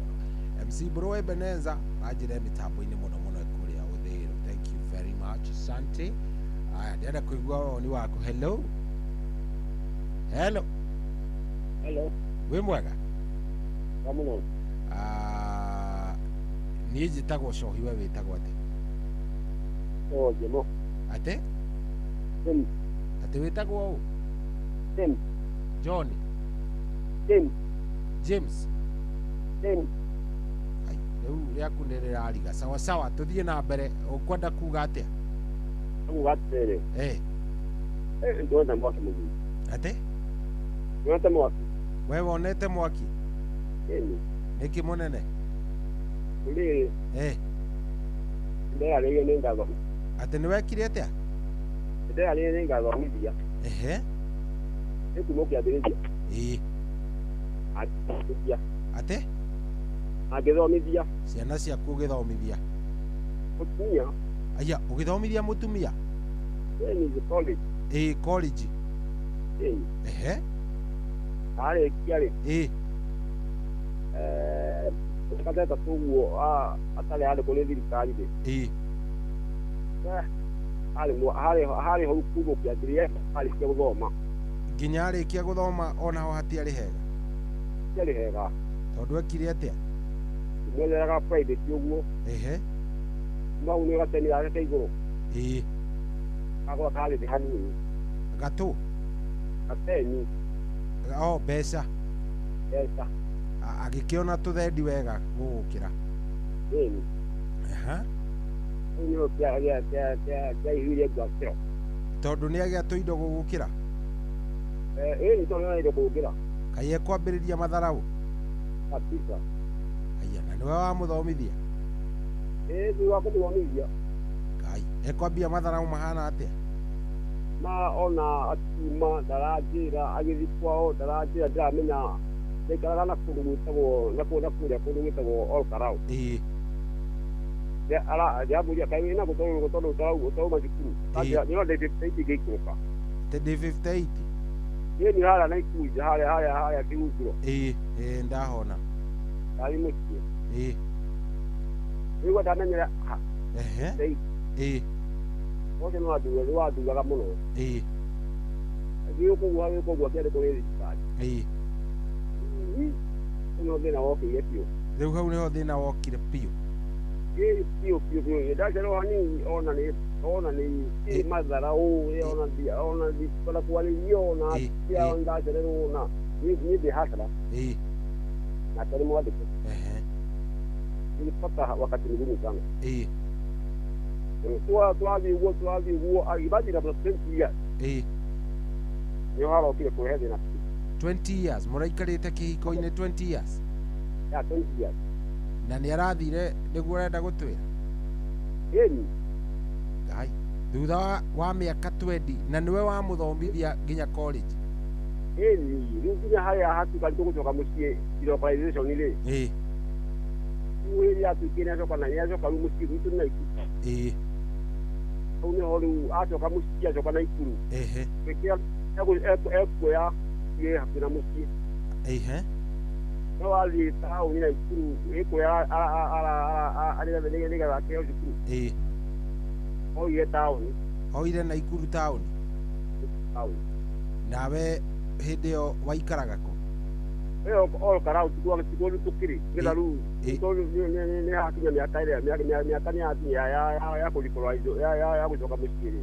MC Bro Ebeneza ajire mitambo-inĩ mũno kũrĩa ũthĩĩro thank you very much asante aya ndĩrenda kũigua woni waku hello wĩ mwega niĩ njĩtagwo Cohi we wĩtagwo atĩ atĩ wĩtagwo ũ John James rĩu rĩaku nĩ rĩrariga sawa tũthiĩ na mbere ũkwenda kuga atĩa ndona mwaki mũthuri atĩ wonete mwaki we wonete mwaki nĩkĩ mũnene ndĩrarĩire nĩ ngathoma atĩ nĩwekire atĩa ndĩrarĩire nĩ ngathomithia nĩkuuma ũkĩambĩrĩria atĩ angĩthomithia ciana ciaku ũgĩthomithia mũtumia aya ũgĩthomithia mũtumia college arĩkia rĩ kateta tuguo atarĩ andũ kũrĩ thirikari rĩ harĩ hau kuuma ũkĩambĩrĩria arĩkia gũthoma nginya arĩkia gũthoma onaho hatiarĩ hega tondũ ekire atĩa mwetheraga private ũguo mau nĩ gateni gake igũrũ agũra karĩ thĩ hanini gatũ gateni mbeca agĩkĩona tũthendi wega gũgũkĩra nĩo kĩaihũire ngakĩro tondũ nĩ agĩa tũindo gũgũkĩra nĩ tondũ nĩ indo gũgũkĩra kaĩ ekwambĩrĩria matharaũ kabisa aya na nĩwe wamũthomithia nĩ wa kũmũthomithia Ngai ekwambia matharaũ mahana atĩa ona akiuma ndaranjĩra agĩthiĩ kwao ndaranjĩra ndiramenya ndaikaraga na kũndũ gwĩtagwo na kũrĩa kũndũ gwĩtagwo Olkarau ndiambũria kaĩ wĩna gũtondũ ũtarauma cukuru nĩo ndĩ 58 ngĩikũrũka ndĩ 58 ni harĩa na ikunja harĩa kĩhunguro ndahona arĩ mũciĩ nĩguo ndamenyera ũcio nĩ wandugaga mũno gĩũkũguo akĩarĩ kũrĩ thirikari no thĩna wokĩire biũ rĩu hau nĩho thĩna wokire biũ biũ ndacerwo hanini ona nĩ matharaũ ona ndikona kwarĩrio na cia ndacererwo na niĩ ndĩ hasara na tarĩ mwandĩko nilipata wakati mgumu sana twathiĩ ũguo agĩbathiĩ na 20 years nĩo harokire kũrehe thĩna 20 years mũraikarĩte kĩhiko-inĩ 20 years 20 years na nĩ arathire nĩguo arenda gũtwĩra Ngai thutha wa mĩaka 20 na nĩwe wamũthomithia nginya college rĩu nginya harĩa hatuka tũgũcoka mũciĩ localization rĩ rĩrĩa atuĩkire nĩacoka rĩu mũciĩ gwitũ na ikuru hau nĩho rĩu acoka mũciĩ acoka na ikuru ekuoya hakuhĩ na mũciĩ no athiĩ taũni na ikuru ĩkuoya nĩgetha akĩheo cukuru oire taũni oire na ikuru taũni nawe hĩndĩ ĩyo waikaraga kũ? Ĩyo karau tiguo tukiri ngetha rĩu nĩ hakinya mĩaka ĩrĩa mĩaka nĩ yakinya ya kũrikũrwa ya gũcoka mũciĩ rĩ.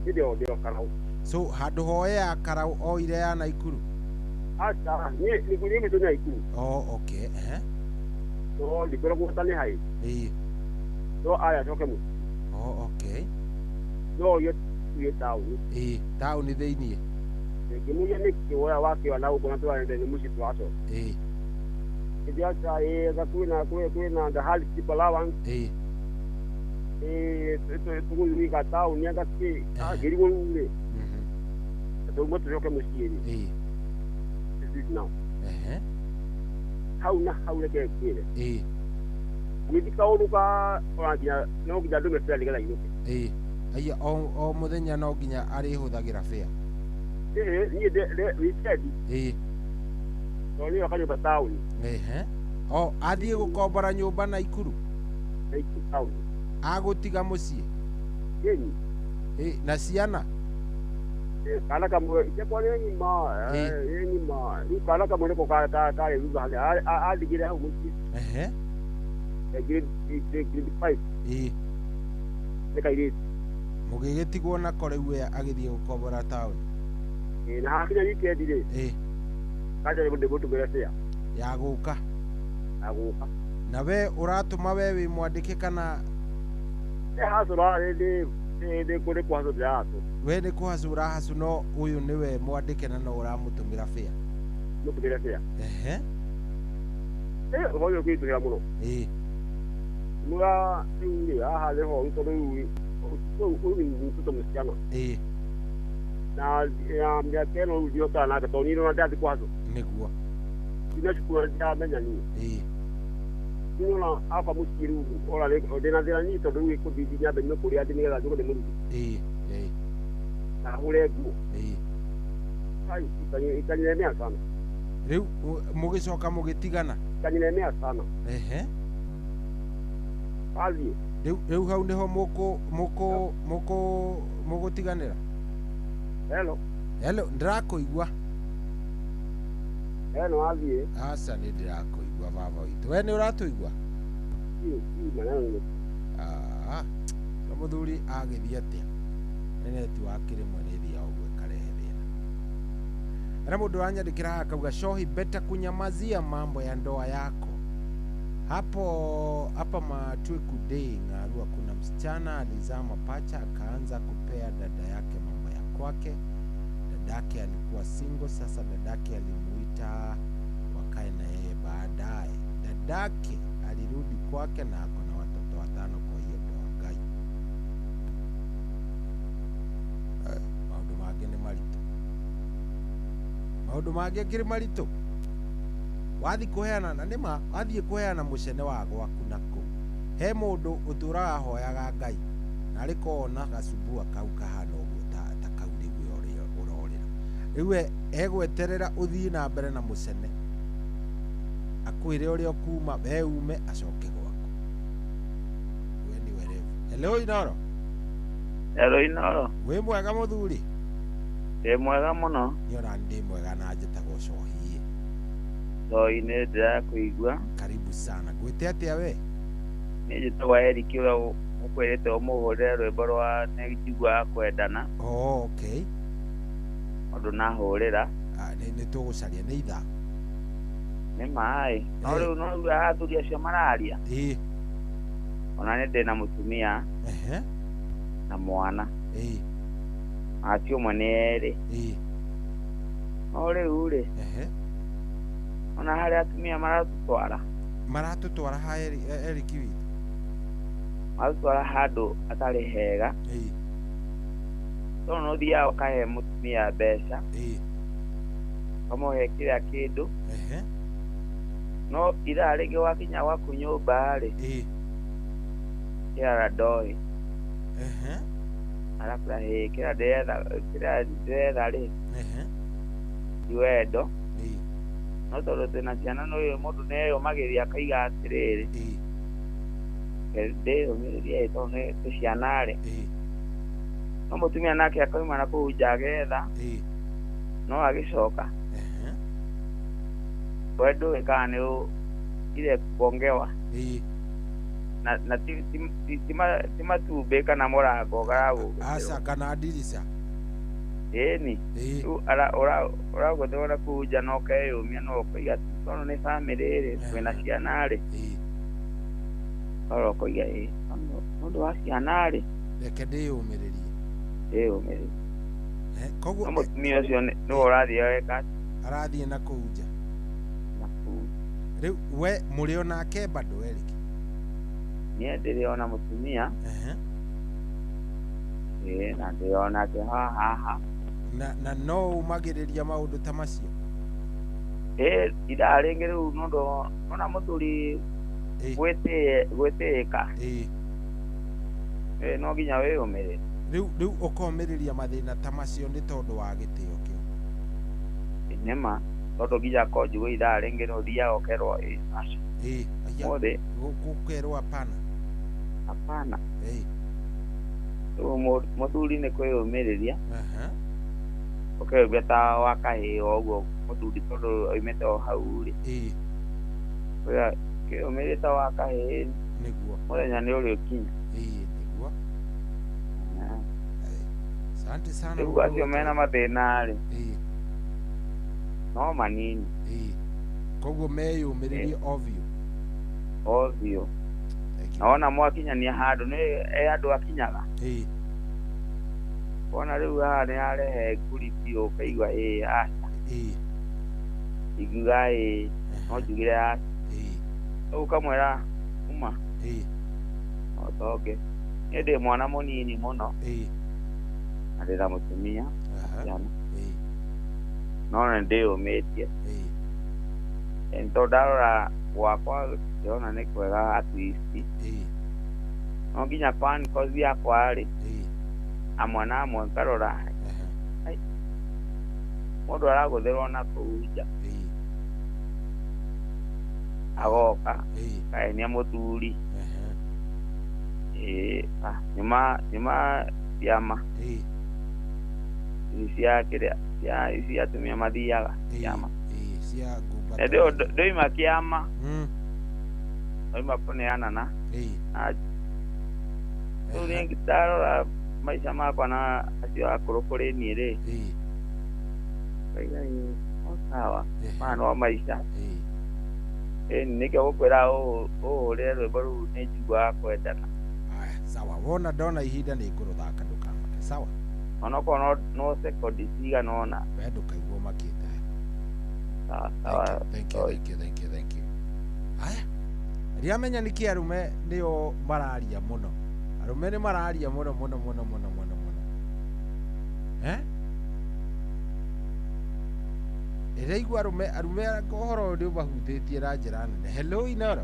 Hĩndĩ ĩyo ndĩo karau. So handũ hoe ya karau o ile ya Naikuru? Acha ni kwenye mtu Naikuru. Okay. So ndikoragwo ta nĩ hai. No aya coke mũciĩ. Okay. No yo taũni. Taũni thĩinĩ. Ngimuya nĩ kĩoya wakĩwa na ũkona twarende nĩ mũciĩ twacoka. Ndiacha kwĩna the hard keep allowance. Tugũthika taũni agakĩ agĩrigwo rĩ. Tũma tũcoke mũciĩ rĩ. This is now. Hau reke kwĩre. Gĩthika ũndũ ka orangia no nginya ndũme fare nĩgetha inũke. Aya o mũthenya no nginya arĩhũthagĩra fare. Niĩ weekend. No nĩ wakanyũmba taũni. Athiĩ gũkombora nyũmba Naikuru. Naikuru taũni. Agũtiga mũciĩ. Na ciana? Kana kamwe ikekwa nĩ ng'ima rĩu kana kamwe nĩko karĩ thutha harĩa andigire hau mũciĩ. Grade 5. Nĩ kairĩtu. Mũgĩgĩtigwo nako rĩu agĩthiĩ gũkombora taũni. Na hakinya weekend rĩ. Kaja ndĩmũtũmĩre fare. Ya gũka. Na we ũratũma we wĩ mwandĩke kana? Hasũra ndĩ kũrĩ kũhacũra hacu. We nĩ kũhacũra hacu no ũyũ nĩwe mwandĩke na no ũramũtũmĩra fare. Mũtũmĩre fare. Ũhoro ũkĩritũhĩra mũno. Muga rĩu rĩ haha nĩho tondũ rĩu nĩ mtoto msichana. Na mĩaka ĩno rĩu ndihotaga nake tondũ niĩ no ndathi kũhacũ. Nĩguo. Ndinacukura ndamenya niĩ. Nĩona aba mũciĩ rĩu ona ndĩna thĩna nyingĩ tondũ rĩu ĩkũthithi nyambe nyume kũrĩa ndĩ nĩgetha njoke ndĩmũruge. Na hũre nguo. Ikanyiremea sana. Rĩu mũgĩcoka mũgĩtigana? Ikanyiremea sana. Athiĩ. Rĩu hau nĩho mũgũtiganĩra? Hello, ndĩrakũigua. Athiĩ. Aca nĩ ndĩrakũigua baba witũ. We nĩ ũratũigua? Na mũthuri agĩthiĩ atĩa? Neti wake rĩmwe nĩ thia ũguo ĩkarehe thĩna. Na mũndũ aranyandĩkĩra haha akauga Shohi, beta kunyamazia mambo ya ndoa yako. Hapa Matwiku Day Ng'arua kuna msichana alizaa mapacha akaanza kupea dada yake mambo ya kwake. Dadake alikuwa single, sasa dadake alimuita wakae na yeye. Baadaye dadake alirudi kwake na ako na watoto 5 kwa hiyo ndoa. Ngai, maũndũ mangĩ nĩ maritũ. Maũndũ mangĩ ngĩrĩ maritũ. Wathi kuheana na nĩma wathiĩ kuheana mũcene wa gwaku nakũ. He mũndũ ũtũraga hoyaga Ngai na arĩkona gacubua kau kahana ũguo ta kau nĩguo ũrorĩra. Rĩu egweterera ũthiĩ na mbere na mũcene akwĩre ũrĩa kuma we ume acoke gwaku. We nĩ werevu. Hello Inoro. Wĩ mwega mũthuri? Ndĩ mwega mũno. Niona ndĩ mwega na njĩtagwo Shohi. Nĩ ndĩrakũigua. Karibu sana. Gwĩte atĩa we? Niĩ njĩtagwo Eric ũrĩa ũkwĩrĩte ũmũhũrĩre rwĩmbo rwa nĩnjiguaga kwendana. Okay. Ũndũ nahũrĩra. Nĩ tũgũcaria nĩ ithaa. Nĩ maĩ. No rĩu athuri acio mararia. Ona nĩ ndĩ na mũtumia. Na mwana. Acio ũmwe nĩ erĩ. No rĩu rĩ. Ona harĩa atumia maratũtwara ha Eric witũ. Maratũtwara handũ atarĩ hega. No ũthiaga ũkahe mũtumia mbeca. Ũkamũhe kĩrĩa kĩndũ. No ithaa rĩngĩ wakinya gwaku nyũmba rĩ. Kĩara ndoĩ. Arakwĩra kĩrĩa ndĩretha rĩ. Ti wendo. No tondũ twĩna ciana no ũyũ mũndũ nĩeyũmagĩria akaiga atĩrĩrĩ. Ndĩyũmĩrĩria tondũ nĩ ciana rĩ. No mũtumia nake akauma na kũu nja agetha. no agicoka wendo wekane ile kuongewa na ti matumbe kana mũrango garagu asa kana dirisa ni ũragũthĩra kũu nja no keyũmia no ũkũiga tondũ nĩ bamĩrĩ rĩ twĩna ciana rĩ ũkũiga nĩũndũ wa ciana rĩ reke ndĩyũmĩrĩrie no mũtumia ũcio nĩwe ũrathiĩ weka arathiĩ na kũu nja rĩu we mũrĩ onake bado Eric niĩ ndĩrĩ ona mũtumia na ndĩrĩ onake haha na no umagĩrĩria maũndũ ta macio idaa rĩngĩ rĩu nũndũ ona mũthuri gwĩtĩĩka no nginya wĩyũmĩrĩrie rĩu ũkomĩrĩria mathĩna ta macio nĩ tondũ wa gĩtĩo kĩu nĩma tondũ nginya konjugũ idaa rĩngĩ nĩ ũthiaga ũkerwo aca mũthĩ gũkerwo hapana rĩu mũthuri nĩ kwĩyũmĩrĩria ũkeyũmbia ta wa kahĩĩ ũguo mũthuri tondũ oimĩte o hau rĩ kĩyũmĩrĩrie ta wa kahĩĩ mũthenya nĩ ũrĩ ũkinya rĩu acio mena mathĩna rĩ no manini koguo meyũmĩrĩrie ovyo na wona mwakinyania handũ nĩ andũ akinyaga wona rĩu haha nĩ harehe nguri biũ ũkaigua aca ingiuga no njugire aca rĩu ũkamwĩra uma otonge niĩ ndĩ mwana mũnini mũno na ndĩna mũtumia no nĩ ndĩyũmĩtie tondũ ndarora gwakwa ndĩrona nĩ kwega at least no nginya kozi yakwa rĩ amwe na amwe ngarora mũndũ aragũthĩrwo na kũu nja agoka kaenia mũthuri nyuma ciama cia kĩrĩa ici atumia mathiaga ciama ndoima kĩama oima kũneanana rĩu rĩngĩ ndarora maica makwa na acio akũrũ kũrĩ niĩ rĩ sawa maya no maica nĩkĩo gũkwĩra ũhũrĩre rwĩmbo rũu nĩ njiguaga kwendana sawa wona ndona ihinda nĩ ngũrũthaka ndũkamake sawa onokorwo no sekondi cigana ona we ndũkaigua makĩte thank you aya riamenya nĩkĩ arume nĩo mararia mũno arume nĩ mararia mũno ĩraigua arume ũhoro nĩ ũmahutĩtie na njĩra nene hello Inoro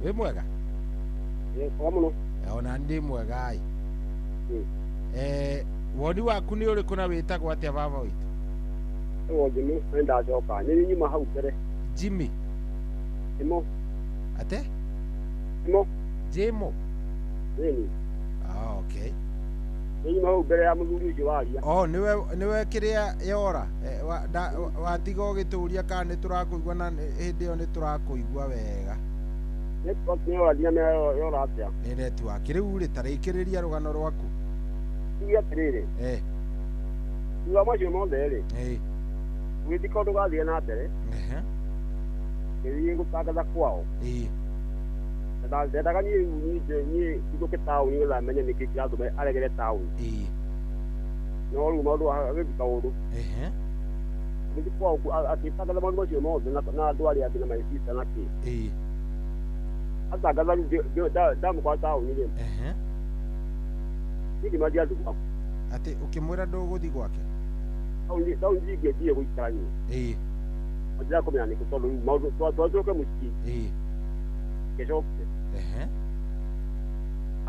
wĩ mwega ona ndĩ mwega woni waku nĩ ũrĩkũ na wĩtagwo atĩa baba witũ Jimmy ndacoka nĩ nyuma hau mbere Jimmy ate Jimo okay nyuma hau mbere ya mũthuri ũcio waria nĩwe kĩrĩa yora watiga ũgĩtũria kana nĩ tũrakũigua na hĩndĩ ĩyo nĩ tũrakũigua wega nĩ network rĩu rĩ tarĩkĩrĩria rũgano rwaku tuge atĩrĩrĩ thutha macio mothe rĩ gwĩthi kaũndũ gathiĩ na mbere gĩthiĩ gũtangatha kwao ndendaga niĩ njũke taũni nĩgetha menye nĩkĩ kĩratũma aregere taũni no rĩu maũndũ agĩka ũndũ gĩthi kwao akĩtangatha maũndũ macio mothe na andũ arĩa angĩ na maicita na kĩ atangatha rĩu ndamũkora taũni rĩ ndimathi andũ gwaku atĩ ũkĩmwĩra ndũgũthi gwake taũni ingĩthiĩ gũikara nyũ njĩra kũmenya nĩkũ tondũ rĩu maũndũ twacoke mũciĩ gĩcoke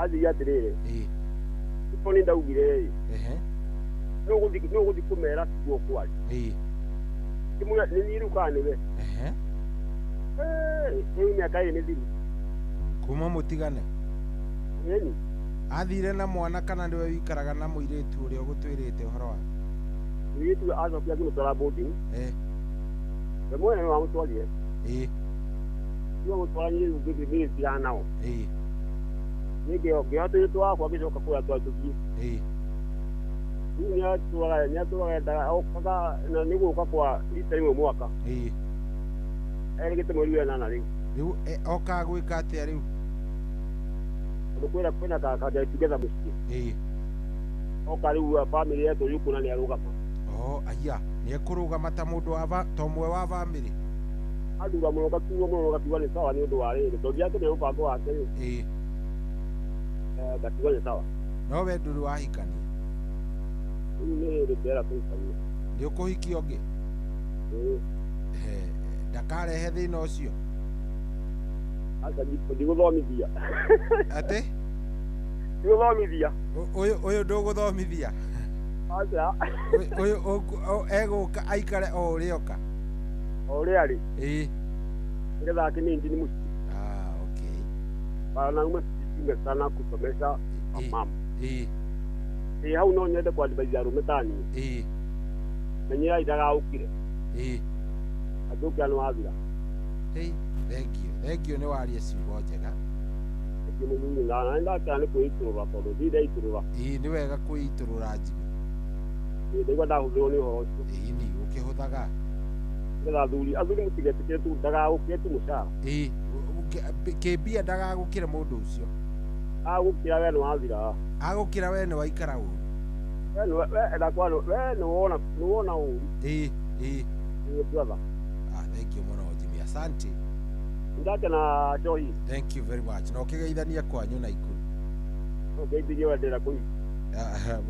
athiĩ atĩrĩrĩ ĩko nĩ ndaugire rĩ nĩũgũthi kũmera tiguo kwarĩ nĩ niĩ rĩu kana nĩwe rĩu mĩaka ĩrĩ nĩ thiru kuma mũtigane athire na mwana kana ndiwe wikaraga na muiritu uria gutwirite uhoro wa muiritu acokia kumutwara boarding we mwene wa mutwarie yo mutwarie ugithi ya nao nige ogiote twakwa gicoka kuya twatuthie nĩatũraga ndaga okaga na nĩgũka kwa rita rimwe mwaka erĩgĩte mweri wenana rĩu oka gwĩka atĩa rĩu tondũ kwĩna get together mũciĩ oka rĩu bamĩrĩ yetu yuku na nĩarũgama aya nĩekũrũgama ta mũndũ tomwe wa bamĩrĩ athura mũno gakiuga nĩ sawa nĩ ũndũ wa rĩrĩ tondũ ndiakĩmenya mũbango wake gakiuga nĩ sawa no we ndũrĩ wahikania nĩ ũkũhikia ũngĩ ndakarehe thĩna ũcio ndigũthomithia atĩ ndigũthomithia ũyũ ndũgũthomithia ũyũ egũka aikare o ũrĩa oka o ũrĩa arĩ nĩgetha akĩnindi nĩ mũciĩ wanaume sisime sana kusomesha mama hau no nyende kuadvise arume tani menyera itagaukire atũkia nĩ wathira thengio nĩ waria ciugo njega ndakĩra nĩ kwĩitũrũra tondũ thinde itũrũra nĩ wega kwĩitũrũra njimi ndaigua ndahũthĩrwo nĩ ũhoro ũcio ni ũkĩhũthaga nĩgetha athuri mũtigetĩkĩre tu ndagagũkire tu mũcara kĩmbia ndagagũkĩre mũndũ ũcio agũkĩra we nĩ wathira agũkĩra we nĩ waikara ũru we nĩ wona ũru thank you mũno Jimmy asante ndake na Johi thank you very much na ũkĩgeithania kwanyu na ikuru ũgeithĩrie wendera kũi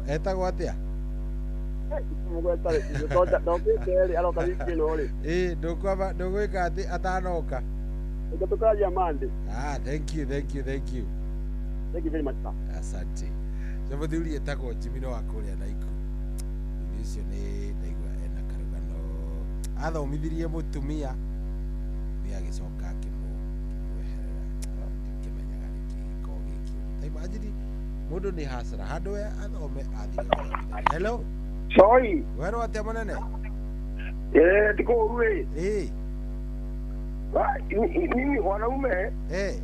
etagwo atĩa ndũgwĩka atĩ atanoka tukararia mande thank you very much asante so muthuri etagwo Jimmy no akũrĩa na ikuru ũcio nĩ ndaigua ena karũgano athomithirie mũtumia nĩ agĩcoka akĩmweherera kĩmenyaga nĩkĩko gĩkĩ ta imagine mũndũ nĩ hasara handũ we athome athire hello Soi wero atĩa mũnene tiko mimi wanaume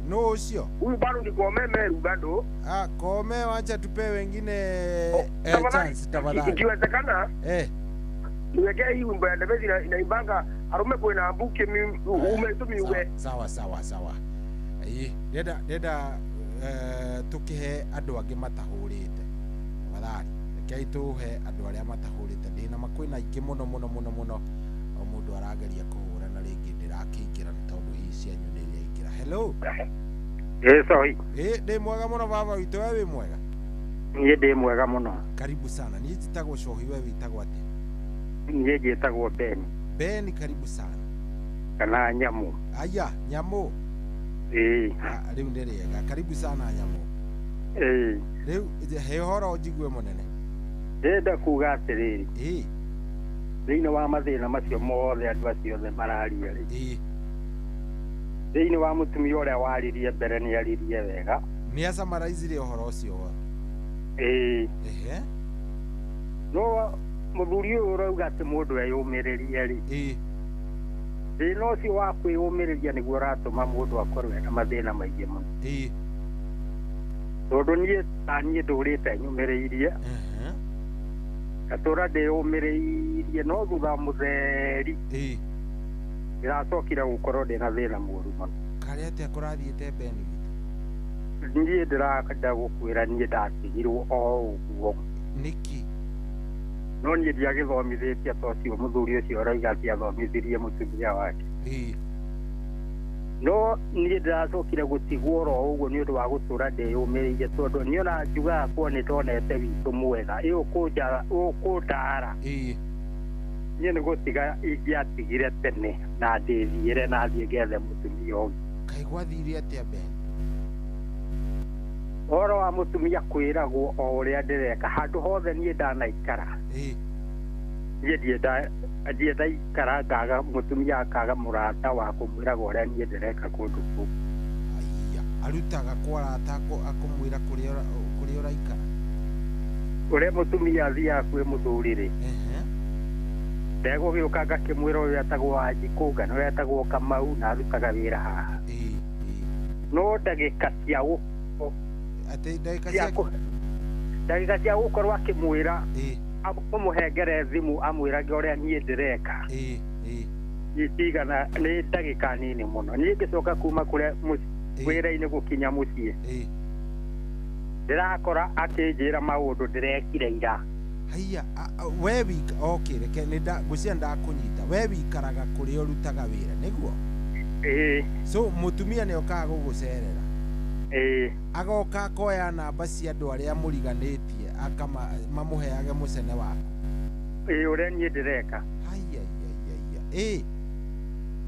no ucio huyu bado ni Kome Rugando Kome wacha tupe wengine chance tafadhali ikiwezekana niwekee hii wimbo ya Ndebezi inaibanga arume kwena mbuke umetumiwe sawa ndenda tukihe andũ angĩ matahũrĩte tafadhali rekei tuhe andũ arĩa matahũrĩte ndĩna makwĩna aingĩ mũno o mũndũ arageria kũhũra na rĩngĩ ndĩrakĩingĩra nĩ tondũ hii cianyu nĩ iraingĩra hello Soi ndĩ mwega mũno baba witũ we wĩ mwega niĩ ndĩ mwega mũno karibu sana niĩ njĩtagwo Cohi we wĩtagwo atĩ niĩ njĩtagwo Ben karibu sana kana Nyamu aya Nyamu rĩu nĩ rĩega karibu sana Nyamu rĩu he ũhoro njigue mũnene ndĩrenda kuga atĩrĩrĩ thĩinĩ wa mathĩna macio mothe andũ acio othe mararia thĩinĩ wa mũtumia ũrĩa waririe mbere nĩ aririe wega nĩ acamaraicire ũhoro ũcio no mũthuri ũyũ ũrauga atĩ mũndũ eyũmĩrĩrie rĩ thĩna ũcio wa kwĩyũmĩrĩria nĩguo ũratũma mũndũ akorwo ena mathĩna maingĩ mũno tondũ niĩ ndũrĩte nyũmĩrĩirie ngatũra ndĩyũmĩrĩirie no thutha mũtheri ndĩracokire gũkorwo ndĩna thĩna mũru mũno karĩ atĩa kũrathiĩte Ben witũ niĩ ndĩrenda gũkwĩra niĩ ndatigirwo o ũguo nĩkĩ no niĩ ndiagĩthomithĩtie ta ũcio mũthuri ũcio ũrauga atĩ athomithirie mũtumia wake no niĩ ndĩracokire gũtigwo oro ũguo nĩ ũndũ wa gũtũra ndĩyũmĩrĩirie tondũ niĩ ona njugaga kuo nĩ tonete witũ mwega ũkũndara niĩ nĩ gũtiga ingĩatigire tene na ndĩthiĩre na thiĩ ngethe mũtumia ũngĩ kaĩ gwathire atĩa Ben ũhoro wa mũtumia kwĩragwo o ũrĩa ndĩreka handũ hothe niĩ ndanaikara niĩ ndiendaikara ngaga mũtumia akaga mũrata wa kũmwĩraga ũrĩa niĩ ndĩreka kũndũ kũu arutaga kwarata akũmwĩra kũrĩa kuria uraikara ure mutumia athia kwi muthuri ri ndego giuka ngakimwira uyu etagwo Anjikuga no etagwo Kamau na arutaga wira haha no ndagika cia guko ati ndagika cia gukorwo akimwira amumuhengere thimu amwirage uria nie ndireka itigana ni ndagika nini muno nie ngicoka kuma kuria wira-ini gukinya mucii ndirakora akinjira maundu ndirekire ira haya we wika okay reke nda gucia ndakunyita we wikaraga kuria urutaga wira niguo so mutumia ni okaga gugucerera agoka koya namba cia andu aria muriganitie akama mamuheage mucene wako uria nie ndireka haya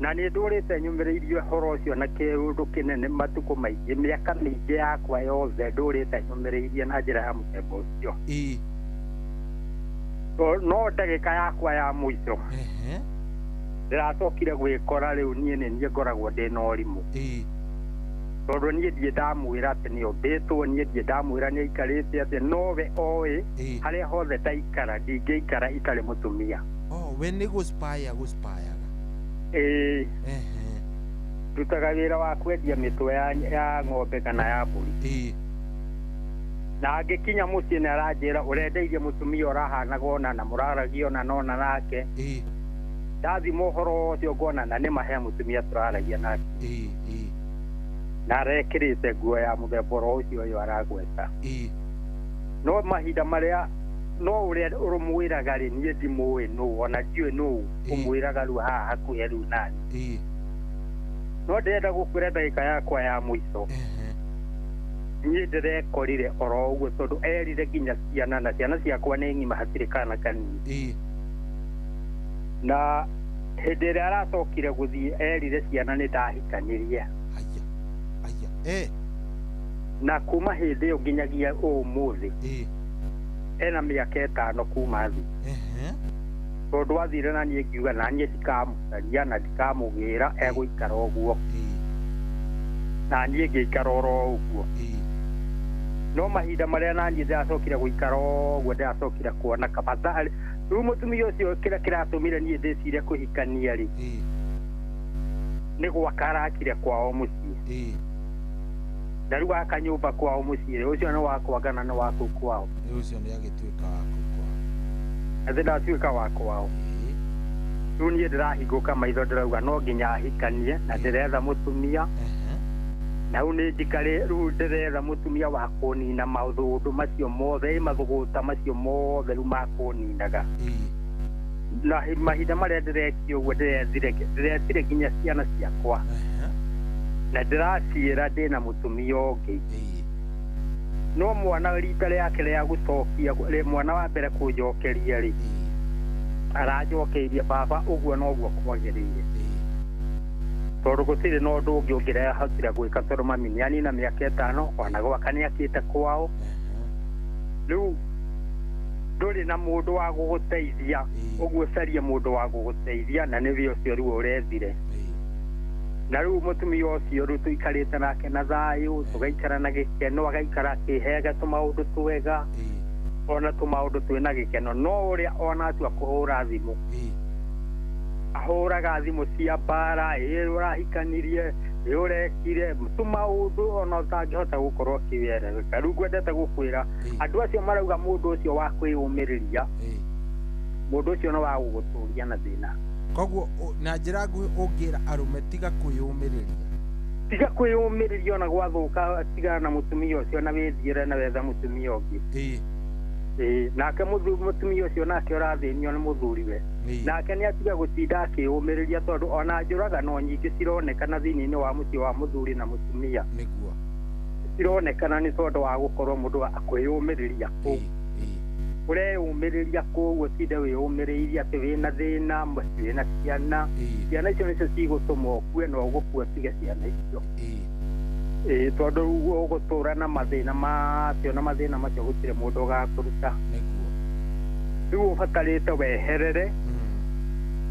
na nä ndå rä te nyå irio horo å cio na kä å ndå kä nene matukå maingä mä aka mä ingä yakwa yothe ndå rä te nyå irie na njä ra ya må themba å cio no ndagä ka yakwa ya må ico ndä racokire gwä kora rä u niä nä niä ngoragwo ndä na å rimå tondå niä ndiä ndamwä ra atä nä o mbä two niä ndiä ndamwä ra nä aikarä te atä nowe oä harä a hothe ndaikara ndingä ikara itarä må tumia we nä gå spaya ndutaga wira wa kwendia mitwe ya ng'ombe kana ya mburi na ngikinya mucii ni aranjira urendeirie mutumia urahanaga ona na muraragia ona nona nake ndathima uhoro ucio ngonana ni mahe mutumia turaragia nake na arekirite nguo ya muthemba ucio uyu aragweta no mahinda maria no uria urumwiraga ri nie ndimui no ona ndiwe no umwiraga ru haha hakuhe ru nani no ndenda gukwira ndagika yakwa ya muico nie ndirekorire oro uguo tondu erire nginya ciana na ciana ciakwa nĩ ng'ima hatirĩ kana kanini na hĩndĩ ĩrĩa aracokire gũthiĩ erire ciana nĩ ndahikanirie na kuma hĩndĩ ĩyo nginyagia ũmũthĩ ena mĩaka 5 kuma thi tondu athire na niĩ ngiuga na niĩ ndikamũcaria na ndikamũgĩra egũikara ũguo na niĩ ngĩikara oro ũguo no mahinda marĩa na niĩ ndĩracokire gũikara ũguo ndĩracokire kuona kabatha rĩu mũtumia ũcio kĩrĩa kĩratũmire niĩ ndĩcire kũhikania rĩ nĩ gwaka arakire kwao mũciĩ na rĩu aka nyũmba kwao mũciĩ rĩ ũcio nĩ wakwa kana nĩ waku kwao ũcio nĩ agĩtuĩka waku kwao atĩ ndatuĩka wa kwao rĩu niĩ ndĩrahingũka maitho ndĩrauga no nginya ahikanie na ndĩretha mũtumia na rĩu nĩ njikarĩ rĩu ndĩretha mũtumia wa kũnina maũndũ macio mothe mathũgũta macio mothe rĩu makũninaga na mahinda marĩa ndĩrekire ũguo ndĩretire nginya ciana ciakwa na ndĩraciĩra ndĩna mũtumia ũngĩ no mwana rita rĩake rĩa gũcokia mwana wa mbere kũnjokeria rĩ aranjokeirie baba ũguo noguo kwagĩrĩire tondũ gũtirĩ na ũndũ ũngĩ ũngĩrehotire gwĩka tondũ mami nĩ anina mĩaka 5 ona gwaka nĩ akĩte kwao rĩu ndũrĩ na mũndũ wa gũgũteithia ũguo carie mũndũ wa gũgũteithia na nĩwe ũcio rĩu ũrethire na rĩu mũtumia ũcio rĩu tũikarĩte nake na thayũ tũgaikara na gĩkeno agaikara akĩheaga tũmaũndũ twega ona tũmaũndũ twĩna gĩkeno no ũrĩa ona atua kũhũra thimũ ahũraga thimũ cia mbara ũrahikanirie ũrekire tũmaũndũ ona ũtangĩhota gũkorwo ũkĩwerereka rĩu ngwendete gũkwĩra andũ acio marauga mũndũ ũcio wa kwĩyũmĩrĩria mũndũ ũcio nĩ wa gũgũtũria na thĩna koguo na njĩra nguhĩ ũngĩra arũme tiga kwĩyũmĩrĩria ona gwathũka tigana na mũtumia ũcio na wĩthiĩre na wetha mũtumia ũngĩ nake mũtumia ũcio nake ũrathĩnio nĩ mũthuriwe nake nĩ atiga gũtinda akĩyũmĩrĩria tondũ ona njũragano nyingĩ cironekana thĩinĩ wa mũciĩ wa mũthuri na mũtumia cironekana nĩ tondũ wa gũkorwo mũndũ akwĩyũmĩrĩria kũu ũreyũmĩrĩria kũu ũtinde wĩyũmĩrĩirie atĩ wĩna thĩna wĩna ciana ciana icio nĩcio cigũtũma ũkue na ũgũkua tige ciana icio tondũ ũgũtũra na mathĩna macio na mathĩna macio gũtirĩ mũndũ ũgakũruta rĩu ũbatarĩte weherere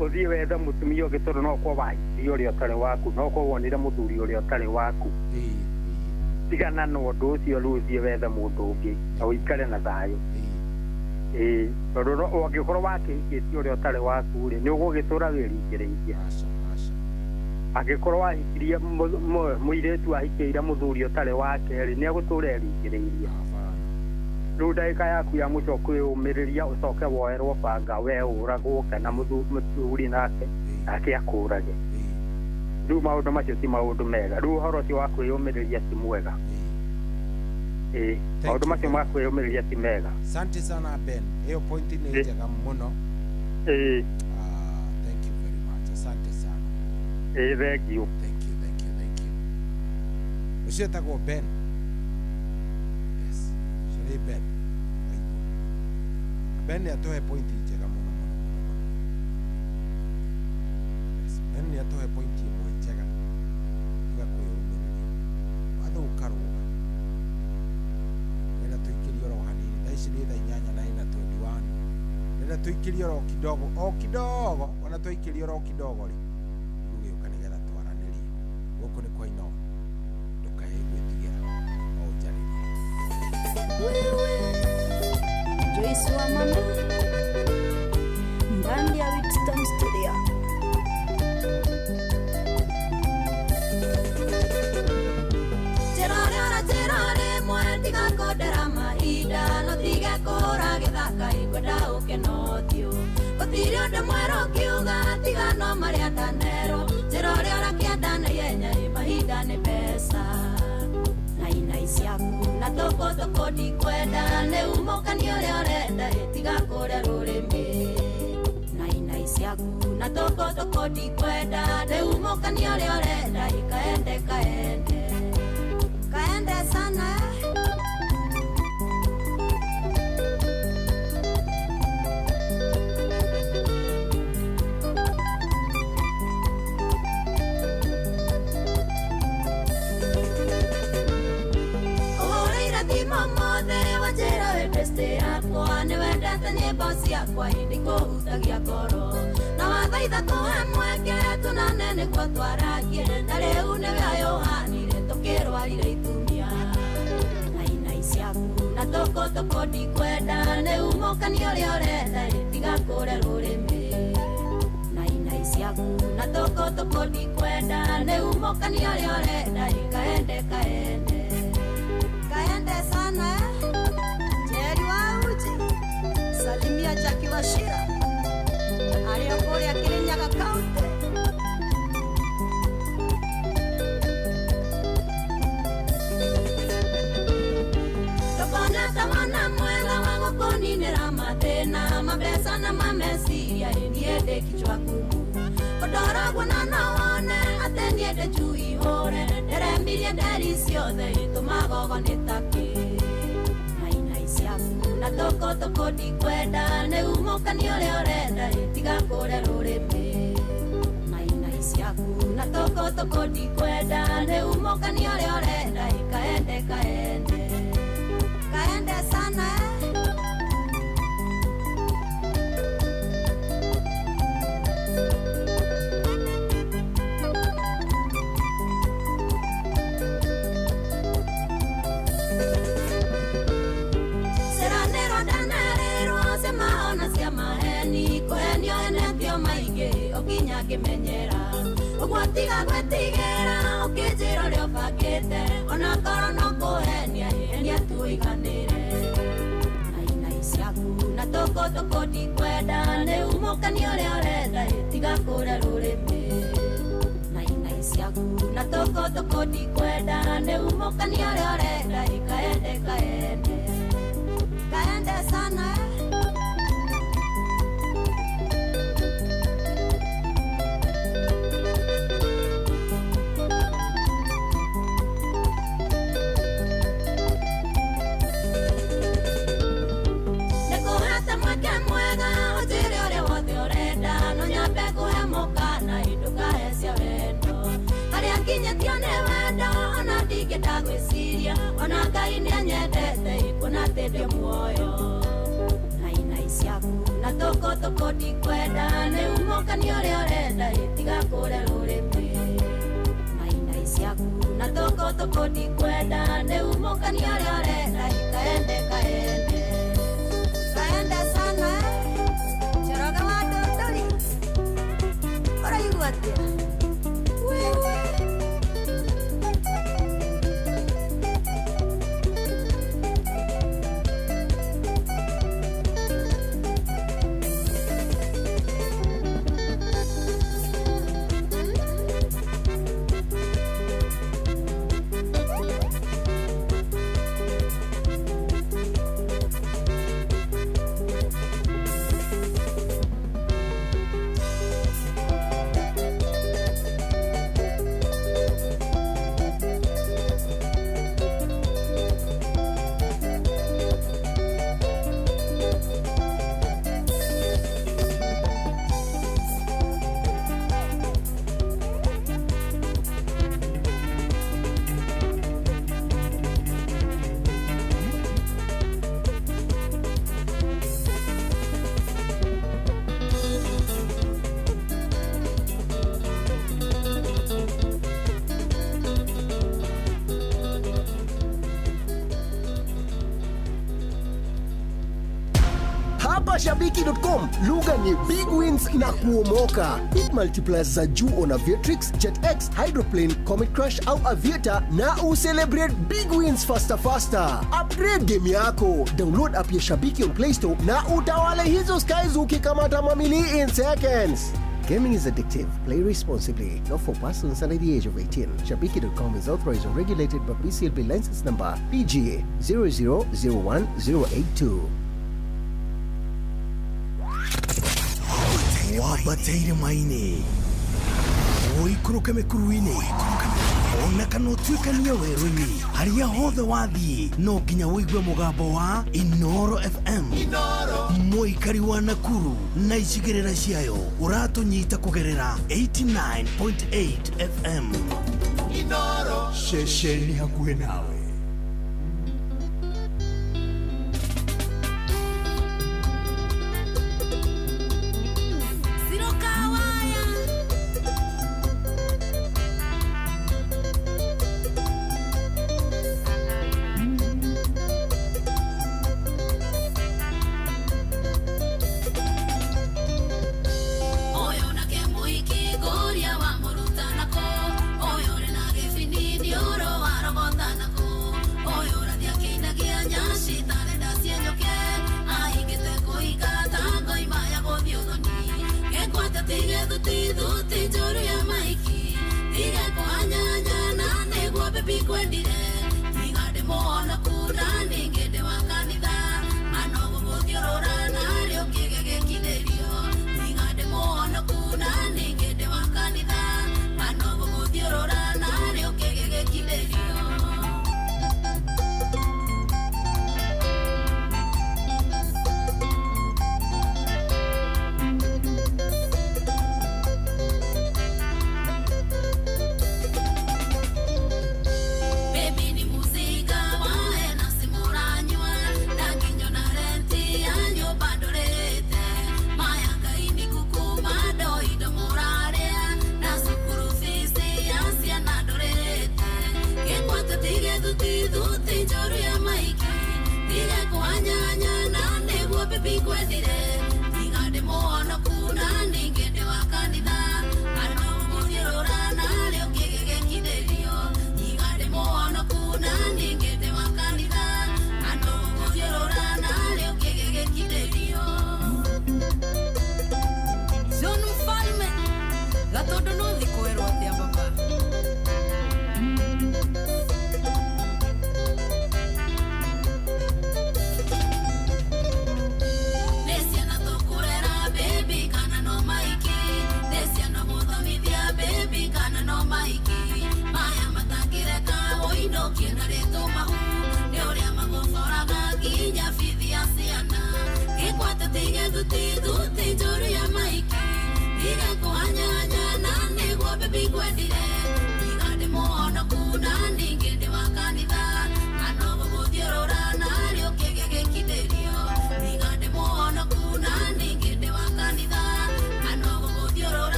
ũthiĩ wethe mũtumia ũngĩ tondũ no kwa wahikirie ũrĩa ũtarĩ waku no kwa wonire mũthuri ũrĩa ũtarĩ waku tigana na ũndũ ũcio rĩu ũthiĩ wethe mũndũ ũngĩ na ũikare na thayũ tondũ ũngĩkorwo wakĩhikĩtie ũrĩa ũtarĩ waku rĩ nĩ ũgũgĩtũra wĩringĩrĩirie angĩkorwo wahikirie mũirĩtu ahikĩire mũthuri ũtarĩ wake rĩ nĩ egũtũra eringĩrĩirie rĩu ndagĩka yaku ya mũico kwĩyũmĩrĩria ũcoke woerwo banga we ũragwo kana mũthuri nake akũrage rĩu maũndũ macio ti maũndũ mega rĩu ũhoro ũcio wa kwĩyũmĩrĩria ti mwega maũndũ macio ma kwĩyũmĩrĩria ti mega. Asante sana Ben, hiyo point ni njega mũno. Thank you very much. Asante sana. Thank you. Ucio etagwo Ben. Yes. Shirley Ben. Ben nĩ atohe point njega mũno. Yes. Ben nĩ atohe point ĩmwe njega. Tiga kwĩyũmĩrĩria. Watho ũkarũga. Nenda tuikirie oro hanini. Thaici nĩ thaa 8:21. Nenda tuikirie oro kidogo. Wana tuikirie oro kidogo rĩ. Gũgĩũka nĩgetha twaranĩrie. Gũkũ nĩ kwa Ino. Ndũkae gwĩtigĩra. O njarĩrie. Joyce wa mama ndani ya Wisdom Studio. Terore mwetiga kodera mahinda no tige kũhũra gĩthaka ikwenda ũkenotio gũtirĩ ũndũ mwerũ kiuga tiga no marĩa ndanero terore ũrakĩenda na ihenya mahinda nĩ mbeca nainai ciaku na tũkũ ndikwenda nĩ umũkania ũrĩa ũrenda ĩtiga kũrĩa rũrĩmĩ nainai ciaku na tũkũ ndikwenda nĩ umũkania ũrĩa ũrenda ikaende sana nyĩmbo ciakwa hindi kũhutagia ngoro na wathaitha tũhe mweke tũnane nĩguo twaragie na rĩu nĩwe yohanire tũkĩrwarire itumia nainai ciaku na tũkũ ndikwenda nĩ umũkania ũrĩa ũrenda ĩtiga kũrĩa rũrĩmĩ nainai ciaku na tũkũ ndikwenda nĩ umũkania ũrĩa ũrenda ikaende sana Jerry wa uji salimia Jackie Washira aliyokulia Kirinyaga County. Tokona tamana mwela wangu kuninira matena mabesa na mamesiria niende kichwa kumu kodoragwa na naone ateniende chui hore deremirie nderi ciothe tumagogo nitaki na tũkũ ndikwenda nĩ umũkania ũrĩa ũrenda ĩtiga kũrĩa rũrĩmĩ nainai ciaku na tũkũ ndikwenda nĩ umũkania ũrĩa ũrenda ikaende sana okinya kimenyera ũguo tiga gwĩtigĩra ũkĩnjĩra ũrĩa ũbangĩte ona ngoro no kũhenia henia tu ũiganĩre nainai ciaku na tũkũ ndikwenda nĩ umũkania ũrĩa ũrenda ĩtiga kũrĩa rũrĩmĩ nainai ciaku na tũkũ ndikwenda nĩ umũkania ũrĩa ũrenda ikaende sana ndagwĩciria ona Ngai nĩanyendete ikũna tĩndĩ muoyo nainai ciaku na tũkũ ndikwenda nĩ umũkania ũrĩa ũrenda ĩtiga kũrĩa rũrĩmĩ nainai ciaku na toko ndikwenda nĩ umũkania ũrĩa ũrenda kaende sana Njoroge wa Ndũndũri ũraigua atĩa Shabiki.com, lugha ni big wins na kuomoka. Big multipliers za juu on Aviatrix, JetX, Hydroplane, Comet Crush au Aviator na ucelebrate big wins faster. Upgrade game yako. Download app ya Shabiki on Play Store na utawale hizo skies ukikamata mamili in seconds. Gaming is addictive. Play responsibly. Not for persons under the age of 18. Shabiki.com is authorized and regulated by BCLB license number PGA 0001082. Wabateire maini oikuruke mekuruini ona kana utuikania werũ-inĩ harĩa hothe wathiĩ no nginya wĩigue mũgambo wa Inoro FM mũikari wa Nakuru na icigĩrĩra ciayo ũratũnyita kũgerera 89.8 FM Inoro ceceni hakuhĩ nawe.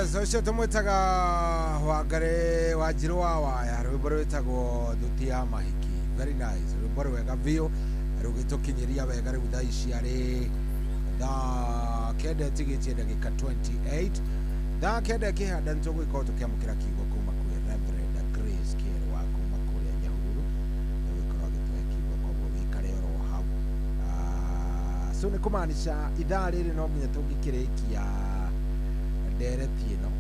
Yes, ucio tumwitaga Wangare Wanjiru wa waya rwimbo rwitagwo Thuti ya Mahiki. Very nice. Rwimbo rwega biũ rũgĩtũkinyiria wega rĩu thaa ici arĩ thaa kenda tigĩtie ndagĩka 28. Thaa kenda ĩkĩhanda nĩtũgũgĩkorwo tũkĩamũkĩra kiugo kuma kwĩ Reverend Grace Kiero wa kuma kũrĩa Nyahururu. Nĩgũgĩkorwo agĩtũhe kiugo koguo wĩikare oro hau. So nĩ kũmaanisha ithaa rĩrĩ no nginya tũngĩkĩrĩkia ndereti ĩno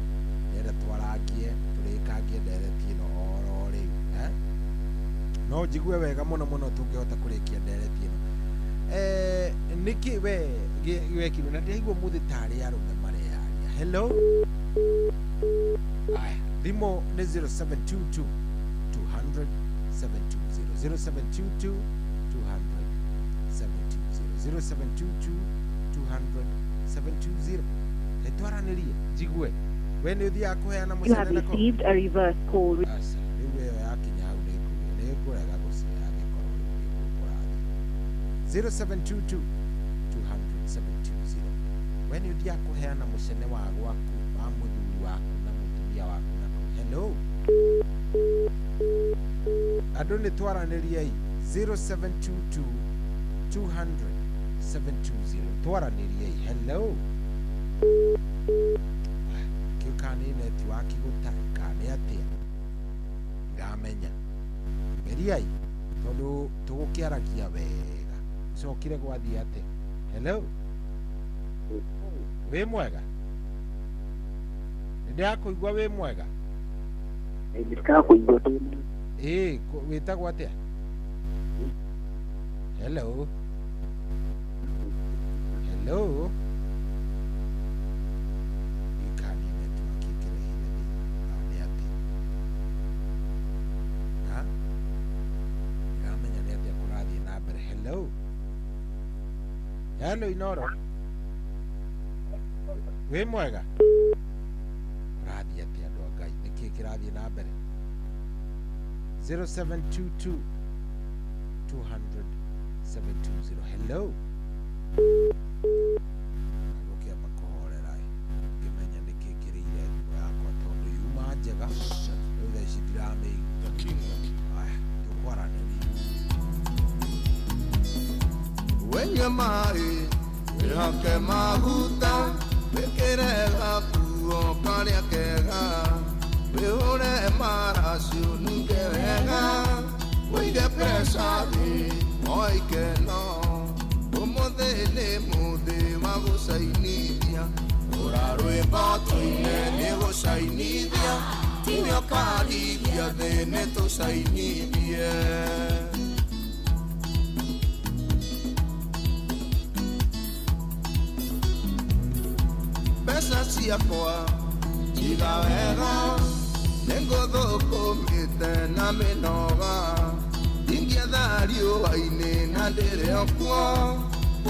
nĩgetha twarangie tũrĩkangie ndereti ĩno oro rĩu no njigue wega mũno mũno tũngĩhota kũrĩkia ndereti ĩno. Nĩkĩ we kĩrũ na ndĩraigua mũthĩ tarĩ arũme marearia. Hello, aya thimũ nĩ 0722 200 720 0722 200 720 0722 200 720. Nĩtwaranĩrie njigue we nĩ ũthiaga kũheana mũcere nako. Rĩu ĩyo yakinya hau nĩngũrega gũcioya angĩkorwo nĩngũkũrathi. 0722 200 720. We nĩ ũthiaga kũheana mũcene wa gwaku wa mũthuri waku na mũtumia waku nako. Hello, andũ nĩtwaranĩriei 0722 200 720. Twaranĩriei. Hello, kiukani neti wakigũtarĩ kana atĩa ngamenya geriai tondũ tũgũkĩaragia wega cokire gwathiĩ atĩa. Hello, wĩ mwega? Nĩndĩrakũigua wĩ mwega? Wĩtagwo atĩa? Hello, hello. Hello, hello Inoro, wĩ mwega? Ũrathiĩ atĩa andũ a Ngai, nĩkĩĩ kĩrathiĩ na mbere? 0722 200 720. Hello, agũkĩamba kũhorera ngĩmenya nĩkĩĩ kĩrĩire thimũ yakwa tondũ yuma njega rĩu thaa ici ndiramĩigua. Aya tũkwaranĩria. Wenye mai, wihake maguta, wikire gakuo karia kega, wihure maracio nunge wega, wige pesa thi, oike no, umuthi ni muthi wa gucainithia, urarwimba tuine ni gucainithia, tine ukarithia thi ni tucainithie. Pesa ciakwa iga wega nĩngũthũkũmĩte na mĩnoga ingĩetha riũa-inĩ na ndĩrĩ okuo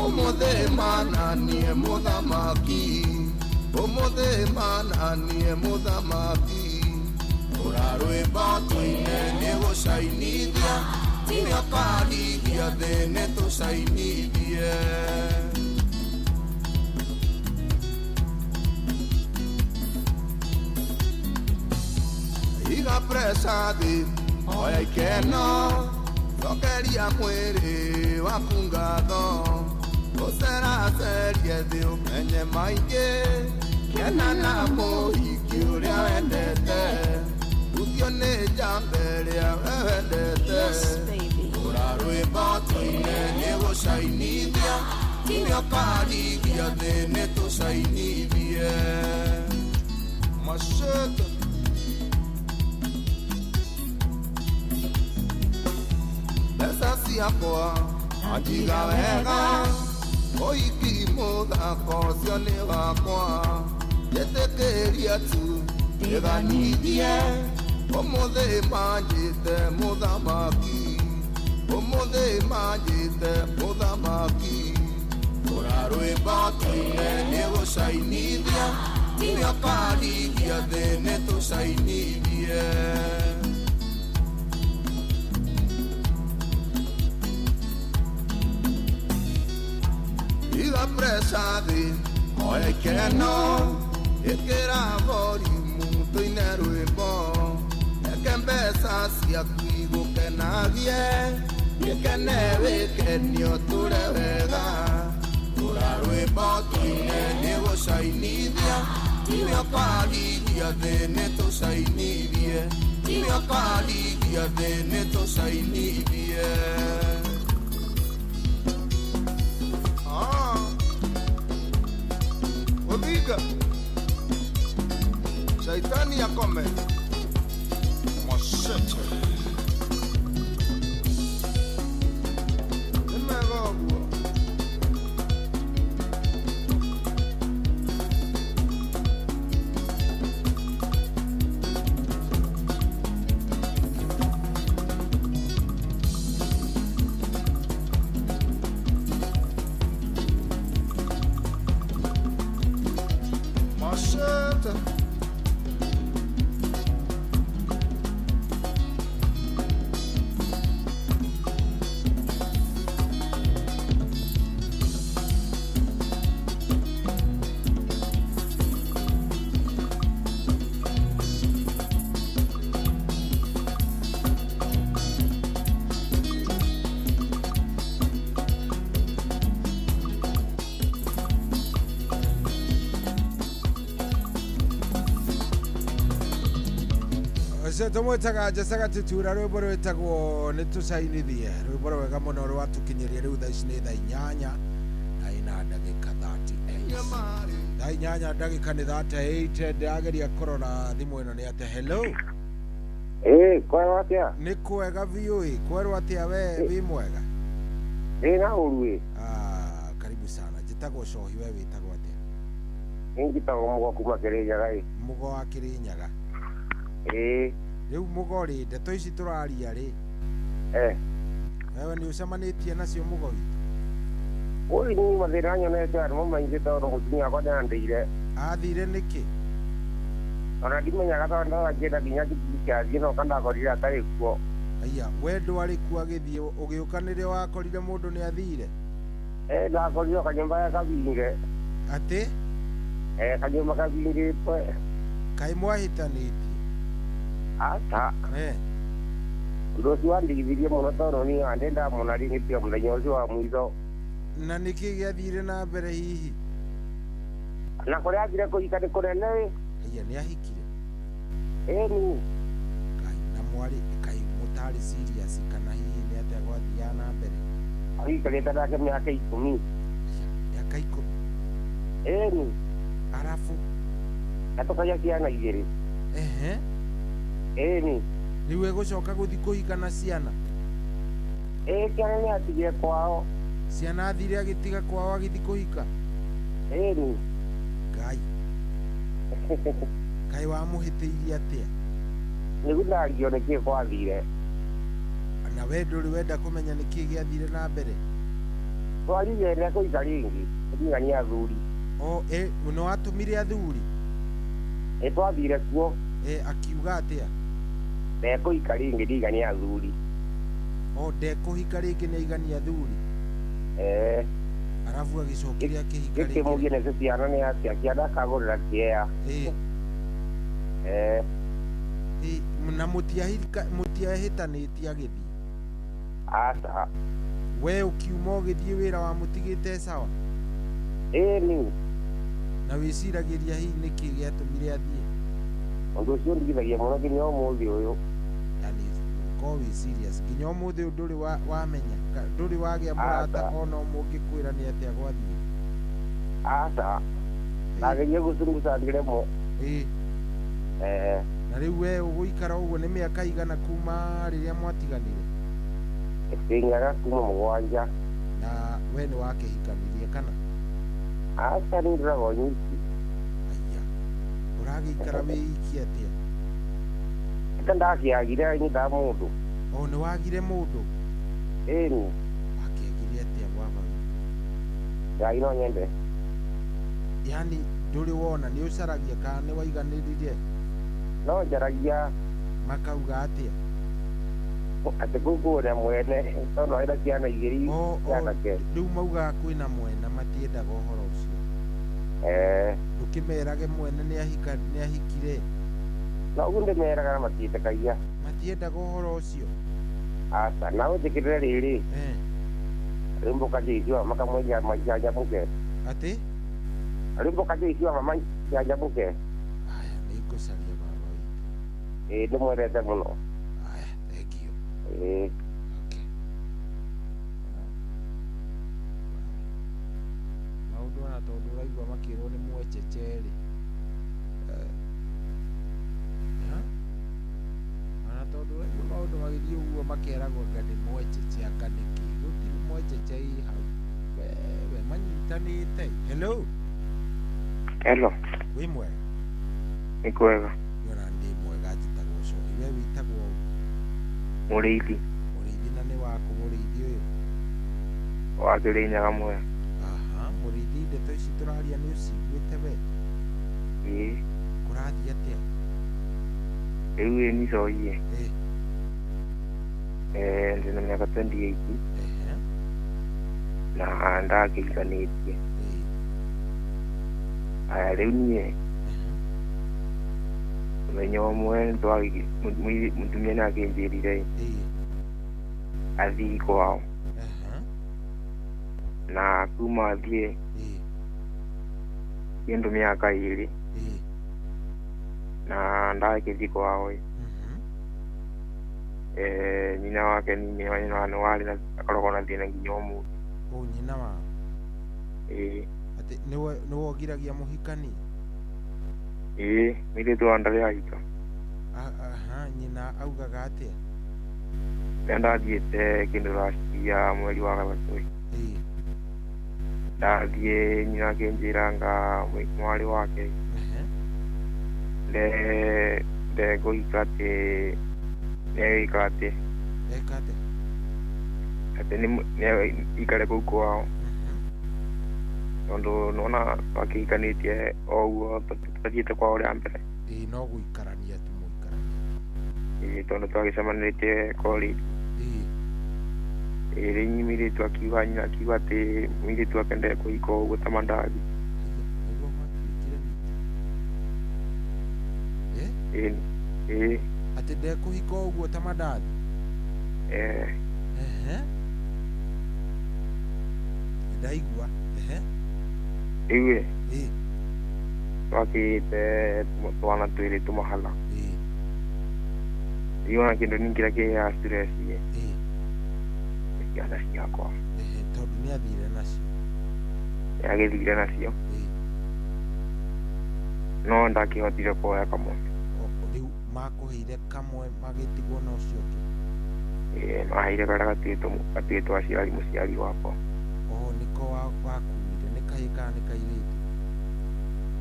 ũmũthĩ mananie mũthamaki ũmũthĩ mananie mũthamaki ũrarwĩmba tũine nĩ gũcainithia tine ũkarithia thĩ nĩ tũcainithie. Iga presa thi oya ikeno cokeria mwĩrĩ waku ngatho ũceracerie thĩ ũmenye maingĩ kena na mũhiki ũrĩa wendete uthio nĩ njamba ĩrĩa we wendete ũrarwĩmba tũine nĩ gũcainithia tine ũkarithia thĩ nĩ tũcainithie. Mashete pesa ciakwa anjiga wega ũhiki mũthako ũcio nĩ wakwa njĩtĩkĩria tu ndĩganithie ũmũthĩ manjĩte mũthamaki ũmũthĩ manjĩte mũthamaki ũrarwĩmba tũine nĩ gũcainithia tine ũkarithia thĩ nĩ tũcainithie. Iga presa thi oya ikeno Ekera volume tuine rwimbo eke mbeca ciaku igũkenagie gĩkene wĩkenio tũre wega tũra rwĩmbo tuine nĩ gũcainithia tiwe ũkarithia thĩ nĩ tũcainithie tiwe ũkarithia thĩ nĩ tũcainithie Obiga Shaitani akome Mashete Nimerogwa Mashete tumwitaga njecaga tutura rwimbo rwitagwo nĩ tũcainithie rwimbo rwega mũno rwatukinyeria rĩu thaa ici nĩ thaa 8 na ina ndagĩka 38 thaa 8 ndagĩka nĩ 38 ndageria kũrora thimũ ĩno nĩ atĩa hello kwerwo atĩa nĩ kwega biũ kwerwo atĩa we wĩ mwega na ũru karibu sana njĩtagwo cohi we wĩtagwo atĩa njĩtagwo mũgo kuma Kĩrĩnyaga mũgo wa Kĩrĩnyaga rĩu mũgo rĩ ndeto ici tũraria rĩ wewe nĩ ũcemanĩtie nacio mũgo witũ ũri nĩ mathĩna nyonete andũ maingĩ tondũ mũtumia wakwa nĩandeire athire nĩkĩ ona ndimenyaga tondũ ndagakĩenda nginya kĩathiĩ no kandakorire atarĩ kuo aya we ndwarĩ kuo agĩthiĩ ũgĩũka nĩrĩo wakorire mũndũ nĩ athire ndakorire kanyũmba kabinge atĩ kanyũmba kabingĩtwe kaĩ mwahĩtanĩtie ata ũndũ ũcio wandigithirie mũno tondũ niĩ wandĩ ndamonarigĩtie mũthenya ũcio wa mũico na nĩkĩ gĩathire na mbere hihi na kũrĩa athire kũhika nĩ kũnene aya nĩ ahikire ĩni Ngai na mwarĩ kaĩ mũtarĩ serious kana hihi nĩ atĩa gwathiaga na mbere ahikarĩte nake mĩaka 10 mĩaka 10 ĩni arabu na tũkagĩa ciana 2 ĩni rĩu egũcoka gũthiĩ kũhika na ciana ciana nĩ atigire kwao ciana athire agĩtiga kwao agĩthiĩ kũhika ĩni Ngai kaĩ wamũhĩtĩirie atĩa nĩguo ndario nĩkĩĩ gwathire na we ndũrĩ wenda kũmenya nĩkĩĩ gĩathire na mbere twarire nĩ kũhika rĩngĩ ndigania athuri nĩ watũmire athuri twathire kuo akiuga atĩa ndekũhika rĩngĩ ndigania athuri ndekũhika rĩngĩ nĩ aigania athuri arabu agĩcokire akĩhika rĩngĩ gĩkĩmũgie nĩcio ciana nĩ atĩa ciana akagũrĩra kĩea na mũtiahĩtanĩtie agĩthiĩ aca we ũkiuma ũgĩthiĩ wĩra wa mũtigĩte sawa ĩni na wĩciragĩria hihi nĩkĩ gĩatũmire athiĩ ũndũ ũcio ndigithagia mũno nginya ũmũthĩ ũyũ yani ko wĩ serious nginya ũmũthĩ ndũrĩ wamenya ndũrĩ wagĩa mũrata ona ũmũngĩkwĩra nĩ atĩa gwathiĩ aca ndageria gũcunguca ngĩremwo na rĩu we ũgũikara ũguo nĩ mĩaka igana kuma rĩrĩa mwatiganire Kĩrĩnyaga kuma 7 na we nĩ wakĩhikanirie kana aca nĩ ndĩragwo nyiki ũragĩikara wĩiki atĩa ndakĩagire nyita mũndũ nĩ wagire mũndũ ĩni wakĩagire atĩa gwava Ngai no nyende yani ndũrĩ wona nĩ ũcaragia kana nĩ waiganĩrire no njaragia makauga atĩa atĩ kũkũũrĩa mwene tondũ wĩna ciana 2 ciana ke rĩu maugaga kwĩna mwena matiendaga ũhoro ũcio Ukimerage mwene nĩ ahikire. Na ugunde meraga matietekagia. Matiendaga ũhoro ũcio. Asa na ũthikĩrĩre rĩrĩ. Rimbo kajeitwa makamweja majaja buke. Ati? Rimbo kajeitwa mama jaja buke. Aya nĩngũcaria baba witũ. Ndĩmwendete mũno. Aya, thank you. Okay. Maũndũ ona tondũ ũraigua makĩrwo nĩ mwenjeje rĩ. Ona tondũ ũraigua maũndũ magĩthiĩ ũguo makeragwo anga nĩ mwenjeje anga nĩkĩ. Gũtirĩ mwenjeje hau. We manyitanĩte. Hello. Hello. Wĩ mwega? Nĩ kwega. Nĩona ndĩ mwega njĩtagwo Cohi. We wĩtagwo Mũrĩithi. Mũrĩithi na nĩ waku mũrĩithi ũyũ? Wa Kĩrĩnyaga Mwea. Mũrĩithi ndeto ici tũraria nĩ ũciguĩte we? Kũrathiĩ atĩa? Rĩu nĩ Cohi ndĩna mĩaka 28 na ndakĩhikanĩtie. Aya rĩu niĩ mũthenya ũmwe mũtumia nĩakĩnjĩrire athiĩ kwao na kuma athiĩ kĩndũ mĩaka 2 na ndagĩthiĩ kwao nyina wake nĩ warĩ na akoragwo na thĩna nginya ũmũthĩ. Nyina wao? Atĩ nĩwe wogiragia mũhikani? Mũirĩtu wa ndarĩ ahika. Nyina augaga atĩa? Rĩrĩa ndathiĩte kĩndũ racia mweri wa gatatũ ndathiĩ nyina akĩnjĩra anga mwarĩ wake ndekũhika atĩ nĩegũika atĩ nĩaikare kũu kwao tondũ nona wakĩhikanĩtie o ũguo tũtathiĩte kwao rĩa mbere. No gũikarania tu mũikarania. Tondũ twagĩcemanĩtie college. Rĩu mũirĩtu akiuga nyina akiuga atĩ mũirĩtu wake ndekũhika ũguo ta mandathi. Atĩ ndekũhika ũguo ta mandathi? Ndaigua. Rĩu twakĩte twana twĩrĩ tũmahala. Rĩu ona kĩndũ nĩ kĩrĩa kĩheaga stress nĩ ciana ciakwa. Tondũ nĩathire nacio? Nĩagĩthire nacio no ndakĩhotire kuoya kamwe. Rĩu makũheire kamwe magĩtigwo na ũcio ũngĩ? Maheire karĩa gatuĩtwo aciari mũciari wakwa. Nĩko wakuire. Nĩ kahĩ kana nĩ kairĩtu?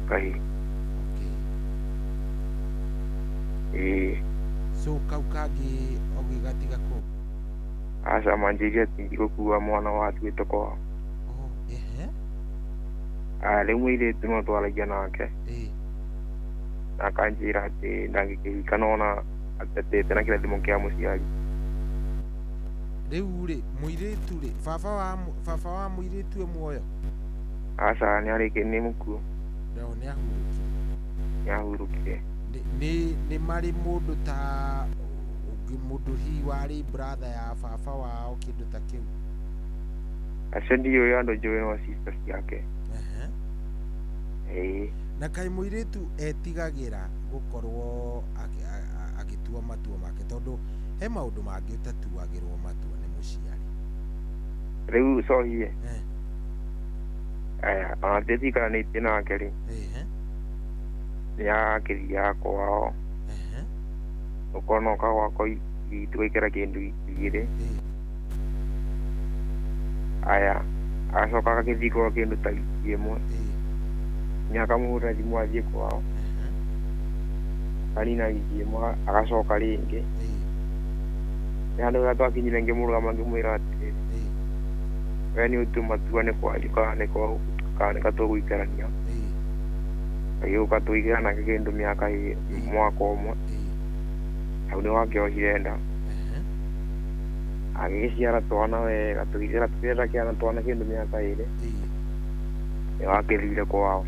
Kahĩ. So kau kangĩ ũgĩgatiga kũ? Aca manjĩrire atĩ gũkua mwana watuĩte kwao. Rĩu mũirĩtu no twaragia nake na akanjĩra atĩ ndangĩkĩhika nona atetete na kĩrathimo kĩa mũciari. Rĩu rĩ mũirĩtu rĩ baba wa mũirĩtu e muoyo? Aca nĩ mũkuo. Nĩahurũkire. Nĩ marĩ mũndũ ta mũndũ hihi warĩ brother ya baba wao kĩndũ ta kĩu? Acio ndiũĩ andũ njũĩ no sister ciake. Na kaĩ mũirĩtu etigagĩra gũkorwo agĩtua matua make tondũ he maũndũ mangĩ ũtatuagĩrwo matua nĩ mũciari? Rĩu Cohi ona ndĩtikaranĩtie nake rĩ nĩakĩthiaga kwao ũkona oka gwakwa tũgaikara kĩndũ 2 agacoka agagĩthiĩ kwao kĩndũ ta wiki 1 nĩakamũhũrĩra thimũ athiĩ kwao kanina wiki 1 agacoka rĩngĩ. Nĩ handũ rĩrĩa twakinyire ngĩmũrũgama ngĩmwĩra atĩ we nĩ ũtua matua nĩ kwanyu kana nĩ katũgũikarania. Agĩũka tũigĩra nake kĩndũ mwaka ũmwe hau nĩho akĩohire nda agĩgĩciara twana wega tũgĩcĩra kĩana twana kĩndũ mĩaka 2 nĩho akĩthire kwao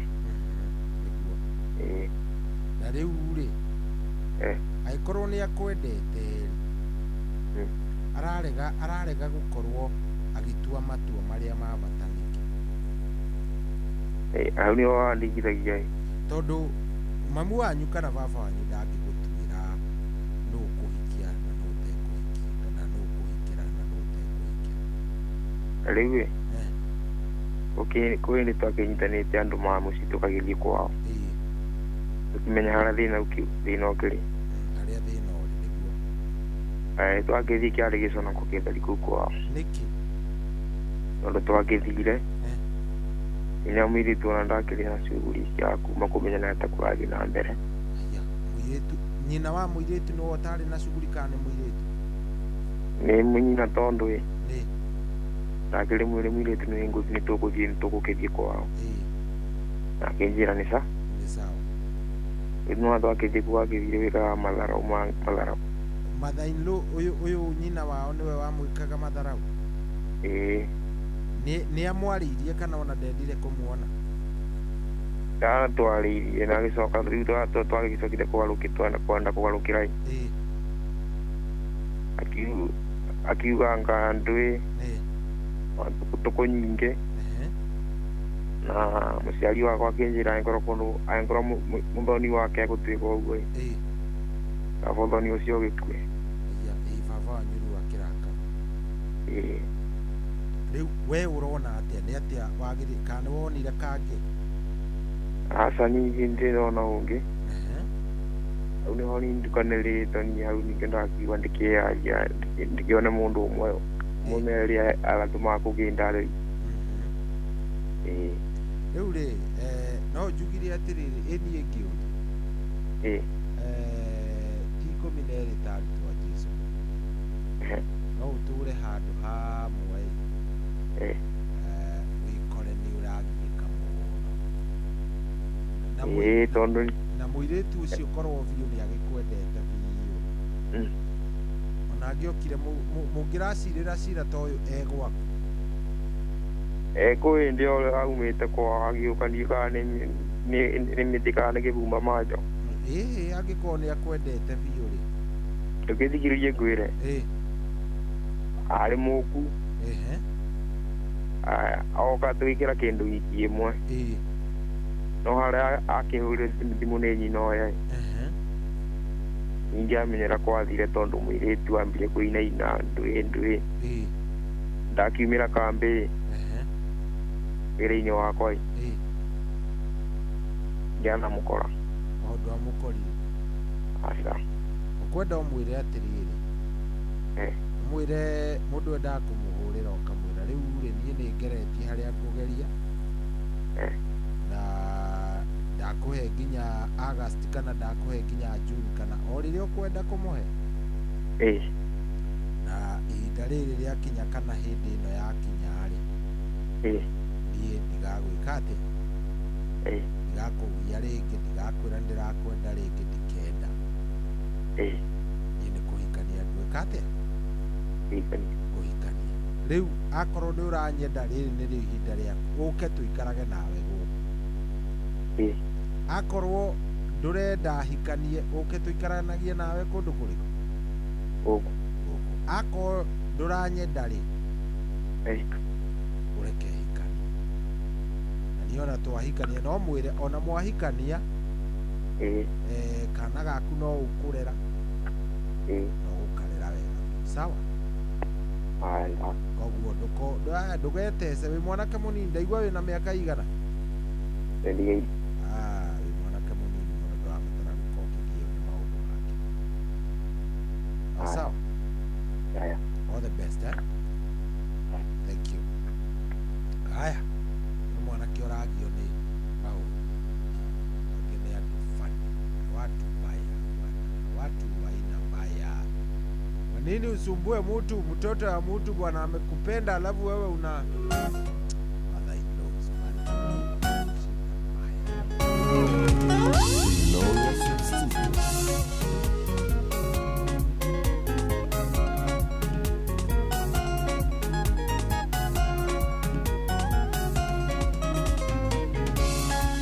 na rĩu rĩ angĩkorwo nĩ akwendete ararega gũkorwo agĩtua matua marĩa ma bata nĩkĩ? Hau nĩho wandingithagia tondũ mamu wanyu kana baba wanyu ndangĩgũtuĩra nũ ũkũhikia na nũ ũtekũhikia kana nũ ũkũhikĩra na nũ ũtekũhikia. Rĩu kwĩ nĩ twakĩnyitanĩte andũ ma mũciĩ tũkagĩthiĩ kwao tũkimenya harĩa thĩna ũkĩrĩ harĩa thĩna ũrĩ nĩguo twakĩthiĩ kĩarĩ gĩconoko kĩthari kũu kwao. Nĩkĩ? Tondũ twakĩthire inya mũirĩtu ona ndakĩrĩ na shughuli cia kuma kũmenya na atakũrathiĩ na mbere. Mũirĩtu nyina wa mũirĩtu nĩwe ũtarĩ na shughuli kana nĩ mũirĩtu? Nĩ mũnyina tondũ ndakĩrĩ mwĩrĩ mũirĩtu nĩ tũgũkĩthiĩ kwao na akĩnjĩra nĩ sawa. No twakĩthiĩ gwakĩthire wĩkaga matharau Mother-in-law ũyũ nyina wao nĩwe wamwĩkaga matharau? Nĩ amwarĩirie kana ona ndendire kũmuona? Ndatwarĩirie na agĩcoka rĩu twagĩcokire kwenda kũgarũkĩra akiuga ngandũ tũkũnyinge na mũciari wakwa akĩnjĩra angĩkorwo mũthoni wake egũtuĩka ũguo kaba ũthoni ũcio ũgĩkue. Baba wanyu rĩu akĩrakara. Rĩu we ũrona atĩa nĩ atĩa wagĩrĩire kana nĩ wonire kangĩ? Aca ningĩ ndĩrona ũngĩ hau nĩho nindukanĩrĩte niĩ hau ningĩ ndakiuga ndĩkĩyaria ndĩkĩone mũndũ ũmwe mũmeria agatũma kũgĩnda rĩu. Rĩu rĩ no njugire atĩrĩrĩ ĩniĩ ngĩũria ti 12 ta arutwo a Jesũ no ũtũre handũ hamwe wĩkore nĩ ũragiĩka mũno na mũirĩtu ũcio korwo biũ nĩ agĩkwendete biũ ona angĩokire mũngĩracirĩra cira ta ũyũ egwaku? Kwĩ hĩndĩ o aumĩte kwao agĩũkania kana nĩ mĩtĩ kana nĩ kĩbumba majo. Angĩkorwo nĩ akwendete biũ rĩ tũkĩthikĩrĩrie ngwĩre arĩ mũku oka twĩkĩra kĩndũ wiki ĩmwe no harĩa akĩhũrĩre thimũ nĩ nyina oya ningĩ amenyera kwathire tondũ mũirĩtu ambire kũinaina ndwĩ ndakiumĩra kambĩ wĩra-inĩ wakwa ndianamũkora. Ndwamũkorire? Aca. Ũkwenda ũmwĩre atĩrĩrĩ ũmwĩre mũndũ endaga kũmũhũrĩra ũkamwĩra rĩu rĩ niĩ nĩ ngeretie harĩa ngũgeria na ndakũhe nginya August kana ndakũhe nginya June kana o rĩrĩa ũkwenda kũmũhe na ihinda rĩrĩ rĩakinya kana hĩndĩ ĩno yakinya rĩ niĩ ndigagwĩka atĩ ndigakũgia rĩngĩ ndigakwĩra ndĩrakwenda rĩngĩ ndikenda niĩ nĩ kũhikania ngwĩka atĩa kũhikania. Rĩu akorwo nĩ ũranyenda rĩrĩ nĩrĩo ihinda rĩaku ũke tũikarage nawe gũkũ. Akorwo ndũrenda hikanie ũke tũikaranagie nawe kũndũ kũrĩkũ? Gũkũ. Akorwo ndũranyenda rĩ ũreke hikanie na niĩ ona twahikania no mwĩre ona mwahikania kana gaku no ũkũrera no gũkarera wega sawa. Koguo ndũgetece wĩ mwanake mũnini ndaigua wĩna mĩaka igana? Wĩ mwanake mũnini mũno ndũrabatara gũkorwo ũkĩgio nĩ maũndũ mangĩ. Sawa. All the best thank you. Haya nĩ mwanake ũragio nĩ maũndũ angĩ nĩ andũ fani watu mbaya watu wa aina mbaya. Nini usumbue mtoto ya mtu bwana amekupenda alafu wewe una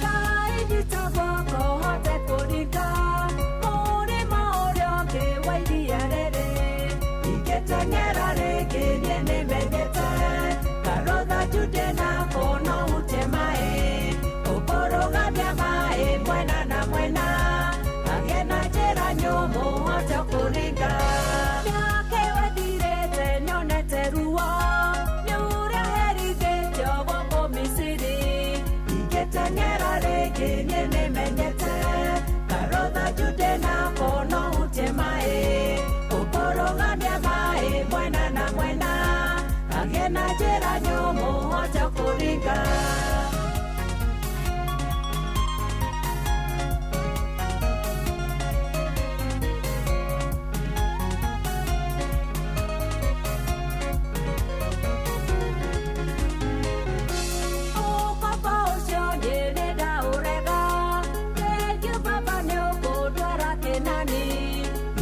Kaidi taboko Ingĩteng'era rĩngĩ niĩ nĩmenyete karũtha Jude na kono ute maĩ ũkũrũgamia maĩ mwena na mwena agĩe na njĩra nyũmũ hote kũringa.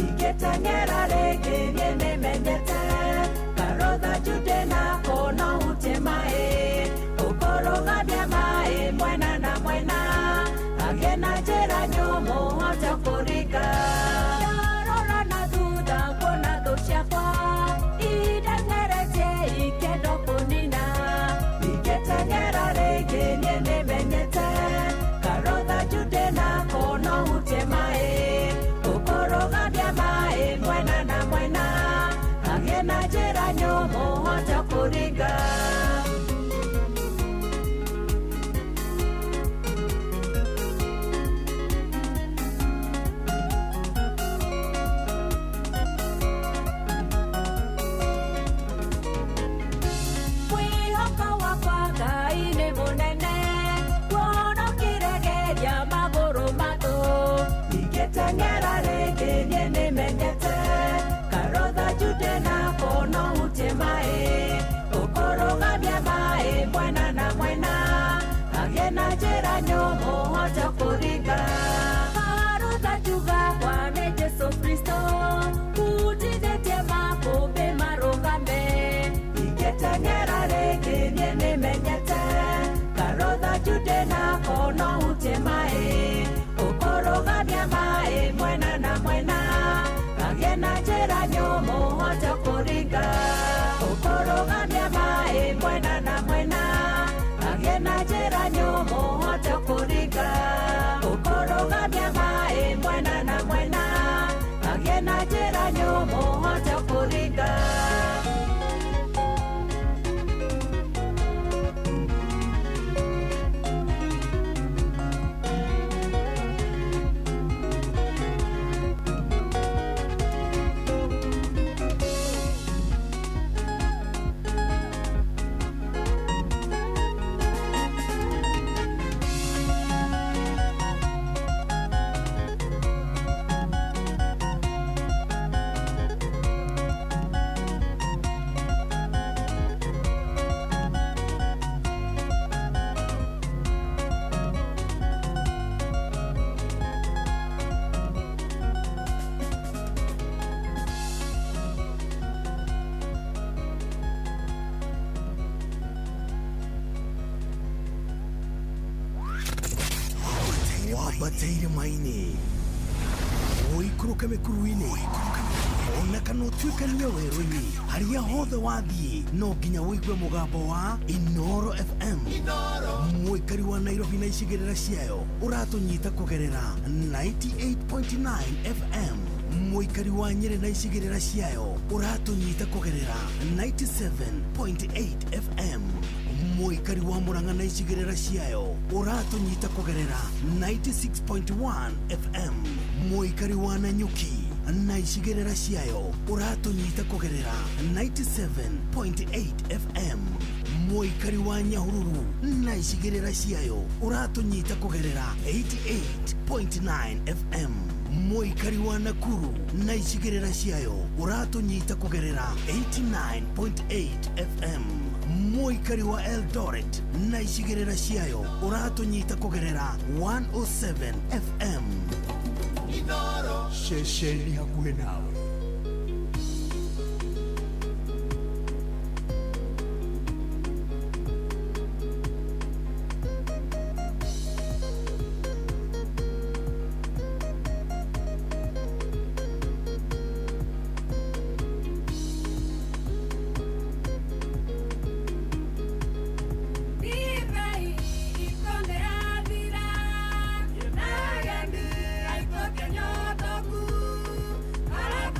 Ingĩteng'era rĩngĩ niĩ nĩmenyete karũtha Jude na kono ute maĩ ũkũrũgamia maĩ mwena na mwena agĩe na njĩra nyũmũ hote kũringa. Ndarora na thutha kuona thũ ciakwa indeng'eretie ikĩenda kũnina. Ingĩteng'era rĩngĩ niĩ nĩmenyete karũtha Jude na kono ute maĩ ũkũrũgamia maĩ mwena na mwena agĩe na njĩra nyũmũ hote kũringa. Mwĩhoko wakwa Ngai nĩ mũnene kuona ũkĩregeria magũrũ matũ. Ingĩteng'era rĩngĩ niĩ nĩmenyete karũtha Jude na kono ute maĩ ũkũrũgamia maĩ mwena na mwena agĩe na njĩra nyũmũ hote kũringa. Karũtha njugagwa nĩ Jesũ Kristo utithĩtie makũmbĩ marũgame. Ingĩteng'era rĩngĩ niĩ nĩmenyete karũtha Jude na kono ute maĩ ũkũrũgamia maĩ mwena na mwena agĩe na njĩra nyũmũ hote kũringa. Ũkũrũgamia maĩ mwena na mwena agĩe na njĩra nyũmũ hote kũringa. Ũkũrũgamia maĩ mwena na mwena agĩe na njĩra nyũmũ hote kũringa. Wabatĩire maini ũikũrũke mĩkuru-inĩ ona kana ũtuĩkanie werũ-inĩ harĩa hothe wathiĩ no nginya wĩigue mũgambo wa Inoro FM mũikari wa Nairobi na icigĩrĩra ciayo ũratũnyita kũgerera 98.9 FM mũikari wa Nyeri na icigĩrĩra ciayo ũratũnyita kũgerera 97.8 FM mũikari wa Murang'a na icigĩrĩra ciayo ũratũnyita kũgerera 96.1 FM mũikari wa Nanyuki na icigĩrĩra ciayo ũratũnyita kũgerera 97.8 FM mũikari wa Nyahururu na icigĩrĩra ciayo ũratũnyita kũgerera 88.9 FM mũikari wa Nakuru na icigĩrĩra ciayo ũratũnyita kũgerera 89.8 FM mũikari wa Eldoret na icigĩrĩra ciayo ũratũnyita kũgerera 107 FM Inoro ceceni hakuhĩ nawe. Para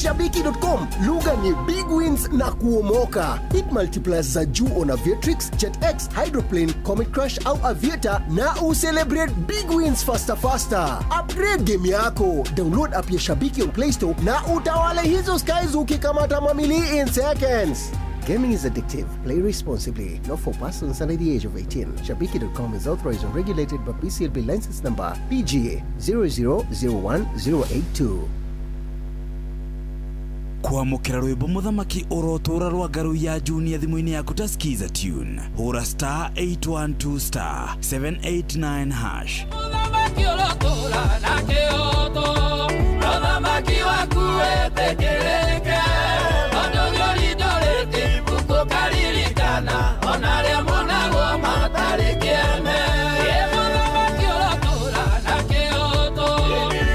Shabiki.com, lugha ni big wins na kuomoka. Hit multipliers za juu on Aviatrix, JetX, Hydroplane, Comet Crush au Aviator na ucelebrate big wins faster. Upgrade game yako. Download app ya Shabiki on Play Store na utawale hizo skies ukikamata mamili in seconds. Gaming is addictive. Play responsibly. Not for persons under the age of 18. Shabiki.com is authorized and regulated by BCLB license number PGA 0001082. kwamukira rwimbo muthamaki urotura rwa ngaru ya junior thimu-ini yaku ta skiza tune hura star 812 star 789 hash muthamaki urotura na kioto muthamaki waku etekereke ondonyori bukukaririkana onaria monago matarikiene muthamaki urotura na kioto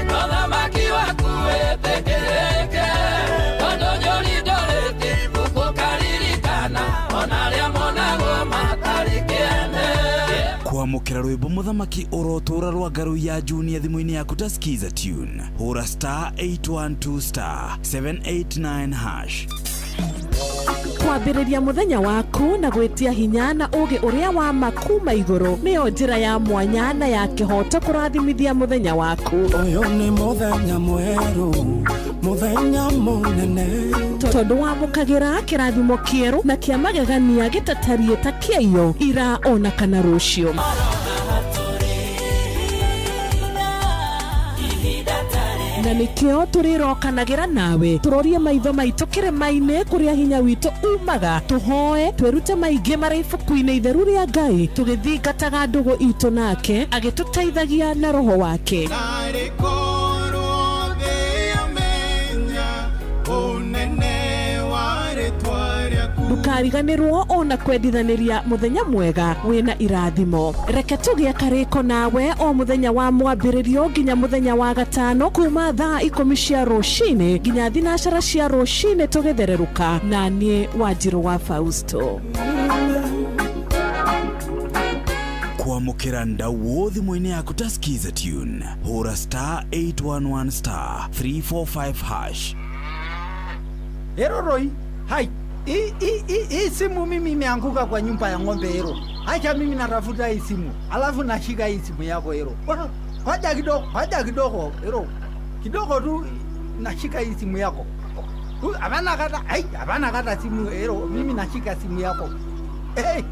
muthamaki waku etekereke kwamukira rwimbo muthamaki urotura rwa ngaru ya junior thimu-ini yaku ta skiza tune hura star 812 star 789 hash kwambĩrĩria mũthenya waku na gwĩtia hinya na ũgĩ ũrĩa wa makuma igũrũ nĩyo njĩra ya mwanya na ya kĩhoto kũrathimithia mũthenya waku. Ũyũ nĩ mũthenya mwerũ, mũthenya mũnene, tondũ wamũkagĩra kĩrathimo kĩerũ na kĩa magegania gĩtatariĩ ta kĩayo ira ona kana rũciũ. Na nĩkĩo tũrĩrokanagĩra nawe tũrorie maitho maitũ kĩrĩma-inĩ kũrĩa hinya witũ umaga tũhoe twĩrute maingĩ marĩ ibuku-inĩ itheru rĩa Ngai tũgĩthingataga ndũgũ itũ nake agĩtũteithagia na roho wake. Ndukariganĩrwo ona kwendithanĩria mũthenya mwega wĩna irathimo. Reke tũgĩe karĩko nawe o mũthenya wa mwambĩrĩrio nginya mũthenya wa gatano kuma thaa 10 cia rũcinĩ nginya thinacara cia rũcinĩ tũgĩthererũka na niĩ Wanjirũ wa Fausto. kwamukira ndau thimu-ini yaku ta skiza tune hura star 811 star 345 hash. Eroroi, hai. Hii simu mimi imeanguka kwa nyumba ya ng'ombe hero. Acha mimi natafuta hii simu. Alafu nashika hii simu yako hero. Haja kidogo hero. Kidogo tu nashika hii simu yako. Hapana kata simu hero. Mimi nashika simu yako. Hey.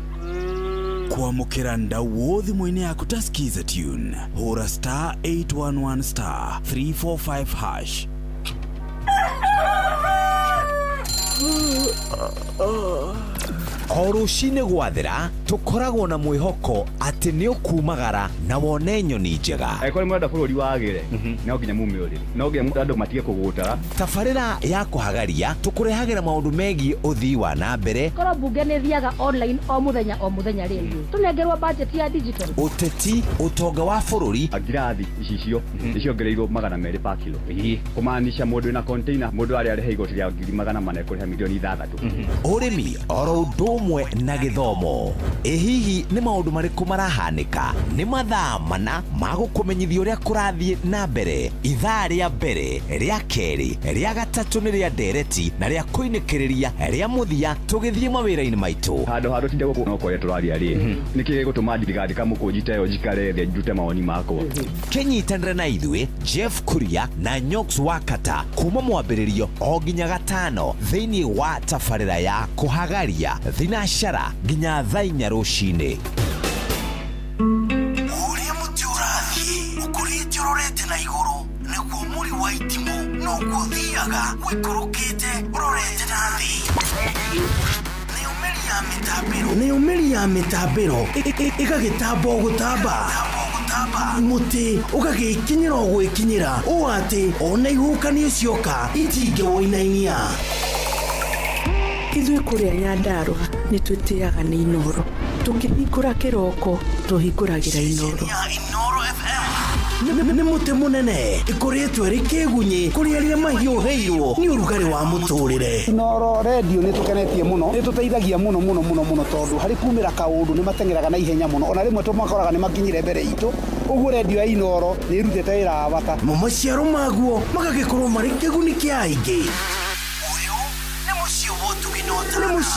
kwamukira ndau thimu-ini yaku ta skiza tune hura star 811 star 345 hash. O rũcinĩ gwathĩra tũkoragwo na mwĩhoko atĩ nĩ ũkumagara na wone nyoni njega. Kũrĩ mwenda bũrũri wagĩre no nginya mume ũrĩrĩ no nginya andũ matige kũgũtara. Tabarĩra ya kũhagaria tũkũrehagĩra maũndũ megiĩ ũthii wa na mbere. Korwo mbunge nĩ thiaga online o mũthenya rĩngĩ tũnengerwo budget ya digital. Ũteti ũtonga wa bũrũri ngirathi icio nĩciongereirwo 200 per kilo. Kũmaanisha mũndũ wĩna container mũndũ arĩa arĩhe igoti rĩa 400 kũrĩha milioni 6. Ũrĩmi oro ũndũ ũmwe na gĩthomo. Hihi nĩ maũndũ marĩkũ marahanĩka? Nĩ mathaa mana ma gũkũmenyithia ũrĩa kũrathiĩ na mbere. Ithaa rĩa mbere, rĩa kerĩ, rĩa gatatũ nĩ rĩa ndereti na rĩa kũinĩkĩrĩria rĩa mũthia tũgĩthiĩ mawĩra-inĩ maitũ. Handũ tinde gũkũ no kũrĩa tũraria rĩ. Nĩkĩ gũtũma thirikari kamũkũnjita ĩyo njikare thĩ njute mawoni makwa. Kĩnyitanĩre na ithuĩ Jeff Kuria na Nyox Wakata kuma mwambĩrĩrio o nginya gatano thĩinĩ wa tabarĩra ya kũhagaria thinacara nginya thaa 4 rũcinĩ. Ũrĩa mũtĩ ũrathiĩ ũkũrĩte ũrorete na igũrũ nĩguo mũri wa itimũ no gũthiaga wĩkũrũkĩte ũrorete na thĩ. Nĩ ũmĩri ya mĩtambĩro ĩgagĩtamba gũtamba mũtĩ ũgagĩkinyĩra o gwĩkinyĩra ũũ atĩ ona ihukanio cioka itingĩwoinainia. Ithuĩ kũrĩa Nyandarua nĩ twĩtĩaga nĩ Inoro. Tũngĩhingũra kĩroko tũhingũragĩra Inoro. Nĩ mũtĩ mũnene ĩkoretwo ĩrĩ kĩgunyi kũrĩ arĩa mahiũhĩirwo nĩ ũrugarĩ wa mũtũrĩre. Inoro radio nĩ tũkenetie mũno, nĩ tũteithagia mũno tondũ harĩ kumĩra kaũndũ nĩ matengeraga na ihenya mũno, ona rĩmwe tũmakoraga nĩ makinyire mbere itũ. Ũguo radio ya Inoro nĩ ĩrutĩte wĩra wa bata. Maciaro maguo magagĩkorwo marĩ kĩguni kĩa aingĩ. Ũyũ nĩ mũciĩ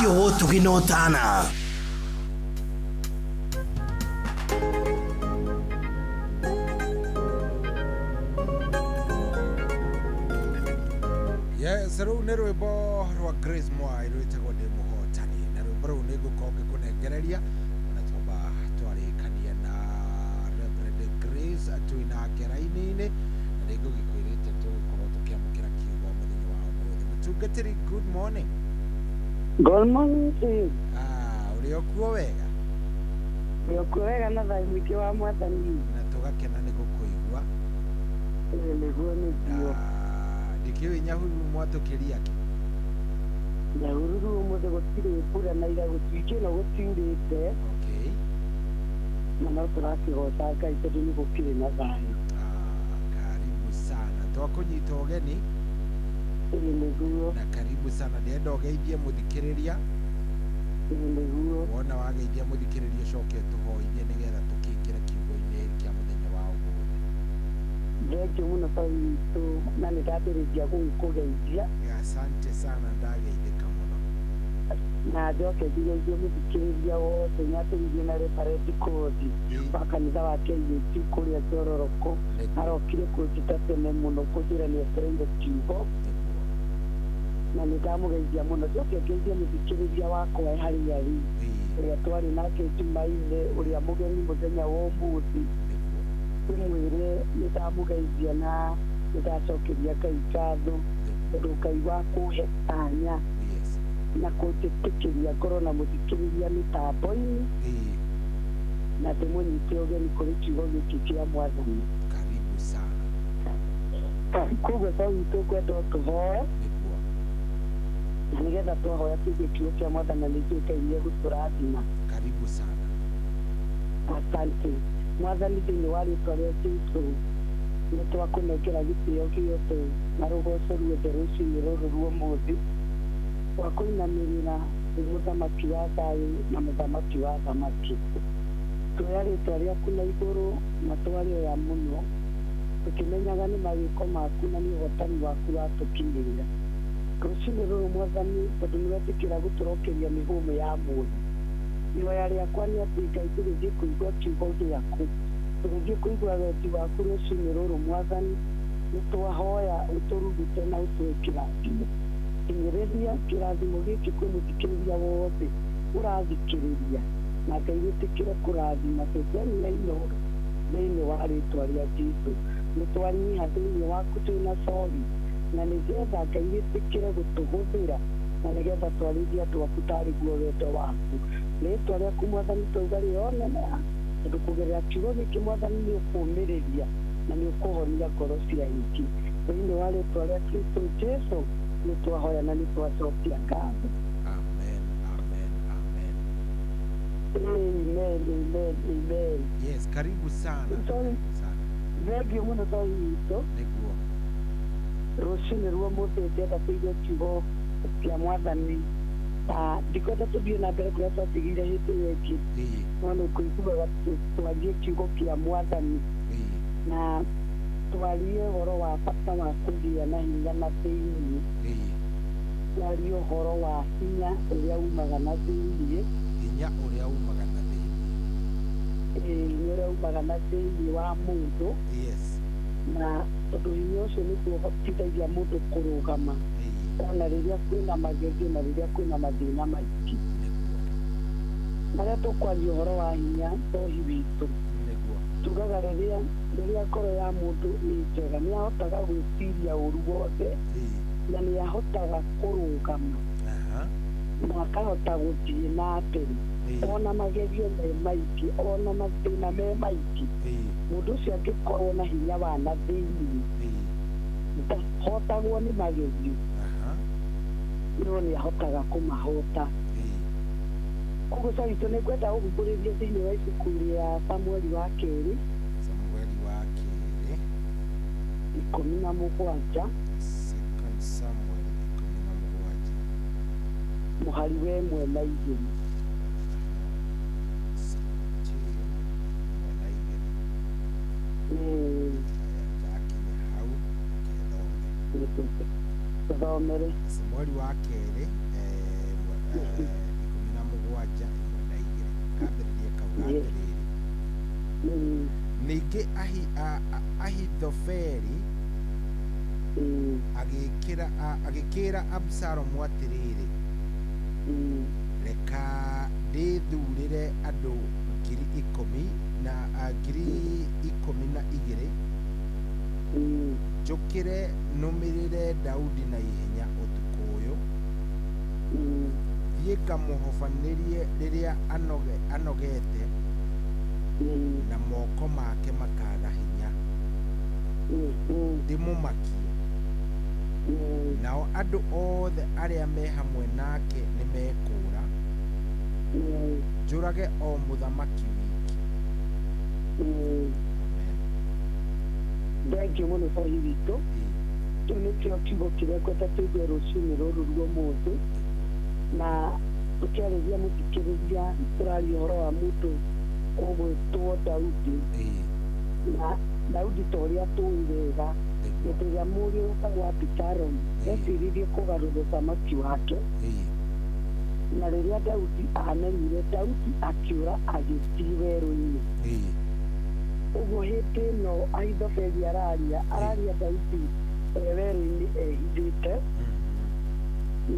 wa Ũtugi-Notana. Yes, rũu nĩ rwĩmbo rwa Grace Mwai rwĩtagwo ndĩ mũhoti. rĩu nĩ ngũkorwo ngĩkũnengereria na twamba twarĩkania na Reverend Grace twĩna ngera-inĩ na nĩ ngũgĩkwĩrĩte tũgũkorwo tũkĩamũkĩra kiugo mũthenya wa ũmũthĩ. Mũtungatĩri, good morning. Good morning to you. Ũrĩ okuo wega? Ũrĩ okuo wega na thaĩ mũingĩ wa Mwathani. Na tũgakena nĩ gũkũigua. Nĩguo nĩguo. Ndikĩũĩ Nyahururu mwatũkĩria kĩ? Nyahururu ũmũthĩ gũtirĩ mbura na ira gũtuĩke no gũtiurĩte. Okay. Na no tũrakĩgoca Ngai tondũ nĩ gũkĩrĩ na thayũ. Karibu sana. Twakũnyita ũgeni. Nĩguo. Na karibu sana. Ndĩrenda ũgeithie mũthikĩrĩria. Nĩguo. Wona wageithia mũthikĩrĩria ũcoke tũhoithie nĩgetha tũkĩingĩre kiugo-inĩ kĩa mũthenya wa ũmũthĩ. Thengiũ mũno Baba witũ na nĩ ndambĩrĩria gũgĩkũgeithia. Asante sana, ndageithĩka mũno. Na njoke ngigeithie mũthikĩrĩria wothe nyambĩrĩirie na Reverend Kothi wa kanitha wa KAT kũrĩa Njororoko. Arokire kũnjĩta tene mũno kũnjĩra nĩ etereire kiugo. Na nĩ ndamũgeithia mũno. Njoke ngeithie mũthikĩrĩria wakwa harĩa arĩ ũrĩa twarĩ nake Jumaine ũrĩa mũgeni mũthenya wa ũmũthĩ. Ndĩmwĩre nĩ ndamũgeithia na nĩ ndacokeria Ngai ngatho tondũ Ngai wa kũhe kanya na kũnjĩtĩkĩria ngorwo na mũthikĩrĩria mĩtambo-inĩ na ndĩmũnyite ũgeni kũrĩ kiugo gĩkĩ kĩa Mwathani. Karibu sana. Koguo Baba witũ ngwenda tũhoe na nĩgetha twahoya tuge kiugo kĩa Mwathani na nĩkĩo Ngai nĩ egũtũrathima. Karibu sana. Asante. Mwathani thĩinĩ wa rĩtwa rĩa Jesũ nĩ twakũnengera gĩtĩo gĩothe na rũgoco ruothe rũciinĩ rũrũ rwa ũmũthĩ wa kũinamĩrĩra mũthamaki wa thayũ na mũthamaki wa thamaki. Tuoya rĩtwa rĩaku na igũrũ na twarĩoya mũno tũkĩmenyaga nĩ mawĩko maku na nĩ ũhotani waku watũkinyĩrĩra. Rũciinĩ rũrũ Mwathani tondũ nĩ wetĩkĩra gũtũrokeria mĩhũmũ ya muoyo. Ihoya rĩakwa nĩ atĩ Ngai tũgĩthiĩ kũigua kiugo gĩaku, tũgĩthiĩ kũigua wendi waku rũciinĩ rũrũ Mwathani, nĩ twahoya ũtũrugute na ũtũhe kĩrathimo. Kinyĩrĩria kĩrathimo gĩkĩ kwĩ mũthikĩrĩria wothe ũrathikĩrĩria na Ngai wĩtĩkĩre kũrathima ceceni na Inooro thĩinĩ wa rĩtwa rĩa Jesũ. Nĩ twanyiha thĩinĩ waku twĩna sori na nĩgetha Ngai wĩtĩkĩre gũtũhũthĩra na nĩgetha twarĩrie andũ aku tarĩ guo wendo waku. Rĩtwa rĩaku Mwathani twauga rĩonenera tondũ kũgerera kiugo gĩkĩ Mwathani nĩ ũkũũmĩrĩria na nĩ ũkũhonia ngoro cia aingĩ. Thĩinĩ wa rĩtwa rĩa Kristo Jesũ nĩ twahoya na nĩ twacokia ngatho. Amen, amen, amen. Amen, amen, amen. Yes, karibu sana. Thengiũ mũno Baba witũ. Nĩguo. Rũciinĩ rwa ũmũthĩ ndĩrenda tũigue kiugo kĩa Mwathani. Ndikwenda tũthiĩ na mbere kũrĩa twatigire hĩndĩ ĩyo ĩngĩ no nĩ kũiguaga twarie kiugo kĩa Mwathani na twarie ũhoro wa bata wa kũgĩa na hinya na thĩinĩ. Twarie ũhoro wa hinya ũrĩa umaga na thĩinĩ. Hinya ũrĩa umaga na thĩinĩ. Hinya ũrĩa umaga na thĩinĩ wa mũndũ. Na tondũ hinya ũcio nĩguo ũhotithagia mũndũ kũrũgama ona rĩrĩa kwĩna magerio na rĩrĩa kwĩna mathĩna maingĩ. Marĩa tũkwaria ũhoro wa hinya tohi witũ tugaga rĩrĩa ngoro ya mũndũ ĩ njega nĩ ahotaga gwĩtiria ũru wothe na nĩ ahotaga kũrũgama na akahota gũthiĩ na mbere ona magerio me maingĩ ona mathĩna me maingĩ. Mũndũ ũcio angĩkorwo na hinya wa na thĩinĩ ndahotagwo nĩ magerio no nĩ ahotaga kũmahota. Koguo Baba witũ nĩ ngwenda gũkumbũrĩria thĩinĩ wa ibuku rĩa Samueli wa kerĩ 17 mũhari wa 1 na 2. Thomere Samueli wa kerĩ 17 kambĩrĩria kauga atĩrĩrĩ. Ningĩ Ahithofeli agĩkĩra Absalomu atĩrĩrĩ, reka ndĩthurĩre andũ 10,012 njũkĩre nũmĩrĩre Daudi na ihenya ũtukũ ũyũ thiĩ ngamũhobanĩrie rĩrĩa anogete na moko make makaga hinya ndĩmũmakie nao andũ othe arĩa me hamwe nake nĩ mekũra njũrage o mũthamaki wiki. Thank you mũno bũrũri witũ. Kĩu nĩkĩo kiugo kĩrĩa ngwenda tũigue rũciinĩ rũrũ rwa ũmũthĩ, na tũkĩarĩria mũthikĩrĩria tũraria ũhoro wa mũndũ ũgwĩtwo Daudi. Na Daudi ta ũrĩa tũĩ wega, hĩndĩ ĩrĩa mũriũ wetagwo Abisalomu eciririe kũgarũra ũthamaki wake, na rĩrĩa Daudi anenire, Daudi akĩũra agĩthiĩ werũ-inĩ. Ũguo hĩndĩ ĩno Ahithofeli araria Daudi werũ-inĩ ehithĩte,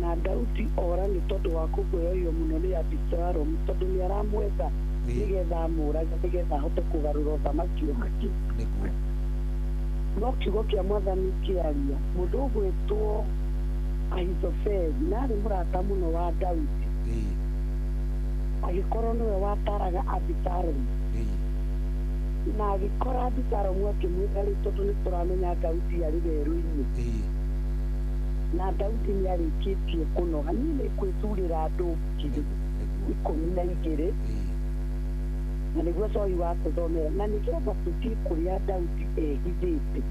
na Daudi ora nĩ tondũ wa kũguoyohio mũno nĩ Abisalomu, tondũ nĩ aramwetha nĩgetha amũrage, nĩgetha ahote kũgarũra ũthamaki wake. No kiugo kĩa Mwathani kĩaria mũndũ ũgwĩtwo Ahithofeli na arĩ mũrata mũno wa Daudi, agĩkorwo nĩwe wataraga Abisalomu, na agĩkora Abisalomu akĩmwĩra rĩ, tondũ nĩ tũramenya Daudi arĩ werũ-inĩ na Daudi nĩ arĩkĩtie kũnoga, niĩ nĩ kwĩthurĩra andũ 12,000 na nĩguo coi watũthomera, na nĩgetha tũthiĩ kũrĩa Daudi ehithĩte,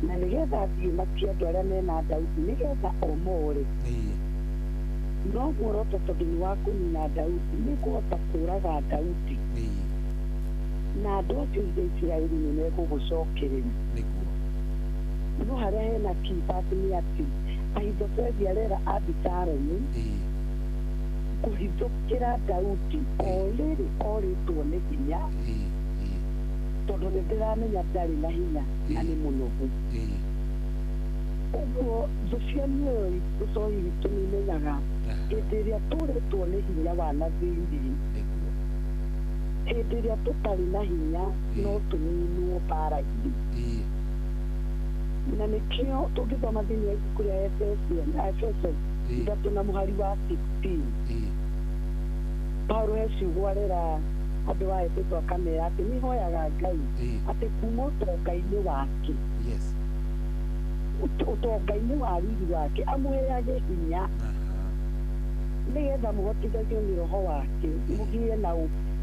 na nĩgetha athiĩ makie andũ arĩa mena Daudi, nĩgetha omore. No muoroto tondũ nĩ wa kũnina Daudi, nĩ kũhota kũũraga Daudi, na andũ acio a Isiraeli nĩ megũgũcokerera. No harĩa hena kĩbati nĩ atĩ Ahithofeli arera Abisalomu kũhithũkĩra Daudi o rĩrĩ orĩtwo nĩ hinya, tondũ nĩ ndĩramenya ndarĩ na hinya na nĩ mũnogu. Ũguo thũciani ũyũ tũcoi witũ nĩ imenyaga hĩndĩ ĩrĩa tũrĩtwo nĩ hinya wa na thĩinĩ, hĩndĩ ĩrĩa tũtarĩ na hinya no tũninwo mbara-inĩ. Na nĩkĩo tũngĩthoma thĩinĩ wa ibuku rĩa Efeso 3 na mũhari wa 16, Paulo eciugwo arera andũ a Efeso akamera atĩ nĩ hoyaga Ngai atĩ kuma ũtonga-inĩ wake, ũtonga-inĩ wa riri wake amũheage hinya, nĩgetha mũhotithagio nĩ roho wake mũgĩe na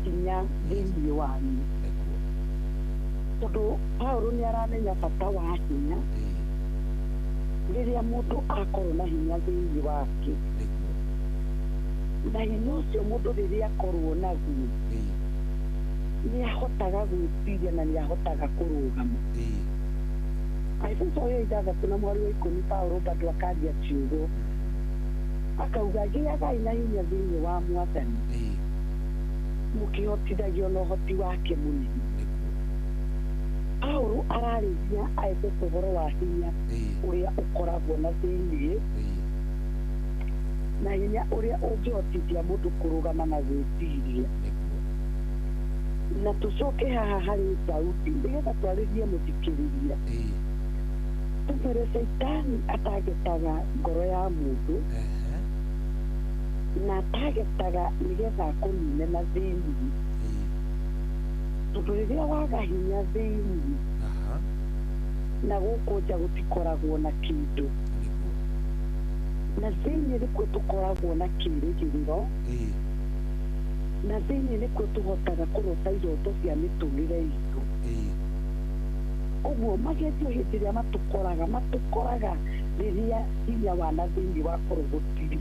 hinya thĩinĩ wanyu. Tondũ Paulo nĩ aramenya bata wa hinya rĩrĩa mũndũ akorwo na hinya thĩinĩ wake, na hinya ũcio mũndũ rĩrĩa akorwo naguo nĩ ahotaga gwĩtiria na nĩ ahotaga kũrũgama. Efeso 6 na mũhari wa 10, Paulo bado akaria ciugo akauga gĩagai na hinya thĩinĩ wa Mwathani mũkĩhotithagio na ũhoti wake mũnene. Paulo ararĩria Aefeso ũhoro wa hinya ũrĩa ũkoragwo na thĩinĩ, na hinya ũrĩa ũngĩhotithia mũndũ kũrũgama na gwĩtiria. Na tũcoke haha harĩ Daudi nĩgetha twarĩrie mũthikĩrĩria, tũmere Saitani atagetaga ngoro ya mũndũ na atagetaga nĩgetha akũnine na thĩinĩ, tondũ rĩrĩa waga hinya thĩinĩ na gũkũ nja gũtikoragwo na kĩndũ, na thĩinĩ nĩkuo tũkoragwo na kĩĩrĩgĩrĩro, na thĩinĩ nĩkuo tũhotaga kũrota iroto cia mĩtũrĩre itũ. Ũguo magerio hĩndĩ ĩrĩa matũkoraga rĩrĩa hinya wa na thĩinĩ wakorwo gũtirĩ.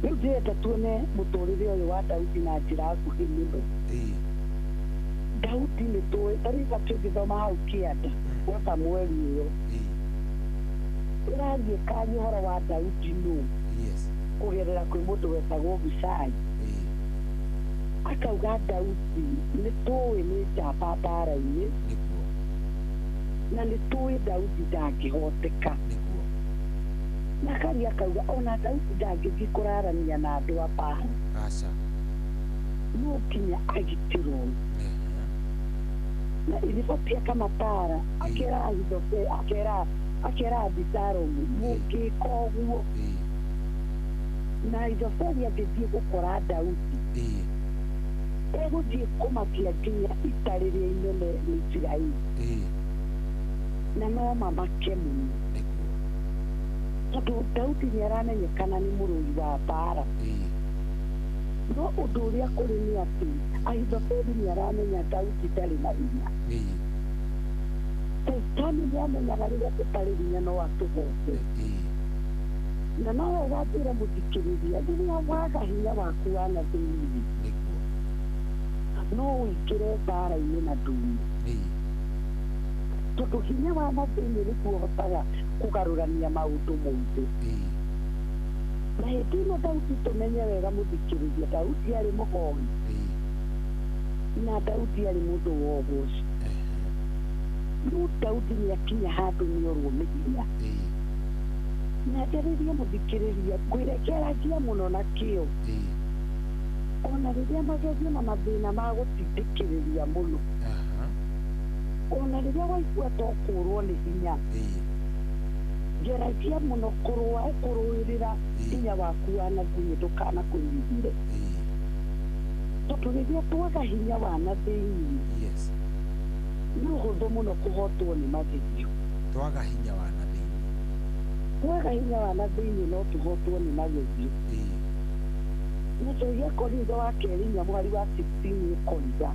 Rĩu ndĩrenda tuone mũtũrĩre ũyũ wa Daudi na njĩra nguhĩ mũno. Daudi nĩ tũĩ, tarĩga tũngĩthoma hau kĩanda gwa Samueli ũyũ, tũrathiĩ kanya ũhoro wa Daudi nũ kũgerera kwĩ mũndũ wetagwo Hushai. Akauga Daudi nĩ tũĩ nĩ njamba mbara-inĩ, na nĩ tũĩ Daudi ndangĩhoteka. na kari akauga ona Daudi ndangĩthiĩ kũrarania na andũ a bara aca no nginya agitirwo na ilipopia kama tara akera Ahithofeli akera Abisalomu mũngĩka ũguo na Ahithofeli agĩthiĩ gũkora Daudi egũthiĩ kũmakia nginya ita rĩrĩa inene nĩ Isiraeli na no mamake mũno tondũ Daudi nĩaramenyekana nĩ mũrũi wa bara no ũndũ ũrĩa kũrĩ nĩ atĩ Ahithofeli nĩaramenya Daudi ndarĩ na hinya Saitani nĩamenyaga rĩrĩa tũtarĩ hinya no atũhote na no wega njĩre mũthikĩrĩria rĩrĩa waga hinya waku wa na thĩinĩ no wĩkĩre mbara-inĩ na ndũnyũ tondũ hinya wa na thĩinĩ nĩguo ũhotaga kũgarũrania maũndũ mothe na hĩndĩ ĩno Daudi tũmenye wega mũthikĩrĩria Daudi arĩ mũhoi na Daudi arĩ mũndũ wa ũgũci no Daudi nĩakinya handũ nĩorwo nĩ hinya na njarĩrie mũthikĩrĩria kwĩrekeragia mũno na kĩo ona rĩrĩa magerio na mathĩna ma gũtindĩkĩrĩria mũno ona rĩrĩa waigua tokũrwo nĩ hinya geragia mũno kũrũĩrĩra hinya waku wa na thĩinĩ ndũkana kũnyihire tondũ rĩrĩa twaga hinya wa na thĩinĩ nĩ ũhũthũ mũno kũhotwo nĩ magerio twaga hinya wa na thĩinĩ no tũhotwo nĩ magerio nĩtũiga Korintho wa kerĩ inya mũhari wa 16 ĩkoiga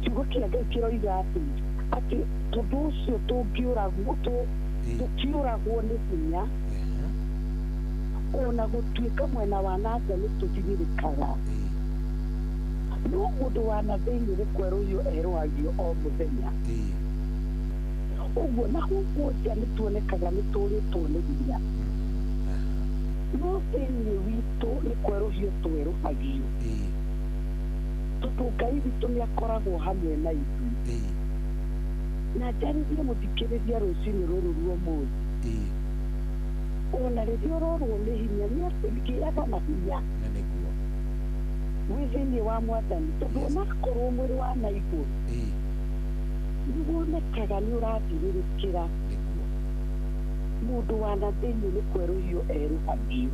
kiugo kĩa Ngai kĩroiga atĩ tondũ ũcio tũkĩũragwo nĩ hinya ona gũtuĩka mwena wa nanja nĩ tũtigĩrĩkaga no mũndũ wa na thĩinĩ nĩ kwerũhio erũhagio o mũthenya ũguo na hukuo cia nĩ tuonekaga nĩ tũrĩtwo nĩ hinya no thĩinĩ witũ nĩ kwerũhio twerũhagio tondũ Ngai witũ nĩ akoragwo hamwe na ithuĩ na njarĩrie mũthikĩrĩria rũciinĩ rũrũ rwa ũmũthĩ ona rĩrĩa ũrorwo nĩ hinya nĩ atĩgĩaga na hinya wĩ thĩinĩ wa Mwathani tondũ onakorwo mwĩrĩ wa na igũrũ nĩwonekaga nĩ ũrathirĩrĩkĩra mũndũ wa na thĩinĩ nĩ kwerũhio erũhagio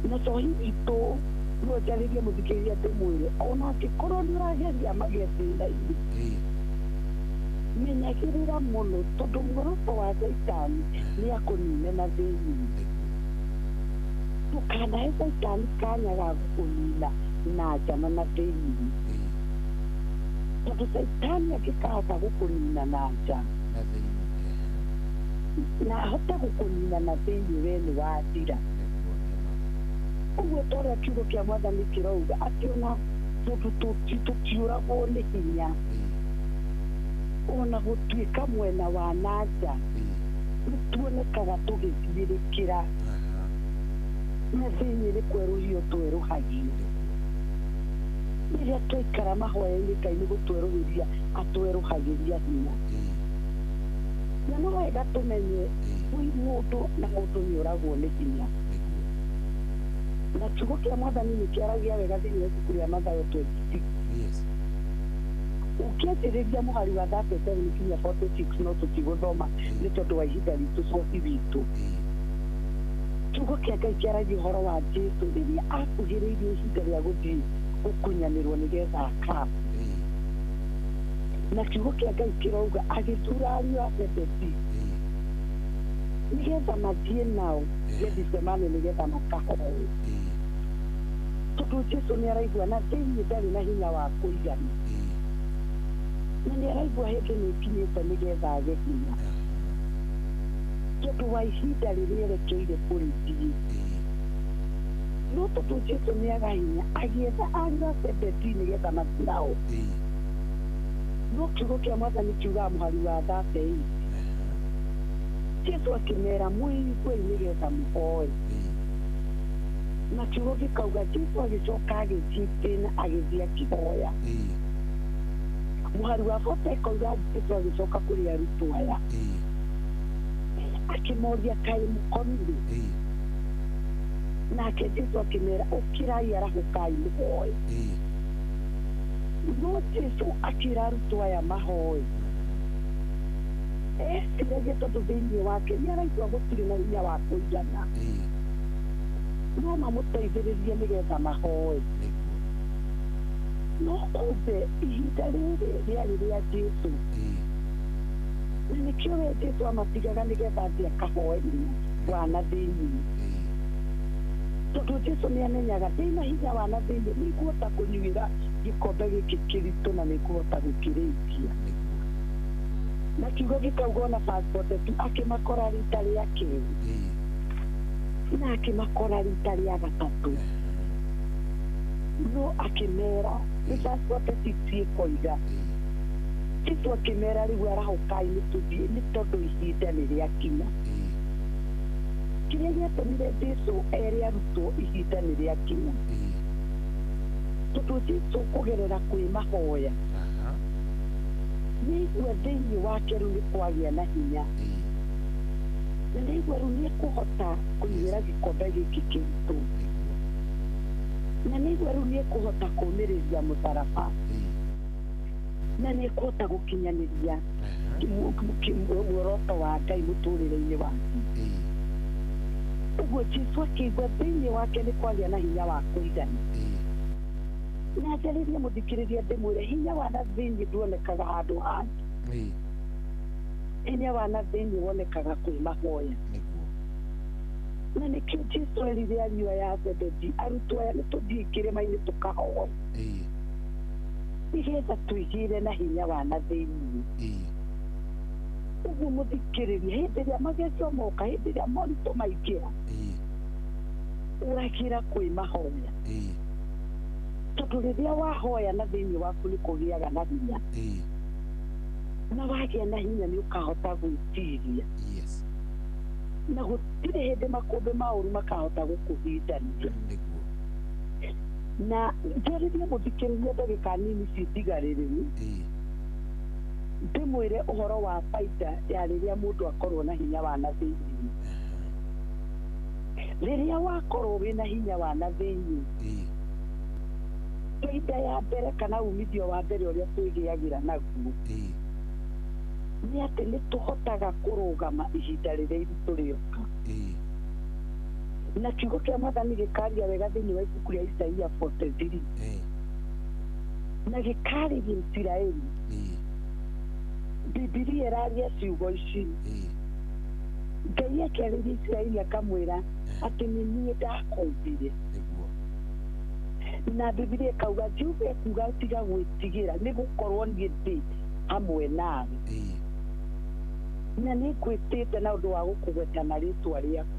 na cohi witũ no njarĩrie mũthikĩrĩria ndĩmwĩre ona angĩkorwo nĩ ũrageria magethi-inĩ menyagĩrĩra mũno tondũ muoroto wa Saitani nĩ akũnine na thĩinĩ ndũkanahe Saitani kanya ga gũkũnina na njana na thĩinĩ tondũ Saitani angĩkahota gũkũnina na nja na ahote gũkũnina na thĩinĩ we nĩ wathira ũguo tũrĩa kiugo kĩa Mwathani kĩrauga atĩ ona tũtiũragwo nĩ hinya ona gũtuĩka mwena wa nanja nĩtuonekaga tũgĩthirĩrĩkĩra na thĩinĩ nĩ kwerũhio twerũhagio rĩrĩa twaikara mahoya-inĩ Ngai nĩ gũtwerũhĩria atwerũhagĩria hinya na no wega tũmenye mũndũ na mũndũ nĩũragwo nĩ hinya na kiugo kĩa Mwathani nĩkĩaragia wega thĩinĩ wa ibuku rĩa Mathayo 26 ũkĩanjĩrĩria mũhari wa 37 nginya 46 no tũtigũthoma nĩ tondũ wa ihinda ritũ coci witũ kiugo kĩa Ngai kĩaragia ũhoro wa Jesũ rĩrĩa akuhĩrĩirie ihinda rĩa gũthiĩ gũkunyanĩrwo nĩgetha akabu na kiugo kĩa Ngai kĩrauga agĩthura ariũ a Zebedi nĩgetha mathiĩ nao Gethisemane nĩgetha makahoe tondũ Jesũ nĩ araigua na thĩinĩ ndarĩ na hinya wa kũigana na nĩ araigua hĩndĩ nĩ ikinyĩte nĩgetha age hinya tondũ wa ihinda rĩrĩa erekeire kũrĩthiĩ no tondũ Jesũ nĩ aga hinya agĩetha ariũ a Zebedi nĩgetha mathiĩ nao no kiugo kĩa Mwathani kiugaga mũhari wa 38 Jesũ akĩmera mwĩigwe nĩgetha mũhoe na kiugo gĩkauga Jesũ agĩcoka agĩthiĩ tena agĩthiĩ akĩhoya mũhari wa 40 kauga Jesũ agĩcoka kũrĩ arutwo aya akimoria kaĩ mũkomire nake Jesu akimera ukirai arahukai muhoe no Jesu akira arutwo aya mahoe esiragia tondu thĩinĩ wake nĩaraigua gũtirĩ na hinya wa kũigana no mamũteithĩrĩrie nĩgetha mahoe no kumbe ihinda rĩrĩ rĩarĩ rĩa Jesu na nĩkĩo we Jesu amatigaga nĩgetha atĩ akahoeria wana thĩinĩ tondu Jesu nĩamenyaga ndĩna hinya wana thĩinĩ nĩngũhota kũnyuĩra gĩkombe gĩkĩ kĩritũ na nĩngũhota gũkĩrĩkia na kiugo gĩkauga ona passport tu akĩmakora rita rĩa kerĩ na akĩmakora rita rĩa gatatũ no akĩmera nĩ passport citie koiga Jesu akĩmera rĩu arahukai nĩtũthiĩ nĩ tondũ ihinda nĩ rĩakinya kĩrĩa gĩatũmire Jesu ere arutwo ihinda nĩ rĩakinya tondũ Jesu kũgerera kwĩmahoya nĩigua thĩinĩ wake rĩu nĩ kwagĩa na hinya na nĩigua rĩu nĩekũhota kũnyuĩra gĩkombe gĩkĩ kĩritũ na nĩigua rĩu nĩekũhota kũũmĩrĩria mũtharaba na nĩekũhota gũkinyanĩria muoroto wa Ngai mũtũrĩre-inĩ wake ũguo Jesu akĩigua thĩinĩ wake nĩ kwagĩa na hinya wa kũigana na njarĩrie mũthikĩrĩria ndĩmwĩre hinya wa na thĩinĩ nduonekaga handũ hangĩ hinya wa na thĩinĩ wonekaga kwĩmahoya na nĩkĩo Jesu erire ariũ aya a Zebedi arutwo aya nĩtũthiĩ kĩrĩma-inĩ tũkahoe nĩgetha tũigĩre na hinya wa na thĩinĩ ũguo mũthikĩrĩria hĩndĩ ĩrĩa magecio moka hĩndĩ ĩrĩa moritũ maingĩra ũrakĩra kwĩmahoya tondũ rĩrĩa wahoya na thĩinĩ waku nĩ kũgĩaga na hinya na wagĩa na hinya nĩ ũkahota gwĩtiria na gũtirĩ hĩndĩ makũmbĩ maũru makahota gũkũhindania na njarĩrie mũthikĩrĩria ndagĩka nini cindigarĩrĩru ndĩmwĩre ũhoro wa baita ya rĩrĩa mũndũ akorwo na hinya wa na thĩinĩ rĩrĩa wakorwo wĩna hinya wa na thĩinĩ baita ya mbere kana umithio wa mbere ũrĩa twĩgĩagĩra naguo nĩ atĩ nĩ tũhotaga kũrũgama ihinda rĩrĩa iritũ rĩoka na kiugo kĩa Mwathani gĩkaria wega thĩinĩ wa ibuku rĩa Isaia 43 na gĩkarĩria Isiraeli Bibilia ĩraria ciugo ici Ngai akĩarĩria Isiraeli akamwĩra atĩ nĩ niĩ ndakombire na Bibilia ĩkauga Jehova kuuga tiga gwĩtigĩra nĩ gũkorwo niĩ ndĩ hamwe nawe na nĩ ngwĩtĩte na ũndũ wa gũkũgweta na rĩtwa rĩaku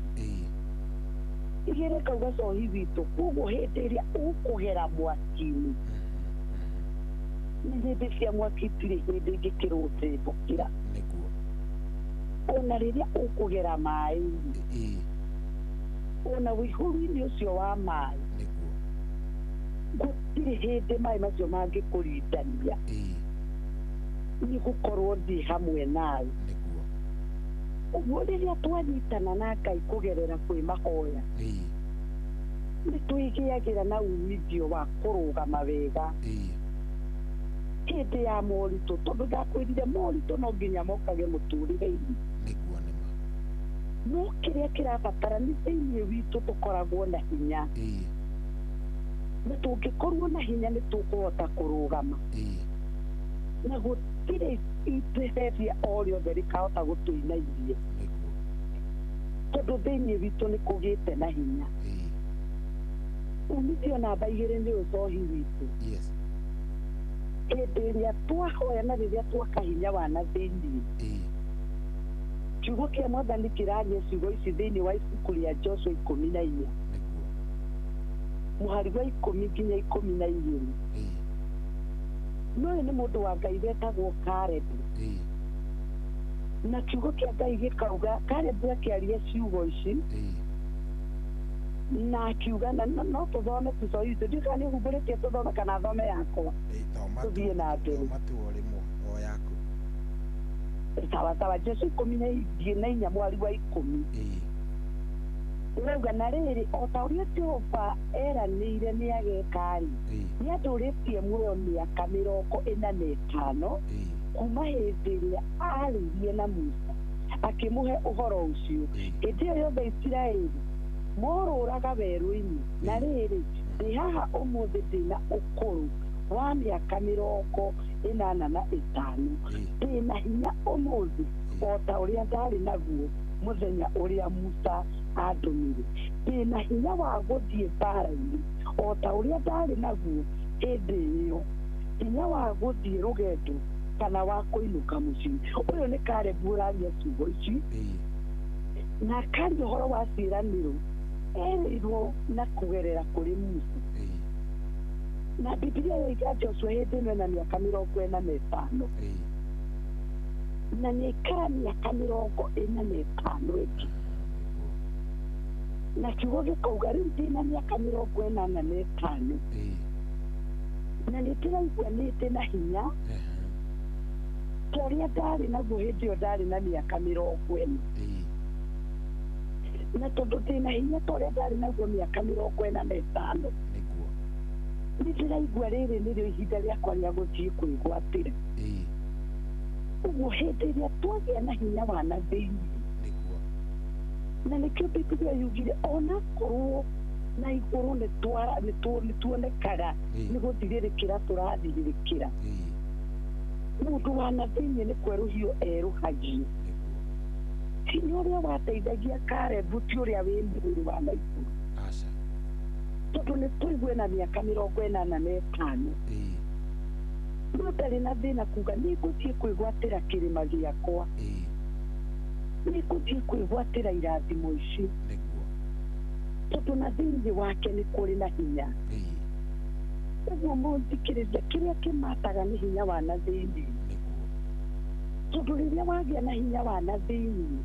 igĩrĩ kauga cohi witũ koguo hĩndĩ ĩrĩa ũkũgera mwaki-inĩ nĩ hĩndĩ cia mwaki itirĩ hĩndĩ ingĩkĩrũtĩmbũkĩra ona rĩrĩa ũkũgera maĩ-inĩ ona wĩihũru-inĩ ũcio wa maĩ gũtirĩ hĩndĩ maĩ macio mangĩkũrindania nĩ gũkorwo ndĩ hamwe nawe ũguo rĩrĩa twanyitana na Ngai kũgerera kwĩmahoya nĩ twĩgĩagĩra na umithio wa kũrũgama wega hĩndĩ ya moritũ tondũ ndakwĩrire moritũ no nginya mokage mũtũrĩre-inĩ no kĩrĩa kĩrabatara nĩ thĩinĩ witũ tũkoragwo na hinya na tũngĩkorwo na hinya nĩ tũkũhota kũrũgama na gũtirĩ itĩrĩria o rĩothe rĩkahota gũtũinairie tondũ thĩinĩ witũ nĩ kũgĩte na hinya umithio namba 2 nĩ ũcohi witũ hĩndĩ ĩrĩa twahoya na rĩrĩa twaka hinya wa na thĩinĩ kiugo kĩa Mwathani kĩraria ciugo ici thĩinĩ wa ibuku rĩa Joshua 14 mũhari wa 10 nginya 12 no nĩ mũndũ wa Ngai wetagwo Karebu na kiugo kĩa Ngai gĩkauga Karebu akĩaria ciugo ici na akiuga no tũthome tũcohi tũthiĩ kana nĩ humbũrĩtie tũthome kana thome yakwa tũthiĩ na mbere sawa Jesu 14 mweri wa 10 rauga na rĩrĩ o ta ũrĩa Jehova eranĩire nĩ agekari nĩ andũrĩtie muoyo mĩaka 45 kuma hĩndĩ ĩrĩa arĩirie na Musa akĩmũhe ũhoro ũcio. Hĩndĩ ĩyo yothe Isiraeli morũraga werũ-inĩ, na rĩrĩ ndĩ haha ũmũthĩ ndĩna ũkũrũ wa mĩaka 85 ndĩna hinya ũmũthĩ o ta ũrĩa ndarĩ naguo mũthenya ũrĩa Musa andũmire. Ndĩna hinya wa gũthiĩ mbara-inĩ o ta ũrĩa ndarĩ naguo hĩndĩ ĩyo, hinya wa gũthiĩ rũgendo kana wa kũinũka mũciĩ. Ũyũ nĩ Kalebu ũraria ciugo ici, na akaria ũhoro wa ciĩranĩro erĩirwo na kũgerera kũrĩ Musa. Na Biblia yoiga Joshua hĩndĩ ĩno ena mĩaka 45 na nĩ aikara mĩaka 45 ĩngĩ, na kiugo gĩkauga rĩu ndĩna mĩaka 45 na nĩ ndĩraiguanĩte na hinya ta ũrĩa ndarĩ naguo hĩndĩ ĩyo ndarĩ na mĩaka 40, na tondũ ndĩna hinya ta ũrĩa ndarĩ naguo mĩaka 45 nĩ ndĩraigua rĩrĩ nĩrĩo ihinda rĩakwa rĩa gũthiĩ kwĩgwatĩra. Ũguo hĩndĩ ĩrĩa twagĩa na hinya wa na thĩinĩ, na nĩkĩo Biblia yugire ona korwo na igũrũ nĩ tuonekaga nĩ gũthirĩrĩkĩra tũrathirĩrĩkĩra, mũndũ wa na thĩinĩ nĩ kwerũhio erũhagio. Hinya ũrĩa wateithagia Kalebu ti ũrĩa wĩ mwĩrĩ wa na igũrũ, tondũ nĩ tũigue na mĩaka 85 no ndarĩ na thĩna kuga nĩ ngũthiĩ kwĩgwatĩra kĩrĩma gĩakwa, nĩ ngũthiĩ kwĩgwatĩra irathimo ici, tondũ na thĩinĩ wake nĩ kũrĩ na hinya. Ũguo mũthikĩrĩria, kĩrĩa kĩmataga nĩ hinya wa na thĩinĩ, tondũ rĩrĩa wagĩa na hinya wa na thĩinĩ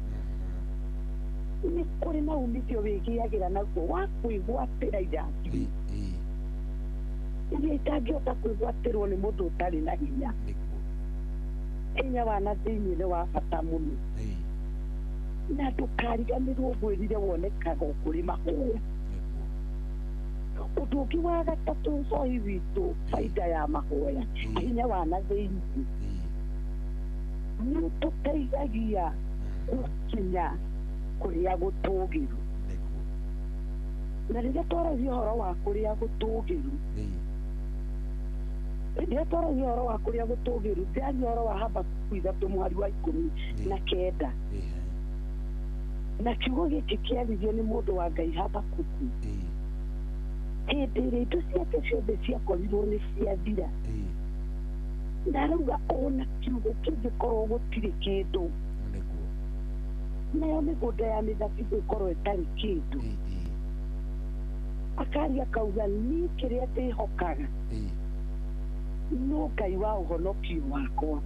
nĩ kũrĩ na umithio wĩgĩagĩra naguo wa kwĩgwatĩra irathimo iria itangĩhota kwĩgwatĩrwo nĩ mũndũ ũtarĩ na hinya. Hinya wa na thĩinĩ nĩ wa bata mũno, na ndũkariganĩrwo gwĩrire wonekaga kũrĩ mahoya. Ũndũ ũngĩ wa gatatũ coi witũ, baida ya mahoya, hinya wa na thĩinĩ nĩ ũtũteithagia gũkinya kũrĩa gũtũũgĩru. Na rĩrĩa twaragia ũhoro wa kũrĩa gũtũũgĩru, rĩrĩa twaragia ũhoro wa kũrĩa gũtũũgĩru, ndĩraria ũhoro wa Habakuku 3 mweri wa 19 na kiugo gĩkĩ kĩarĩrio nĩ mũndũ wa Ngai Habakuku hĩndĩ ĩrĩa indo ciake ciothe ciakorirwo nĩ ciathira, na arauga ona kiugo kĩngĩkorwo gũtirĩ kĩndũ, nayo mĩgũnda ya mĩthabibũ ĩkorwo ĩtarĩ kĩndũ, akaria akauga niĩ kĩrĩa ndĩhokaga no Ngai wa ũhonokio wakwa.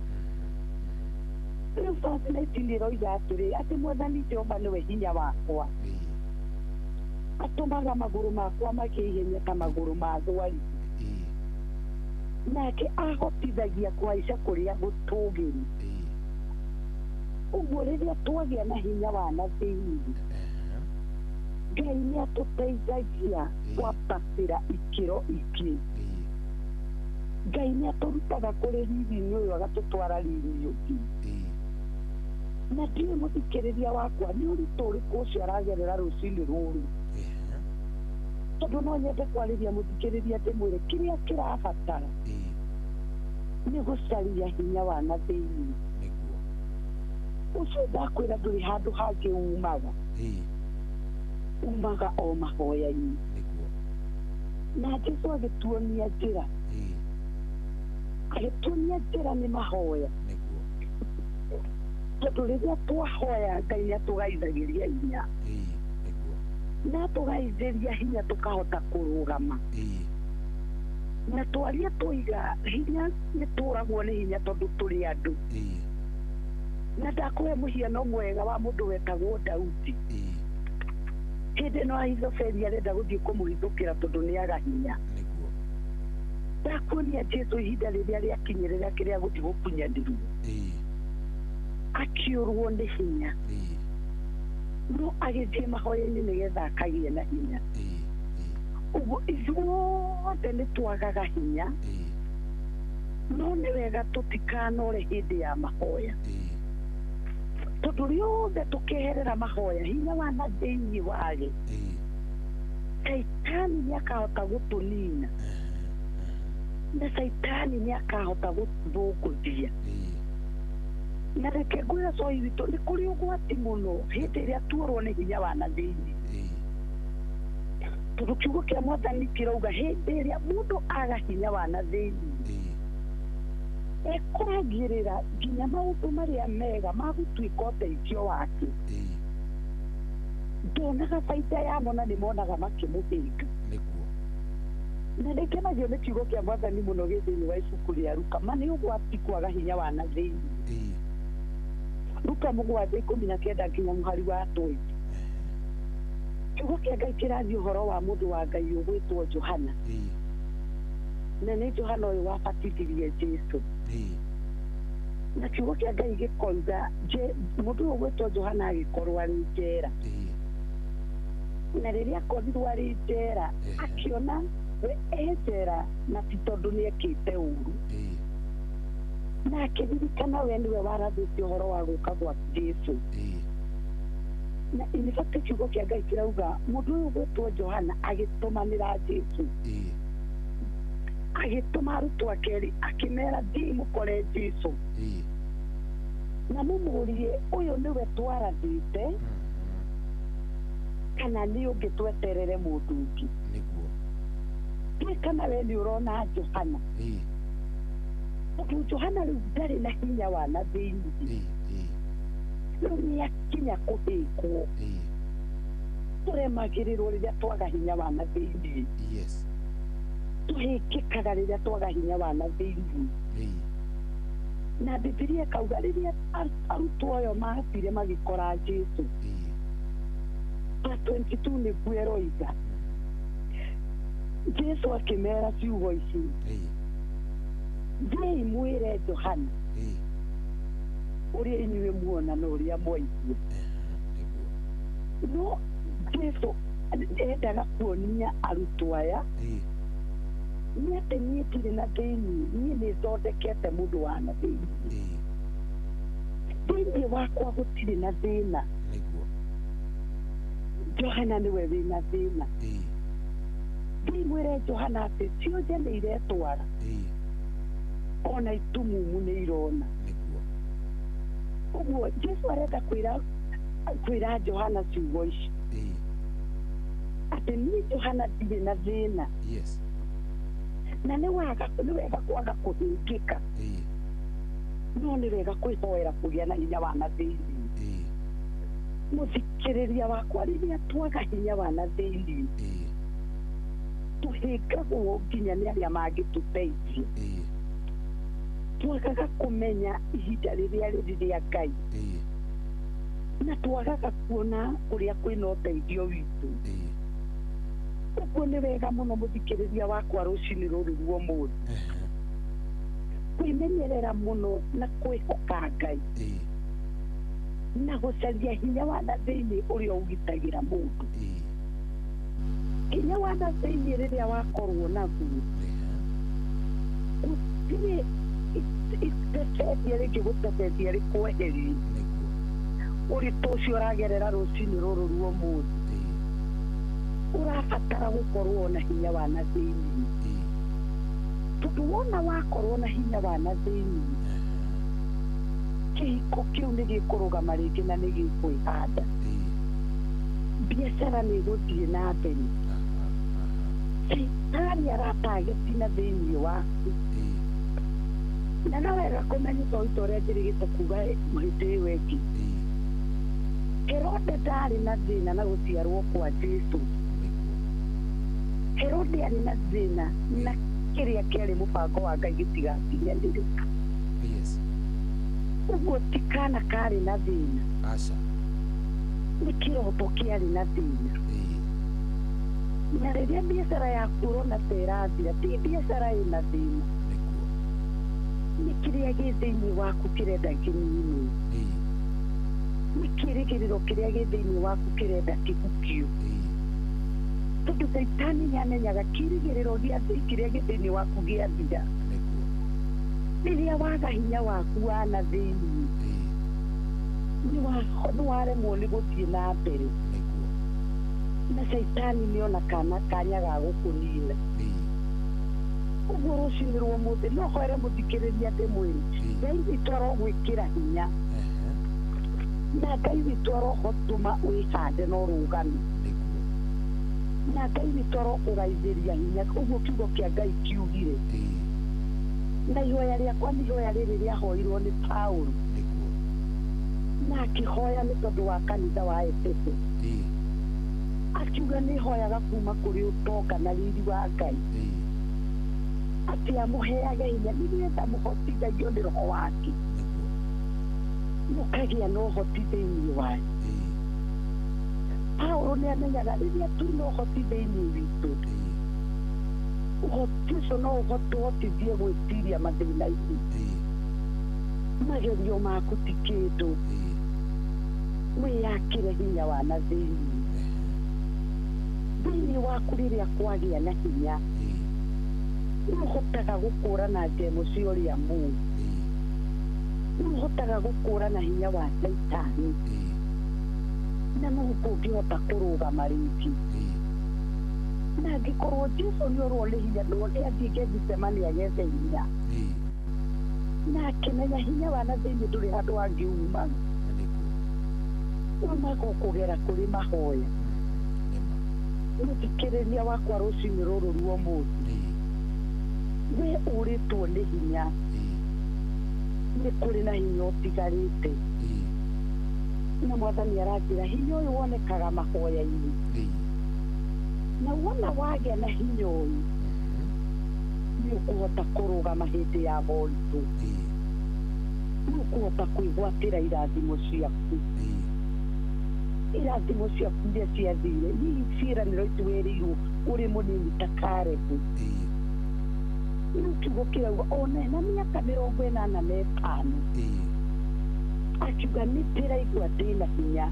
Rĩu Psalm 19 ĩroiga atĩrĩ atĩ Mwathani Jehova nĩwe hinya wakwa, atũmaga magũrũ makwa magĩe ihenya ta magũrũ ma thwariga, nake ahotithagia kũhaica kũrĩa gũtũũgĩru. Ũguo rĩrĩa twagĩa na hinya wa na thĩinĩ, Ngai nĩ atũteithagia kwambatĩra ikĩro ingĩ. Ngai nĩ atũrutaga kũrĩ riri-inĩ ũyũ agatũtwara riri ũngĩ. Na ndiũĩ mũthikĩrĩria wakwa nĩ ũritũ ũrĩkũ ũcio aragerera rũcinĩ rũrũ, tondũ no nyende kwarĩria mũthikĩrĩria ndĩmwĩre kĩrĩa kĩrabatara nĩ gũcaria hinya wa na thĩinĩ. Ũcio ndakwĩra ndũrĩ handũ hangĩ umaga o mahoya-inĩ, na Jesũ agĩtuonia njĩra, agĩtuonia njĩra nĩ mahoya, tondũ rĩrĩa twahoya Ngai nĩ atũgaithagĩria hinya, na tũgaithĩria hinya tũkahota kũrũgama, na twaria tũiga hinya nĩ tũragwo nĩ hinya tondũ tũrĩ andũ. Na ndakũhe mũhiano mwega wa mũndũ wetagwo Daudi. Hĩndĩ ĩno Ahithofeli arenda gũthiĩ kũmũhithũkĩra tondũ nĩ aga hinya. Ndakuonia Jesũ ihinda rĩrĩa rĩakinyĩrĩra kĩrĩa gũthiĩ gũkunyanĩrwo, akiurwo nĩ hinya no agĩthiĩ mahoya-inĩ nĩgetha akagĩa na hinya ũguo ithuothe nĩ twagaga hinya no nĩ wega tũtikanore hĩndĩ ya mahoya tondũ rĩothe tũkeherera mahoya hinya wa na thĩinĩ wage Saitani nĩ akahota gũtũnina na Saitani nĩ akahota gũthũngũthia na reke ngwĩra coi witũ nĩ kũrĩ ũgwati mũno hĩndĩ ĩrĩa tuorwo nĩ hinya wa na thĩinĩ tondũ kiugo kĩa Mwathani kĩrauga hĩndĩ ĩrĩa mũndũ aga hinya wa na thĩinĩ ekũragĩrĩra nginya maũndũ marĩa mega ma gũtuĩka ũteithio wake ndonaga baita yamo na nĩ monaga makĩmũthĩnga na nĩkenagio nĩ kiugo kĩa Mwathani mũno gĩthĩinĩ wa ibuku rĩa Luka ma nĩ ũgwati kwaga hinya wa na thĩinĩ Luka 7:19 nginya mũhari wa 20 kiugo kĩa Ngai kĩrathiĩ ũhoro wa mũndũ wa Ngai ũgwĩtwo Johana na nĩ Johana ũyũ wabatithirie Jesũ na kiugo kĩa Ngai gĩkoiga mũndũ ũyũ ũgwĩtwo Johana agĩkorwo arĩ njera na rĩrĩa akorirwo arĩ njera akiona we njera na ti tondũ nĩ ekĩte ũru na akĩririkana we nĩwe warathĩte ũhoro wa gũka gwa Jesũ na inĩbatiĩ kiugo kĩa Ngai kĩrauga mũndũ ũyũ ũgwĩtwo Johana agĩtũmanĩra Jesũ agĩtũma arutwo ake erĩ akĩmera thiĩ mũkore Jesũ na mũmũrie ũyũ nĩwe twarathĩte kana nĩ ũngĩ tweterere mũndũ ũngĩ nĩguo kana we nĩ ũrona Johana tondũ Johana rĩu ndarĩ na hinya wa na thĩinĩ rĩu nĩ akinya kũhĩngwo tũremagĩrĩrwo rĩrĩa twaga hinya wa na thĩinĩ tũhĩngĩkaga rĩrĩa twaga hinya wa na thĩinĩ na Bibilia ĩkauga rĩrĩa arutwo ayo mathire magĩkora Jesũ 22 nĩguo eroiga Jesũ akĩmera ciugo ici thiĩi mwĩre Johana ũrĩa inyuĩ muona na ũrĩa mwaigua no Jesũ endaga kuonia arutwo aya nĩ atĩ niĩ ndirĩ na thĩinĩ niĩ nĩ thondekete mũndũ wa na thĩinĩ thĩinĩ wakwa gũtirĩ na thĩna Johana nĩwe wĩna thĩna thiĩ mwĩre Johana atĩ ciothe nĩ iretwara ona itumumu nĩ irona ũguo Jesũ arenda kwĩra Johana ciugo ici atĩ niĩ Johana ndirĩ na thĩna na nĩ wega kwaga kũhĩngĩka no nĩ wega kwĩhoera kũgĩa na hinya wa na thĩinĩ mũthikĩrĩria wakwa rĩrĩa twaga hinya wa na thĩinĩ tũhĩngagwo nginya nĩ arĩa mangĩtũteithia twagaga kũmenya ihinda rĩrĩa rĩrĩ rĩa Ngai na twagaga kuona kũrĩa kwĩna ũteithio witũ ũguo nĩ wega mũno mũthikĩrĩria wakwa rũcinĩ rũrũ rwa ũmũthĩ kwĩmenyerera mũno na kwĩhoka Ngai na gũcaria hinya wa na thĩinĩ ũrĩa ũgitagĩra mũndũ hinya wa na thĩinĩ rĩrĩa wakorwo naguo gũtirĩ iteteithia rĩngĩ gũteteithia rĩkweherie ũritũ ũcio ũragerera rũcinĩ rũrũ rwa ũmũthĩ ũrabatara gũkorwo na hinya wa na thĩinĩ tondũ wona wakorwo na hinya wa na thĩinĩ kĩhiko kĩu nĩ gĩkũrũgama rĩngĩ na nĩ gĩkwĩhanda biacara nĩ gũthiĩ na mbere Saitani aratagĩtina thĩinĩ waku na no wega kũmenya tondũ ũrĩa njĩrĩgĩte kuga hĩndĩ ĩyo ĩngĩ Herode ndarĩ na thĩna na gũciarwo kwa Jesũ Herode arĩ na thĩna na kĩrĩa kĩarĩ mũbango wa Ngai gĩtigakinyanĩrĩka ũguo ti kana karĩ na thĩna nĩ kĩroto kĩarĩ na thĩna na rĩrĩa biacara yaku ũrona ta ĩrathira ti biacara ĩna thĩna nĩ kĩrĩa gĩ thĩinĩ waku kĩrenda kĩnini nĩ kĩrĩgĩrĩro kĩrĩa gĩ thĩinĩ waku kĩrenda kĩhukio tondũ Saitani nĩamenyaga kĩrĩgĩrĩro gĩa kĩrĩa gĩ thĩinĩ waku gĩathira rĩrĩa waga hinya waku wana thĩinĩ nĩwaremwo nĩ gũthiĩ na mbere na Saitani nĩona kanya ga gũkũnina ũguo rũcinĩ rwa mũthĩ no hoere mũthikĩrĩria ndĩmwĩre Ngai witũ arogwĩkĩra hinya na Ngai witũ arogũtũma wĩhande na ũrũgame na Ngai witũ arokũgaithĩria hinya ũguo kiugo kĩa Ngai kiugire na ihoya rĩakwa nĩ ihoya rĩrĩ rĩahoirwo nĩ Paulo na akĩhoya nĩ tondũ wa kanitha wa Efeso akiuga nĩ hoyaga kuma kũrĩ ũtonga na riri wa Ngai atĩ amũheage hinya nĩgetha mũhotithagio nĩ roho wake mũkagĩa na ũhoti thĩinĩ wanyu Paulo nĩ amenyaga rĩrĩa tũrĩ na ũhoti thĩinĩ witũ ũhoti ũcio no ũhotithie gwĩtiria mathĩna-inĩ magerio maku ti kĩndũ wĩyakĩre hinya wa na thĩinĩ waku rĩrĩa kwagĩa na hinya nĩũhotaga gũkũrana njemo cia ũrĩa mũũru nĩũhotaga gũkũrana hinya wa Saitani na no ũngĩhota kũrũgama rĩngĩ na angĩkorwo Jesũ nĩorwo nĩ hinya nĩathiĩ Gethsemane agethe hinya na akĩmenya hinya wa na thĩinĩ ndũrĩ handũ angĩuma nĩmagũkũgera kũrĩ mahoya mũthikĩrĩria wakwa rũcinĩ rũrũ rwa ũmũthĩ we ũrĩtwo nĩ hinya nĩ kũrĩ na hinya ũtigarĩte na Mwathani aranjĩra hinya ũyũ wonekaga mahoya-inĩ na wona wagĩa na hinya ũyũ nĩũkũhota kũrũgama hĩndĩ ya moritũ nĩũkũhota kwĩgwatĩra irathimo ciaku irathimo ciaku iria ciathire hihi ciĩranĩro itu wĩrĩirwo ũrĩ mũnini ta Karebu rĩu kiugo kĩrauga ona ena mĩaka 85 akiuga nĩ ndĩraigua ndĩna hinya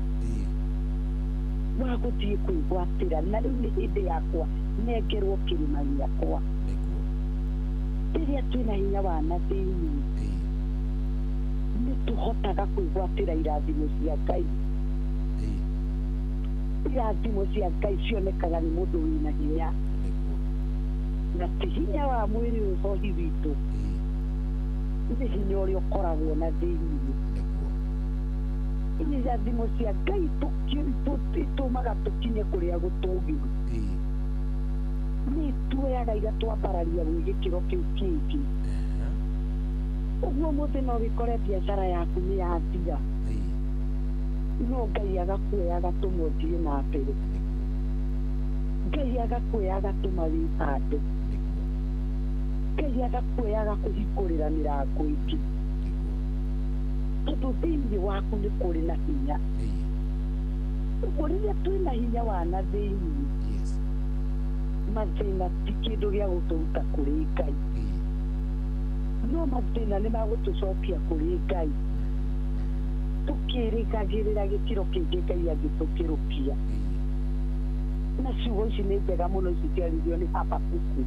wa gũthiĩ kwĩgwatĩra na rĩu nĩ hĩndĩ yakwa nengerwo kĩrĩma gĩakwa rĩrĩa twĩna hinya wa na thĩinĩ nĩtũhotaga kwĩgwatĩra irathimo cia Ngai irathimo cia Ngai cionekaga nĩ mũndũ wĩna hinya na ti hinya wa mwĩrĩ ũhohi witũ nĩ hinya ũrĩa ũkoragwo na thĩinĩ irathimo cia Ngai itũmaga tũkinye kũrĩa gũtũũgĩru nĩ tuoyaga igatwambararia gwĩ gĩkĩro kĩu kĩngĩ ũguo mũthĩ no wĩkore biacara yaku nĩ yathira no Ngai agakuoya agatũma ũthiĩ na mbere Ngai agakuoya agatũma wĩhande Ngai agakuoya agakũhingũrĩra mĩrango ĩngĩ tondũ thĩinĩ waku nĩ kũrĩ na hinya ũguo rĩrĩa twĩna hinya wa na thĩinĩ mathĩna ti kĩndũ gĩa gũtũruta kũrĩ Ngai no mathĩna nĩ magũtũcokia kũrĩ Ngai tũkĩrĩkagĩrĩra gĩkĩro kĩngĩ Ngai angĩtũkĩrũkia na ciugo ici nĩ njega mũno ici ciaririo nĩ Habakuku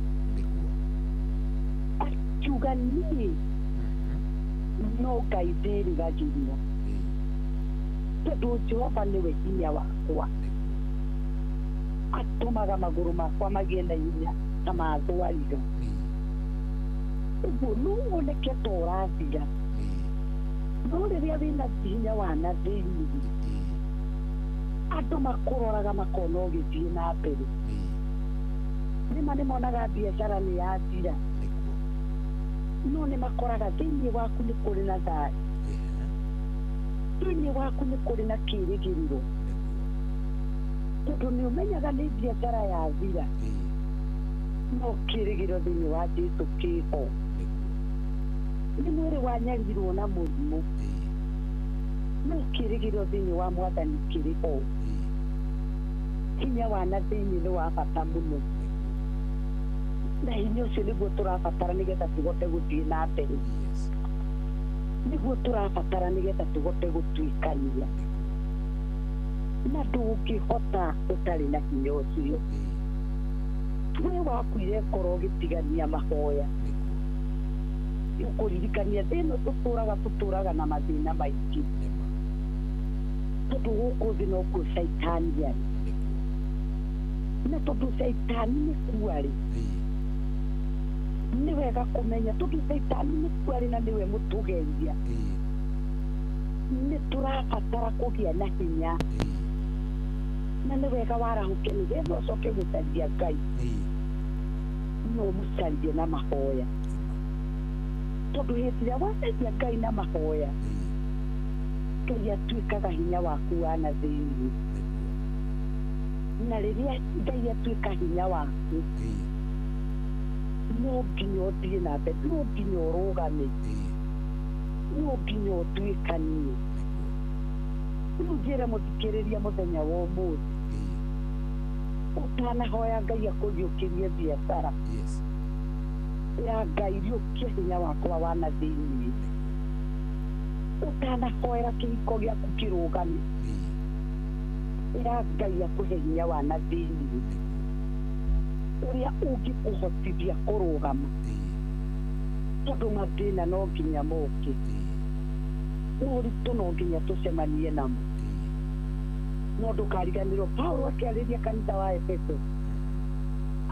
akiuga niĩ no Ngai ndĩrĩgagĩrĩra tondũ Jehova nĩwe hinya wakwa atũmaga magũrũ makwa magĩe na hinya ta ma thwariga ũguo no woneke ta ũrathira no rĩrĩa wĩna hinya wa na thĩinĩ andũ makũroraga makona ũgĩthiĩ na mbere nĩma nĩmonaga biacara nĩ yathira no nĩmakoraga thĩinĩ waku nĩ kũrĩ na thayũ thĩinĩ waku nĩ kũrĩ na kĩĩrĩgĩrĩro tondũ nĩũmenyaga nĩ biacara yathira no kĩĩrĩgĩrĩro thĩinĩ wa Jesũ kĩho nĩ mwĩrĩ wanyarirwo na mũrimũ no kĩĩrĩgĩrĩro thĩinĩ wa Mwathani kĩrĩho hinya wa na thĩinĩ nĩ wa bata mũno na hinya ũcio nĩguo tũrabatara nĩgetha tũhote gũthiĩ na mbere nĩguo tũrabatara nĩgetha tũhote gũtuĩkania na ndũngĩhota ũtarĩ na hinya ũcio we wakuire ngoro ũgĩtigania mahoya ũkũririkania thĩno tũtũraga na mathĩna maingĩ tondũ gũkũ thĩ nokuo caitani arĩ na tondũ caitani nĩ kuarĩ nĩ wega kũmenya tondũ caitani nĩ kuarĩ na nĩwe mũtũgeithia nĩ tũrabatara kũgĩa na hinya na nĩ wega warahũke nĩgetha ũcoke gũcaria Ngai no mũcarie na mahoya tondũ hĩndĩ ĩrĩa wacaria Ngai na mahoya Ngai atuĩkaga hinya waku wa na thĩinĩ na rĩrĩa Ngai atuĩka hinya waku no nginya ũthiĩ na mbere no nginya ũrũgame no nginya ũtuĩkanie rĩu njĩra mũthikĩrĩria mũthenya wa ũmũthĩ ũtanahoya Ngai akũriũkĩrie biacara ya Ngai riũkie hinya wakwa wa na thĩinĩ ũtanahoera kĩhiko gĩaku kĩrũgame ya Ngai akũhe hinya wa na thĩinĩ ũrĩa ũngĩkũhotithia kũrũgama tondũ mathĩna no nginya moke ũritũ no nginya tũcemanie namo no ndũkariganĩrwo Paulo akĩarĩria kanitha wa Efeso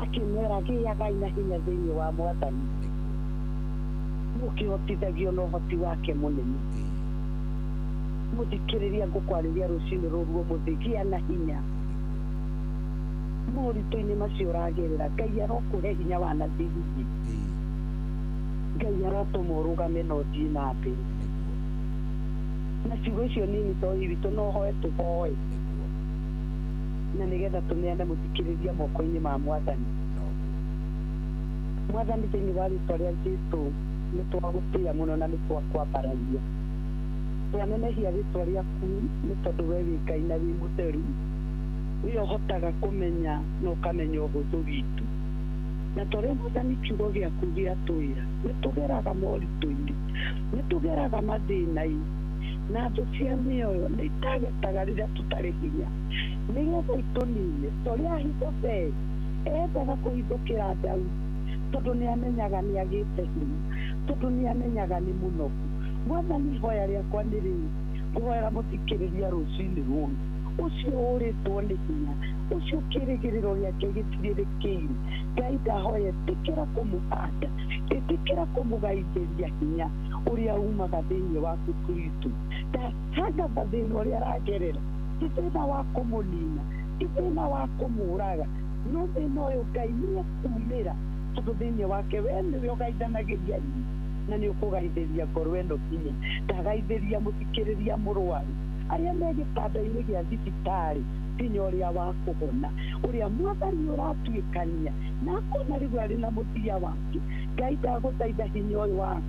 akĩmera gĩagai na hinya thĩinĩ wa Mwathani mũkĩhotithagio na ũhoti wake mũnene mũthikĩrĩria ngũkwarĩria rũciinĩ rũrũ ũmũthĩ gĩa na hinya moritũ-inĩ macio ũragerera Ngai arokũhe hinya wa na thĩinĩ Ngai arotũma ũrũgame na ũthiĩ na mbere na ciugo icio nini to witũ no hoe tũhoe na nĩgetha tũneane mũthikĩrĩria moko-inĩ ma Mwathani Mwathani thĩinĩ wa rĩĩtwa rĩa Jesũ nĩ twagũtĩĩa mũno na nĩ twakwambararia twanenehia rĩĩtwa rĩaku nĩ tondũ we wĩ Ngai na wĩ mũtheru we ũhotaga kũmenya na ũkamenya ũhũthũ witũ na tũrĩa Mwathani kiugo gĩaku gĩatwĩra nĩ tũgeraga moritũ-inĩ nĩ tũgeraga mathĩna-inĩ na thũ cia mĩoyo nĩ itagetaga rĩrĩa tũtarĩ hinya nĩgetha itũnine tũrĩa Ahithofeli endaga kũhithũkĩra Daudi tondũ nĩ amenyaga nĩ agĩte hinya tondũ nĩ amenyaga nĩ mũnogu Mwathani ihoya rĩakwa nĩ rĩu ngũhoera mũthikĩrĩria rũciinĩ rũrũ ũcio ũrĩtwo nĩ hinya ũcio kĩrĩgĩrĩro gĩake gĩtirĩrĩkĩire Ngai ndahoya ĩtĩkĩra kũmũhanda ĩtĩkĩra kũmũgaithĩria hinya ũrĩa umaga thĩinĩ waku Kristo ndatangatha thĩna ũrĩa aragerera ti thĩna wa kũmũnina ti thĩna wa kũmũraga no thĩna ũyũ Ngai nĩ akumĩra tondũ thĩinĩ wake we nĩwe ũgaithanagĩria hinya na nĩ ũkũgaithĩria ngoro ĩno hinya ndagaithĩria mũthikĩrĩria mũrwaru arĩa me gĩtanda-inĩ gĩa thibitarĩ hinya ũrĩa wa kũhona ũrĩa Mwathani ũratuĩkania na akona rĩu arĩ na mũthia wake Ngai ndagũthaitha hinya ũyũ waku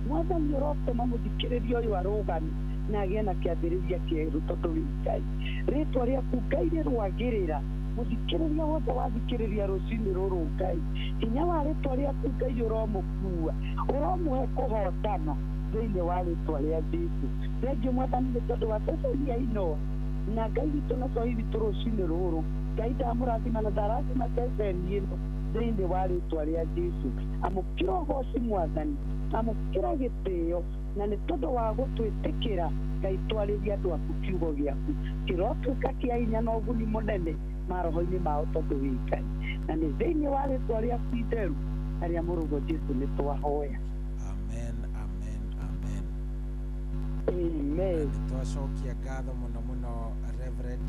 Mwathani ũrotũma mũthikĩrĩria ũyũ arũgame na agĩe na kĩambĩrĩria kĩerũ tondũ wĩ Ngai rĩĩtwa rĩaku Ngai rĩrũagĩrĩra mũthikĩrĩria wothe wathikĩrĩria rũciinĩ rũrũ Ngai hinya wa rĩĩtwa rĩaku Ngai ũromũkua ũromũhe kũhotana thĩinĩ wa rĩĩtwa rĩa Jesũ thengiũ Mwathani nĩ tondũ wa ceceni ino na Ngai witũ na Ngai witũ rũciinĩ rũrũ Ngai ndamũrathima na ndarathima ceceni ĩno thĩinĩ wa rĩĩtwa rĩa Jesũ amũkĩra ũgooci Mwathani amũkĩra gĩtĩo na nĩ tondũ wa gũtwĩtĩkĩra Ngai twarĩria andũ aku kiugo gĩaku kĩrotuĩka kĩa hinya na ũguni mũnene maroho-inĩ mao tondũ wĩ Ngai na nĩ thĩinĩ wa rĩĩtwa rĩaku itheru arĩa mũrũgo Jesũ nĩ twahoya Amen. Twacokia ngatho mũno mũno Reverend.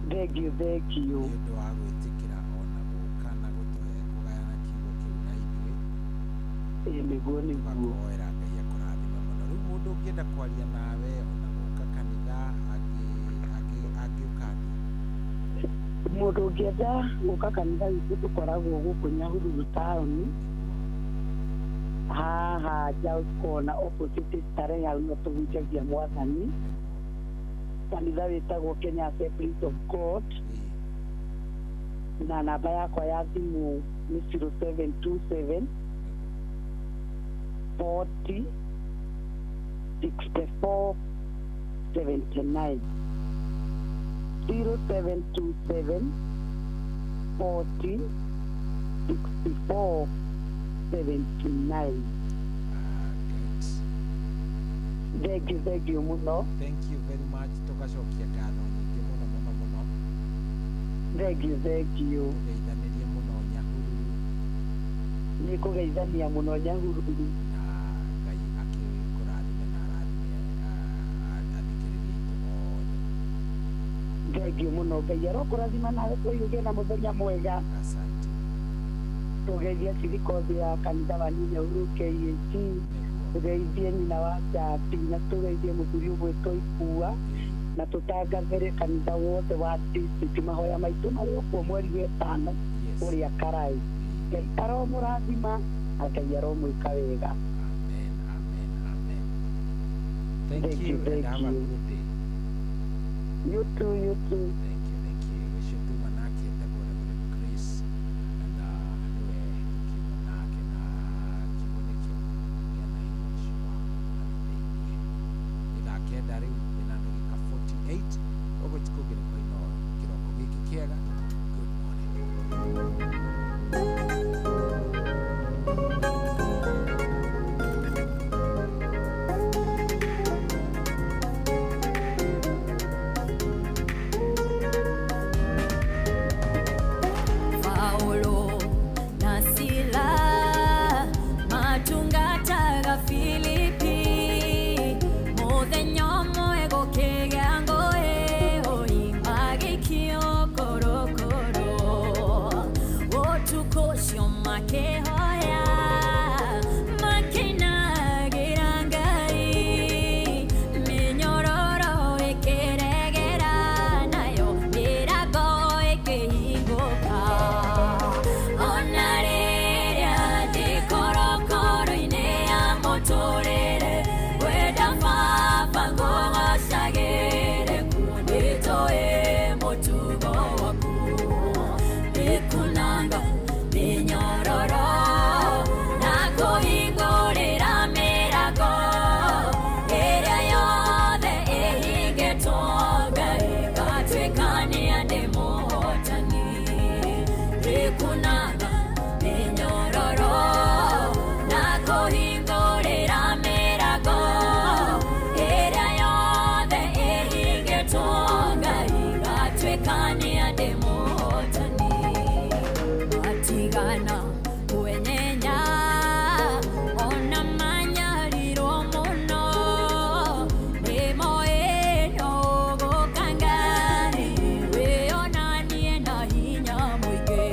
Thengiũ nĩ ũndũ wa gwĩtĩkĩra ona gũka na gũtũhe kũgayana kiugo kĩu na ithuĩ nĩguo tũgakuhoera Ngai akũrathime mũno rĩu mũndũ ũngĩenda kwaria nawe ona gũka kanitha angĩũka mũndũ ũngĩenda gũka kanitha witũ tũkoragwo gũkũ Nyahururu taũni haha Jaus Corner opposite Starehe hau no tũhunjagia Mwathani kanitha wĩtagwo Kenya Assemblies of God na namba yakwa ya thimũ nĩ 0727 40 64 79 0727 40 64 79. Thank you muno. Thank you very much. Tugacokia ngatho nyingĩ mũno. Thank you. Tũgeithanirie mũno Nyahururu. Nĩ kũgeithania mũno Nyahururu. Na Ngai akĩkũrathime na arathime athikĩrĩria itũ othe. Thank you muno. Ngai arokũrathima nawe tũiyũge na mũthenya mwega. Asante. Tũgeithia cirikothi ya kanitha wa Nyahururu KAG. Tũgeithie nyina wa Chapi na tũgeithie mũthuri ũgwĩtwo Ikua na tũtangathĩre kanitha wothe wa district mahoya maitũ marĩ okuo mweri wetano ũrĩa Karai. Ngai aromũrathima na Ngai aromwĩka wega. Amen. Thank you and have a good day. You too. Thank you. We should do manake tagwo Reverend Grace and niwe kimonake na kibonekio gĩa na inyuĩ wa ithaa kenda rĩu na ndagĩka 48 ũguo tikũngĩre kwa Inoro kĩroko gĩkĩ kĩega. Good morning. Paulo na Sila matungataga Filipi muthenya ũmwe gũkĩgĩa ngũĩ magĩikio korokoro ũtukũ ũcio makĩhoya makĩinagĩra Ngai mĩnyororo ĩkĩregera nayo mĩrango ĩkĩhingũka ona rĩrĩa ndĩ korokoro-inĩ ya mũtũrĩre wenda Baba ngũgocagĩre kuo nĩtũĩ mũtugo waku nĩkunanga mĩnyororo na kũhingũrĩra mĩrango ĩrĩa yothe ĩhingĩtwo Ngai gatuĩkania ndĩ mũhotani nĩkunanga mĩnyororo na kũhingũrĩra mĩrango ĩrĩa yothe ĩhingĩtwo Ngai gatuĩkania ndĩ mũhotani matigana kwenyenya ona manyarirwo mũno nĩmoĩ no gũka Ngai wĩonanie na hinya mũingĩ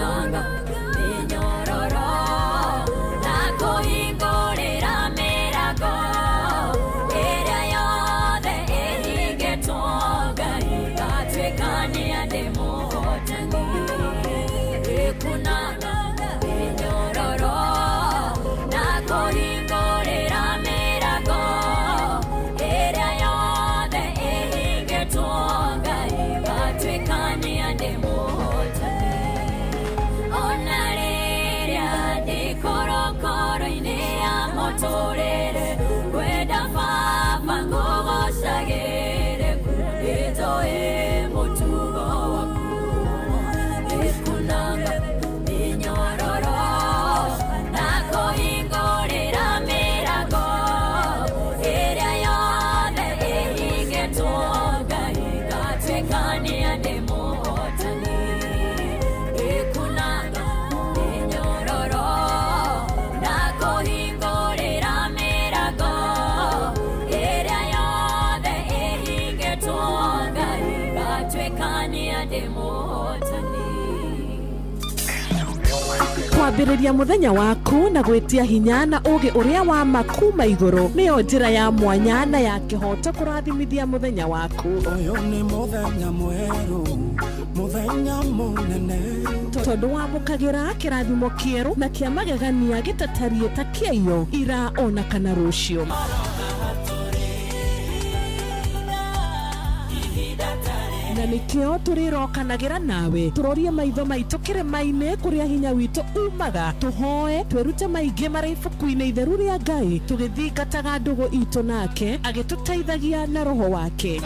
kunanga minyororo na kuhingurira mĩrango ĩrĩa yothe ĩhingĩtwo Ngai gatuĩkania ndĩ mũhotani kunanga minyororo na kuhingurira mĩrango ĩrĩa yothe ĩhingĩtwo Ngai gatuĩkania ndĩ mũhotani ona rĩrĩa ndĩ korokoro-inĩ ya mũtũrĩre kwenda Baba ngũgocagĩre nĩnjũĩ mũtugo waku kunanga minyororo na kuhingurira mĩrango ĩrĩa yothe ĩhingĩtwo Ngai gatuĩkania ndĩ mũhotani kunanga minyororo na kuhingurira mĩrango ĩrĩa yothe ĩhingĩtwo Ngai gatuĩkania ndĩ mũhotani kwambĩrĩria mũthenya waku na gwĩtia hinya na ũgĩ ũrĩa wa makuma igũrũ nĩyo njĩra ya mwanya na ya kĩhoto kũrathimithia mũthenya waku. Ũyũ nĩ mũthenya mwerũ, mũthenya mũnene, tondũ wamũkagĩra kĩrathimo kĩerũ na kĩa magegania gĩtatarie ta kĩayo ira ona kana rũciũ. Na nĩkĩo tũrĩrokanagĩra nawe tũrorie maitho maitũ kĩrĩma-inĩ kũrĩa hinya witũ umaga tũhoe twĩrute maingĩ marĩ ibuku-inĩ itheru rĩa Ngai tũgĩthingataga ndũgũ itũ nake agĩtũteithagia na roho wake.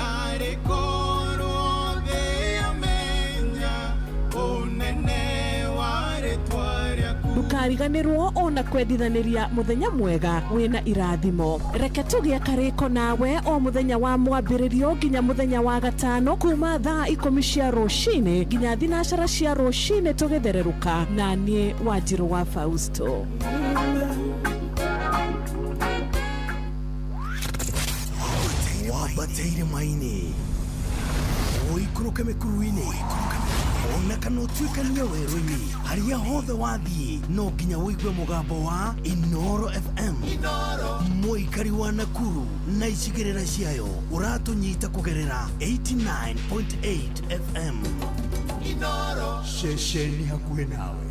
Ndũkariganĩrwo ona kwendithanĩria mũthenya mwega wĩna irathimo. Reke tũgĩe karĩko nawe o mũthenya wa mwambĩrĩrio nginya mũthenya wa gatano kuma thaa 10 cia rũcinĩ nginya thinacara cia rũcinĩ tũgĩthererũka na niĩ Wanjirũ wa Fausto. Wabateire maini oikũrũke mĩkuru-inĩ ona kana ũtuĩkanie werũ-inĩ harĩa hothe wathiĩ no nginya wĩigue mũgambo wa Inoro FM mũikari wa Nakuru na icigĩrĩra ciayo ũratũnyita kũgerera 89.8 FM Inoro ceceni hakuhĩ nawe.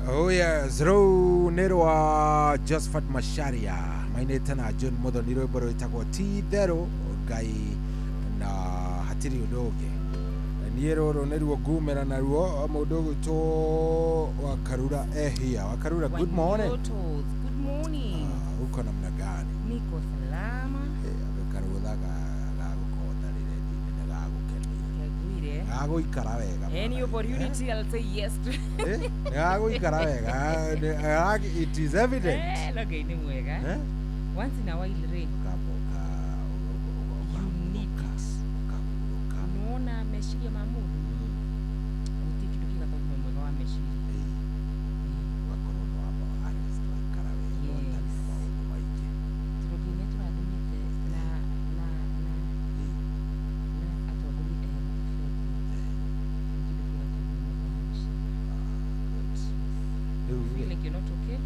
Oh yes, rũu nĩ rwa Josephat Macharia mainĩte na John Muthoni rwĩmbo rwĩtagwo ti itherũ Ngai na hatirĩ ũndũ ũngĩ. Niĩ rũrũ nĩruo ngumĩra naruo mũndũ ũgwĩtwo Wakarura ehia. Wakarura, good morning. Good morning. Uko namna gani? Niko salama. Karuthaga gagũkota rĩrĩa ndinĩ gagũkenia. Gagũikara wega. Any opportunity I'll say yes to. Gagũikara wega. It is evident. Look ni mwega. Once in a while re. You need it. Unaona ameshikia mamudu. Uti kitu kila kwa mwega wa ameshikia. Feeling you're not okay?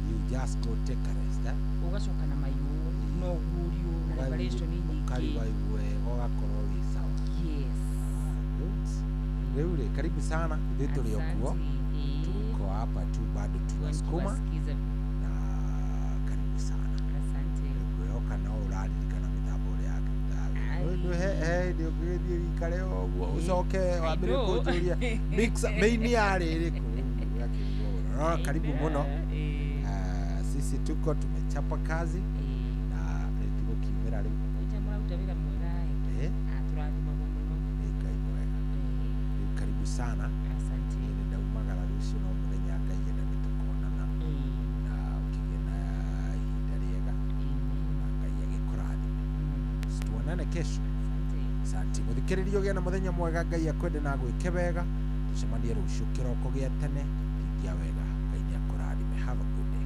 You just go take a rest. Ugacoka na mayu no gurio na revelation nyingi. Karibu ugakorwo wi sawa. Yes. Good. Karibu sana kwetu tuliokuwa. Tuko hapa tu bado tunasukuma. Na karibu sana. Asante. Kuyoka na uralika na mitambo yake. Ndio ndio ikale usoke wabire kujulia mix maini yale karibu muno. Sisi tuko tumechapa kazi na tuko kimera leo. Utavira mwega. Turathima muno. Karibu sana. Asante. Ndio umagara rucio no muthenya Ngai enda nitukonana. Na ukigena ihinda riega. Na Ngai agikurathime. Tuonane kesho. Asante. Muthikiririo gĩa na muthenya mwega Ngai akwende na gwĩke wega. Tucemanie rũciũ kĩroko gĩa tene. Tingia wega. Ngai nĩ akũrathime. Have a good day.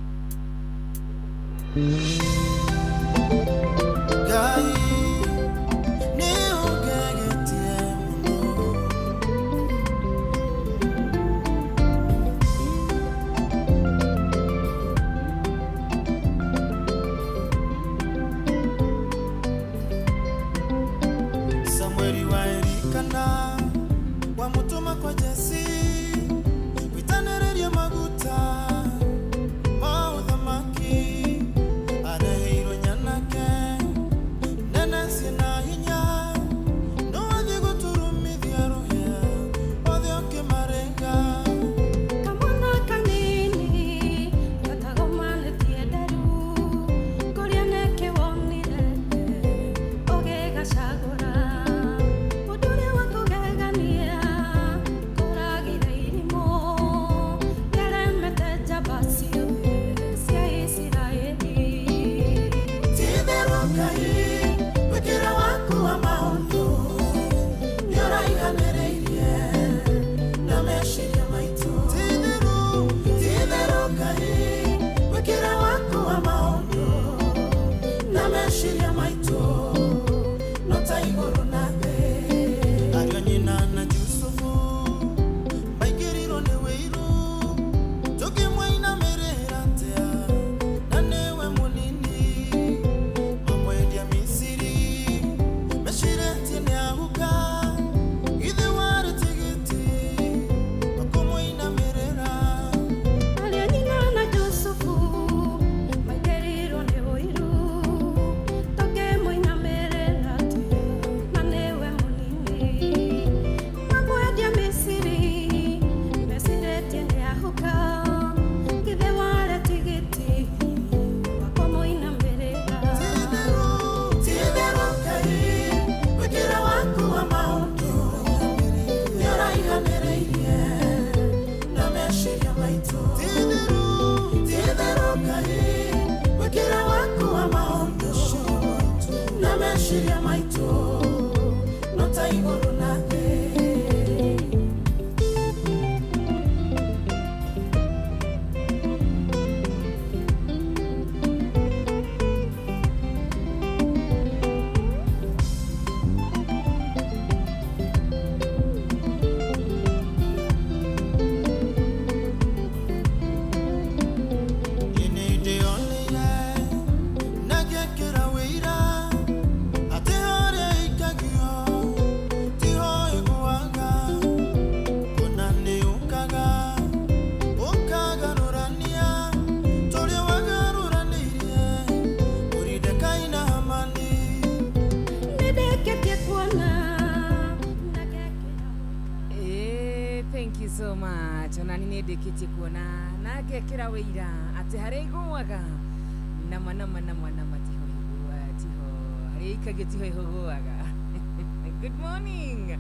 Good morning.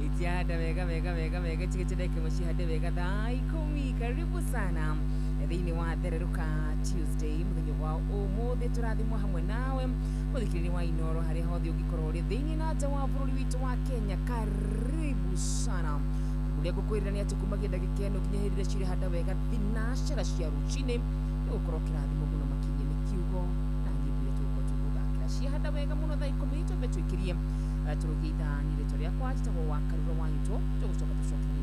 Itiada vega chikechedeke mshihade vega dai kumi karibu sana. Thini wa thereruka Tuesday muthenya wa umuthi turathimwo hamwe nawe muthikiriri wa Inoro hari hothi ugikorwo ri thini na nja wa bururi witu wa Kenya. Karibu sana. Ulia kukwirani ati kumagia dakika eno kinyahirire shiri hada wega thinashara cia ruchini ukorwo kirathimo muno makinye ni kiugo na nyimbo yetu ko tuguthakira cia hada wega muno thaa 10 ito betwikirie turugita ni rito ria kwa tagwo wa karuro wa ito tugucoka tucoka ni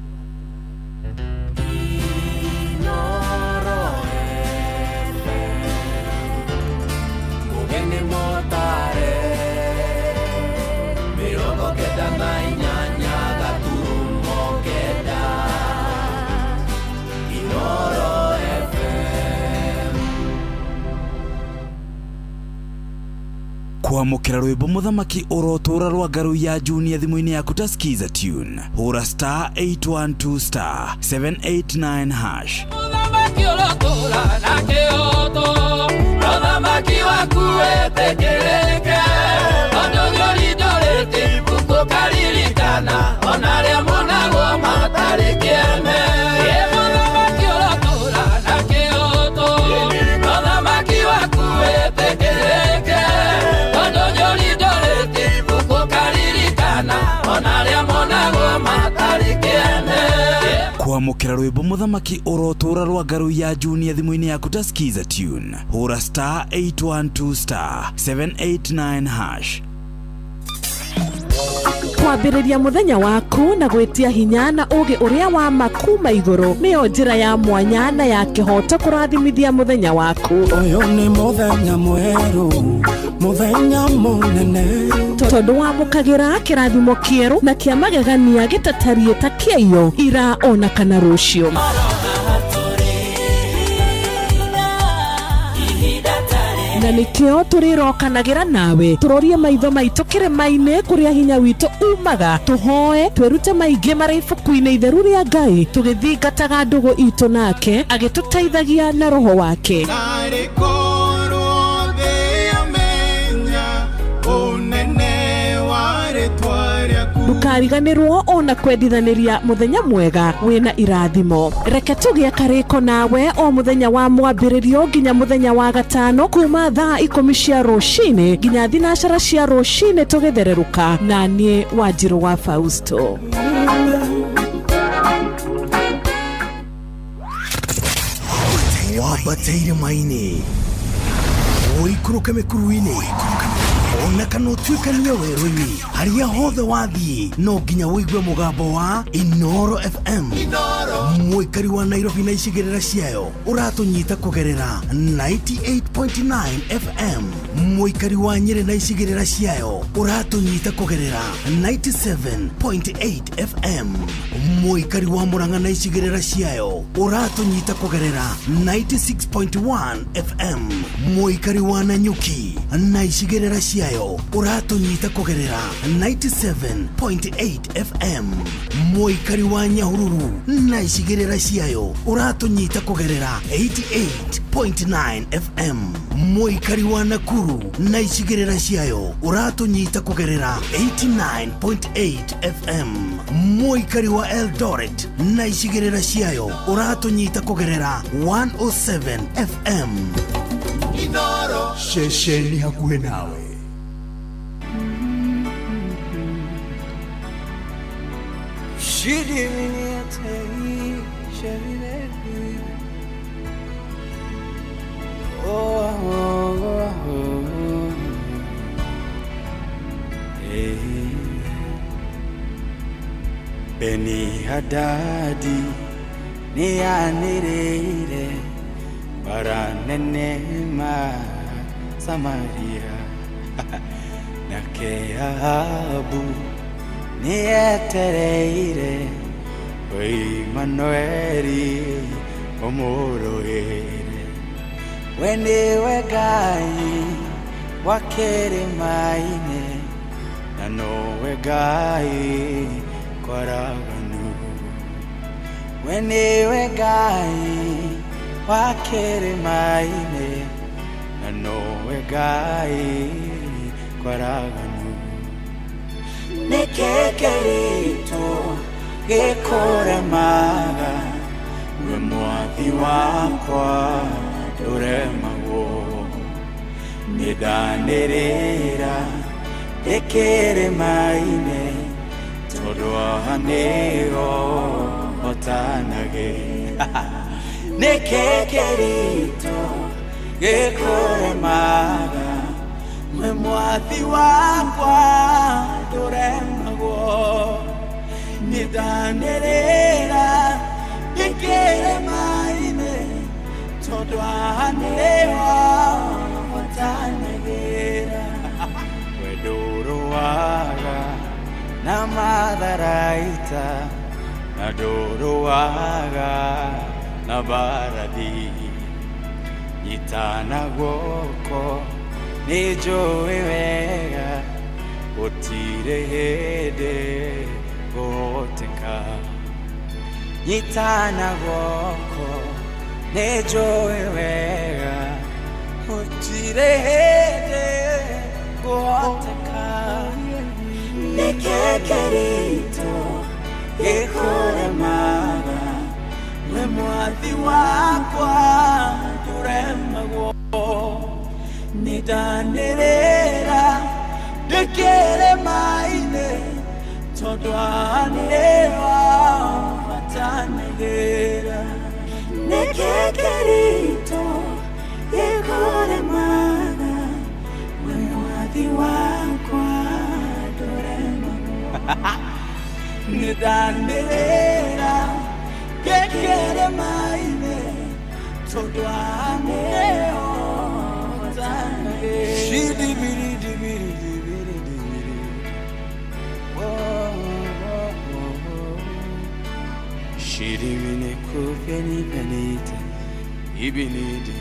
Inoro Ugeni motare Mirongo keda na inyanya gaturumo keda Inoro FM kwamukira rwimbo muthamaki urotura rwa ngaru ya junior thimu-ini yaku ta skiza tune hura star 812 star 789 hash muthamaki urotura na kioto muthamaki waku etekereke ondogyori ndorete buko karirikana onaria monago matari kieme muthamaki urotura na kioto muthamaki waku etekereke ondogyori ndorete buko karirikana onaria monago matari kieme kwamukira rwimbo muthamaki urotura rwa ngaru ya junior thimu-ini yaku ta skiza tune hura star 812 star 789 hash. Kwambĩrĩria muthenya waku na gwetia hinya na uge uria wa makuma iguru niyo njira ya mwanya na ya kihoto kurathimithia muthenya waku. Uyu ni muthenya mweru, muthenya munene, tondu wamukagira kirathimo kieru na kia magegania gitatarie ta kĩayo ira ona kana rucio. Na nikio turirokanagira nawe turorie maitho maitu kirima-ini kuria hinya witu umaga tuhoe twirute maingi mari ibuku-ini itheru ria Ngai tugithingataga ndugu itu nake agituteithagia na roho wake. Ndukariganirwo ona kwendithaniria muthenya mwega wina irathimo. Reke tugie kariko nawe o muthenya wa mwambiririo nginya muthenya wa gatano kuma thaa 10 cia rucini nginya thinacara cia rucini tugithereruka na nie Wanjiru wa Fausto. Wabateire maini oikuruke mikuruini ona kana utuikania werũ-inĩ haria hothe wathiĩ no nginya wĩigue mũgambo wa Inoro FM. Mũikari wa Nairobi na icigĩrĩra ciayo ũratũnyita kũgerera 98.9 FM. Mũikari wa Nyĩrĩ na icigĩrĩra ciayo ũratũnyita kũgerera 97.8 FM. Mũikari wa Murang'a na icigĩrĩra ciayo ũratũnyita kũgerera 96.1 FM. Mũikari wa Nanyuki na icigĩrĩra ciayo uratunyita kugerera 97.8 FM. Mũikari wa Nyahururu na icigĩrĩra ciayo uratunyita kugerera 88.9 FM. Mũikari wa Nakuru na icigĩrĩra ciayo uratunyita kugerera 89.8 FM. Mũikari wa Eldoret na icigĩrĩra ciayo uratunyita kugerera 107 FM. Inoro shesheni hakuhe nawe. Beni Hadadi ni anirire baranenema Samaria na Keabu ni etereire oi Manueli omoroere wendiwe Ngai wakere maine na nowe Ngai kwaraganu wendiwe Ngai wakere maine na nowe Ngai kwaraganu Nekekerito gekoremaga we mwathi wakwa nduremagwo nidanirira ekeremaine tondu ahanego otanage Nekekerito gekoremaga we mwathi wakwa nduremagwo nidanirira ekeremaine tondu ahanego otanagera weduruaga na matharaita na duruaga na baradi nyitana guoko nĩnjũĩ wega gũtirĩ hĩndĩ gũhoteka nyitana guoko nĩnjũĩ wega gũtirĩ hĩndĩ gũhoteka nĩkĩkĩrĩto gĩkũremaga we mwathi wakwa ndũremagwo nidanĩrĩra ndĩkĩrĩma-inĩ tondũ anĩwa otanegera nekekerito yekore mana mwathi wakwa dorema nidanera kekere maine todwane otanegera shidi biri dibiri Shirimine kufeni penite ibinide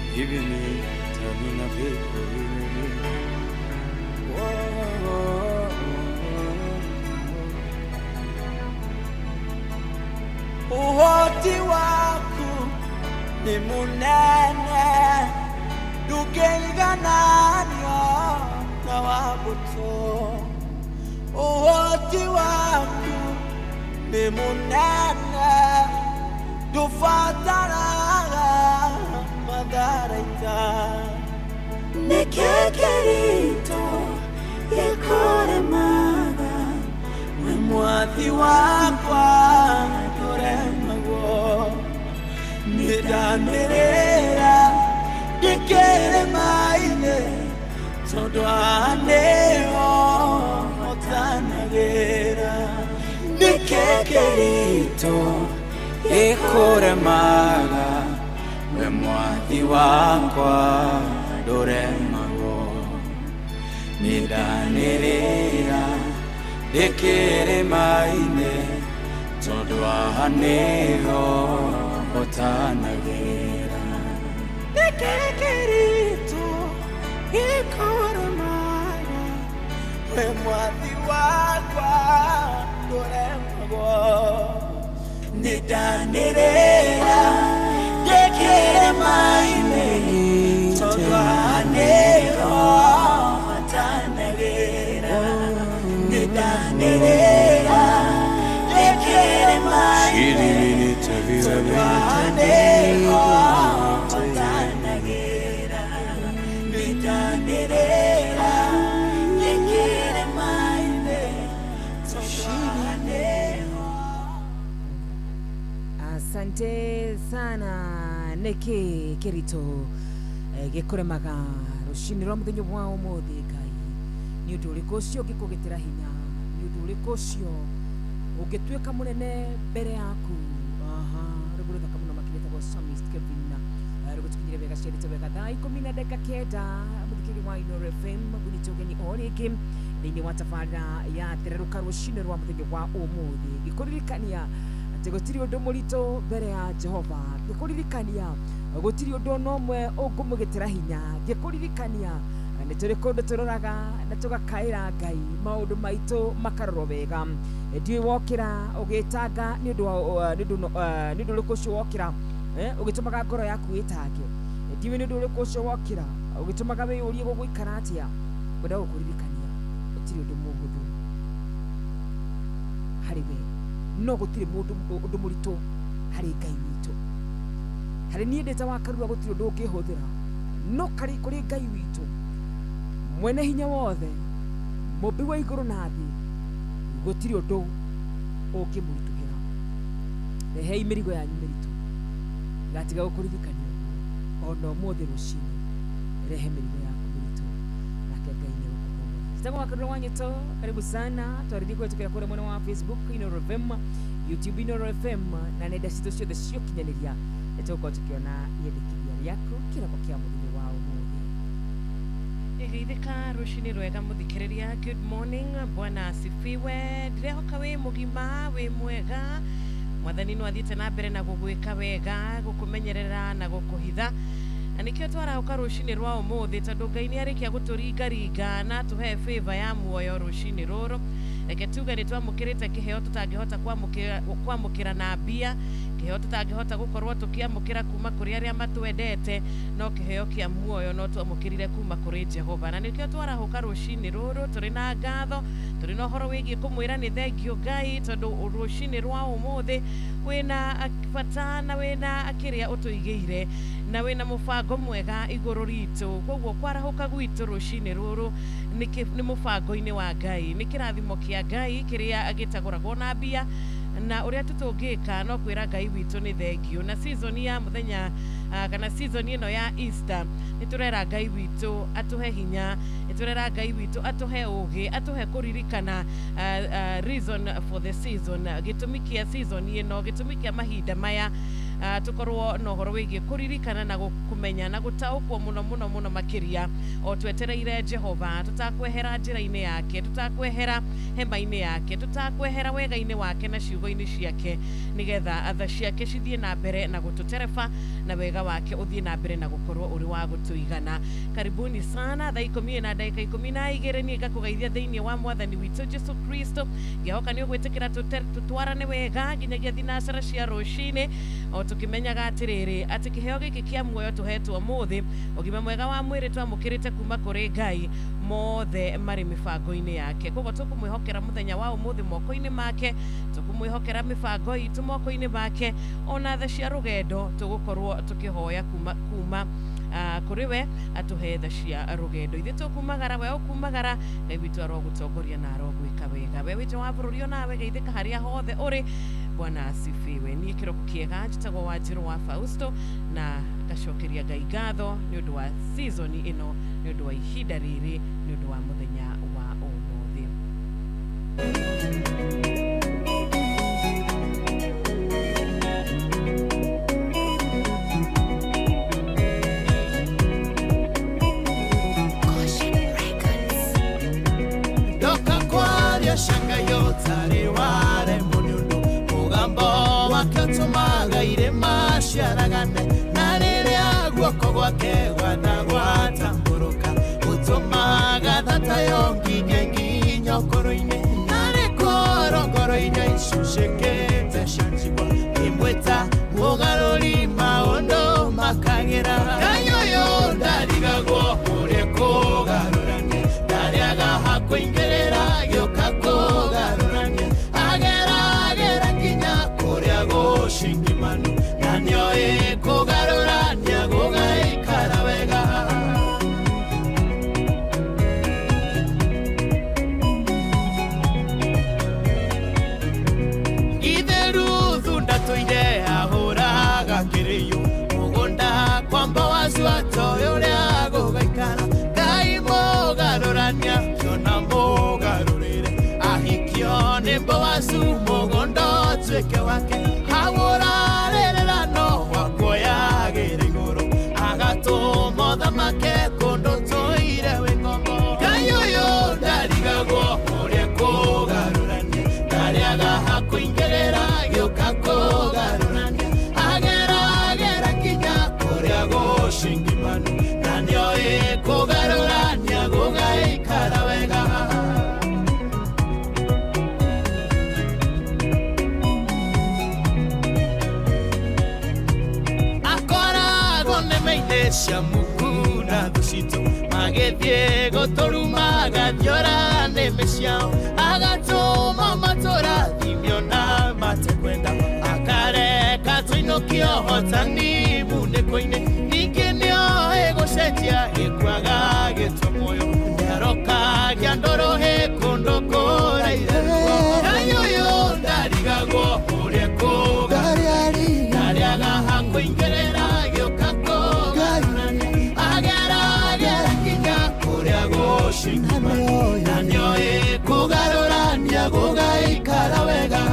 tamina beko uhoti waku ni munene dukengananyo na wabuto uhoti waku ni munene dufataraga madaraita nekekerito yekore maga we mwathi wakwa doremago nidanderera dikere maine todwaneo otanagera nekekerito ekore maga we mwathi wakwa doremago nidanirira ekere maine todwaneo otanagera nekekerito ekore maga we mwathi wakwa doremago nidanirira yekere maine todwaneo otanagera nidanirira yekere maine todwaneo otanagera nidanirira yekere maine todwaneo. Asante sana neke kerito gekoremaga rushini rwa muthenya wa umuthi Ngai ni undu uriku ucio gikugitira hinya ni undu uriku ucio ungituika munene mbere yaku ruguru thaka muno makirite go Psalmist Kevin rugutukinyire wega ciarite wega thaa 10:09 muthikiri wa Inoro FM gunitugeni oriki thiini wa tabarĩra ya thereruka rushini rwa muthenya wa umuthi gikuririkania ati gutiri undu murito mbere ya Jehova gikuririkania gutiri undu nomwe ungumugitira hinya gikuririkania ni turi kundu turoraga na tugakaira Ngai maundu maitu makarorwo wega ndiwe wokira ugitanga ni undu uriku ucio wokira ugitumaga ngoro yaku itange ndiwe ni undu uriku ucio wokira ugitumaga wiyurie guguikara atia kwenda gukuririkania gutiri undu muhuthu hari we no gutiri mundu murito hari Ngai witu hari nie ndeta wakarua gutiri undu ungihuthira no kari kuri Ngai witu mwene hinya wothe mumbi wa iguru na thi gutiri undu ungimuritugira rehei mirigo yanyu miritu gatiga gukuririkania ono muthi rucini rehe mirigo yaku miritu nake Ngai ni gukuhumura sitago wakarua wanyito karibu sana twaridi kwetukira kure mwena wa Facebook Inoro FM YouTube Inoro FM na nenda citu ciothe ciokinyaniria nitugukorwo tukiona yendekithia riaku kiroko kia muthenya wa umuthi Geithika rushini rwega muthikiriria. Good morning, bwana asifiwe. Ndirehoka wi mugima wi mwega mwathani no athiite na mbere na gugwika wega gukumenyerera na gukuhitha na nikio twarahoka rushini rwa umuthi tondu Ngai ni arikia guturingaringa na tuhe favor ya muoyo rushini ruru reke tuge ni twamukirite kiheo tutangihota kwamukira na mbia kiheo tutangihota gukorwo tukiamukira kuma kuri aria matwendete no kiheo kia muoyo no twamukirire kuma kuri Jehova na nikio twarahoka rushini ruru turi na ngatho turi no horo wigie kumwira ni thengio Ngai tondu rushini rwa umuthi wina fatana wina akiria utuigeire na wina mufango mwega iguru ritu kogwo kwarahoka gwitu rushini ruru ni mufango-ini wa Ngai ni kirathimo kia Ngai kiria agitaguragwo na mbia na uria tutungika no kwira Ngai witu ni thengio na season ya muthenya kana season ino ya Easter niturera Ngai witu atuhe hinya, niturera Ngai witu atuhe ugi, atuhe kuririkana reason for the season, gitumikia season ino, gitumikia mahinda maya tukorwo no horo wigie kuririkana na kumenya na gutaukwo muno makiria o twetereire Jehova, tutakwehera njira-ini yake, tutakwehera hema-ini yake, tutakwehera wega-ini wake na ciugo-ini ciake, nigetha atha ciake cithie na mbere na gututerefa na wega wake uthie na mbere na gukorwo uri wa gutuigana. Karibuni sana thaa 10 na dakika 12 ni ngakugeithia thiini wa mwathani witu Jesu Kristo, ngihoka ni ugwitikira tutwarane wega nginyagia thinacara cia rucini o tukimenyaga atiriri ati kiheo giki kia muoyo tuhetwo muthi ugima mwega wa mwiri twamukirite kuma kuri Ngai mothe mari mibango-ini yake. Koguo tukumwihokera muthenya wa umuthi moko-ini make, tukumwihokera mibango itu moko-ini make, ona tha cia rugendo tugukorwo tukihoya kuma kuri we atuhe tha cia rugendo. Ithe tukumagara we ukumagara Ngai witu arogutongoria na arogwika wega. We wito wa bururi onawe geithika haria hothe uri. Bwana asifiwe. Ni kiroko kiega njitagwo Wanjiru wa Fausto na gacokeria Ngai ngatho ni undu wa season ino, ni undu wa ihinda riri, ni undu wa muthenya wa umuthi. Doka kwaria shanga yotari ware munundu mugambo wake utumaga irema ciaragane na riria guoko gwake gwatamburuka utumaga thata yonginye nginya ngoro-ini na rikoro ngoro-ini icucikite cianjigua imwita mugaruri maundu makagira. Ngai uyu ndarigagwo uria kugarurania, ndariaga hakuingirira gioka kugarurania, agera nginya kuria gucingimanu na nioi kugarurania gugaikara wega. Itheru thunda tuire ahuraga kiriyo mugunda kwamba wazua toyo uria gugaikara. Ngai mugarurania kiona mugarurire ahikio ni mboazu mugondo twike wake hagurarerera no wakoyagira iguru agatuma thamake kundu toire wingombo. Ngai uyu ndarigagwo uria kugarurania, ndariaga hakuingirira gioka kugarurania, agera nginya kuria gucingimanu na nioi kugarurania gugaikara wega. Akoragwo nĩme-inĩ cia mukuna thucitu magĩthiĩ gũtũruma agathiora nĩme ciao, agatũma matũrathimio na matekwenda, akareka tũinũkio hotani munĩko-inĩ, ningĩ nĩoĩ gũcenjia gĩkwaga gĩtua muoyo, nĩarokagia ndũrũhĩ kũndũ kũraire. Ngai ũyũ ndarigagwo ũrĩa kugarurania, ndariaga hakuingĩrĩra gĩũka kugarurania, agera nginya kũrĩa gucingimanu na nĩoĩ kugarurania gugaikara wega.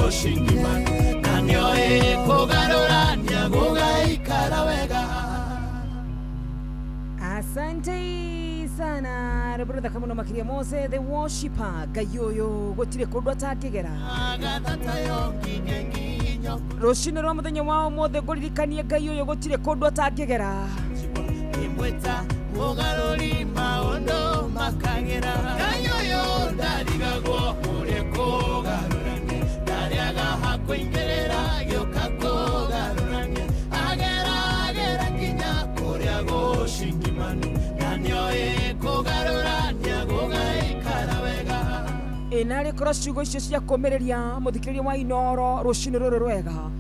gushingimana na nioe kugarurania gugaikara wega. Asante sana brother Kamuno Makiria Mose the worshipper gayoyo gotire kodwa takigera Roshine rwa muthenya wao mothe goririkanie gayoyo gotire kodwa takigera imweta mugaruri maondo makagera gayoyo ndarigagwo uri kugarurania ndariaga hakuingerera gioka kugarurania agera kinya kuria gushingimanu na nioe kugarurania gugaikara wega. Inari kora ciugo icio cia komereria muthikiriria wa Inoro rucini ruru rwega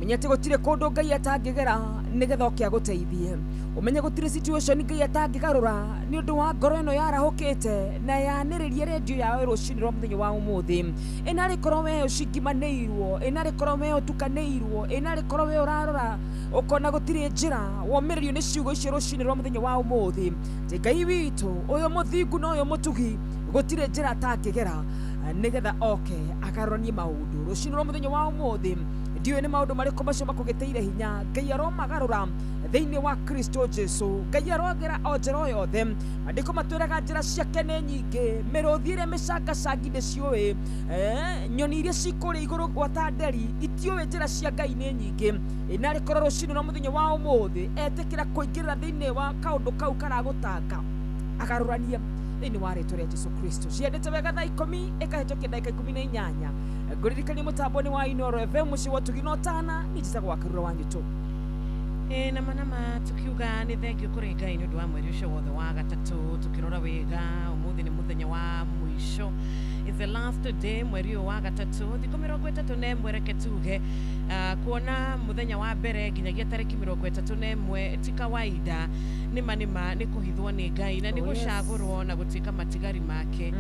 menyete gutire kundu Ngai atangigera nigetha okia guteithie umenye gutire situation Ngai atangigarura ni undu wa ngoro eno yarahukite na yaniririe radio yawe rucini rwa muthenya wa umuthi inari kora we ucingimaneirwo inari kora we utukaneirwo inari kora we urarora ukona gutire njira womererio ni ciugo icio rucini rwa muthenya wa umuthi Ngai witu uyo muthingu no uyo mutugi gutire njira atangigera nigetha oke akaroranie maundu rucini rwa muthenya wa umuthi ndiwe ni maundu mariko macio makugeteire hinya Ngai aromagarura thiini wa Kristo Jesu Ngai arogera onjero yothe andiko matwiraga njira ciake ni nyingi miruthi iria micangacagi ndiciui nyoni iria cikuri iguru gwata nderi itiui njira cia Ngai ni nyingi inari korwo rucini rwa muthenya wa umuthi etikira kuingirira thiini wa kaundu kau karagutanga akarurania thiini wa ritwa ria Jesu Kristo ciendete wega thaa 10 ikahetokia ndagika 18 nguririkanie mutamboni wa Inoro FM muci wa tuginotana nijisa gwakarura wanyu tu na manama tukiuga ni thengio kuri Ngai ni undu wa mweri ucio wothe wa gatatu tukirora wega umuthi ni muthenya wa mwisho is the last day mweri wa gatatu thiko 31 reke tuge kuona muthenya wa mbere nginyagia tariki 31 ti kawaida nima ni kuhithwo ni Ngai na ni gucagurwo na gutika matigari make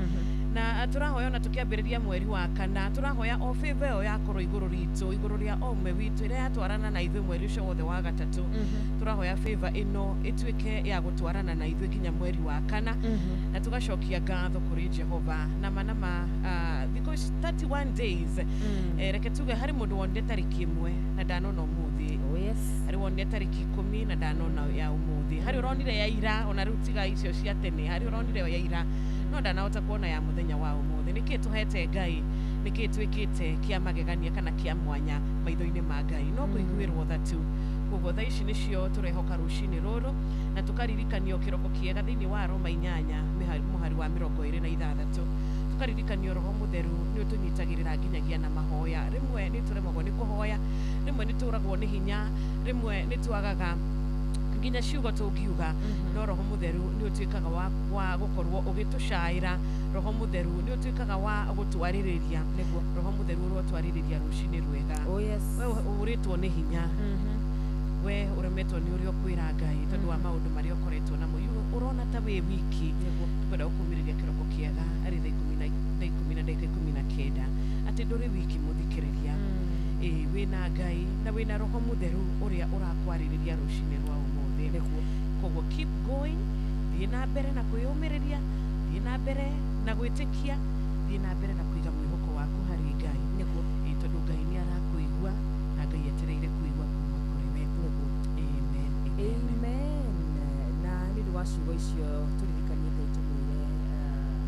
na turahoya na tukiambiriria mweri wa kana turahoya o favor yakorwo iguru ritu iguru ria ome witu ria atwarana na ithu mweri ucio wothe wa gatatu turahoya favor ino ituike ya gutwarana na ithu kinya mweri wa kana na tugacokia ngatho kuri Jehova na manama because 31 days reke tuge hari mundu wonde tariki 1 na ndanona umuthi hari wonde tariki 10 na ndanona ya umuthi hari uronire ya ira ona rutiga icio cia tene hari uronire ya ira no ndanahota kuona ya muthenya wa umuthi niki tuhete Ngai niki twikite kia magegania kana kia mwanya maitho-ini ma Ngai no kuiguirwo thatu koguo thaa ici nicio turehoka rucini ruru na tukaririkanio kiroko kiega thiini wa Roma 8 muhari wa 26 tukaririkanio Roho Mutheru ni utunyitagirira nginyagia na mahoya rimwe ni turemagwo ni kuhoya rimwe ni turagwo ni hinya rimwe ni tuagaga nginya ciugo tungiuga no Roho Mutheru ni utuikaga wa gukorwo ugitucaira Roho Mutheru ni utuikaga wa gutwaririria Roho Mutheru ro twaririria rucini rwega we uritwo ni hinya we uremetwo ni urio kwira Ngai tondu wa maundu maria ukoretwo namo urona ta we wiki tukwenda ukumiriria kiroko kiega ari thaa 19 ati nduri wiki muthikiriria wina Ngai na wina Roho Mutheru uria urakwaririria rucini rwa umuthi koguo keep going thina mbere na kwiyumiriria thina mbere na gwitikia thina mbere na kuiga mwihoko waku hari Ngai niguo tondu Ngai ni arakuigua na Ngai etereire kuigua kuma kuri we amen na ni ndu wa ciugo icio turirikanie Ngai tumwire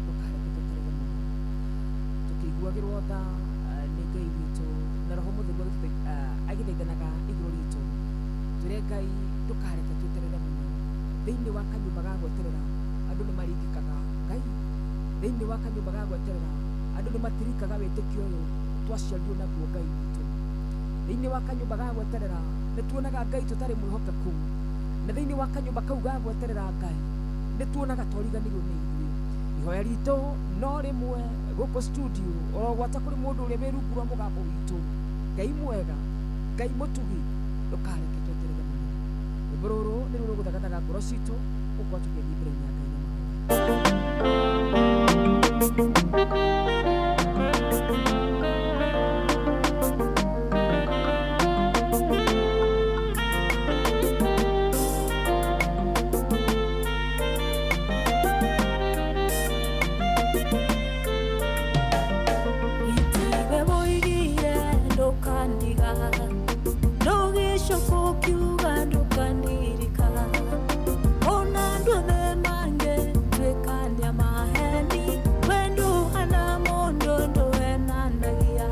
tukareke tuterere muno tukiguagirwo tha ni Ngai witu na Roho Mutheru agithaithanaga iguru ritu turi Ngai tukareke tuterere muno thiini wa kanyumba ga gweterera andu ni maringikaga Ngai thiini wa kanyumba ga gweterera andu ni matirikaga witikio uyu twaciario naguo Ngai witu thiini wa kanyumba ga gweterera ni tuonaga Ngai tutari mwihokeku na thiini wa kanyumba kau ga gweterera Ngai ni tuonaga twariganirwo ni ithuĩ ihoya ritu no rimwe guku studio orogwata kuri mundu uria wirungu rwa mugambo witu Ngai mwega Ngai mutugi tukareke tweterere muno ibururu ni ruru guthagathaga ngoro citu uko tugethi mbere ya Ngai na kiuga ndukanirika ona nduthe mange twikania maheni wendu hana mundu nduenanagia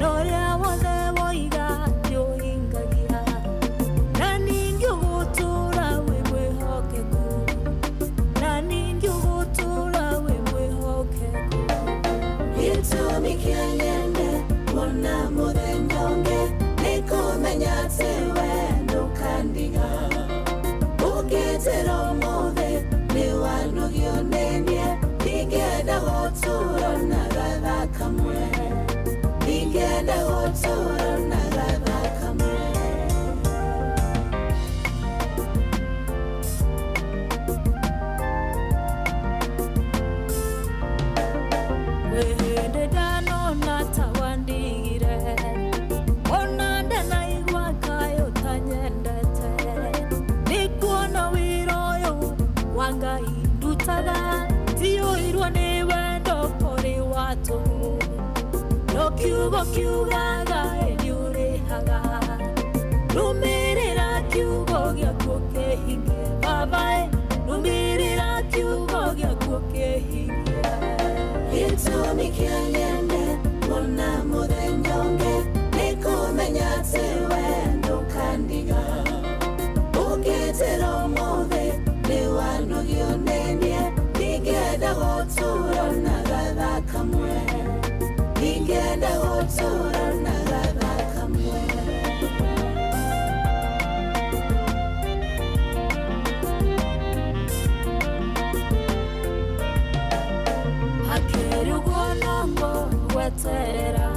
noria wothe woiga ndiuhingagia na ningi ugutura wi mwihokeku na ningi ugutura wi mwihokeku gitumi kia nyende wona muthenya ungi nikumenya ati we ndukandiga ungitira umuthi niwanogio nenie ningenda gutura na gatha kamwe ningenda gutura na gatha kamwe wehende danona tawandigire ona ndanaigua kayo tanyendete nikuona wiroyo wangai ndutaga tiyoirwo ni wendo kuri watu no kiugo kiugaga niurihaga rumirira kiugo giaku kihinge babae rumirira kiugo giaku kihinge gitumi kia nyende wona muthenya ungi nikumenya ati we ndukandiga ungitira umuthi niwanogio nenie ningenda gutura na gatha kamwe ningenda gutura na gatha kamwe hakirugo nongo gweterera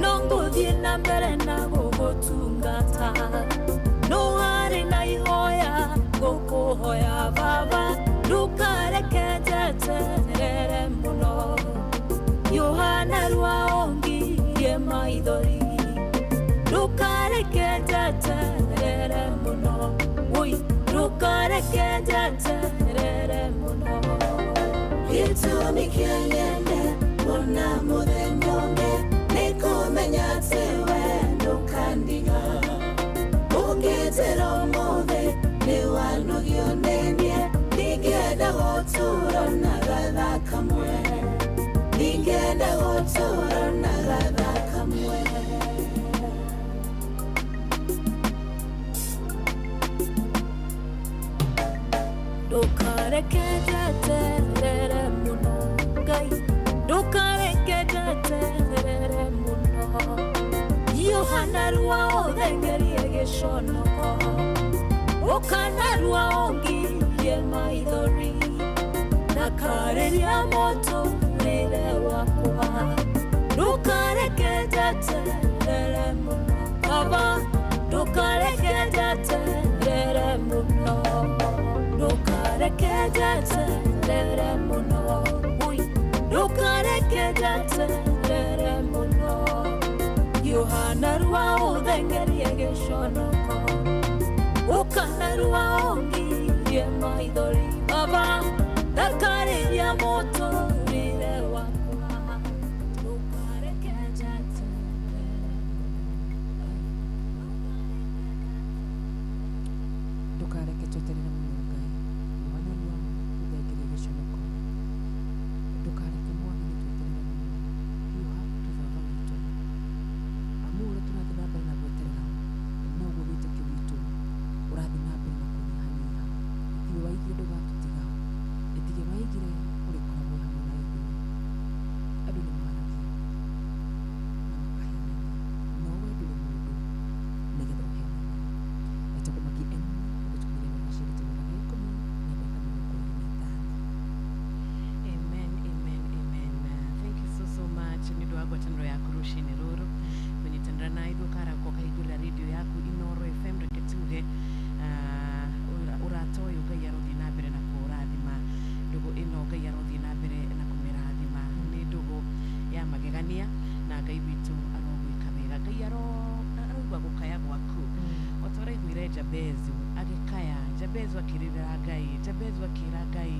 nonguthie na mbere na gugutungata no hari na ihoya gukuhoya baba ndukareke njeterere muno Yohana rwaongirie maithori ndukareke njeterere muno ui ndukareke njeterere muno gitumi kia nyende wona muthenya ungi nikumenya ati we ndukandiga ungitira umuthi niwanogio nenie ningenda gutura na gatha kamwe ningenda gutura na gatha kamwe ndukareke njeterere muno ngai ndukareke njeterere muno Yohana rwaothengerie giconoko ukana rwaongirie maithori ndakariria muturire wakwa ndukareke njeterere muno baba ndukareke njeterere muno ndukareke njeterere muno ui ndukareke njeterere muno Yohana rwaothengerie giconoko ukana rwaongirie maithori baba ndakariria muturire wakwa ndukareke ndukareke tweterere muno ngai Yohana rwaothengerie giconoko ndukareke mwana nitweterere muno you have to baba witu amura turathi na mbere na gweterera noguo wĩtĩkio witũ ũrathi na mbere na kũnyihanyiha itirĩ waigire ndũgatũtiga itirĩ waigire ũrĩkoragwo hamwe na ithuĩ andũ nĩ marathia na makahenania no we ndũrĩ mũndũ nĩgetha ũhenanie etagũmaki enu ũgũtũmĩre wega ciĩrĩte wega na ikũmi na ndeka mĩrongo ĩrĩ na ithano Amen, amen, amen. Thank you so much. Nĩ ũndũ wa ngwatanĩro yaku rũcinĩ rũrũ kũnyitanĩra na ithuĩ ũkarako ũkahingũrĩra redio yaku Inoro FM reke tuge ũrata ũyũ Ngai arothiĩ na mbere na kũũrathima ndũgũ ĩno Ngai arothiĩ na mbere na kũmĩrathima nĩ ndũgũ ya magegania na Ngai witũ arogwĩka wega Ngai aroigua gũkaya gwaku o ta ũraiguire Jabezu agĩkaya Jabezu akĩrĩrĩra Ngai Jabezu akĩra Ngai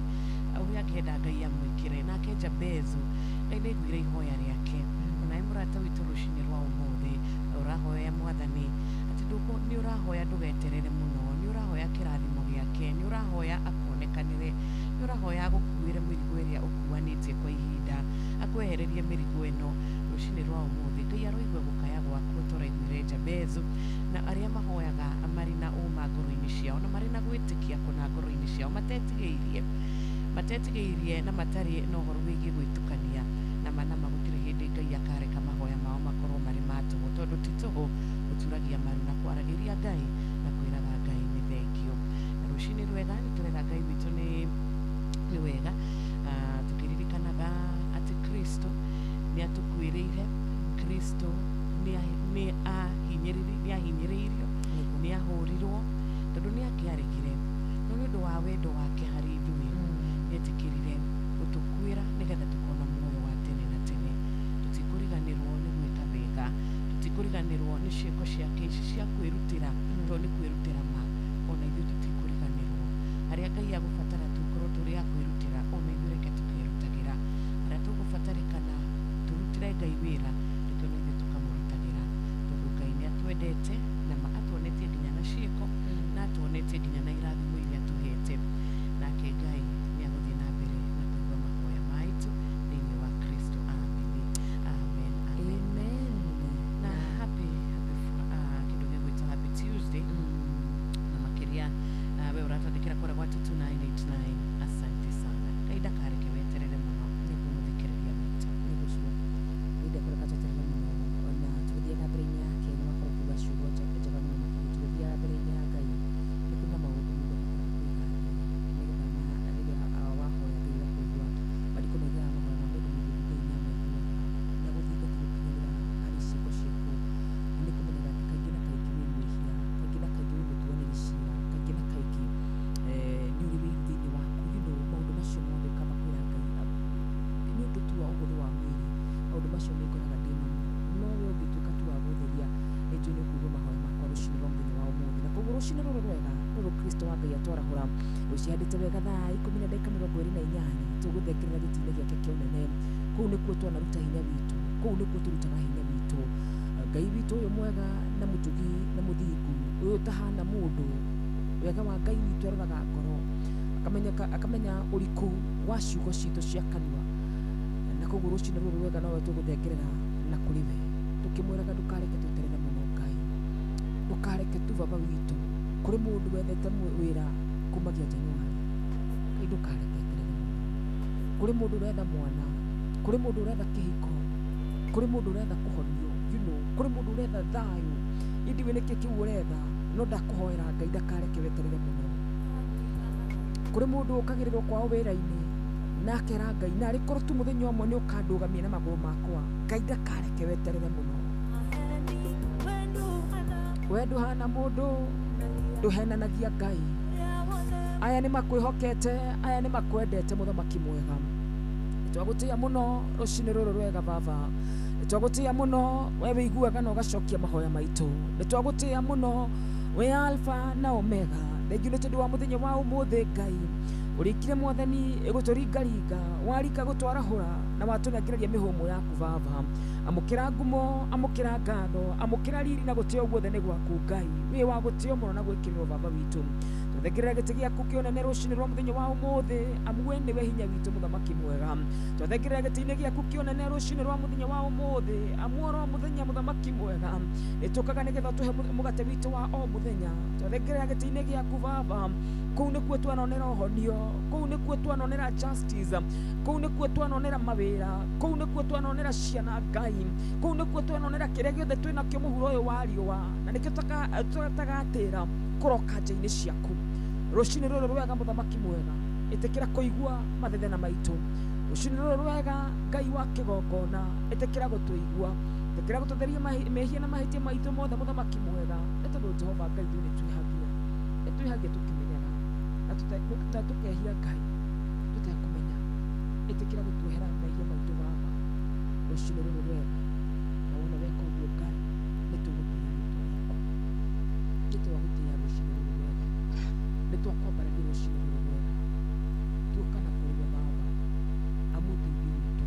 ũrĩa angĩenda Ngai amwĩkĩre nake Jabezu Ngai nĩaiguire ihoya rĩake ona mũrata witũ rũcinĩ rwa ũmũthĩ ũrahoya Mwathani atĩ nĩ ndugeterere muno ni urahoya kirathimo giake ni urahoya akuonekanire ni urahoya gukuire mirigo iria ukuanitie kwa ihinda akwehererie mirigo ino rucini rwa umuthi ngai aroigwe gukaya gwaku turaiguire Jabezu na aria mahoyaga mari na uma ngoro-ini ciao na mari na gwitikia kuna ngoro-ini ciao matetigeirie na matari na uhoro wigie gwitukania na manama gutire hindi ngai akareka mahoya mao makorwo mari matuhu tondu tituhu guturagia maru na kwaragiria ngai na kwiraga ngai ni thengio na rucini rwega ni turera ngai witu ni wega tukiririkanaga ati Kristo ni atukwiriire Kristo ni ahinyiriirio ni ahurirwo tondu ni akiaregire no ni undu wa wendo wake hari ithui etikirire gutukwira nigetha tukona muoyo wa tene na tene tutikuriganirwo ni gwika wega tutikuriganirwo ni ciiko ciake ici cia kwirutira to ni kwirutira ma ona ithuĩ tutikuriganirwo aria ngai agubatara tukorwo turi a kwirutira ona ithuĩ reke tukirutagira aria tugubatarikana turutire ngai wira reke ona ithuĩ tukamurutagira tondu ngai ni atwendete na atuonetie nginya na ciiko na atuonetie nginya na irathimo iria tuhete nake ngai ni aguthii na mbere na kuigua mahoya maitu thiini wa Kristo amen na happy kindu gigwitwo happy Tuesday na makiria we uratandikira kura gwa 22989 asante sana kaida kareke weterere muno niguo muthikiriria witu niguo ida kura kataterere muno ona tuthie na mbere yake ni wakoro kuga ciugo njega muno makituthia mbere ya ngai ni kuna maundu muno Kristo wa ngai atwarahura uciandite wega thaa 10:28 tuguthekerera gitine giake kionene kuu nikuo twanaruta hinya witu kuu nikuo turutaga hinya witu ngai witu uyu mwega na mutugi na muthingu uyu tahana mundu wega wa ngai witu aroraga ngoro akamenya uriku wa ciugo citu cia kanua na koguo rucini ruru rwega nawe tuguthekerera na kuriwe tukimwiraga ndukareke tuterere muno ngai ndukareke tu baba witu kuri mundu wethete wira kumagia Januari indu kareketerere muno kuri mundu uretha mwana kuri mundu uretha kihiko kuri mundu uretha kuhonio kuri mundu uretha thayu indi we niki kiu uretha no ndakuhoera ngai ndakareke weterere muno kuri mundu ukagirirwo kwao wira-ini nakera ngai na rikorwo tu muthenya umwe ni ukandugamia na maguru makwa ngai ndakareke weterere muno wendu hana mundu nduhenanagia ngai aya ni makwihokete aya ni makwendete muthamaki mwega twagutia muno rucini ruru rwega baba twagutia muno we wiguaga na ugacokia mahoya maitu twagutia muno we alfa na omega thengiu ni tondu wa muthenya wa umuthi ngai urikire mwathani iguturingaringa warika gutwarahura na watunengeraria mihumu yaku baba amukira ngumo amukira ngatho amukira riri na gutio guothe ni gwaku ngai wi wa gutio muno na gwikirirwo baba witu tuthengerera giti giaku kionene rucini rwa muthenya wa umuthi amwe ni we hinya witu muthamaki mwega tuthengerera giti-ini giaku kionene rucini rwa muthenya wa umuthi amworo muthenya muthamaki mwega nitukaga nigetha tuhe mugate witu wa o muthenya tuthengerera giti-ini giaku baba kuu nikuo twanonera uhonio kuu nikuo twanonera justice kuu nikuo twanonera mawira kuu nikuo twanonera ciana ngai kuu nikuo twanonera kiria giothe twinakio muhuro uyu wa riua na nikio tutagatira kuroka nja-ini ciaku rucini ruru rwega muthamaki mwega itikira kuigua mathethena maitu rucini ruru rwega ngai wa kigongona itikira gutuigua itikira gututheria mehia na mahitia maitu mothe muthamaki mwega etondu Jehova ngai tu nitwihagia tukimenyaga na tukehia ngai tutakumenya itikira gutuhera mehia maitu baba rucini ruru rwega na wona weka uguo ngai nitugutia nitwagutia rucini ruru rwega nitwakwambarania rucini ruru rwega tuokana kuriwe baba amuteithia witu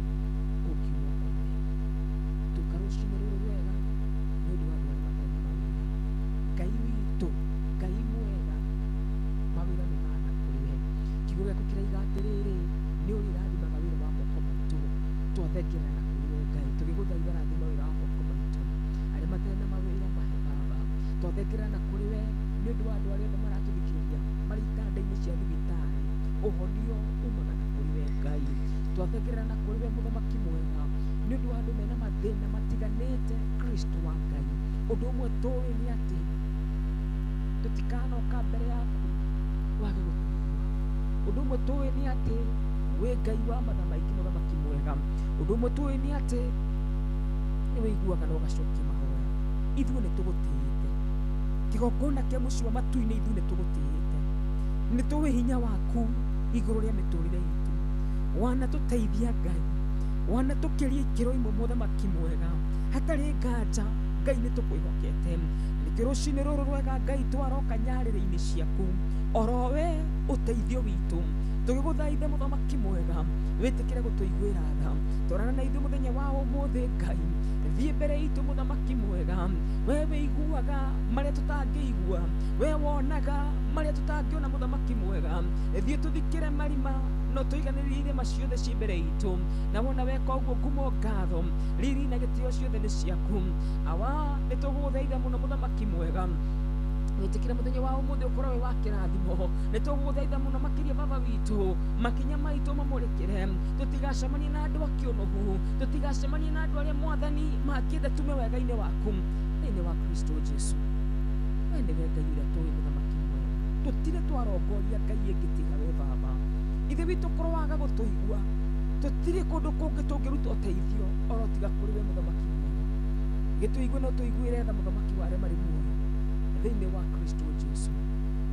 ukiuma kwame tuka rucini ruru rwega ni undu wa andu aria matarĩ na mawĩra ngai witu twathengerana kuri we Ngai tugiguthaitha rathima wĩra wa moko maitũ arĩa matarĩ na mawĩra mahe Baba twathengerana kũrĩ we nĩ ũndũ wa andũ arĩa othe maratũthikĩrĩria marĩ itanda-inĩ cia thibitarĩ ũhonio umaga na kũrĩ we Ngai twathengerana kũrĩ we mũthamaki mwega nĩ ũndũ wa andũ mena mathĩna matiganĩte Kristo wa Ngai ũndũ ũmwe tũĩ nĩ atĩ tũtikanoka mbere yaku wage gũtũigua ũndũ ũmwe tũĩ nĩ atĩ wĩ Ngai wa matha maingĩ mũthamaki mwega ũndũ ũmwe tũĩ nĩ atĩ nĩ wĩiguaga na ũgacokia mahoya ithuĩ nĩ tũgũtĩĩte kĩgongona kĩa mũciĩ wa matu-inĩ ithuĩ nĩ tũgũtĩĩte nĩ tũĩ hinya waku igũrũ rĩa mĩtũrĩre itũ wanatũteithia Ngai wanatũkĩria ikĩro imwe mũthamaki mwega hatarĩ nganja Ngai nĩ tũkwĩhokete nĩkĩo rũciinĩ rũrũ rwega Ngai twaroka nyarĩrĩ-inĩ ciaku oro we ũteithio witũ tũgĩgũthaitha mũthamaki mwega wĩtĩkĩre gũtũiguĩra tha twarana na ithuĩ mũthenya wa ũmũthĩ Ngai thiĩ mbere itũ mũthamaki mwega we wĩiguaga marĩa tũtangĩigua we wonaga marĩa tũtangĩona mũthamaki mwega thiĩ tũthikĩre marima no tũiganĩrĩrie irĩma ciothe ciĩ mbere itũ na wona weka ũguo ngumo ngatho riri na gĩtĩo ciothe nĩ ciaku awa nĩ tũgũgũthaitha mũno mũthamaki mwega wĩtĩkĩre mũthenya wa ũmũthĩ ũkorwo wĩ wa kĩrathimo nĩ tũgũgũthaitha mũno makĩria Baba witũ makinya maitũ mamũrĩkĩre tũtigacemanie na andũ a kĩũnũhu tũtigacemanie na andũ arĩa mwathani makĩenda tume wega-inĩ waku thĩinĩ wa Kristo Jesu we nĩwe Ngai ũrĩa tũĩ mũthamaki mwega tũtirĩ twarongoria Ngai ĩngĩ tiga we Baba ithe witũ korwo waga gũtũigua tũtirĩ kũndũ kũngĩ tũngĩruta ũteithio oro tiga kũrĩ we mũthamaki mwega gĩtũigue no tũiguĩre tha mũthamaki wa arĩa marĩ muoyo thĩinĩ wa Kristo Jesu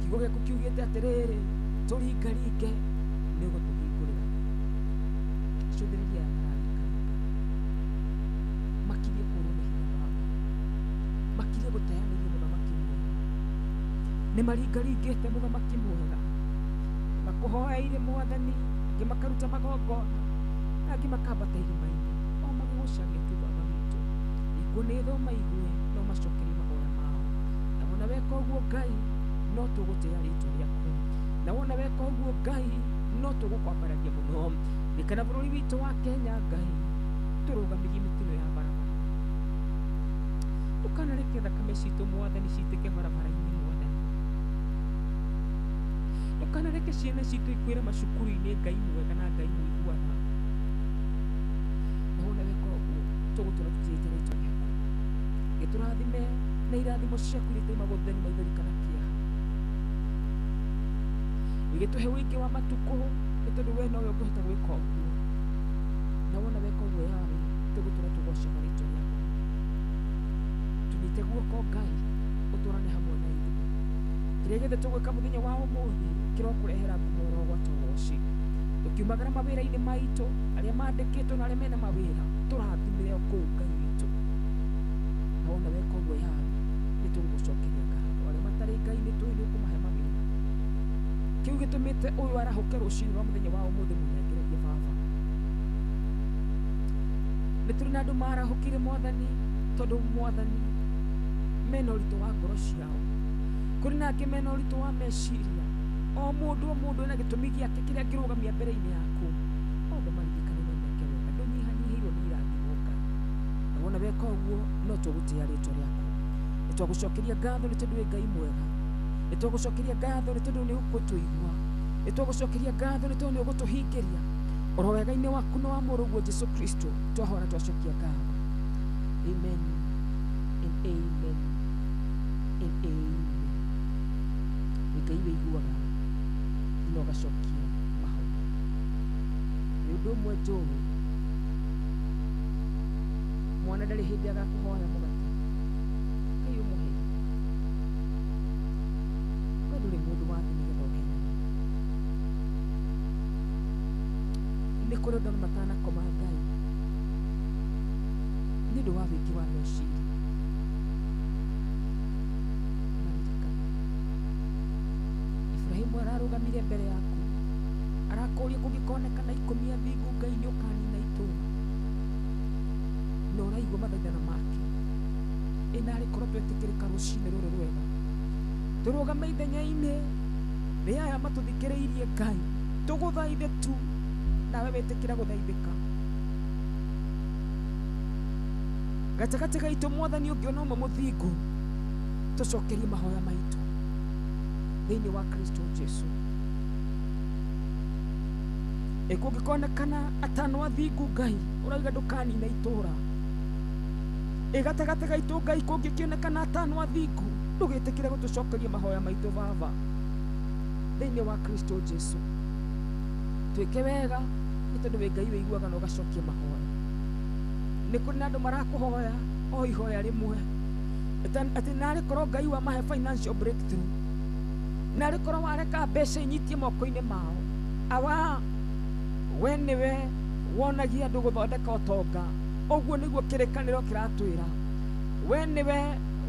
kiugo gĩaku kiugĩte atĩrĩrĩ tũringaringe nĩ ũgũtũhingũrĩra cũthĩrĩria mararĩkanĩka makĩrie kũrwo nĩ hinya Baba makĩrie gũteanĩria mũthamaki mwega nĩ maringaringĩte mũthamaki mwega makũhoeire mwathani angĩ makaruta magongona angĩ makambata irima-inĩ o magĩgũcaria tu Baba witũ igua nĩ tho maigue no macokerie mahoya mao na wona weka ũguo Ngai no tũgũtĩĩa rĩtwa rĩaku na wona weka ũguo Ngai no tũgũkwambararia mũno rĩkana bũrũri witũ wa Kenya Ngai tũrũgamirie mĩtino ya barabara ndũkanareke thakame citũ mwathani citĩke barabara-inĩ mwathani ndũkanareke ciana citũ ikuĩre macukuru-inĩ Ngai mwega na Ngai mũiguaga na wona weka ũguo tũgũtũra tũtiĩte rĩtwa rĩaku gĩtũrathime na irathimo ciaku iria itaimagwo thĩinĩ maithori kana kĩeha gĩtũhe wĩingĩ wa matukũ nĩ tondũ we nowe ũngĩhota gwĩka ũguo na wona weka ũguo yawe tũgũtũra tũgocaga rĩtwa rĩaku tũnyite guoko Ngai ũtũrane hamwe na ithuĩ kĩrĩa gĩothe tũgwĩka mũthenya wa ũmũthĩ kĩrokũrehera ngumo ũrogwata ũgoci tũkiumagara mawĩra-inĩ maitũ arĩa mandĩkĩtwo na arĩa mena mawĩra tũrathimĩre o kũu Ngai witũ na wona weka ũguo yawe nĩ tũgũgũcokeria ngatho arĩa matarĩ Ngai nĩ tũĩ nĩ ũkũmahe mawĩra kĩu gĩtũmĩte ũyũ arahũke rũciinĩ rwa mũthenya wa ũmũthĩ mũnengererie Baba nĩ tũrĩ na andũ marahũkire mwathani tondũ mwathani mena ũritũ wa ngoro ciao kũrĩ na angĩ mena ũritũ wa meciria o mũndũ ena gĩtũmi gĩake kĩrĩa angĩrũgamia mbere-inĩ yaku othe maririkane na meke wega ndũnyihanyihĩirwo nĩ irathimo Ngai na wona weka ũguo no tũgũtĩĩa rĩtwa rĩaku nĩ twagũcokeria ngatho nĩ tondũ wĩ Ngai mwega nĩ twagũcokeria ngatho nĩ tondũ nĩ ũgũtũigua nĩ twagũcokeria ngatho nĩ tondũ nĩ ũgũtũhingĩria oro wega-inĩ waku na wa mũrũguo Jesu Kristo twahora twacokia ngatho amen and amen and amen Ngai wĩiguaga na ũgacokia mahoya nĩ ũndũ ũmwe njũĩ mwana ndarĩ hĩndĩ agakũhoya mũgate Ngai ũmũhe we ndũrĩ mũndũ wa thĩ nĩgetha ũkenanie nĩ kũrĩ andũ matanakoma Ngai nĩ ũndũ wa wĩingĩ wa meciria Ibrahimu ararũgamire mbere yaku arakũria kũngĩkonekana ikũmia thingu Ngai nĩ ũkanina itũũra na ũraigua mathaithana make ĩnarĩ korwo twetĩkĩrĩka rũciinĩ rũrũ rwega tũrũgame ithenya-inĩ rĩa aya matũthikĩrĩirie Ngai tũgũthaithe tu nawe wĩtĩkĩra gũthaithĩka gatagati gaitu mwathani ungiona uma muthingu tucokerie mahoya maitu thiini wa Kristo Jesu. Ikungĩkonekana atano athingu Ngai ũrauga ndũkanina itũra, ĩgatagati gaitũ Ngai kũngĩkĩonekana atano athingu ndũgĩtĩkĩre gũtũcokeria mahoya maitũ Baba thĩinĩ wa Kristo Jesu. Twĩke wega nĩ tondũ wĩ Ngai wĩiguaga na ũgacokia mahoya. Nĩ kũrĩ na andũ marakũhoya o ihoya rĩmwe atĩ narĩ korwo Ngai wa mahe financial breakthrough, narĩ korwo wareka mbeca inyitie moko-inĩ mao. Awa we nĩwe wonagia andũ gũthondeka ũtonga, ũguo nĩguo kĩrĩkanĩro kĩratwĩra. We nĩwe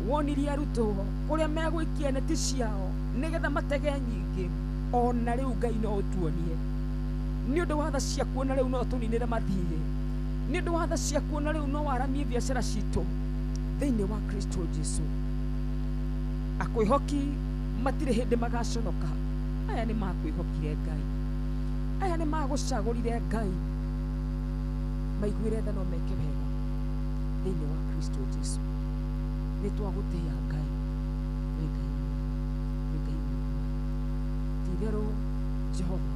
wonirie arutwo kũrĩa megũikia neti ciao nĩgetha matege nyingĩ. Ona rĩu Ngai no ũtuonie nĩ ũndũ wa tha ciaku, ona rĩu no tũninĩre mathiĩ nĩ ũndũ wa tha ciaku, ona rĩu no waramie biacara citũ thĩinĩ wa Kristo Jesu. Akwĩhoki matirĩ hĩndĩ magaconoka. Aya nĩ makwĩhokire Ngai, aya nĩ magũcagũrire Ngai, maiguĩre tha no meke wega thĩinĩ wa Kristo Jesu. Nĩ twagũtĩĩa Ngai, wĩ Ngai, wĩ Ngai ti-itherũ Jehova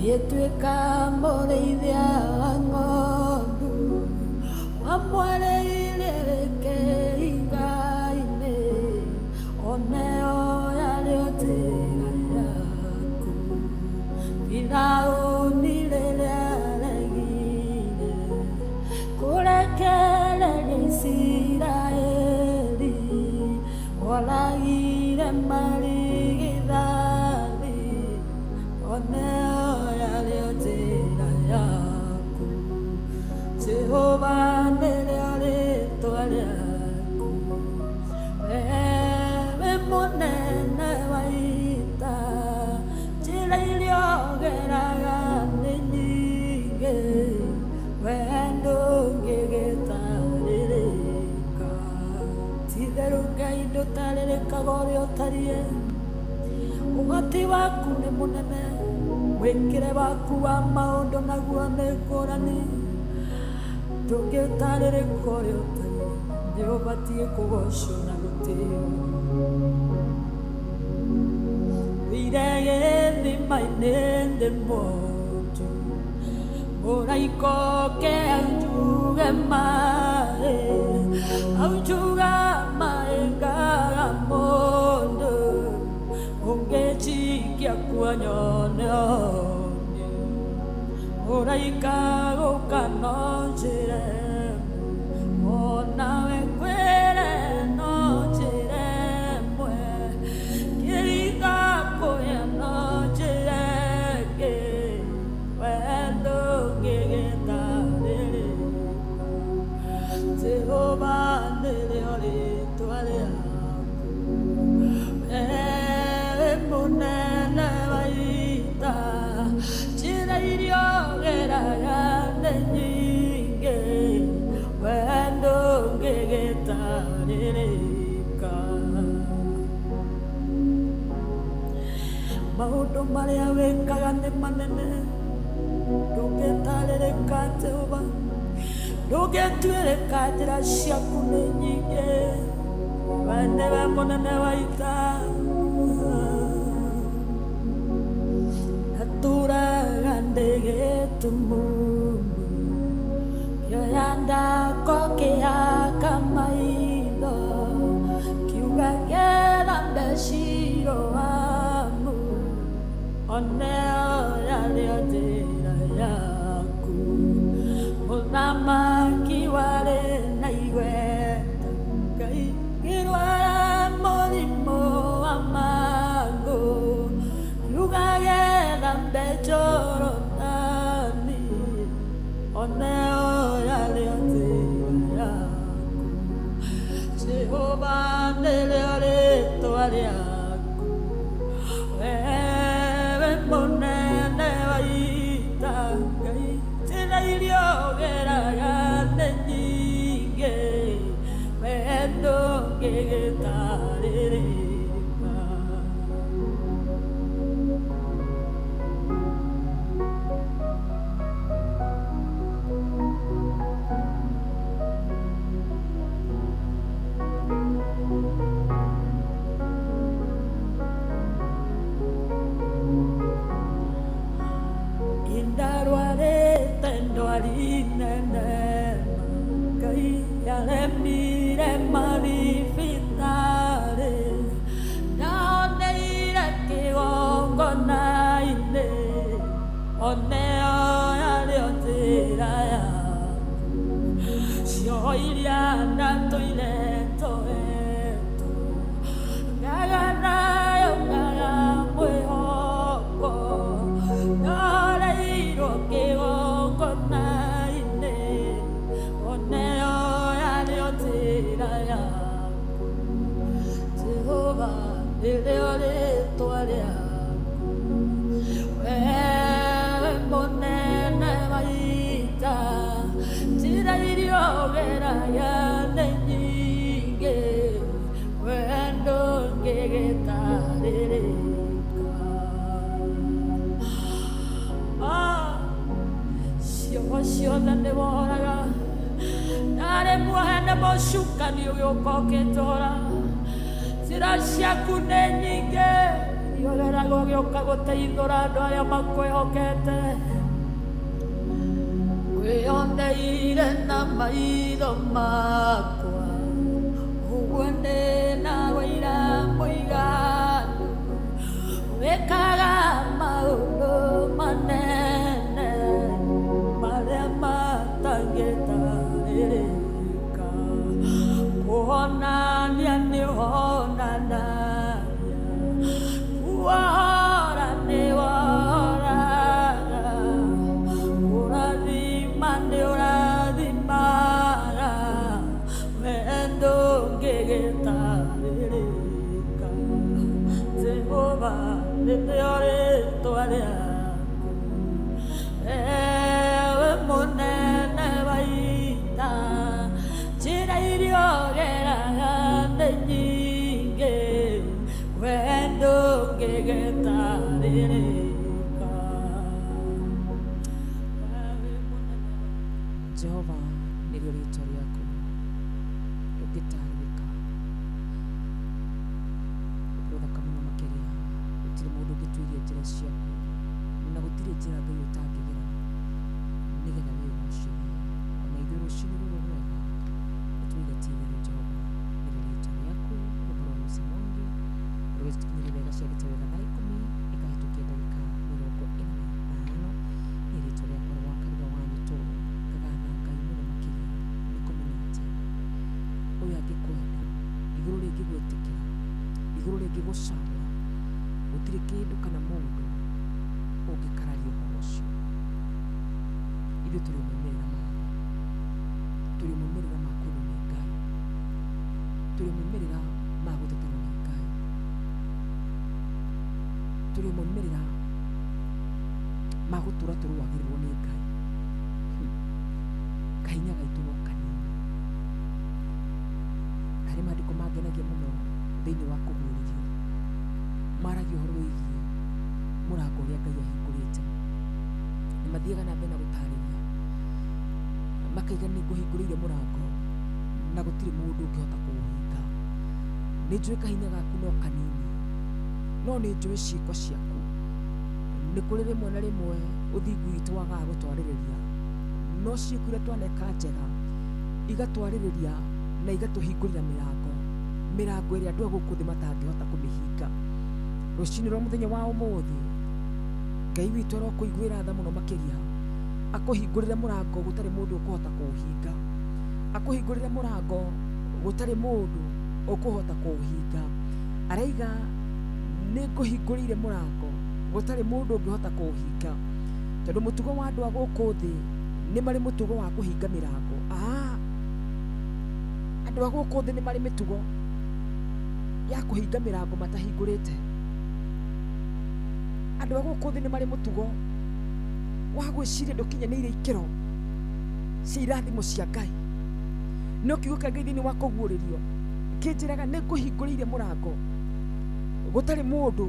Yetuĩka mũrĩithia wa ng'ondu, wamwereire kĩhinga-inĩ, oneo yarĩo njĩra yaku. Firaũni rĩrĩa aregire kũrekereria Isiraeli, oragire marigithathi, oneo Jehova nĩrĩo rĩĩtwa rĩaku, wewe mũnene wa ita, njĩra iria ũgeraga nĩ nyingĩ, we ndũngĩgĩtarĩrĩka. Ti-itherũ Ngai ndũtarĩrĩkaga ũrĩa ũtariĩ, ũhoti waku nĩ mũnene, wĩkĩre waku wa maũndũ naguo nĩ ngũrani. Ndũngĩtarĩrĩka ũrĩa ũtariĩ, nĩ ũbatiĩ kũgocwo na gũtĩĩo. Wĩire gĩthima-inĩ ndĩ mũnju, mũraika oke anjuge maĩ, anjuga maĩ ngaga mũndũ, ũngĩnjikia kuo nyone oni. Mũraika gũka no njĩre, onawe kwĩre no njĩre ĩmwe, kĩringa kũrĩa no njĩre ĩngĩ, we ndũngĩgĩtarĩrĩka. Jehova nĩrĩo rĩĩtwa rĩaku, wewe mũnene wa ita, njĩra iria ũgeraga nĩ nyingĩ, we ndũngĩgĩtarĩrĩka. Maũndũ marĩa wĩkaga nĩ manene, ndũngĩtarĩrĩka Jehova, ndũngĩtuĩrĩka, njĩra ciaku nĩ nyingĩ, we nĩwe mũnene wa ita. Na kuraga ndege tumumu yoyanda kokeaka maitho kiuga gera mbeciro wamu oneo yarĩo njĩra yaku mũthamaki warĩ na igweta Ngai ngĩrwara mũrimũ wa mangũ kiuga getha mbecorotani oneo yarĩo njĩra yaku Jehova nĩrĩo rĩĩtwa rĩaku wewe mũnene wa ita Ngai njĩra iria ũgeraga nĩ nyingĩ wee ndũngĩgĩtarĩrĩka indarwarĩte ndwari nene Ngai yaremire mathibitarĩ naoneire kĩgongona-inĩ oneo yarĩo njĩra yaku cio iria ndatũire tũhetwo ngaganayo ngaga mwĩhoko noreirwo kĩgongona-inĩ oneo yarĩo njĩra yaku Jehova nĩrĩo rĩĩtwa rĩaku wewe mũnene wa ita njĩra iria ũgeraga nĩ nyingĩ wee ndũngĩgĩtarĩrĩka ciugo ciothe nĩ woraga narĩ muohene mũcukani ũgĩũka ũkĩnjũra njĩra ciaku nĩ nyingĩ ioreraga ũgĩũka gũteithũra andũ arĩa makwĩhokete kwĩyoneire na maitho makwa ũguo nĩ na wĩira mũiganu wĩkaga maũndũ manene marĩa matangĩtarĩrĩka kũhonania nĩ ũhonanagia kuohora nĩ wohoraga kũrathima nĩ ũrathimaga wee ndũngĩgĩtarĩrĩka Jehova nĩrĩo rĩĩtwa rĩaku ewe mũnene wa ita njĩra iria ũgeraga nĩ nyingĩ wee ndũngĩgĩtarĩrĩka Jehova nĩrĩo rĩĩtwa rĩaku ndũngĩtarĩrĩka ũthaka mũno makĩria gũtirĩ mũndũ ũngĩtuĩria njĩra ciaku na gũtirĩ njĩra Ngai ũtangĩgera nĩgetha wĩgocithie ona ithuĩ rũciinĩ rũrũ rwega nĩtũigatigĩre Jehova nĩrĩo rĩĩtwa rĩaku ũhoro wa Mũciĩ rũgĩtũkinyĩria wega ciagĩte wega thaa 10 ĩkahĩtũkia ndagĩka 45 nĩ rĩĩtwa rĩakwa rwa karuga wanyitwo ngagatha Ngai mũno makĩria nĩkũmenya atĩ ũyũ angĩkwenda igũrũ rĩngĩgwĩtĩkĩra igũrũ rĩngĩgũcagũra gũtirĩ kĩndũ kana mũndũ ũngĩkararia ũhoro ũcio ithuĩ tũrĩ moimĩrĩra maku tũrĩ moimĩrĩra ma kwendwo nĩ Ngai tũrĩ moimĩrĩra ma gũtetanwo nĩ Ngai tũrĩ moimĩrĩra ma gũtũra tũrũagĩrĩrwo nĩ Ngai kahinya gaitũ no kanini harĩ maandĩko mangenagia mũno thĩinĩ wa kũguũrĩrio maragia ũhoro wĩgiĩ mũrango ũrĩa Ngai ahingũrĩte nĩ mathiaga na mbere na gũtaarĩria makaiga nĩ ngũhingũrĩire mũrango na gũtirĩ mũndũ ũngĩhota kũũhinga nĩ njũĩ kahinya gaku no kanini no nĩ njũĩ ciĩko ciaku nĩ kũrĩ rĩmwe na rĩmwe ũthingu witũ wagaga gũtwarĩrĩria, no ciĩko iria twaneka njega igatwarĩrĩria na igatũhingũrĩra mĩrango ĩrĩa andũ a gũkũ thĩ matangĩhota kũmĩhinga. Rũcinĩ rwa mũthenya wa ũmũthĩ, Ngai witũ arokũiguĩra tha mũno makĩria, akũhingũrĩre mũrango gũtarĩ mũndũ ũkũhota kũũhinga, akũhingũrĩre mũrango gũtarĩ mũndũ ũkũhota kũũhinga. Araiga nĩ ngũhingũrĩire mũrango gũtarĩ mũndũ ũngĩhota kũũhinga, tondũ mũtugo wa andũ a gũkũ thĩ nĩ marĩ mũtugo wa kũhinga mĩrango. Andũ a gũkũ thĩ nĩ marĩ mĩtugo ya kũhinga mĩrango matahingũrĩte. Andũ a gũkũ thĩ nĩ marĩ mũtugo wa gwĩciria ndũkinyanĩire ikĩro cia irathimo cia Ngai, no kiugo kĩa Ngai thĩinĩ wa kũguũrĩrio kĩnjĩraga nĩ ngũhingũrĩire mũrango gũtarĩ mũndũ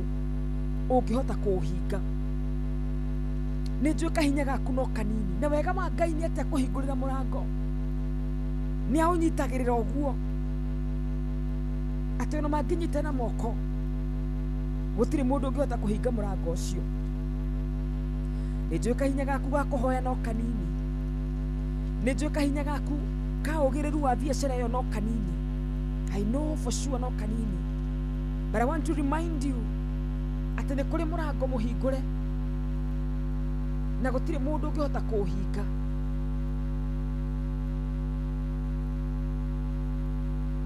ũngĩhota kũũhinga. Nĩ njũĩ kahinya gaku no kanini, na wega wa Ngai nĩ atĩ akũhingũrĩra mũrango nĩ aũnyitagĩrĩra ũguo atĩ ona mangĩnyita na moko gũtirĩ mũndũ ũngĩhota kũhinga mũrango ũcio. Nĩ njũĩ kahinya gaku ga kũhoya no kanini, nĩ njũĩ kahinya gaku ka ũgĩrĩru wa biacara ĩyo no kanini. I know for sure no kanini, but I want to remind you atĩ nĩ kũrĩ mũrango mũhingũre na gũtirĩ mũndũ ũngĩhota kũũhinga.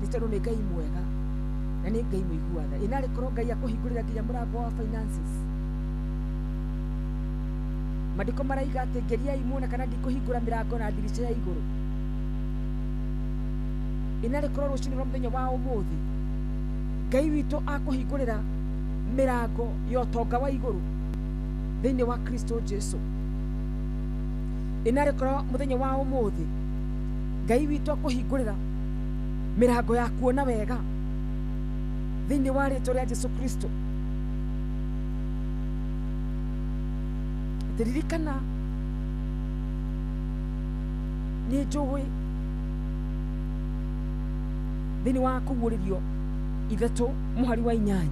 Nĩ tondũ nĩ Ngai mwega na nĩ Ngai mũiguaga. Ĩnarĩ korwo Ngai akũhingũrĩra nginya mũrango wa finances. Maandĩko maraiga atĩ ngeriai muone kana ndikũhingũra mĩrango na ndirica ya igũrũ. Ĩnarĩ korwo rũcinĩ rwa mũthenya wa ũmũthĩ Ngai witũ akũhingũrĩra mĩrango ya ũtonga wa igũrũ thĩinĩ wa Kristo Jesu. Ĩnarĩ korwo mũthenya wa ũmũthĩ Ngai witũ akũhingũrĩra mĩrango ya kuona wega thĩinĩ wa rĩĩtwa rĩa Jesu Kristo. Ririkana nĩ njũĩ thĩinĩ wa kũguũrĩrio 3:8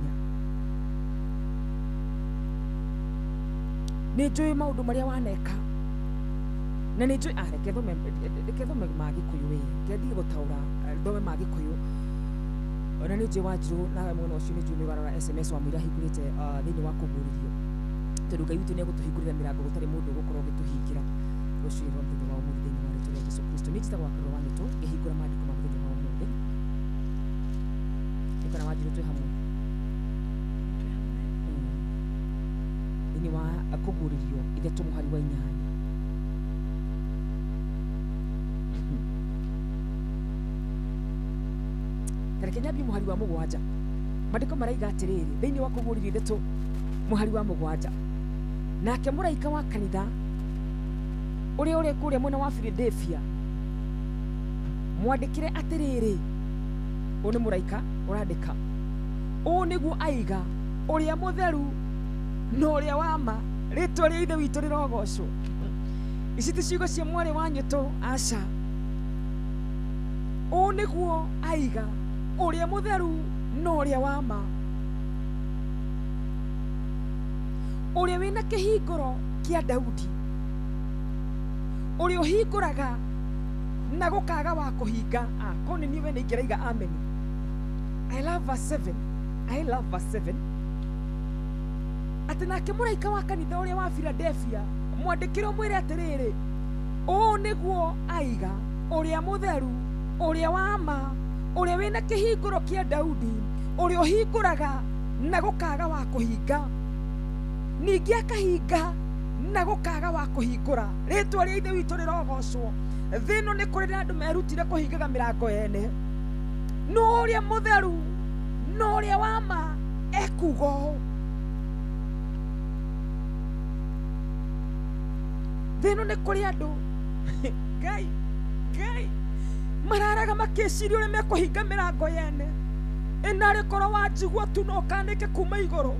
nĩ njũĩ maũndũ marĩa waneka, na nĩ njũĩ reke thome Magĩkũyũ we ngendige gũtaũra thome Magĩkũyũ. Ona nĩ njũĩ Wanjirũ nawe mwena ũcio nĩ njũĩ nĩ warora SMS wa mũira hingũrĩte thĩinĩ wa kũguũrĩrio, tondũ Ngai witũ nĩ egũtũhingũrĩra mĩrango gũtarĩ mũndũ ũgũkorwo ũgĩtũhingĩra rũcinĩ rwa mũthenya wa ũmũthĩ thĩinĩ wa rĩĩtwa rĩa Jesũ Kristo. Nĩ njĩtagwo Wakarũ wa Nyũtũ ngĩhingũra maandĩko ma mũthenya wa ũmũthĩ. Nĩ kana Wanjirũ twĩ hamwe thĩinĩ wa kũguũrĩrio 3:8. Tareke nyambie mũhari wa 7. Maandĩko maraiga atĩrĩrĩ thĩinĩ wa kũguũrĩrio 3:7, nake mũraika wa kanitha ũrĩa ũrĩ kũrĩa mwena wa Philadelphia mwandĩkĩre atĩrĩrĩ. Ũyũ nĩ mũraika ũrandĩka, ũũ nĩguo aiga ũrĩa mũtheru na ũrĩa wa ma, rĩĩtwa rĩa ithe witũ rĩrogocwo. Ici ti ciugo cia mwarĩ wa Nyũtũ, aca. Ũũ nĩguo aiga ũrĩa mũtheru na ũrĩa wa ma, ũrĩa wĩna kĩhingũro kĩa Daudi, ũrĩa ũhingũraga na gũkaga wa kũhinga. Ko nĩ niĩ we nĩ ingĩraiga amen. I love verse 7. Atĩ nake mũraika wa kanitha ũrĩa wa Philadelphia mwandĩkĩre ũmwĩre atĩrĩrĩ, ũũ nĩguo aiga ũrĩa mũtheru, ũrĩa wa ma, ũrĩa wĩna kĩhingũro kĩa Daudi, ũrĩa ũhingũraga na gũkaga wa kũhinga, ningĩ akahinga na gũkaga wa kũhingũra. Rĩĩtwa rĩa ithe witũ rĩrogocwo. Thĩ ĩno nĩ kũrĩ na andũ merutire kũhingaga mĩrango ene, no ũrĩa mũtheru na ũrĩa wa ma ekuga ũũ. Thĩ ĩno nĩ kũrĩ andũ Ngai mararaga makĩciria ũrĩa mekũhinga mĩrango yene. Ĩnarĩ korwo wanjigua tu no ũkanĩke kuma igũrũ,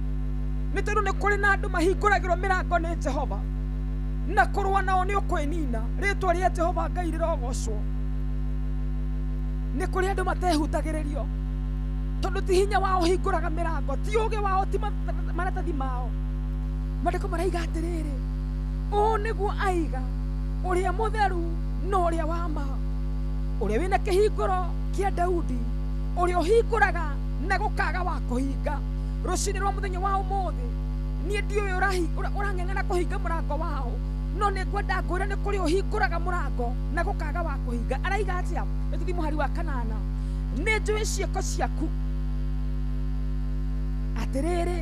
nĩ tondũ nĩ kũrĩ na andũ mahingũragĩrwo mĩrango nĩ Jehova, na kũrũa nao nĩ ũkwĩnina. Rĩĩtwa rĩa Jehova Ngai rĩrogocwo. Nĩ kũrĩ andũ matehutagĩrĩrio, tondũ ti hinya wao hingũraga mĩrango, ti ũũgĩ wao, ti maratathi mao, Mandĩko maraiga atĩrĩrĩ, ũũ nĩguo aiga ũrĩa mũtheru na ũrĩa wa ma, ũrĩa wĩna kĩhingũro kĩa Daudi, ũrĩa ũhingũraga na gũkaga wa kũhinga. Rũcinĩ rwa mũthenya wa ũmũthĩ niĩ ndiũĩ ũrang'eng'ana kũhinga mũrango wao, no nĩ ngwenda ngwĩre nĩ kũrĩ ũhingũraga mũrango na gũkaga wa kũhinga. Araiga atĩa? Tũthiĩ mũhari wa 8. Nĩ njũĩ ciĩko ciaku atĩrĩrĩ,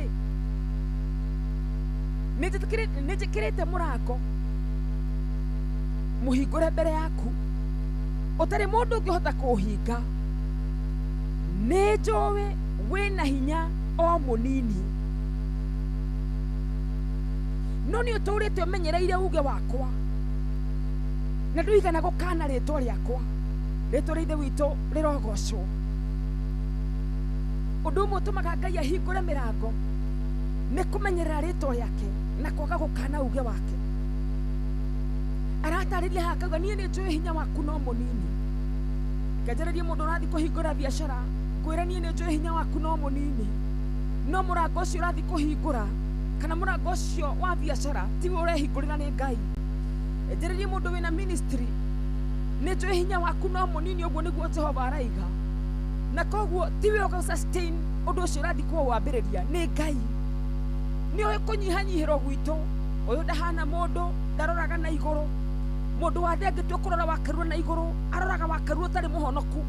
nĩ njĩkĩrĩte mũrango mũhingũre mbere yaku, ũtarĩ mũndũ ũngĩhota kũũhinga. Nĩ njũĩ wĩna hinya o mũnini, no nĩ ũtũrĩte ũmenyereire uge wakwa na ndũigana gũkana rĩtwa rĩakwa. Rĩtwa rĩa Ithe witũ rĩrogocwo. Ũndũ ũmwe ũtũmaga Ngai ahingũre mĩrango nĩ kũmenyerera rĩtwa rĩake na kwaga gũkana uge wake. Aratarĩria haha akauga niĩ nĩ njũĩ hinya waku no mũnini. Nganjarĩria mũndũ ũrathiĩ kũhingũra biacara, kwĩra niĩ nĩ njũĩ hinya waku no mũnini, no mũrango ũcio ũrathiĩ kũhingũra kana mũrango ũcio wa biacara tiwe ũrehingũrĩra nĩ Ngai. Njanjarĩria mũndũ wĩna ministry, nĩ njũĩ hinya waku no mũnini, ũguo nĩguo Jehova araiga, na koguo tiwe ũgũ-sustain ũndũ ũcio ũrathiĩ kũwambĩrĩria, nĩ Ngai. Nĩ ũĩ kũnyihanyihĩrwo gwitũ. Ũyũ ndahana mũndũ ndaroraga na igũrũ. Mũndũ wa thĩ angĩtua kũrora Wakarua na igũrũ, aroraga Wakarua ũtarĩ mũhonoku,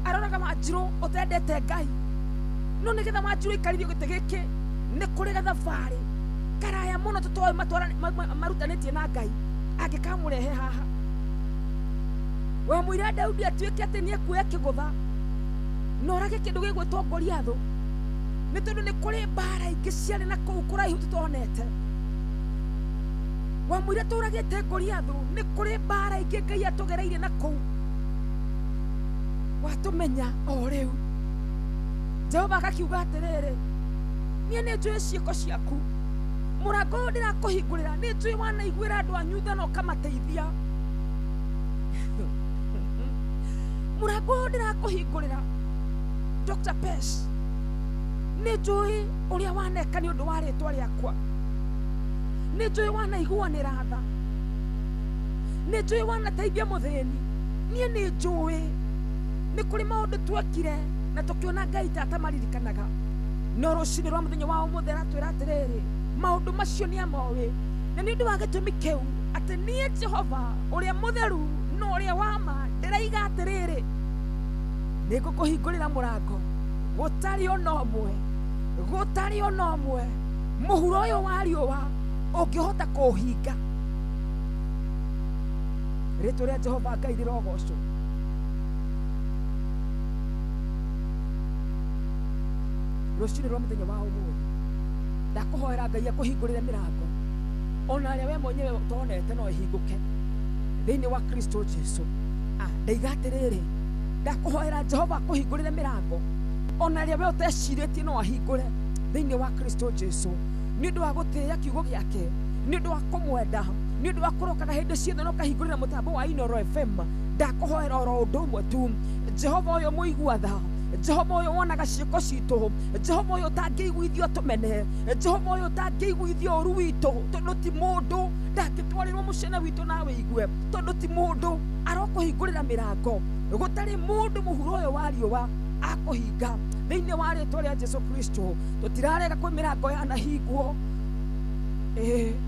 aroraga Wanjirũ ũtendete Ngai. No nĩgetha Wanjirũ aikaririo gĩtĩ gĩkĩ nĩ kũrĩ gathabarĩ karaya mũno tũtoĩ marutanĩtie na Ngai angĩkamũrehe haha. Wamwĩra Daudi atuĩke atĩ nĩ ekuoya kĩgũtha na orage kĩndũ gĩgwĩtwo Goliathũ, nĩ tondũ nĩ kũrĩ mbara ingĩ ciarĩ na kũu kũraihu tũtonete. Wamwĩra tũragĩte Goliathũ, nĩ kũrĩ mbara ingĩ Ngai atũgereire na kũu. Watũmenya o rĩu Jehova akakiuga atĩrĩrĩ, niĩ nĩ njũĩ ciĩko ciaku. Mũrango ũyũ ndĩrakũhingũrĩra, nĩ njũĩ wanaiguĩra andũ anyu tha na ũkamateithia. Mũrango ũyũ ndĩrakũhingũrĩra Dr. Pesh, nĩ njũĩ ũrĩa waneka nĩ ũndũ wa rĩtwa rĩakwa. Nĩ njũĩ wanaiguanĩra tha, nĩ njũĩ wanateithia mũthĩni. Niĩ nĩ njũĩ nĩ kũrĩ maũndũ twekire na tũkĩona Ngai tatamaririkanagha, no rũcinĩ rwa mũthenya wa ũmũthĩ aratwĩra atĩrĩrĩ, maũndũ macio nĩ amoĩ, na nĩ ũndũ wa gĩtũmi kĩu atĩ niĩ Jehova ũrĩa mũtheru na ũrĩa wa ma ndĩraiga atĩrĩrĩ, nĩ ngũkũhingũrĩra mũrango gũtarĩ ona ũmwe, gũtarĩ ona ũmwe mũhuro ũyũ wa riũa ũngĩhota kũũhinga. Rĩtwa rĩa Jehova Ngai rĩrogocwo. Rũcinĩ rwa mũthenya wa ũmũthĩ ndakũhoera Ngai akũhingũrĩre mĩrango ona arĩa we mwenyewe ũtonete no ĩhingũke thĩinĩ wa Kristo Jesu. Ndaiga atĩrĩrĩ, ndakũhoera Jehova akũhingũrĩre mĩrango ona arĩa we ũtecirĩtie no ahingũre thĩinĩ wa Kristo Jesu, nĩ ũndũ wa gũtĩĩa kiugo gĩake, nĩ ũndũ wa kũmwenda, nĩ ũndũ wa kũrokaga hĩndĩ ciothe na ũkahingũrĩra mũtambo wa Inooro FM. Ndakũhoera oro ũndũ ũmwe tu, Jehova ũyũ mũigua tha, Jehova ũyũ wonaga ciĩko citũ, Jehova ũyũ ũtangĩiguithio tũmene, Jehova ũyũ ũtangĩiguithio ũru witũ, tondũ ti mũndũ ndangĩtwarĩrwo mũciĩ witũ nawe igue, tondũ ti mũndũ arokũhingũrĩra mĩrango, gũtarĩ mũndũ mũhuro ũyũ wa riũa akũhinga thĩinĩ wa rĩtwa rĩa Jesu Kristo. Tũtirarega kwĩ mĩrango yanahingwo,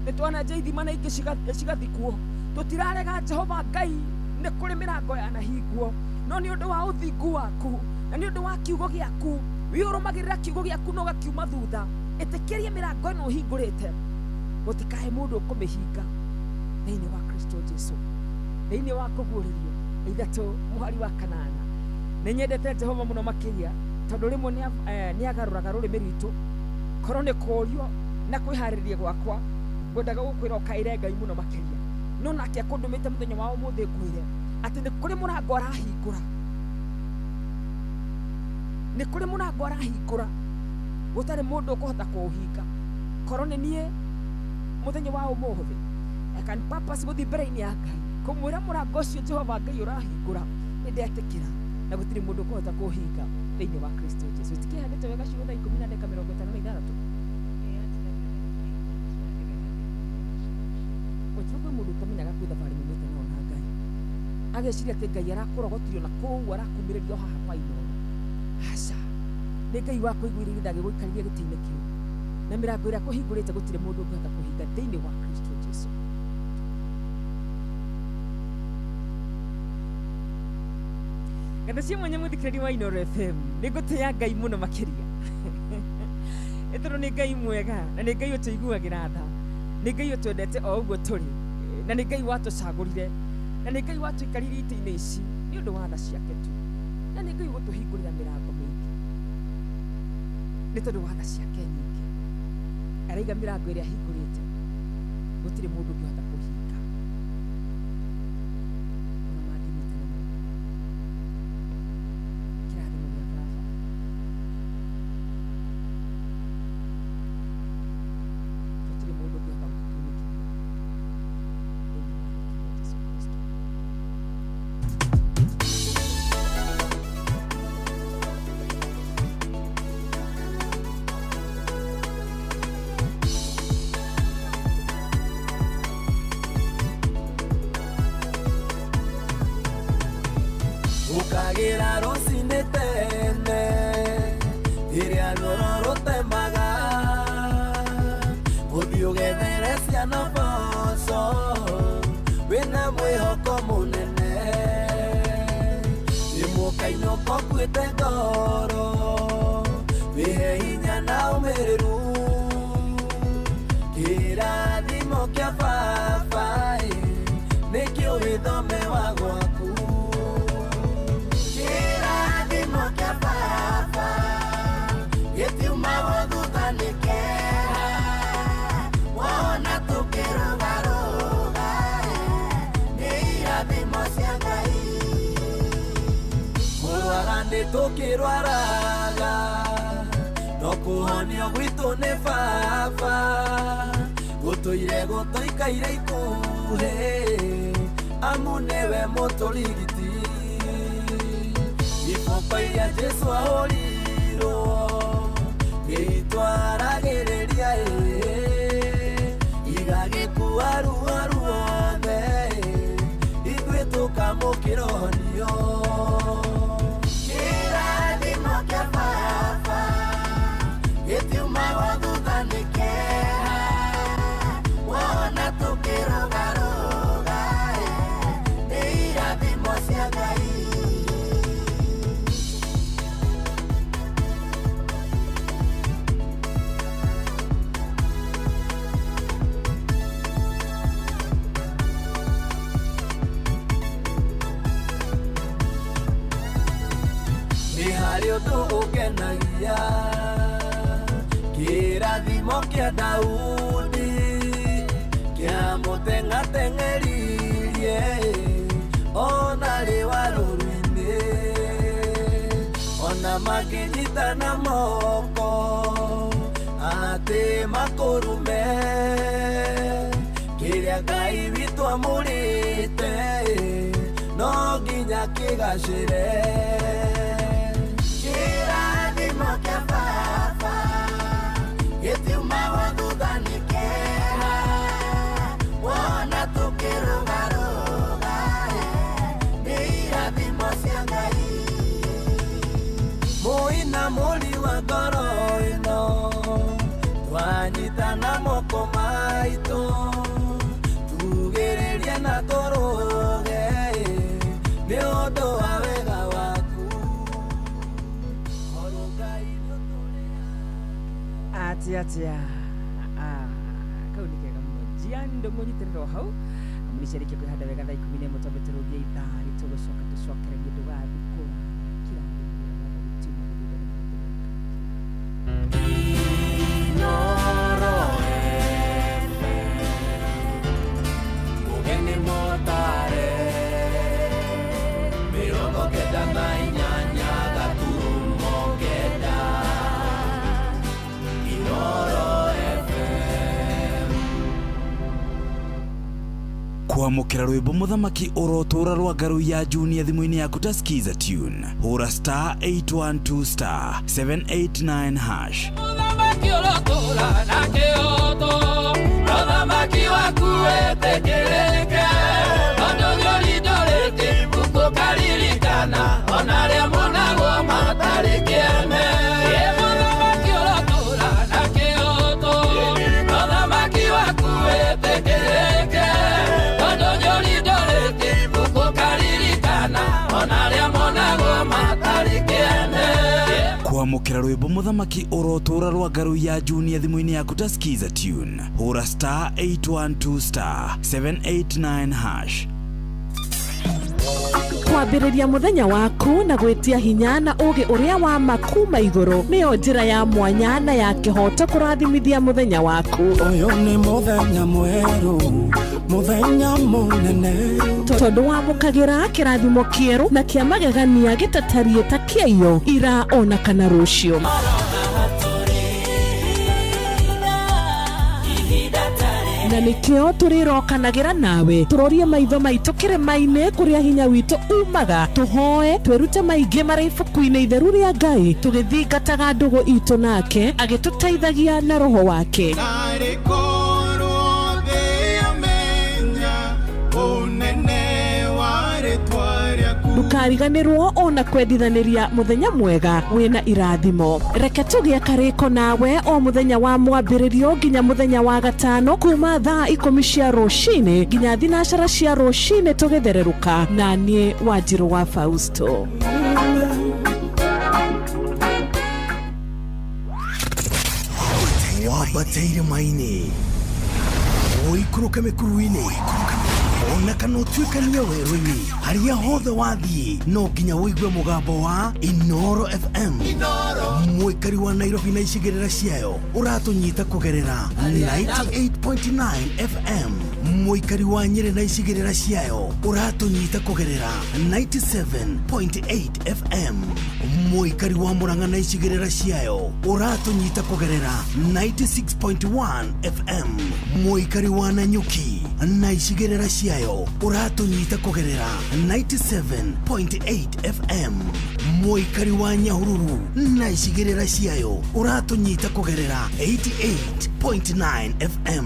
nĩ twananja ithima na ingĩ cigathikwo. Tũtirarega Jehova Ngai, nĩ kũrĩ mĩrango yanahingwo, no nĩ ũndũ wa ũthingu waku na nĩ ũndũ wa kiugo gĩaku, wĩ ũrũmagĩrĩra kiugo gĩaku na ũgakiuma thutha, ĩtĩkĩrie mĩrango ĩno ũhingũrĩte gũtikahe mũndũ ũkũmĩhinga thĩinĩ wa Kristo Jesu. Thĩinĩ wa kũguũrĩrio ithatũ mũhari wa 8. Nĩ nyendete Jehova mũno makĩria tondũ rĩmwe nĩ agarũraga rũrĩmĩ rwitũ, korwo nĩ kũũrio na kwĩharĩrĩria gwakwa, ngwendaga gũkwĩra ũkaĩre Ngai mũno makĩria, no nake akũndũmĩte mũthenya wa ũmũthĩ ngwĩre atĩ nĩ kũrĩ mũrango arahingũra, nĩ kũrĩ mũrango arahingũra gũtarĩ mũndũ ũkũhota kũũhinga. Korwo nĩ niĩ mũthenya wa ũmũthĩ, I can purpose gũthiĩ mbere-inĩ ya Ngai kũmwĩra mũrango ũcio Jehova Ngai ũrahingũra, nĩ ndetĩkĩra na gũtirĩ mũndũ ũkũhota kũũhinga thĩinĩ wa Kristo Jesu. Tikĩhandĩte wega ciugo thaa 10:56. ageciria atĩ Ngai arakũrogotirio na kũu arakumĩrĩrio haha kwa Inooro. Aca, nĩ Ngai wa kũiguĩrĩria gĩgũikarĩria gĩtĩ-inĩ kĩu, na mĩrango ĩrĩa kũhingũrĩte gũtirĩ mũndũ ũngĩhota kũhinga thĩinĩ wa Kristo Jesũ. Gata cia mwanya mũthikĩrĩria wa Inooro FM, nĩ ngũtĩĩa Ngai mũno makĩria. Tondũ nĩ Ngai mwega, na nĩ Ngai ũtũiguagĩra tha, nĩ Ngai ũtwendete o ũguo tũrĩ, na nĩ Ngai watũcagũrire, na nĩ Ngai watũikarĩire itĩ-inĩ ici nĩ ũndũ wa tha ciake tu, na nĩ Ngai gũtũhingũrĩra mĩrango mĩingĩ nĩ tondũ wa tha ciake nyingĩ. Araiga mĩrango ĩrĩa ahingũrĩte gũtirĩ mũndũ ũngĩhota kũhinga. Ona mangĩnyita na moko kĩrathimo gĩa Baba gũtirĩ mũndũ ũngĩhota gũtũnyitithia thĩinĩ wa Jesũ Kristo. Ukagira rũcinĩ tene ĩrĩa rũro rũtemaga ũthiĩ ũgethere ciana boco wĩna mwĩhoko mũnene ĩmũkainũka ũkuĩte ngoro wĩhe hinya na ũmĩrĩru kĩrathimo kĩa Baba nĩkĩo wĩthome wa gwaku. Tukirwaraga no kuhonio gwitũ nĩ Baba gũtũire gũtũikaire ikuhĩ amu nĩwe mũtũrigiti iboko iria Jesũ ahũrirwo gĩtwaragĩrĩria igagĩkua ruo ruothe ithuĩ tũkamũkĩra ũhonio. Ukenagia kĩrathimo kĩa Daudi kĩa mũteng'ateng'eririe ona rĩ warũru-inĩ ona makĩnyitana moko atĩ makũrume kĩrĩa Ngai witũ amũrĩte no nginya kĩgacĩre. Mũri wa ngoro ĩno twanyitana moko maitũ tugĩrĩrie na tũrũge nĩ ũndũ wa wega waku. Atia kau nĩ kega mũno njiani ndo mũnyitĩrĩrwo hau mũnicarikia kwĩhanda wega thaa 11 twambe tũrũgie ithaa nĩtũgũcoka tũcokererie ndũgathikũra Inooro Mugeni Motare Mirongo kenda na inyanya gaturumo kenda Inooro FM kwamũkĩra rwĩmbo mũthamaki ũrotũra rwa ngaru ya Junior thimũ-inĩ yaku ta skiza tune hũra star 812 star 789 hash. Mũthamaki ũrotũra na kĩoto mũthamaki waku wĩtĩkĩrĩke tondũ gĩorindũrĩte kwamukira rwimbo muthamaki urotura rwa ngaru ya junior thimu-ini yaku ta skiza tune hura star 812 star 789 hash. Kwambĩrĩria muthenya waku na gwetia hinya na ũgĩ ũrĩa wa makuma igũrũ nĩyo njĩra ya mwanya na ya kĩhoto kũrathimithia muthenya waku. Ũyũ nĩ muthenya mwerũ, muthenya mũnene, tondũ wamũkagĩra kĩrathimo kĩerũ na kĩa magegania gĩtatarie ta kĩayo ira ona kana rũciũ. Na nikio turirokanagĩra nawe turorie maitho maitũ kĩrĩma-inĩ kũrĩa hinya witũ umaga tuhoe twĩrute maingĩ marĩ ibuku-inĩ itheru rĩa Ngai tũgĩthingataga ndũgũ itũ nake agĩtũteithagia na roho wake. Ndukariganĩrwo ona kwendithanĩria muthenya mwega wĩna irathimo. Reke tũgĩe karĩko nawe o muthenya wa mwambĩrĩrio nginya muthenya wa gatano kuma thaa 10 cia rũcinĩ nginya thinacara cia rũcinĩ tũgĩthererũka na niĩ Wanjirũ wa Fausto. Wabateire maini oikũrũka mĩkuru-inĩ ona kana ũtuĩkania werũ-inĩ harĩa hothe wathiĩ no nginya wĩigue mũgambo wa Inoro FM. Mũikari wa Nairobi na icigĩrĩra ciayo ũratũnyita kũgerera 98.9 FM. Mũikari wa Nyĩrĩ na icigĩrĩra ciayo ũratũnyita kũgerera 97.8 FM. Mũikari wa Murang'a na icigĩrĩra ciayo ũratũnyita kũgerera 96.1 FM. Mũikari wa Nanyuki na icigĩrĩra ciayo ũratũnyita kũgerera 97.8 FM. Mũikari wa Nyahururu na icigĩrĩra ciayo ũratũnyita kũgerera 88.9 FM.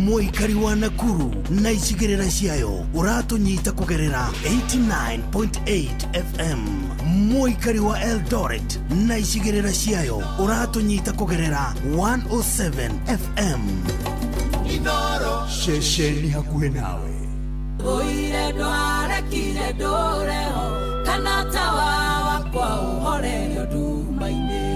Mũikari wa Nakuru na icigĩrĩra ciayo ũratũnyita kũgerera 89.8 FM. Mũikari wa Eldoret na icigĩrĩra ciayo ũratũnyita kũgerera 107 FM. Inoro shesheni hakuhĩ nawe. Oire ndwarekire ndũreho kana tawa wakwa ũhorerio nduma-inĩ.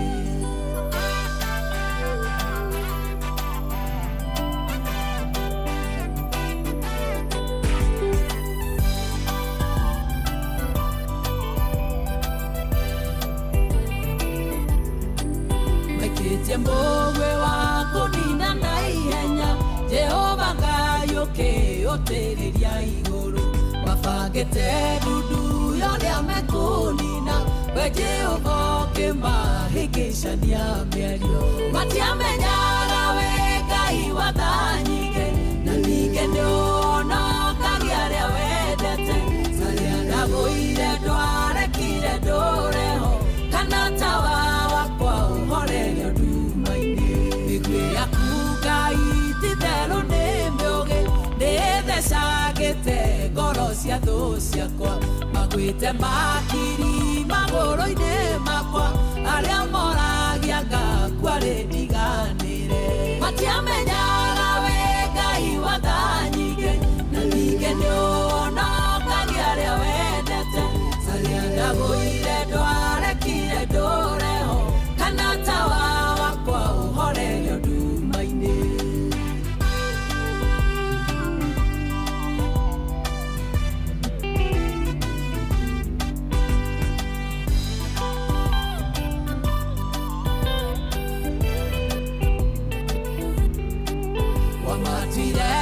Maikĩtie mbũgwe wa kũnina na ihenya Jehova Ngai ũkĩũtĩrĩria igũrũ mabangĩte ndundu yothe mekũnina we Jehova ũkĩmahĩngĩcania mĩario matiamenyaga we Ngai wa tha nyingĩ na ningĩ nĩũhonokagia arĩa wendete sarĩa ndagũire ndwarekire ndũreho kana tawa wakwa ũhorerio nduma-inĩ mĩguĩ yaku Ngai titherũ nĩ mĩũgĩ nĩthecagĩte ngoro cia thũ ciakwa magwĩte makiri magũrũ-inĩ makwa arĩa moragia ngakua rĩndiganĩre matiamenyaga we Ngai wa tha nyingĩ na ningĩ nĩũhonokagia arĩa wendete sarĩa ndagũire ndwarekire ndũreho kana tawa wakwa ũhorerio nduma-inĩ. Wamatire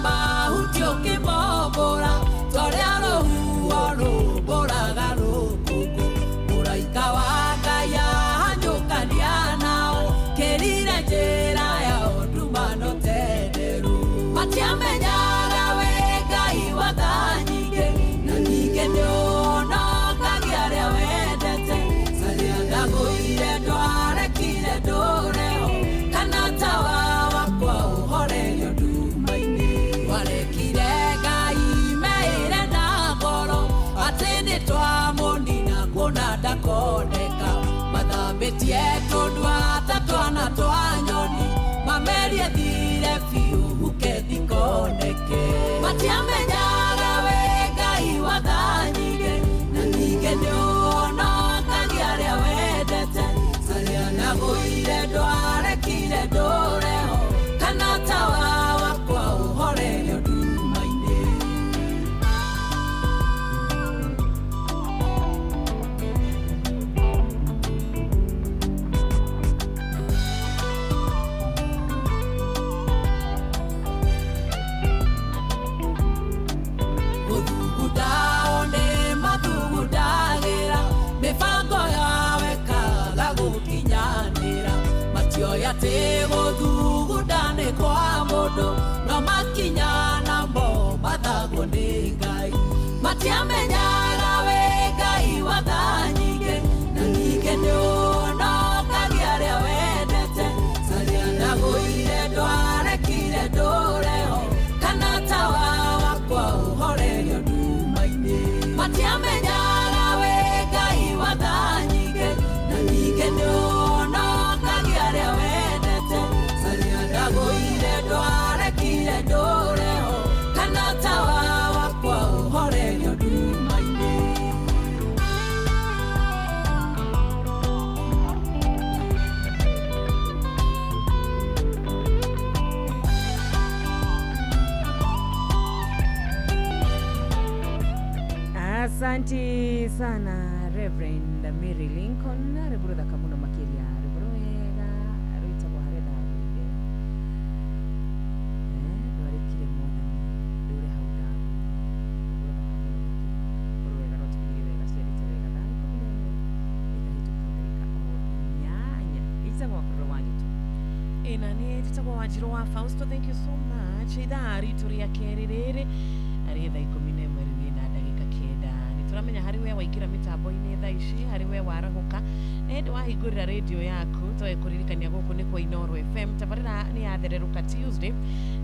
mahuti ũkĩmombũra tũrĩa rũhuho rũmbũraga rũkũngũ mũraika wa Ngai ahanyũkania nao kĩrire njĩra yao ndumano tenderũ matiamenyaga we Ngai wa tha nyingĩ na ningĩ nĩũhonokagia arĩa wendete sarĩa ndagũire ndwarekire ndũreho kana tawa wakwa ũhorerio nduma-inĩ warekire Ngai meĩre na ngoro atĩ nĩtwamũnina kuona ndakoneka mathambĩtie tũndwa ta twana twa nyoni mamerie thire biũ huke thikoneke matiamenyaga we Ngai wa tha nyingĩ na ningĩ nĩũhonokagia arĩa wendete sarĩa ati guthugundane kwa mundu no makinya na mo mathago ni Ngai matiamenyaga we Ngai wa tha nyingĩ na ningĩ nĩũnogagia arĩa wendete caria ndagũire ndwarekire ndũreho kana tawa wakwa ũhorerio nduma-inĩ matiamenyaga we Ngai wa tha nyingĩ na ningĩ nĩũnogagia arĩa wendete caria ndagũire ndwarekire ndũreho kana tawa wakwa ũhorerio nduma-inĩ Asante sana Reverend Mary Lincoln rebrother kamuno makiria rebroega rita kwa hareda ide dwarekire moda dure hauda rebrother kamuno makiria rebroega rotikire wega serite wega dai kumene ita hitu kudelika nyanya iza kwa rowani tu Enani titagwa wajiro wa Fausto, thank you so much. Ida rituria kererere aretha 11 na ndagika kenda nituramenya hari we waikira mitambo-ini tha ici hari we waraguka nende wahingurira radio yaku twekuririkania guku ni kwa Inoro FM tabarira ni yathereruka Tuesday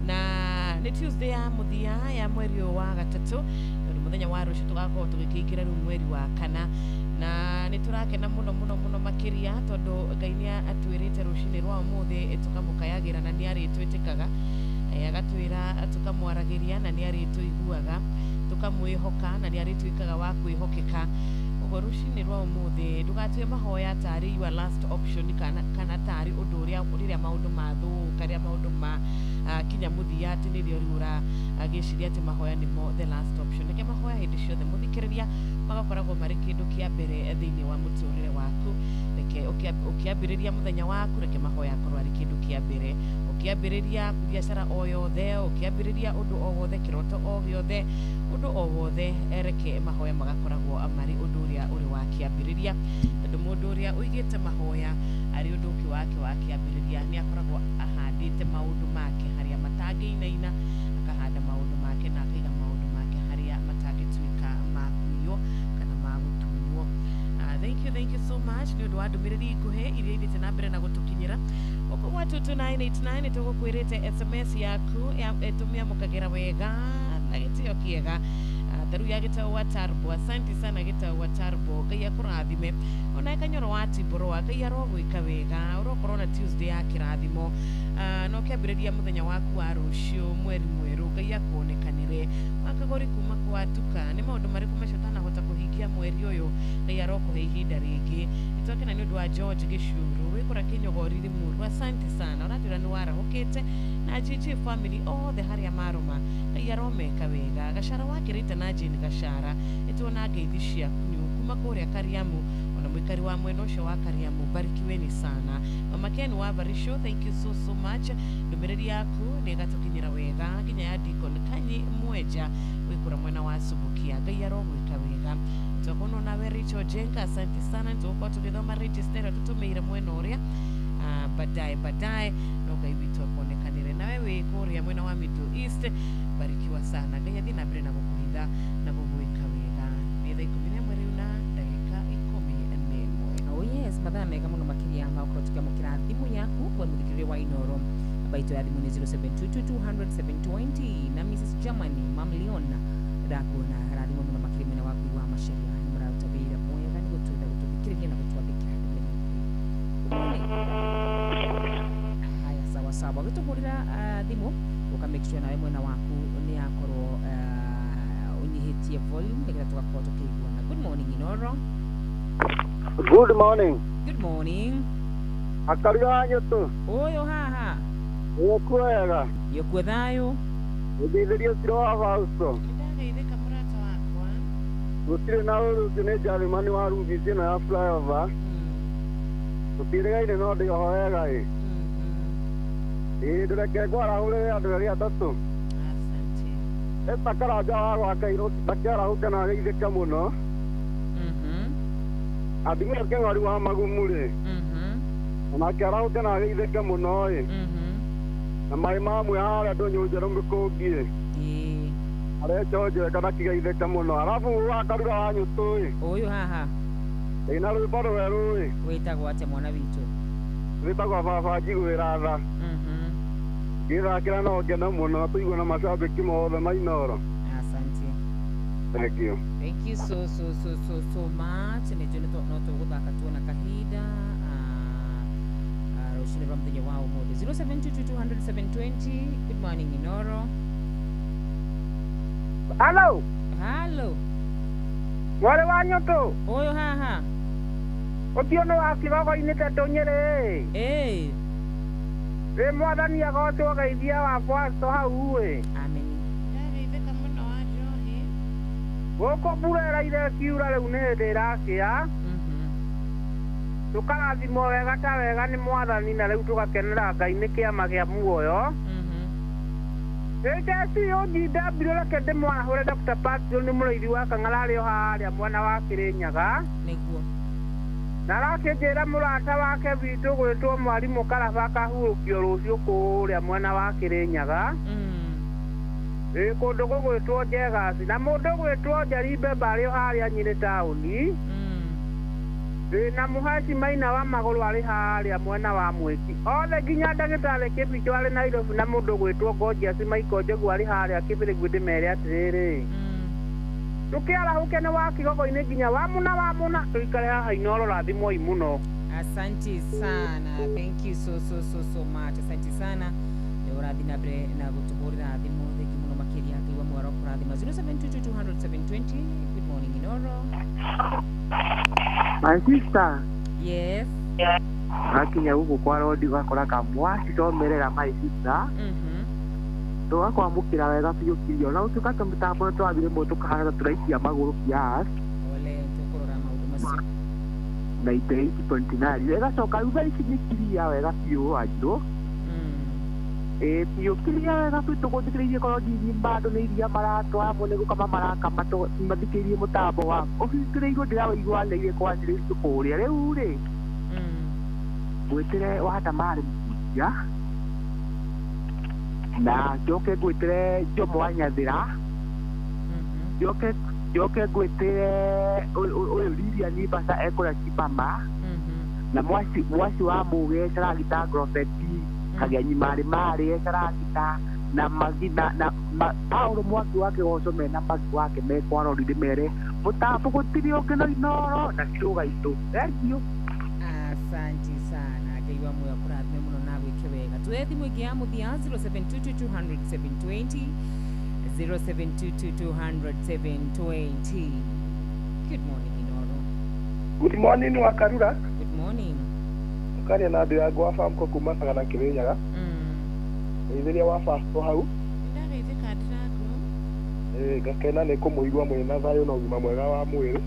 na ni Tuesday ya muthia ya mweri wa gatatu ni muthenya wa rucio tugakorwo tugikingira riu mweri wa kana na niturakena muno makiria tondu Ngai ni atwirite rucini rwa umuthi tukamukayagira na ni aritwitikaga agatwira tukamwaragiria na ni arituiguaga tukamwihoka na ni aritwikaga wa kwihokeka ugo rucini rwa umuthi ndugatue mahoya tari your last option kana tari undu uria maundu mathuka ria maundu ma kinya muthia ati ni rio riura agiciria ati mahoya nimo the last option ke mahoya hindi ciothe muthikiriria magakoragwo mari kindu kia mbere thiini wa muturire waku reke ukiambiriria muthenya waku reke mahoya akorwo ari kindu kia mbere ukiambiriria biashara o yothe ukiambiriria undu o wothe kiroto o giothe undu o wothe reke mahoya magakoragwo mari undu uria uri wa kiambiriria tondu mundu uria uigite mahoya ari undu ki wake wa kiambiriria ni akoragwo ahandite maundu make haria matangiinaina akahanda maundu make na akaiga maundu make haria matangituika makuyo kana magutunywo. Thank you so much ni undu wa ndumiriri ikuhe iria ithite na mbere na gutukinyira uko wa 22989 tugukwirite SMS yaku etumia mukagira wega na gitio kiega tharu ya gitao wa Tarbo. Asante sana gitao wa Tarbo, Ngai akurathime ona kanyoro wa Tiboroa, Ngai arogwika wega urokorwo na Tuesday ya kirathimo no kiambiriria muthenya waku wa rucio mweri mweru, Ngai akuonekanire wakagori kuma kwatuka ni maundu mariku macio tanahota kuhingia mweri uyu, Ngai arokuhe ihinda ringi itwakena ni undu wa George Gishuru wikora kinyogori rimuru. Asante sana uratwira ni warahukite na GG family othe haria maruma, Ngai aromeka wega gashara wakirite na Jane Gashara etona ngeithi ciaku kuma kuria Kariamu ona mwikari wa mwena ucio wa Kariamu barikiweni sana. Mama Ken wa Barisho, thank you so much. Ndumiriri yaku ni gatukinyira wega kinya ya Deacon Kanyi Mweja wikura mwena wa Subukia, Ngai arogwika wega twakono nawe Richo Jenga. Asante sana tuko tukithoma register tutumeire mwena uria baadaye no Ngai witu akuonekanire na wewe kuria mwena wa Middle East. Barikiwa sana, Ngai athi na mbere na gukuhitha na gugwika wega. Ni thaa 11 na ndagika 11. Oh yes, mathaa mega muno makiria ma ukorwo tukiamukira thimu yaku kwa muthikiriria wa Inoro. Baito ya thimu ni 0722200720 na Mrs. Germany Mam Leona ndakuona rathimo muno makiria mwena waku wa Masharia ni muratabira mwega ni gutwenda gututhikiriria na gutwandikira haya sawa gituhurira thimu uka make sure nawe mwena waku ni akorwo unyihitie volume nikira tugakorwo tukiguana. Good morning Inoro. Good morning. Good morning. Akario anyu tu. Oyo haha. Ukwega. Yokwe thayo. Ndithirio siro wa Fausto. Ndageithika murata wakwa. Gutire na uru tune Jeremy wa Rubisi na ya flyover. Tutiregaine no ndihoega ndureke kwarahurire andu aria atatu. Etakaraja wa gwakairwo takarahuka na geithika muno. Athimia keng'ori wa magumu ri onake arauke na ageithĩke mũno ĩ na maĩ mamwe harĩa ndũnyũnjerũ mĩkũngi ĩ areconjere kana kĩgeithĩke mũno arabu wakarura wa nyũtũ ĩ ũyũ haha ĩna rwĩmbo rwerũ ĩ wĩtagwo atĩa mwana witũ wĩtagwo baba njiguĩra tha ngĩthakĩra no ngeno mũno tũigua na macambĩki mothe ma Inooro. Asante. Thank you. Thank you so much. Nĩnjũĩ no tũgũthaka tuona kahinda rũcinĩ rwa mũthenya wa ũmũthĩ 0722000720. Good morning Inooro. Hello. Mwari wa nyũtũ ũyũ haha ũtiũnũ wa kirogo-inĩ ta tũnyĩrĩ ĩ mwathani agocwo geithia wakwa to hau ĩ ameni ndeithĩka mũno wa njohi gũkũ mbura ĩraire kiura rĩu nĩ hĩndĩ ĩrakĩa tũkarathimwo wega ta wega nĩ mwathani na rĩu tũgakenera Ngai nĩ kĩama gĩa muoyo ĩkeci ũnjindambirũ reke ndĩmwahũre Dr. Patrick nĩ mũrĩithi wa Kang'ararĩ o harĩa mwena wa Kĩrĩnyaga nĩguo na arakĩnjĩra mũrata wake witũ gwĩtwo mwarimũ Karaba akahurũkio rũciũ kũrĩa mwena wa Kĩrĩnyaga kũndũ gũgwĩtwo Njegasi na mũndũ gwĩtwo Njarimbe Mbarĩ o harĩa Nyĩrĩ taũni na Mũhaci Maina wa Magũrũ arĩ harĩa mwena wa Mwĩki othe nginya ndagĩtarĩ Kĩbicho arĩ Nairobi na mũndũ gwĩtwo Gorgeous Michael Njogu arĩ harĩa Kĩbĩrĩgui ndĩmere atĩrĩrĩ tukiarahũke nĩ wa kigogo-inĩ nginya wa muna tuikare haha Inooro rathimwo mũno. Asante sana. Thank you so much. Asante sana. Nĩ ũrathi na mbere na gũtũhũrĩra thimũ thengi mũno makĩria Ngai wa mwaro kũrathima 0722200720. Good morning Inooro. My sister. Yes. Akinya huko kwa rodi wakora kamwasi tomerera my sister. Twakwamũkĩra wega biũ kirio na ũtukate mũtambo twabire mũndũ kahana turaikia magũrũ kiasi ole tũkũrora maũndũ macio na 28.9 ĩgacoka uga ici nĩ kiria wega biũ wanjirũ biũ kiria wega biũ tũgũthikĩrĩirie korwo ndini bado nĩ iria maratwamwo nĩ gũkama marakama mathikĩrĩirie mũtambo waku ũhingĩrĩirwo ndĩrawĩiguanĩire kwanjĩrĩirio kũrĩa rĩu rĩ gwĩtĩre wahata marĩ mũkia na njoke ngwĩtĩre Jomo wa Nyathĩra njoke ngwĩtĩre ũyũ Lilian Mbasa ekũrĩa Kibama na mwasi wa Mũge Caragita Grofeti Kagenyi marĩ Caragita na Magina na Paulo Mwaki wake Kĩgoco mena Mbaki wake mekwarori ndĩmere mũtambo gũtirĩ ũngĩ no Inooro na ciũga itũ. Thank you. Asante sana. Ngai wa muoyo kũrathime mũno na gwĩke wega. Tuoye thimũ ĩngĩ ya mũthia 0722200720 0722200720. Good morning Inooro. Good morning Wakarura. Good morning. Mũkaria na andũ ya ngwa famko kuma Sagana Kĩrĩnyaga. Ĩithĩria wa fasto hau. Ndageithĩka ndĩraku. Ngakena nĩ kũmũigua mwĩna thayũ na ũgima mwega wa mwĩrĩ.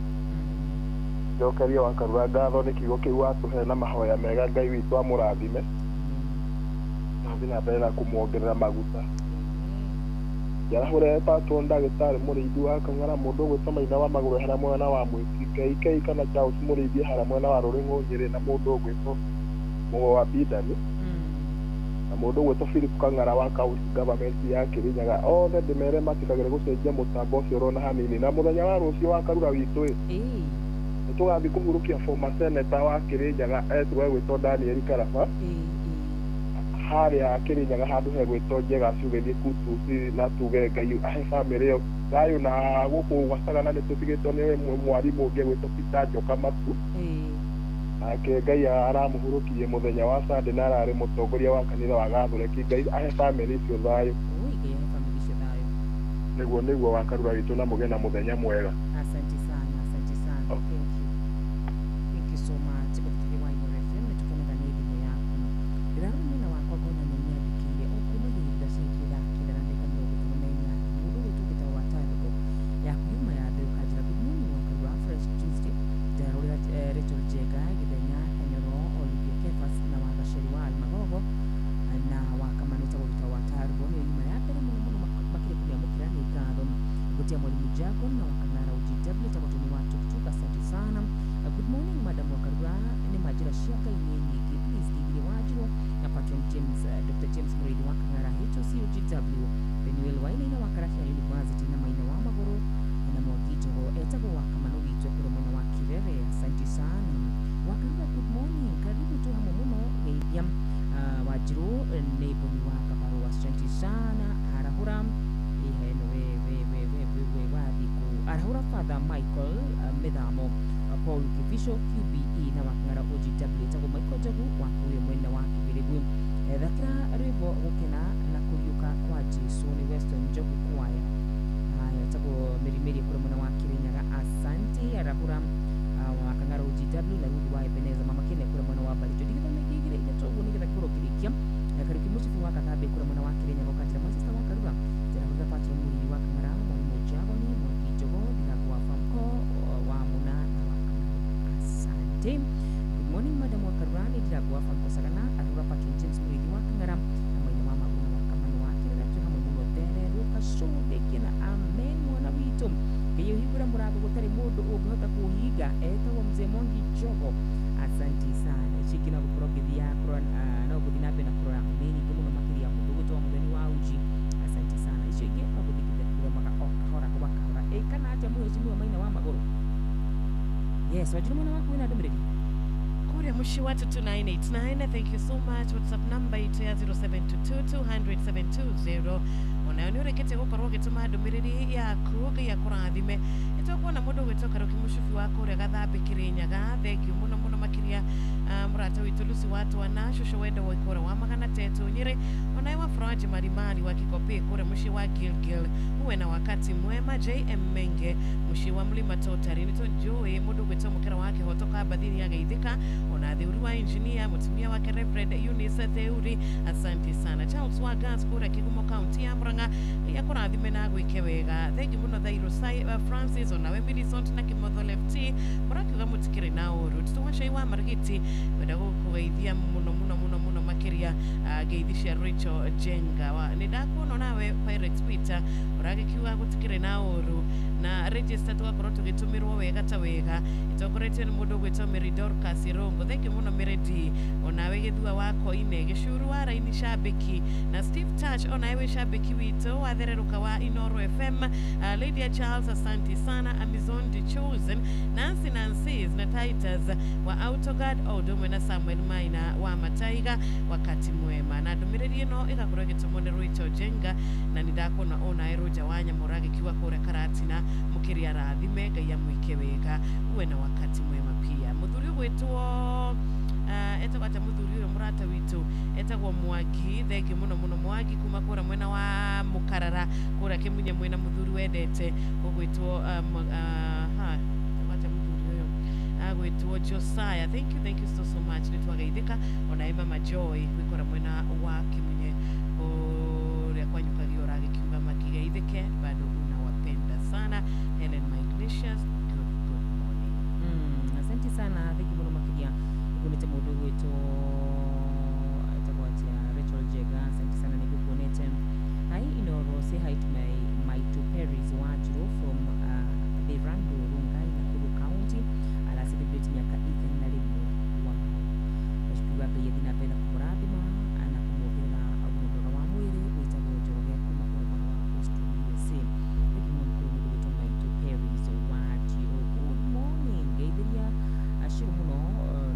Njokeria Wakarura ngatho nĩ kiugo kĩu watũhe na mahoya mega Ngai witũ amũrathime. Na mbere na kũmuongerera maguta. Yarahũre patwo ndagĩtarĩ mũrĩithi wa Kang'ara mũndũ gwĩtwo Maina wa Magũrũ harĩa mwena wa Mwĩki KK kana Charles mũrĩithi harĩa mwena wa Rũrĩng'ũ Nyĩrĩ na mũndũ gwĩtwo Mũgo wa Bidani na mũndũ gwĩtwo Philip Kang'ara wa county government ya Kĩrĩnyaga othe ndĩmere matikagĩre gũcenjia mũtambo ũcio ũrona hanini na mũthenya wa rũciũ Wakarura witũ nĩtũgathiĩ kũhurũkia former senator wa Kĩrĩnyaga etwo gwĩtwo Daniel Karaba harĩa Kĩrĩnyaga handũ hegwĩtwo Njegasi ũgĩthiĩ Kutusi na tuge Ngai ahe famĩlĩ ĩyo thayũ na gũkũ gwa Sagana nĩtũtigĩtwo nĩ mwarimũ ũngĩ gwĩtwo Peter Njoka Matu nake Ngai aramũhurũkirie mũthenya wa Sunday na ararĩ mũtongoria wa kanitha wa Gathoreki Ngai ahe famĩlĩ icio thayũ nĩguo Wakarura witũ na mũgĩe na mũthenya mwega. Asante sana. Thank you so much. Kufikiria wa Inooro FM tukiona ni elimu yako. Ndirarumwe na wako gona ni nyandikire okuma gihida shekira kila na ndeka ndogo tunamenya. Mudu wetu gitawa tarigo ya kuma ya deu kajira good morning Wakarura fresh Tuesday. Darura Rachel Jega gidenya Kanyoro Olivia Kefas na wagasheri wa Almagogo na wakamanita gitawa tarigo ni nyuma ya pera muno makire kuya mukira ni kado gutia mwalimu Jago na wakangara UGW takotoni wa tuktuk. Asante sana. Good morning Madam Wakarura, ni majira shaka yenye please kigile wajiro na Patron James, Dr. James Muridi wakangara hito CUGW Benuel waina ina wakarafia University na maina wa magoro na mwagito etago wakamano witwe kuro mwana wa Kirere. Asante sana Wakarura, good morning, karibu tu hamo muno ya wajiro nebo ni waka paro. Asante sana harahura iheno we wadiku arahura Father Michael Medamo Paul Kivisho QBE na wakangara OGW etago Michael Jagu wakuye mwenda wa Kibirigu thakira rwimbo gukena na kuriuka kwa Jesu ni Western Jogu Choir. Haya etago mirimiri kuri mwana wa Kirinyaga. Asante arahura wakangara OGW na rudi wa Ebeneza mama kene kuri mwana wa Balicho digita megigire ile togo ni kuro kirikia na karibu musifu wakatabe kuri mwana wa Kirinyaga wakati na masista Wakarura terahuza Patron Muridi wakangara mwalimu Jago ni mwakijogo dikago wa famko wa muna na wakangara. Asante. Good morning Madam Wakarura ni dikago wa famko sagana arahura Patron James Muridi wakangara na maina mama una wakamano wakirira tuhamo muno dere ruka shode kina amen mwana wito hiyo higura murago gutari mundu ugihota kuhiga etawo mzee Mongi Jogo. Asante sana chiki na gukorogithia na guthinabe na kura meni gumu makiri ya mundu gutwa mugeni wa uji. Asante sana icio ingi aguthikite kura maka hora kwa kahora kana atia muheshimiwa maina wa magoro. Yes wajuru mwana wako ina ndumiriri Kuria mushi watu 2989. Thank you so much. WhatsApp number itu ya 0722 onayo rekete gukorwo gituma ndumiriri yaku ya kurathime itokuona mundu gwitoka roki mushufi wako uri gathambe Kirinyaga. Thank you muno muno makiria murata witu Lucy watu wana shusho wenda waikora wa magana tetu Nyeri onayo wa Froji Marimani wa Kikopi kure mushi wa Gilgil uwe na wakati mwema. JM Menge mushi wa Mlima Totari nito Joey mundu gwito mukira wake hotoka badhini ya Geithika ona theuri wa engineer mutumia wake Reverend Eunice Theuri. Asante sana. Charles wa Gas kura Kigumo County ya Murang'a ya kurathime na gwike wega. Thank you muno Thairo Francis ona we Millicent na Kimotho Lefty murakiuga mutikire na uru tutwashai wa Margiti wenda gukugeithia muno makiria geithisha Rachel Jenga wa nidakuona nawe Pirate Peter uragikiuga gutikire na uru na register twakorwo tugitumirwo wega ta wega itokoretio ni mundu gwitwo Meridor Kasirongo. Thank you muno Meredi onawe githua wako ine gicuru wa Raini Shabiki na Steve Touch onawe Shabiki wito wathereruka wa Inoro FM. Lydia Charles asante sana. Amazon the Chosen Nancy na Titus wa Autogad Odomwe na Samuel Maina wa Mataiga wakati mwema na ndumiriri no igakorwo gitumone Rachel Jenga na nidakona ona Eroja wanya murage kiwa kure Karatina mukiria rathime Ngai amwike wega uwe na wakati mwema pia. Muthuri gwitwo etagwa muthuri uyo murata witu etagwa Mwagi. Thank you muno Mwagi kuma kura mwena wa Mukarara kura Kimunye mwena muthuri wendete gwitwo agwitwo Josiah. Thank you so much nitwageithika ona Emma Majoy gwikora mwena wa Kimunye uria kwanyukagio ragikiuga makigeithike bado unawapenda sana. Helen Ignatius good morning. Asante sana. Thank you muno makiria kunete mundu gwitwo etagwatia Rachel Jega. Asante sana nikukonete. Hi Inoro, say hi to my two Paris Wajiro from the Rando Rungai Nakuru County. Ala celebrate miaka 8 na limu wa washikuwa pia dinapenda kumurathima ana kumwogerera agundora wa mwiri witagwo Njoroge kuma kuri mwana wa Coastal USA. Thank you muno gwitwo my two Paris Wajiro. Good morning geithiria ashiru muno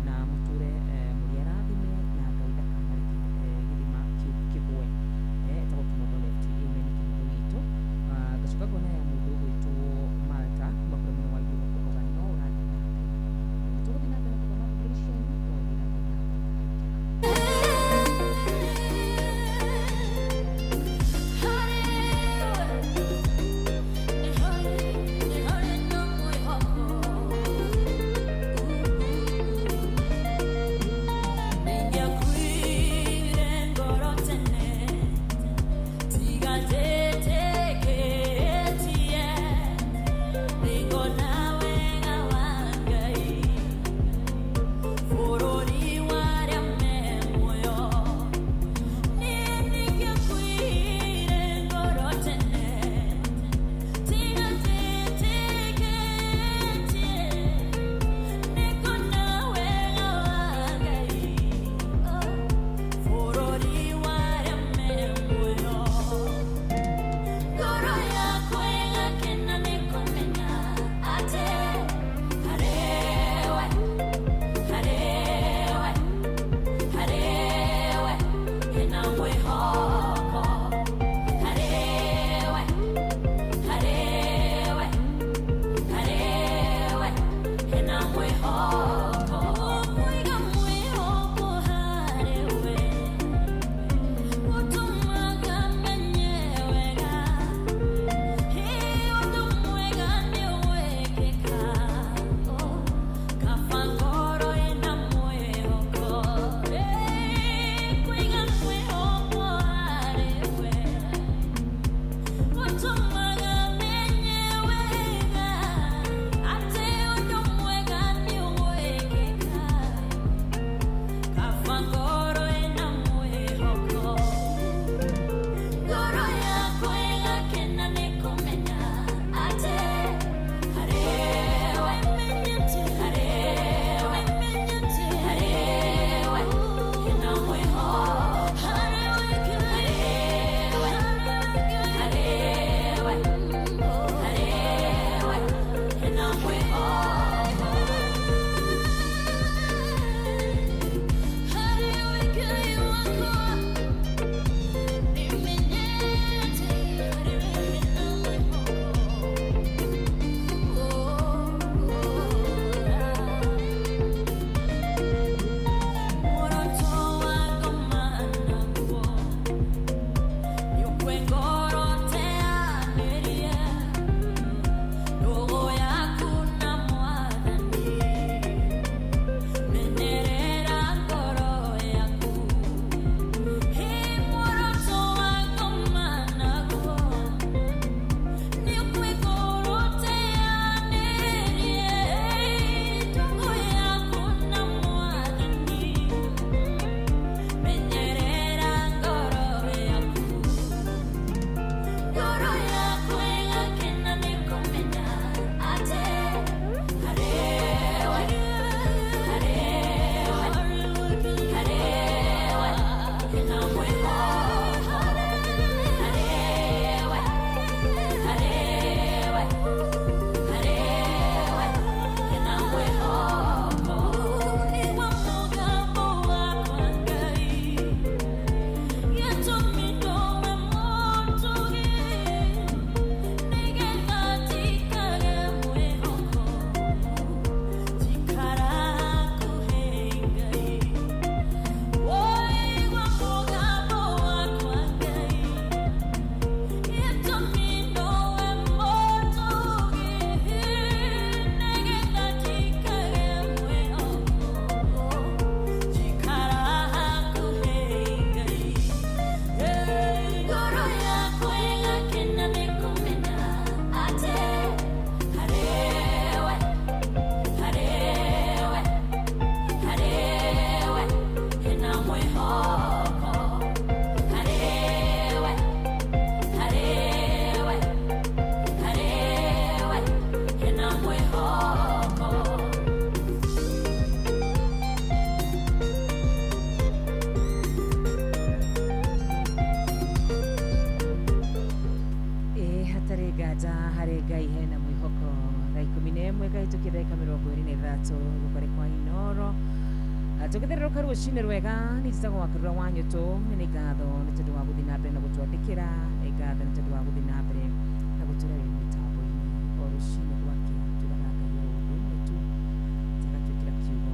na muture muri arathime na gaida kamarike githima kibwe etagwo Kimotho Lefty amen Kimotho wito gacuka gona ya ngai hena mwihoko thaa 11 kahĩtũkia ndagĩka 23 gũkore kwa Inoro tũgĩthererũka rũcinĩ rwega nĩ njĩtagwo Wakarura wa Nyũtũ nĩ ngatho nĩ tondũ wa gũthiĩ na mbere na gũtwandĩkĩra nĩ ngatho nĩ tondũ wa gũthiĩ na mbere na gũtũrera mĩtambo-inĩ o rũcinĩ rwake tũrarakagia ũndũ ũmwe tu tũgatwĩkĩra kiugo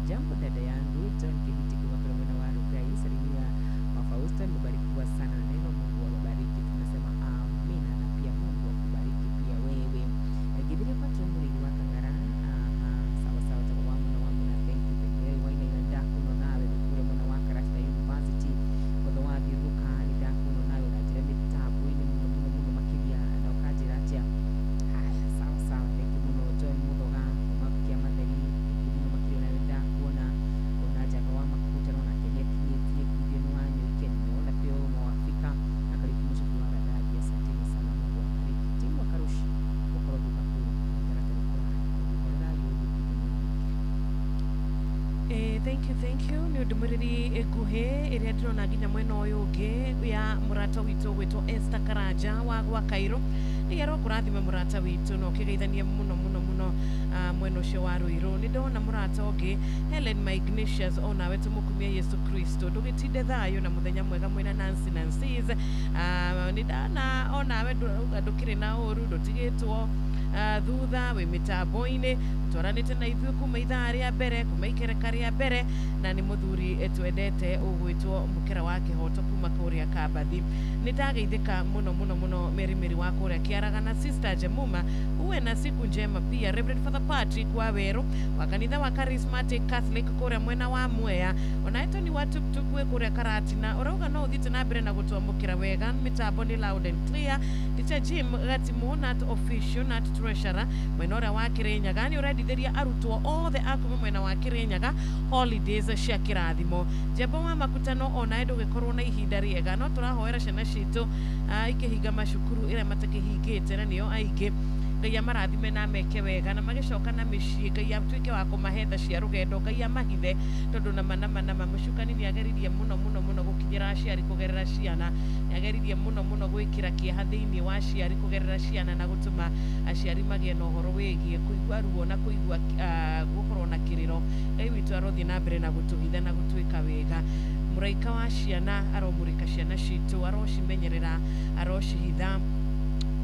jambo dada yangu John Kihiti kwa kuna wa Rukai salimia Mafausta mbarikiwa sana na neno Mungu awabariki tunasema amina na pia Mungu akubariki pia wewe Gidire patron mwili wa Kangara sawa sawa kwa wangu na thank you wewe waina inanda kuno nawe kule mwana wa Karasta University kwa dhawabi ruka ni da kuno nawe na jira mitabu ini muno makiria na wakati ratia haya sawa sawa thank you muno John Mudoga kwa makia madari kuona unaja kwa makutano na Kenya kinyeti kigeni wanyu Kenya na pia mwafika na karibu mwisho wa dada asanteni sana Mungu awabariki timu wa Karushi kwa sababu thank you ni udumuriri ekuhe iria ndirona nginya mwena uyu ungi ya murata witu gwitwo Esther Karaja wa Kairo ni yaro kurathime murata witu no kigeithanie muno mwena ucio wa Ruiru ni ndona murata ungi Helen Ignatius ona wetu mukumia Yesu Kristo ndugitinde thayo na muthenya mwega mwena Nancy's ni ndana ona we ndukire na uru ndutigitwo thutha we mitambo-ini twaranite na ithuĩ kuma ithaa rĩa mbere kuma ikereka rĩa mbere na nĩ mũthuri twendete ũgwĩtwo mũkera wa kĩhoto kuma kũrĩa Kabathi nĩ ndageithĩka mũno Meri wa kũrĩa Kĩaragana Sister Jemuma uwe na siku njema pia Reverend Father Patrick wa Weru wa kanitha wa Charismatic Catholic kũrĩa mwena wa Mwea onaitwo ni wa tuktuk we kũrĩa Karatina ũrauga no ũthiĩte na mbere na gũtwamũkĩra wega mĩtambo nĩ loud and clear Teacher Jim Gatimo nat official nat treasurer mwena ũrĩa wa Kĩrĩnyaga nĩ ũrendithĩria arutwo othe akuma mwena wa Kĩrĩnyaga holidays cia kĩrathimo Jebo wa makutano ona ndũgĩkorwo na ihinda rĩega no tũrahoera ciana citũ ikĩhinga macukuru ĩrĩa matakĩhingĩte na nĩo aingĩ Ngai amarathime na meke wega na magicoka na mĩciĩ Ngai atuĩke wa kũmahetha cia rũgendo Ngai amahithe tondũ na mũcukani nĩ ageririe mũno gũkinyĩra aciari kũgerera ciana nĩ ageririe mũno gwĩkĩra kĩeha thĩinĩ wa aciari kũgerera ciana na gũtũma aciari magĩe na ũhoro wĩgiĩ kũigua ruo na kũigua gũkorwo na kĩrĩro Ngai witũ arothiĩ na mbere na gũtũhitha na gũtwĩka wega mũraika wa ciana aromũrĩka ciana citũ arocimenyerera arocihitha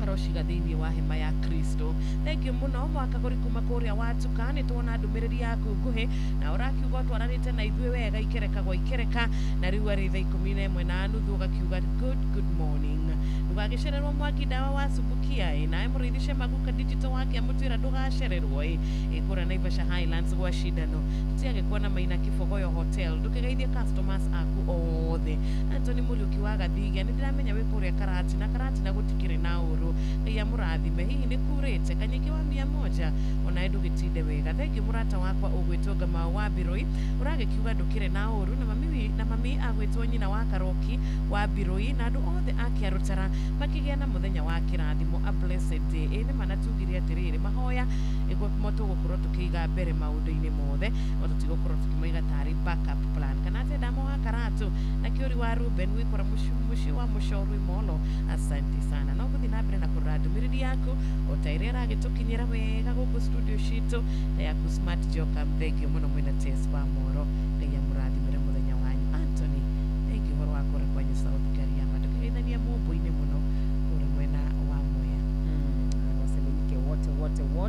aroshiga thĩinĩ wa hema ya Kristo thank you muno mwaka kũrĩ kuma kũrĩa watuka nĩ tuona ndũmĩrĩri yaku nguhĩ na ũrakiuga twaranĩte na ithuĩ wega ikereka gwa ikereka na rĩu arĩ thaa 11:30 ũgakiuga good morning ndũgagĩcererwo Mwangi Ndawa wa Subukia naye mũrĩithice Maguka Digital wake amũtwĩra ndũgacererwo kũrĩa Naivasha Highlands gwa Shidano tũtiagĩkuona na Maina Kibogoyo Hotel ndũkĩgeithie customers aku othe Anthony Mũriũki wa Gathiga nĩ ndĩramenya wĩ kũrĩa Karatina gũtikĩrĩ na ũru Ngai amũrathime hihi nĩ kurĩte kanyiki wa 100 ona ndũgĩtinde wega thengi mũrata wakwa ũgwĩtwo Gamau wa Biroi ũragĩkiuga ndũkĩrĩ na ũru na mami agwĩtwo nyina wa Karoki wa Biroi na andũ othe akĩarutara makĩgĩa na mũthenya wa kĩrathimo a blessed day nĩ manatugirie atĩrĩrĩ mahoya moto gũkorwo tũkĩiga mbere maũndũ-inĩ mothe o tũtigũkorwo tũkĩmaiga tarĩ backup plan kana atĩ Ndamo wa Karatu na Kĩũri wa Ruben wĩkora mũciĩ wa Mũcorwi Molo asante sana no gũthiĩ na mbere na kũrora ndũmĩrĩri yaku o ta ĩrĩa ĩragĩtũkinyĩra wega gũkũ studio citũ na yaku Smart Joka thengi mũno mwĩna Tess wa Moro Ngai amũrathimĩre mũthenya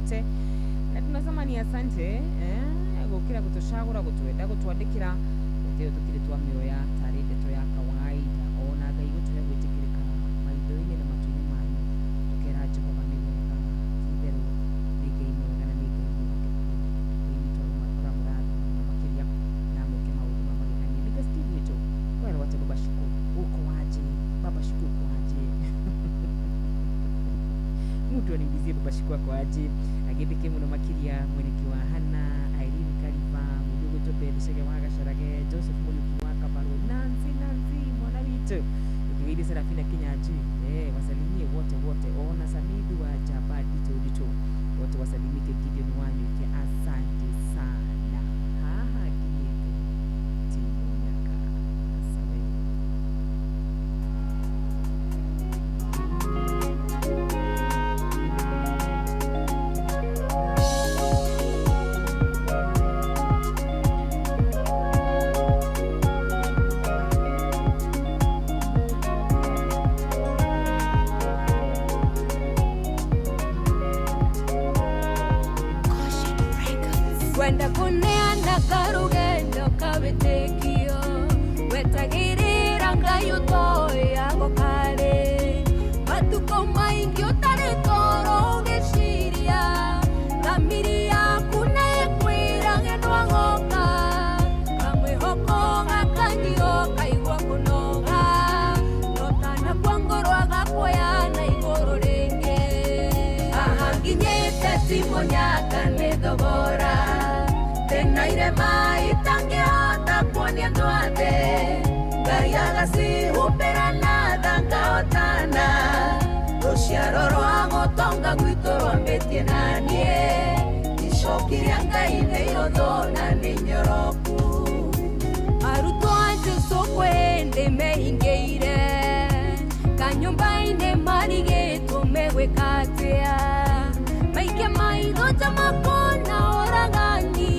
wote, na tunasema ni asante gukira gutushagura gutuenda gutwandikira ndio tukiri twa mioya tari ndeto ya kawaida ona ngai gutuhe gwitikirika maitho-ini na matu-ini manyu tukera Jehova ni wega tibero nige imwega na nige imwega initoro makora muradi na makiria na muke maundu mamagegania nika Steve wito wena wate baba shiku uko waje baba shiku uko waje mtu animbizie baba shiku uko waje agithike muno makiria mweneki wa Hana Irene Kariba mudugu tobe shege waga sharage Joseph Muluki wa Kabaro Nancy mwana witu ukigidi Serafina Kinyaji wasalimie wote ona Samidu wa Jabadi Todito wote wasalimike Gideon wanyu ke asante sana kinyeke timu nyaka asawe Kwenda kuneana karugendo kabetekio wetagirira ngai utoyago kare matuko maingi utari toro ugiciria thamiri yaku nekwira ngendwa ngoka kamwihoko gakanyio kaigua kunoga notana kwa ngoro agakuoya na iguru ringi ahanginyite timonyaka ni thogora tenaire mai tangeota kuonia ndwathe ngai agacihũmbĩra na thangahotana rũciaro rwa gũtonga gwitũ rwambĩtie na niĩ icoki rĩa ngai nĩ ihũthũ na nĩ nyoroku arutwo a Jesũ kwĩndĩ mehingĩire kanyũmba-inĩ marigĩtwo megwĩka atĩa maike maitho ta makona oragani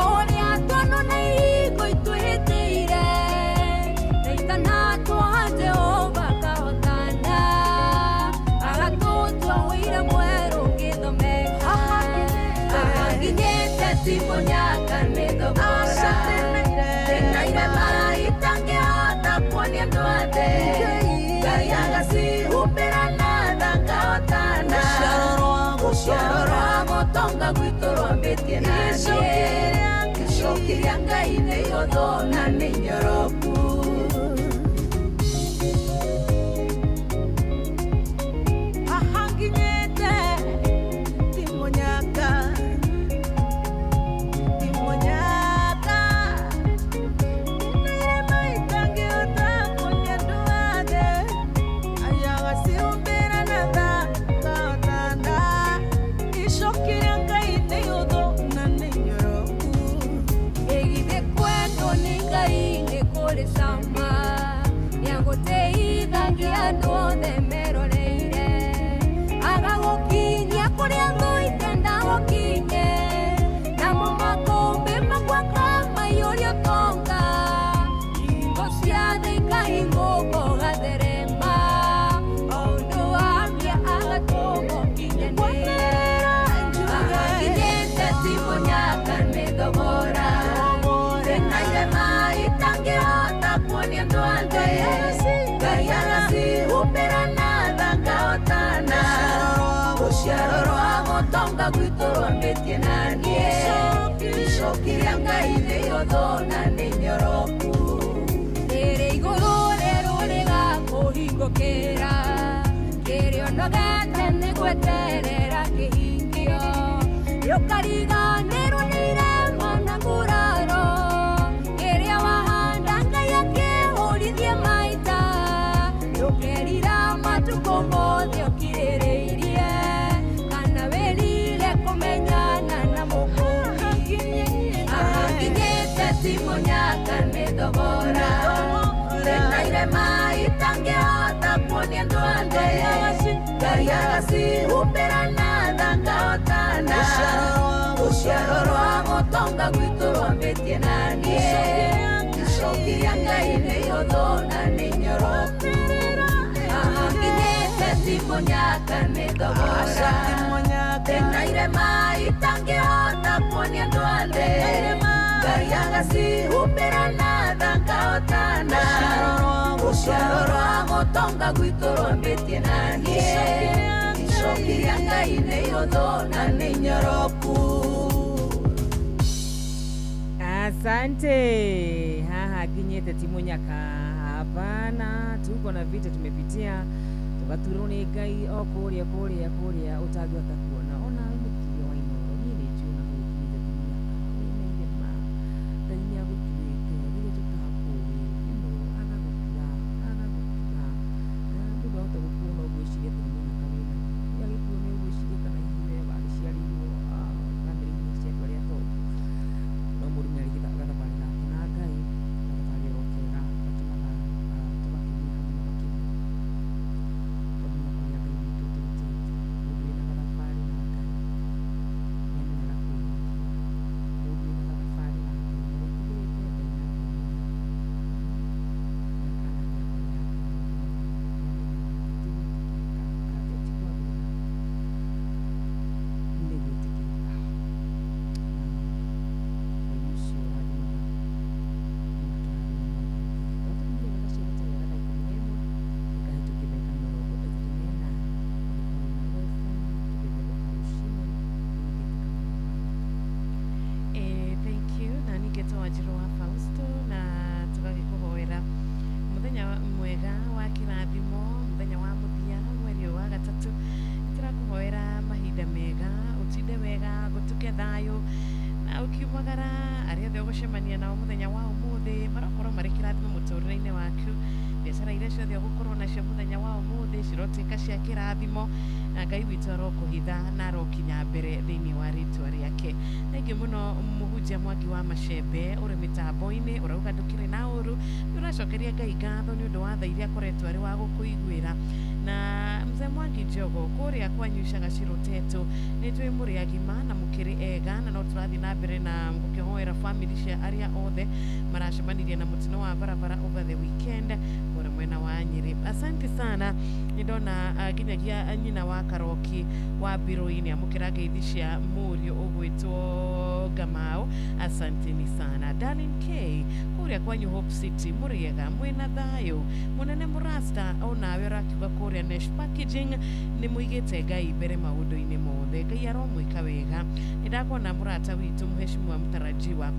oria tono na igo itwĩtĩire naitana twa Jehova kahotana agatũtua wĩira mwerũ ngĩthomeka ahanginyĩte timonyaka nĩ thogora tenaire mai tangĩhota kuonia ndwathe ngai agacihũmbĩra na thangahotana rũciaro rwa gũtonga gwitũ rwambĩtie na niĩ icoki rĩa ngai nĩ ihũthũ na nĩ nyoroku ahanginyĩte timonyaka tenaire mai tangĩhota kuonia ndwathe ngai agacihũmbĩra na thangahotana icoki rĩa ngai nĩ ihũthũ na nĩ nyoroku ĩgithĩ kwendwo nĩ ngai nĩ kũrĩ cama nĩagũteithagia andũ othe meroreire agagũkinyia kũrĩa ngũ itenda gũkinye namo makũmbĩ makwaka maiyũrio tonga hingo ciothe ikahingũka ũgatherema o ũndũ wambia agatũma ũkinyanĩre ahanginyĩte timonyaka nĩ thogora tenaire mai tangĩhota kuonia ndwathe ngai agacihũmbĩra na thangahotana rũciaro rwa gũtonga gwitũ rwambĩtie na niĩ icoki rĩa ngai nĩ ihũthũ na nĩ nyoroku rĩrĩ igũrũ rĩrũ rĩgakũhingũkĩra kĩrĩonogete nĩ gweterera kĩhingio rĩũkariganĩrwo nĩ irema na nguraro kĩrĩa wahanda ngai akĩhũrithie maita ndũkerira matukũ mothe ũkirĩrĩirie kana wĩrire kũmenyana na mũkũũri ahanginyĩte timonyaka nĩ thogora tenaire mai tangĩhota kuonia ndwathe ngai agacihũmbĩra na thangahotana rũciaro rwa gũtonga gwitũ rwambĩtie na niĩ icoki rĩa ngai nĩ ihũthũ na nĩ nyoroku ahanginyĩte timonyaka nĩ thogora matangĩhota kuonia andũ athĩ Ngai agacihumbĩra na tha ngahotana rũciaro rwa gũtonga gwitũ rwambĩtie na niĩ icoki rĩa Ngai nĩ ihũthũ na nĩ inyoroku. Asante. Haha kinyete Timunyaka hapana, tuko na vita tumepitia, tukaturuni Ngai okuria kuria utagota kuona ona mukiri wa Inoro nyine tuna kukinyete Timunyaka wena ile ma tanya gutuite ile tutakuwe Inoro agagukira ndugu hata kukuona ubwishire Timunyaka wena yali kuone ubwishire kana hiwe bali shialiwo kamera ni chetu ya to no murume aligita gathabari na Ngai gathabari rokera batumaga tubakini hamwe bakini tobuna kuya Ngai tutu mudu ina gathabari na Ngai nyene na kuyi mudu ina gathabari na Ngai rekigete ina thank you na ningeto Wanjiru wa Fausto na tugagikuhoera muthenya mwega wa kirathimo muthenya wa muthia mweri wa gatatu turakuhoera mahinda mega utinde wega gutuke thayo na ukiumagara aria thio gucemania nao muthenya wa umuthi marakorwo mari kirathimo muturire-ini waku biacara iria ciothe ugukorwo nacio muthenya wa umuthi cirotuika cia kirathimo na Ngai witũ arokuhitha na arokinya mbere thiini wa ritwa riake. Thengiũ mũno mũhunjia Mwangi wa Macembe ũrĩ mĩtambo-inĩ ũrauga ndũkĩrĩ na ũru nĩ ũracokeria Ngai ngatho nĩ ũndũ wa tha iria akoretwo arĩ wa gũkũiguĩra na mzee Mwangi Njogo kũrĩa kwanyu Gaciru Tetu nĩ twĩ mũrĩ agima na mũkĩrĩ ega na no tũrathiĩ na mbere na gũkĩhoera family cia arĩa othe maracemanirie na mũtino wa barabara over the weekend kũrĩa mwena wa Nyĩrĩ. Asante sana nĩ ndona nginyagia nyina wa Karoki wa Mbirũ-inĩ amũkĩra ngeithi cia mũriũ ũgwĩtwo Gamau. Asanteni sana. Darling K kũrĩa kwanyu Hope City mũrĩega mwĩna thayũ mũnene mũrasta onawe ũrakiuga kũrĩa Nesh Packaging nĩ mũigĩte Ngai mbere maũndũ-inĩ mothe. Ngai aromwĩka wega. Nĩ ndakuona mũrata witũ mheshimiwa mtarajiwa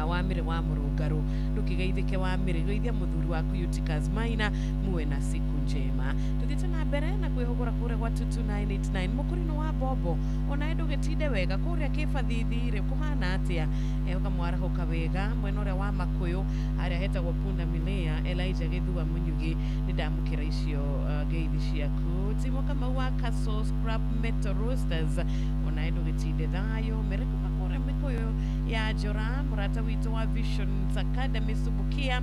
Wamire wa Mũrũngarũ ndũkĩgeithĩke Wamire geithia mũthuri waku Eutychus Maina muwe na siku njema. Tuthiĩte na mbere na kwĩhũgũra kũrĩa gwa 22989 mũkũrinũ wa Bobo ona ndũgĩtinde wega kũrĩa Kĩbathithirĩ kũhana atĩa ũkamwarahũka wega mwena ũrĩa wa Makũyũ harĩa hetagwo Punda Milia Elijah Gĩthua Mũnyugi nĩ ndamũkĩra icio ngeithi ciaku. Timo Kamau wa Castle Scrap Metal Roasters ona ndũgĩtinde thayũ Mĩrĩkũka kũrĩa Mĩkũyũ ya Njora mũrata witũ wa Visions Academy Subukia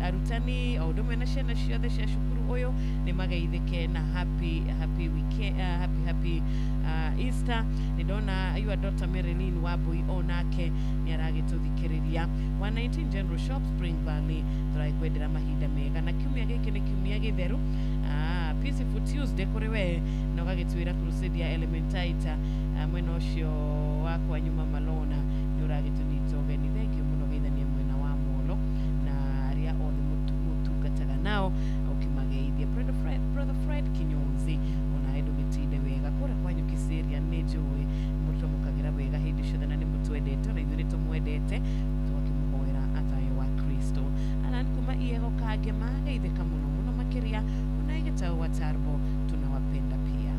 arutani o ũndũ ũmwe na ciana ciothe cia cukuru ũyũ nĩ mageithĩke na happy weekend happy Easter. Nĩ ndona your daughter Marilyn Wambui onake nĩ aragĩtũthikĩrĩria 119 General Shop Spring Valley tũrakwendera mahinda mega na kiumia gĩkĩ nĩ kiumia gĩtheru Peaceful Tuesday kũrĩ we na ũgagĩtwĩra crusade ya Elementaita mwena ũcio wa kwanyu Mama Lona nĩ ũragĩtũnyita ũgeni. Thengiũ mũno geithania mwena wa Molo na arĩa othe mũtungataga nao ũkĩmageithia brother Fred Kinyonzi ona ndũgĩtinde wega kũrĩa kwanyu Kĩsĩria nĩ njũĩ mũtũmũkagĩra wega hĩndĩ ciothe na nĩ mũtwendete na ithuĩ nĩ tũmwendete tũgakĩmũhoera athayo wa Kristo. Ana kuma Iego Kangema geithĩka mũno mũno makĩria ona igĩtaũ wa Tarbo tunawapenda pia.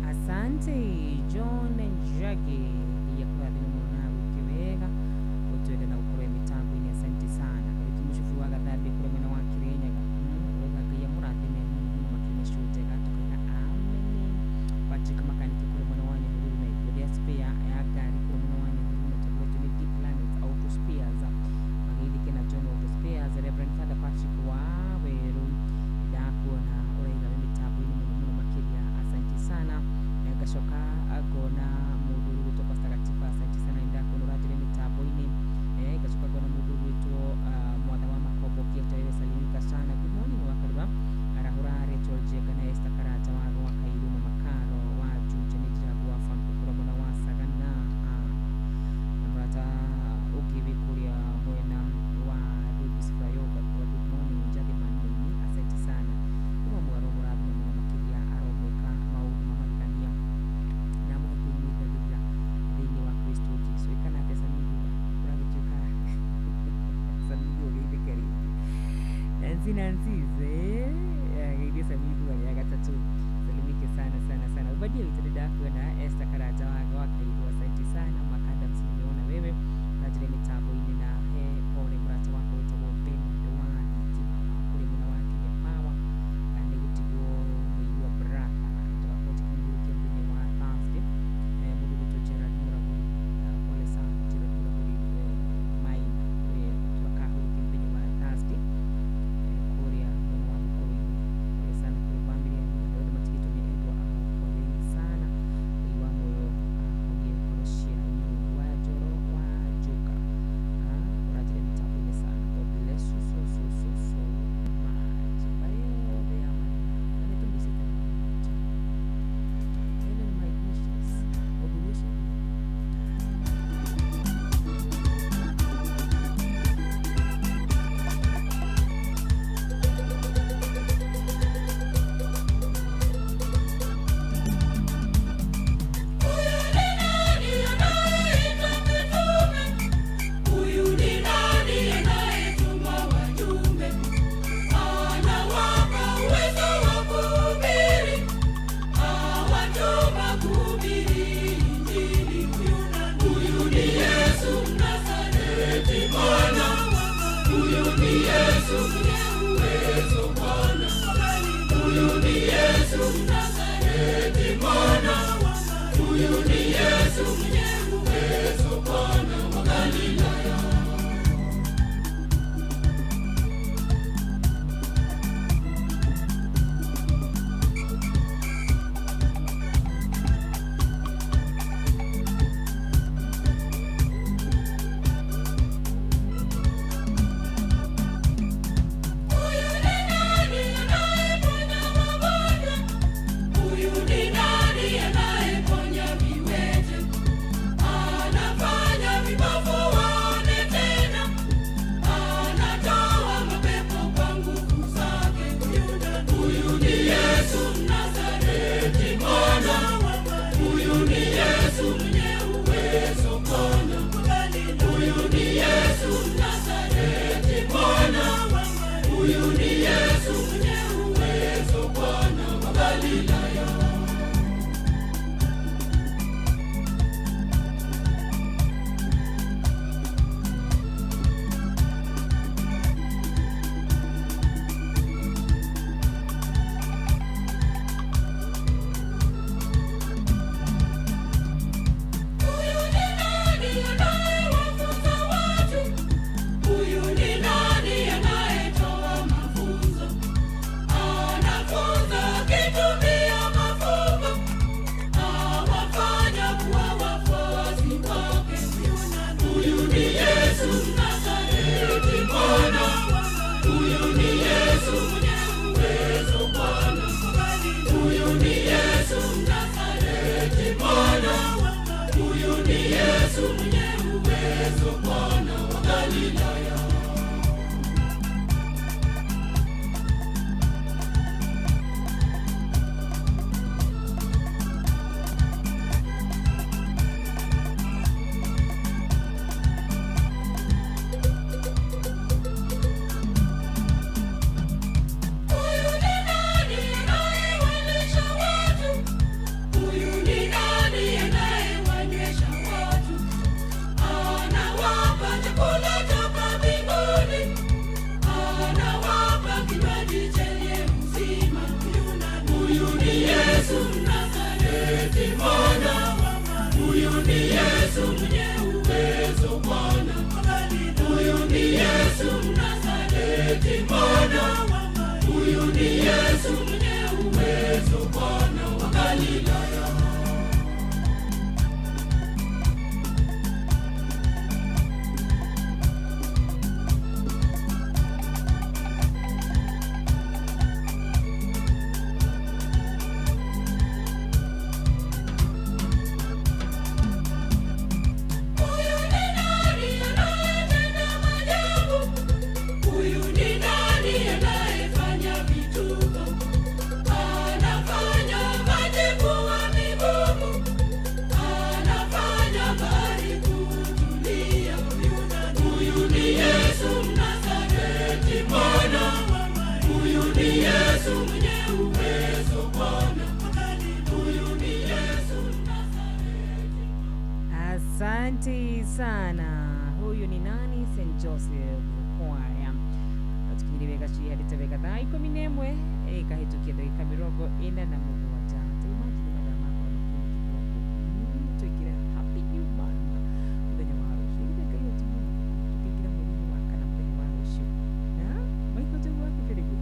Asante John Njagi ya kurathima mũno na gũkĩwega ũtwende na gũkorwo mĩtambo-inĩ. Asante sana karibu mũcubu wa Gathambi kũrĩa mwena wa Kĩrĩnyaga ũrauga Ngai amũrathime mũno makĩria cutega tũkauga ameni. Patrick Makaniki kũrĩa mwena wa Nyahururu na Ithũria Spare ya ngari kũrĩa mwena wa Nyahururu na tũkoretwo nĩ Deep Planet Auto Spares mageithĩke na John Auto Spares. Reverend Father Patrick wa Weru ndakuona ũraiga mĩtambo-inĩ mũno makĩria. Asante sana. Gacoka agona mũndũ ũgwĩtwo Pastor Zinanzize Gaidia Samiku ya gatatu salimike sana sana sana ubadia itadada na Esther Karata wakaidu asante sana makanda msiniona wewe na jile mitabo ini na pole mrata wako wetu mpeni wa itima kule mwana wake ya pawa ni utigo mwiwa baraka toka kote kumbuke mwenye wa Thursday mudu kutochera murabu pole sana jira murabu mai tuwaka huki mwenye wa Thursday Korea mwana wa mkuru pole sana kwa familia ya ndio matikito ni Edwa pole sana iwa moyo kwenye koroshia ni wajoro wa joka unajile mitapile sana God bless you so much bayo de ama ametumbisika tena my wishes obligation Huyu ni nani anayetuma wajumbe? Anawapa uwezo wa kuhubiri, awatuma kuhubiri Injili. Huyu ni Yesu Mnazareti, Bwana. Huyu ni Yesu mwenye uwezo, Bwana. Huyu ni Yesu Mnazareti, Bwana. Huyu ni Yesu mwenye uwezo, Bwana wa Galilaya. Huyu ni nani anayeponya viwete? Anafanya vipofu waone tena, anatoa mapepo kwa nguvu zake. Huyu ni Yesu Mnazareti, Bwana. Huyu ni Yesu mwenye uwezo, Bwana. Huyu ni Yesu Mnazareti, Bwana. Huyu ni Yesu mwenye uwezo, Bwana wa Galilaya. Huyu ni nani anayewafunza watu? Huyu ni nani anayetoa mafunzo? Anafunza akitumia mafumbo, awafanya kuwa wafuasi wake. Huyu ni Yesu Mnazareti, Bwana. Huyu ni Yesu mwenye uwezo, Bwana. Huyu ni Yesu Mnazareti, Bwana. Huyu ni Yesu mwenye uwezo, Bwana wa Galilaya. Huyu ni nani anayewalisha watu? Huyu ni nani anayewanywesha watu? Anawapa chakula toka mbinguni, anawapa kinywaji chenye uzima. Huyu ni Yesu Mnazareti, Bwana. Huyu ni Yesu mwenye uwezo, Bwana. Huyu ni Yesu Mnazareti, Bwana. Huyu ni Yesu mwenye uwezo, Bwana wa Galilaya. Huyu ni nani anayetenda maajabu? Huyu ni nani anayefanya vituko? Asante sana. Huyu ni nani? St. Joseph Choir. Tukiribeka chia litebeka thaa 11 ikahitukia dakika mirongo 47. Imagine madama kwa makini kidogo. Tuikira happy new month. Muthenya wa rũciũ. Ibeka hiyo tu. Tukiingira mwezi wa kana muthenya wa rũciũ. Maiko tu wa kifirigo.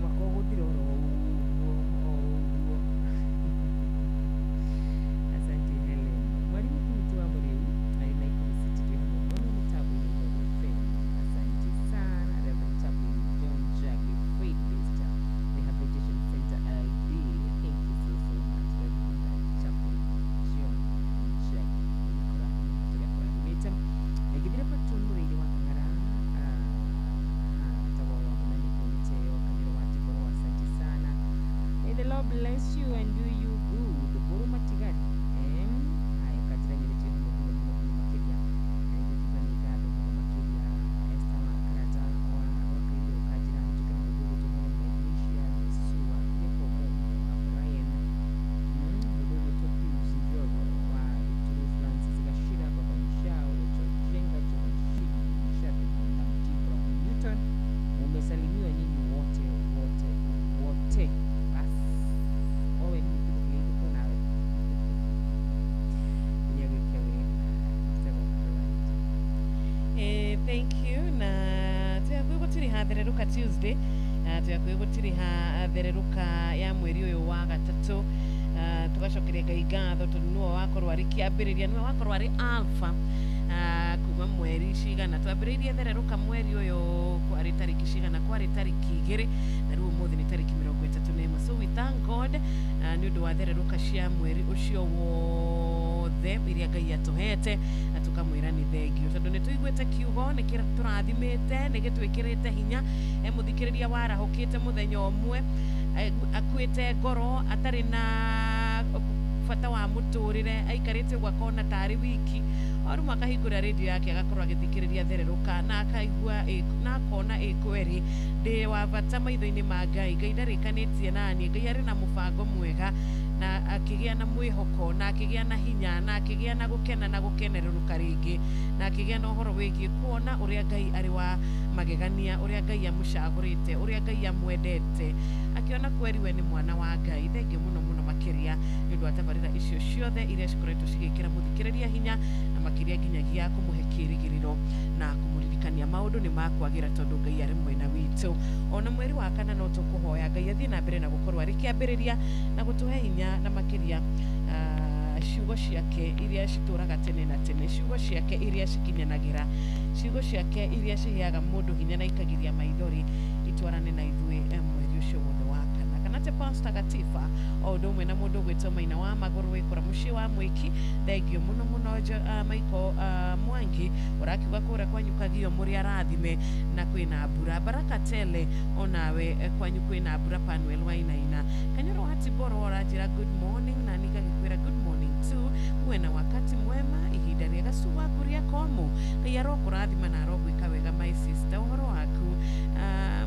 Mwaka ũgũthira oro ũguo. Asante Helen. Mwalimu Kimitu wa Muriu. Aina ikulu city tu hapo. Mwana mtabu ni ndio fame. Asante sana Reverend Tabu John Jackie Fred Lister Rehabilitation Center LD. Thank you so much Reverend Tabu John Jackie. Metam. Nigidira patron muri wa kangara. Tawa wa mnani kumiteo kamera wa tikoro. Asante sana. May the Lord bless you and do you good. Buru matigari. Haya katira nyeleti ya mbugu makiria. Haya kifani gado mbugu makiria. Esta karata wa wakaido kajira. Tuka mbugu tuhone maiglisha. Suwa. Yeko mungu. Brian. Mbugu topi usinjogo. Wa Tulu Francis. Gashira baba nishao. Jenga Jonashi. Nishabi na mtibro. Newton. Umesalimiwa nyinyi wote. Basi. Owe ni mtukulivu kunawe. Thank you. Na tuyakwigutiriha thereruka Tuesday. Tuyakwigutiriha thereruka ya mweri uyu wa gatatu. Tugacokeria Ngai ngatho tondu niwe wakorwo ari kiambiriria, niwe wakorwo ari alpha kuma mweri cigana. Twambiriirie thereruka mweri uyu kwari tariki cigana, kwari tariki 2 na riu umuthi ni tariki 31. So we thank God ni undu wa thereruka cia mweri ucio wothe iria Ngai atuhete na tukamwira ni thengio tondu ni tuiguite kiugo ni kira turathimite ni gitwikirite hinya muthikiriria warahukite muthenya umwe akwite ngoro atari na bata wa muturire aikarite gwakona tari wiki oru makahingura radio yake agakorwo agithikiriria thereruka na akaigua na akona ikweri ndi wa bata maitho-ini ma Ngai. Ngai ndarikanitie nani. Ngai ari na mubango mwega na akigia na mwihoko na akigia na hinya na akigia na gukena na gukenereruka ringi na akigia na uhoro wigie kuona uria Ngai ari wa magegania, uria Ngai amucagurite, uria Ngai amwendete, akiona kweri we ni mwana wa Ngai. Thengio muno muno makiria ni undu wa tabarira icio ciothe iria cikoretwo cigikira muthikiriria hinya na makiria nginyagia kumuhe kirigiriro na kumuririkania maundu ni makwagira tondu Ngai ari mwena witu. Ona mweri wa kana no tukuhoya Ngai athie na mbere na gukorwo ari kiambiriria na gutuhe hinya na makiria ciugo ciake iria cituraga tene na tene, ciugo ciake iria cikinyanagira, ciugo ciake iria ciheaga mundu hinya na ikagiria maithori itwarane na ithui mweri ucio wothe wa kana. Kanate Pastor Gatifa o undu umwe na mundu gwitwo Maina wa Maguru wikora mucii wa Mwiki. Thengio muno muno Maiko Mwangi urakiuga kuria kwanyu Kagio muri arathime na kwina mbura. Baraka Tele onawe kwanyu kwina mbura. Panuel Wainaina Kanyoro Hatiboro orajira good morning na nikagikwira good morning too. Uwe na wakati mwema ihinda riega suwa kuria komu Ngai arokurathima na arogwika wega my sister. Uhoro waku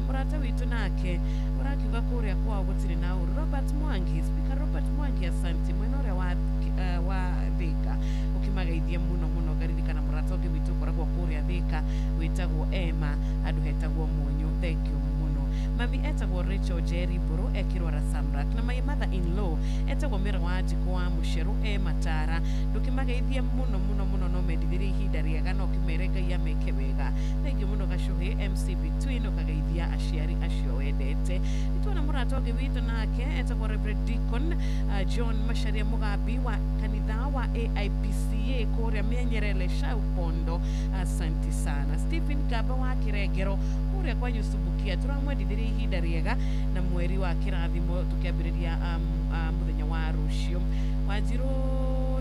murata witu nake urakiuga kuria kwao gutiri na uru. Robert Mwangi, Speaker Robert Mwangi, asante mwena uria wa Thika ukimageithia muno muno garirikana murata ungi witu koragwo kuria Thika witagwo Emma andu hetagwo Munyu. Thank you muno. Mami etagwo Rachel Jerry Buru ekirwara Samrak na my mother in law etagwo Mira wa Jiko wa Musheru Matara. Ndukimageithia muno muno muno no medithiri ihinda riega no kimere Ngai ameke wega. Thank you muno Gashuhi MC Between ukageithia aciari acio wendete. Nitwana murata ungi witu nake etagwo Reverend Deacon John Masharia Mugabi wa kanitha wa AIPCA kuria Mienyerele Shaupondo. Asante sana. Stephen Gaba wa Kirengero kuria kwanyu Subukia turamwendithiri ihinda riega na mweri wa kirathimo tukiambiriria muthenya wa rucio. Wanjiru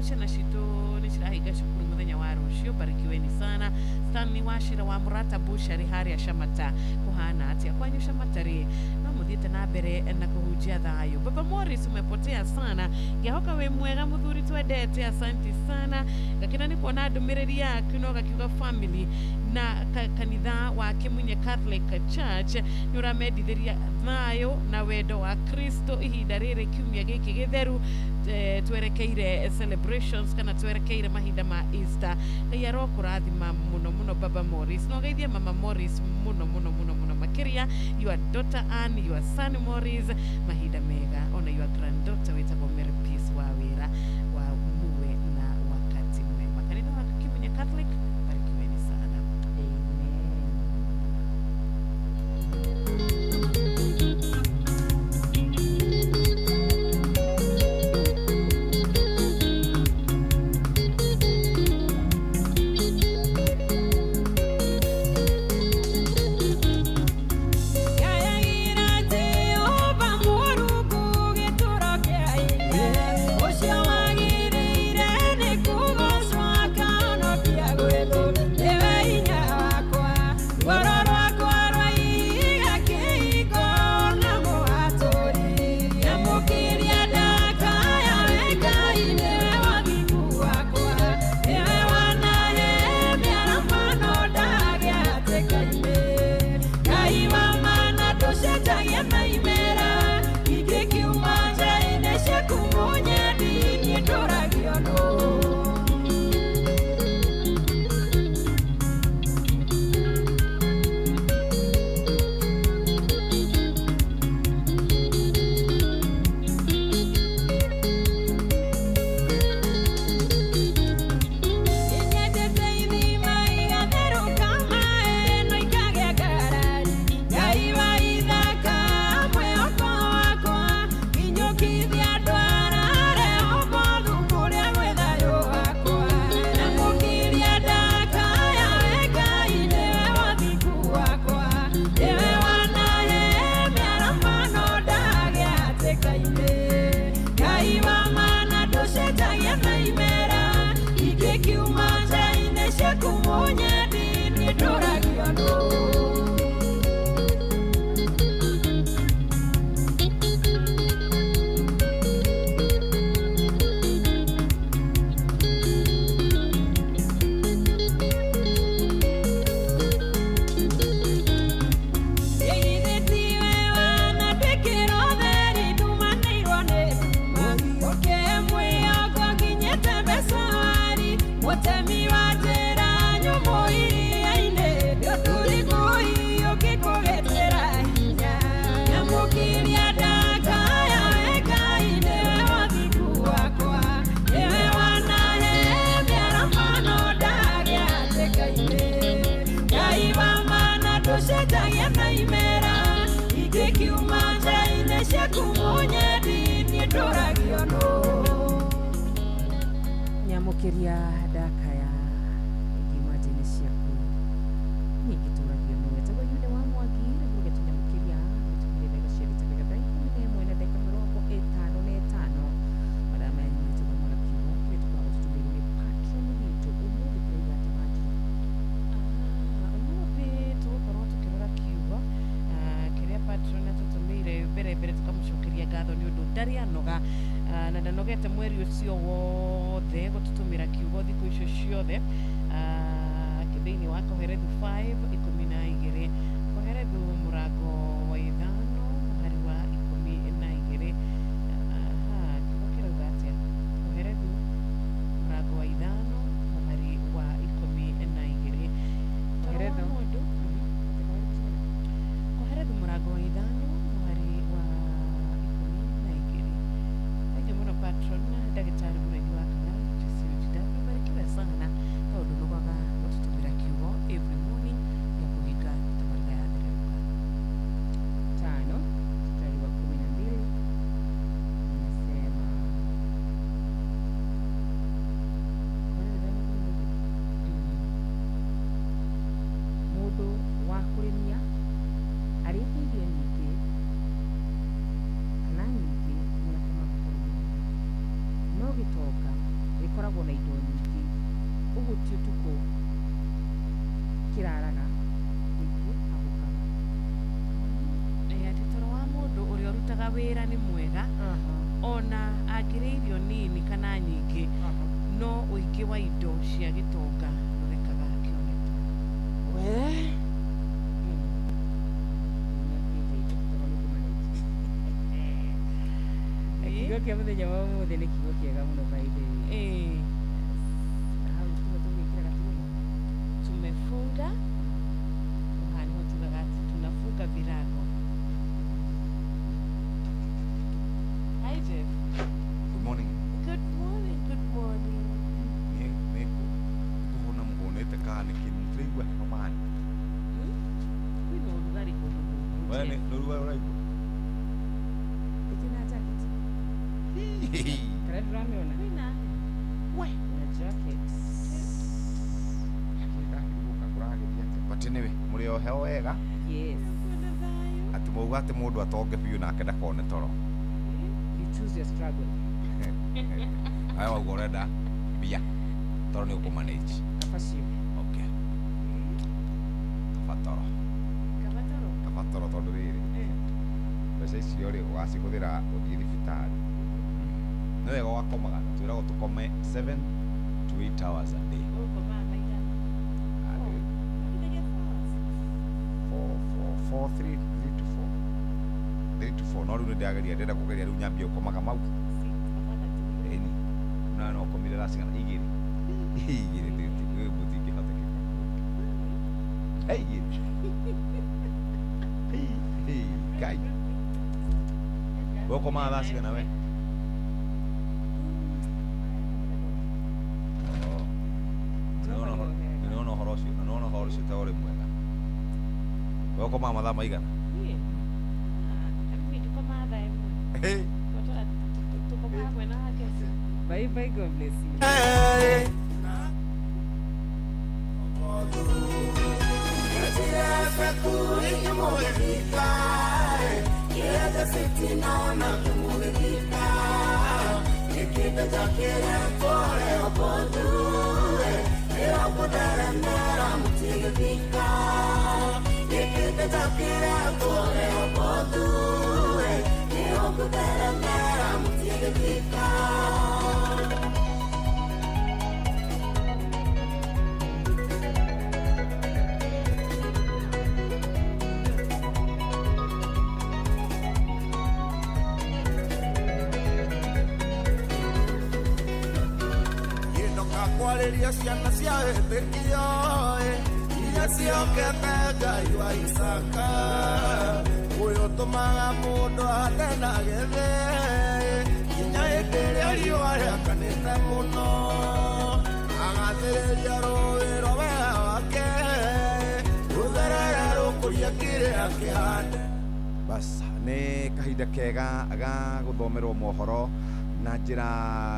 ciana citu ni cirahinga cukuru muthenya wa rucio. Barikiweni sana. Stanley Washira wa Murata Bushari Haria Shamata kuhana atia kwanyu Shamata ri no muthiete na mbere na kuhujia thayo. Baba Morris umepotea sana. Ngehoka we mwega muthuri twendete. Asante sana. Gakina ni kuona ndumiriri yaku no gakiuga family na kanitha wa Kimunye Catholic Church nĩ ũramendithĩria thayo na wendo wa Kristo ihinda rĩrĩ kiumia gĩkĩ gĩtheru twerekeire celebrations kana twerekeire mahinda ma Easter. Ngai arokũrathima mũno Baba Morris, no geithie Mama Morris mũno makĩria, your daughter Anne, your son Morris, mahinda mega, ona your granddaughter wĩtagwo Mary Peace wa wĩra wa muwe na wakati mwema. Kanitha wa Kimunye Catholic, barikiweni sana. Nyamukiria daka ya igimajini ciaku nĩngĩtũragio nĩ wetagwo Yuda wa Mwangi na mũruge tunyamukiria mũtumire ndagĩka cia gĩtĩkĩra ndagĩka 11 na ndagĩka 55 madama ya nyitũga mwana kiugo kĩrĩa tũkoragwo tũtũmĩire nĩ patron witũ ũmũthĩ kĩraiga tamaji ũmũthĩ tũgũkorwo tũkĩrora kiugo kĩrĩa patron atũtũmĩire mbere tũkamũcokeria ngatho nĩ ũndũ ndarĩ anoga na ndanogete mweri ũcio wothe gũtũtũmĩra kiugo thikũ icio ciothe thĩinĩ wa Koherethu 5:12 Koherethu mũrango wa 5 mũhari wa 12 kiugo kĩrauga atĩa? Koherethu mũrango wa 5 mũhari wa 12 Koherethu mũrango wa 5 mũhari wa 12 Thank you patron Daktari Muregi wa Kang'ara barikiwe sana tondũ nũgaga gũtũtũmĩra kiugo every morning ya kũhinga tabarĩra ya Thererũka 5 mstari wa 12 inasema mũndũ wa kũrĩmia arĩithĩirie nyingĩ kana nyingĩ no gĩtonga gĩkoragwo na indo nyingĩ, ũguo ti ũtukũ kĩraraga gĩkĩ habukaga. Atĩ toro wa mũndũ ũrĩa ũrutaga wĩra nĩ mwega, ona angĩrĩ irio nini kana nyingĩ, no ũingĩ wa indo cia gĩtonga ndũrekaga kĩoneka. Kiugo kia muthenya wa umuthi ni kiugo kiega muno by the way. Tumefunga uhani hotugaga tunafunga virago. Hi Jeff. Good morning. Good morning. Good morning. Niko kuhona mugonete kana kimutligwa kamani. Wino urugari ko. Bane n'urugari urayiko. Ikina jacket. Kare ramiona. Wina. We, na jacket. But anyway, muri o heo wega? Yes. Ati mauga ati mundu atonge biu nake ndakone toro. You choose your struggle. Aya wauga urenda bia toro ni ukumanage. Kafacio. Okay. Kafatoro. Kafatoro tondu riri. Mbeca icio ri ugacihuthira uthii thibitari. Nĩ wega wakomaga twĩragwo tukome 7 to 8 hours a day. For 3 to 4 no rĩu nĩndĩrageria ndĩrenda kũgeria rĩu nyambie ũkomaga mau ĩni na no ũkomire thaa cigana igĩrĩ mũtingĩhotekeka Ngai we ũkomaga thaa cigana we nĩwona ũhoro ũcio ta ũrĩ mwega we ũkomaga mathaa maigana Bye bye, God bless you. Kwariria ciana cia wĩtĩkio iria ciokete Ngai wa Isaka ũyũ ũtũmaga mũndũ ate na gĩthĩ nginya hĩndĩ ĩrĩa riũa rĩakanĩte mũno agathĩrĩria rũĩ rwa wega wake rũtherere rũkũria kĩrĩa kĩhande. Bas nĩ kahinda kega ga gũthomerwo mohoro na njĩra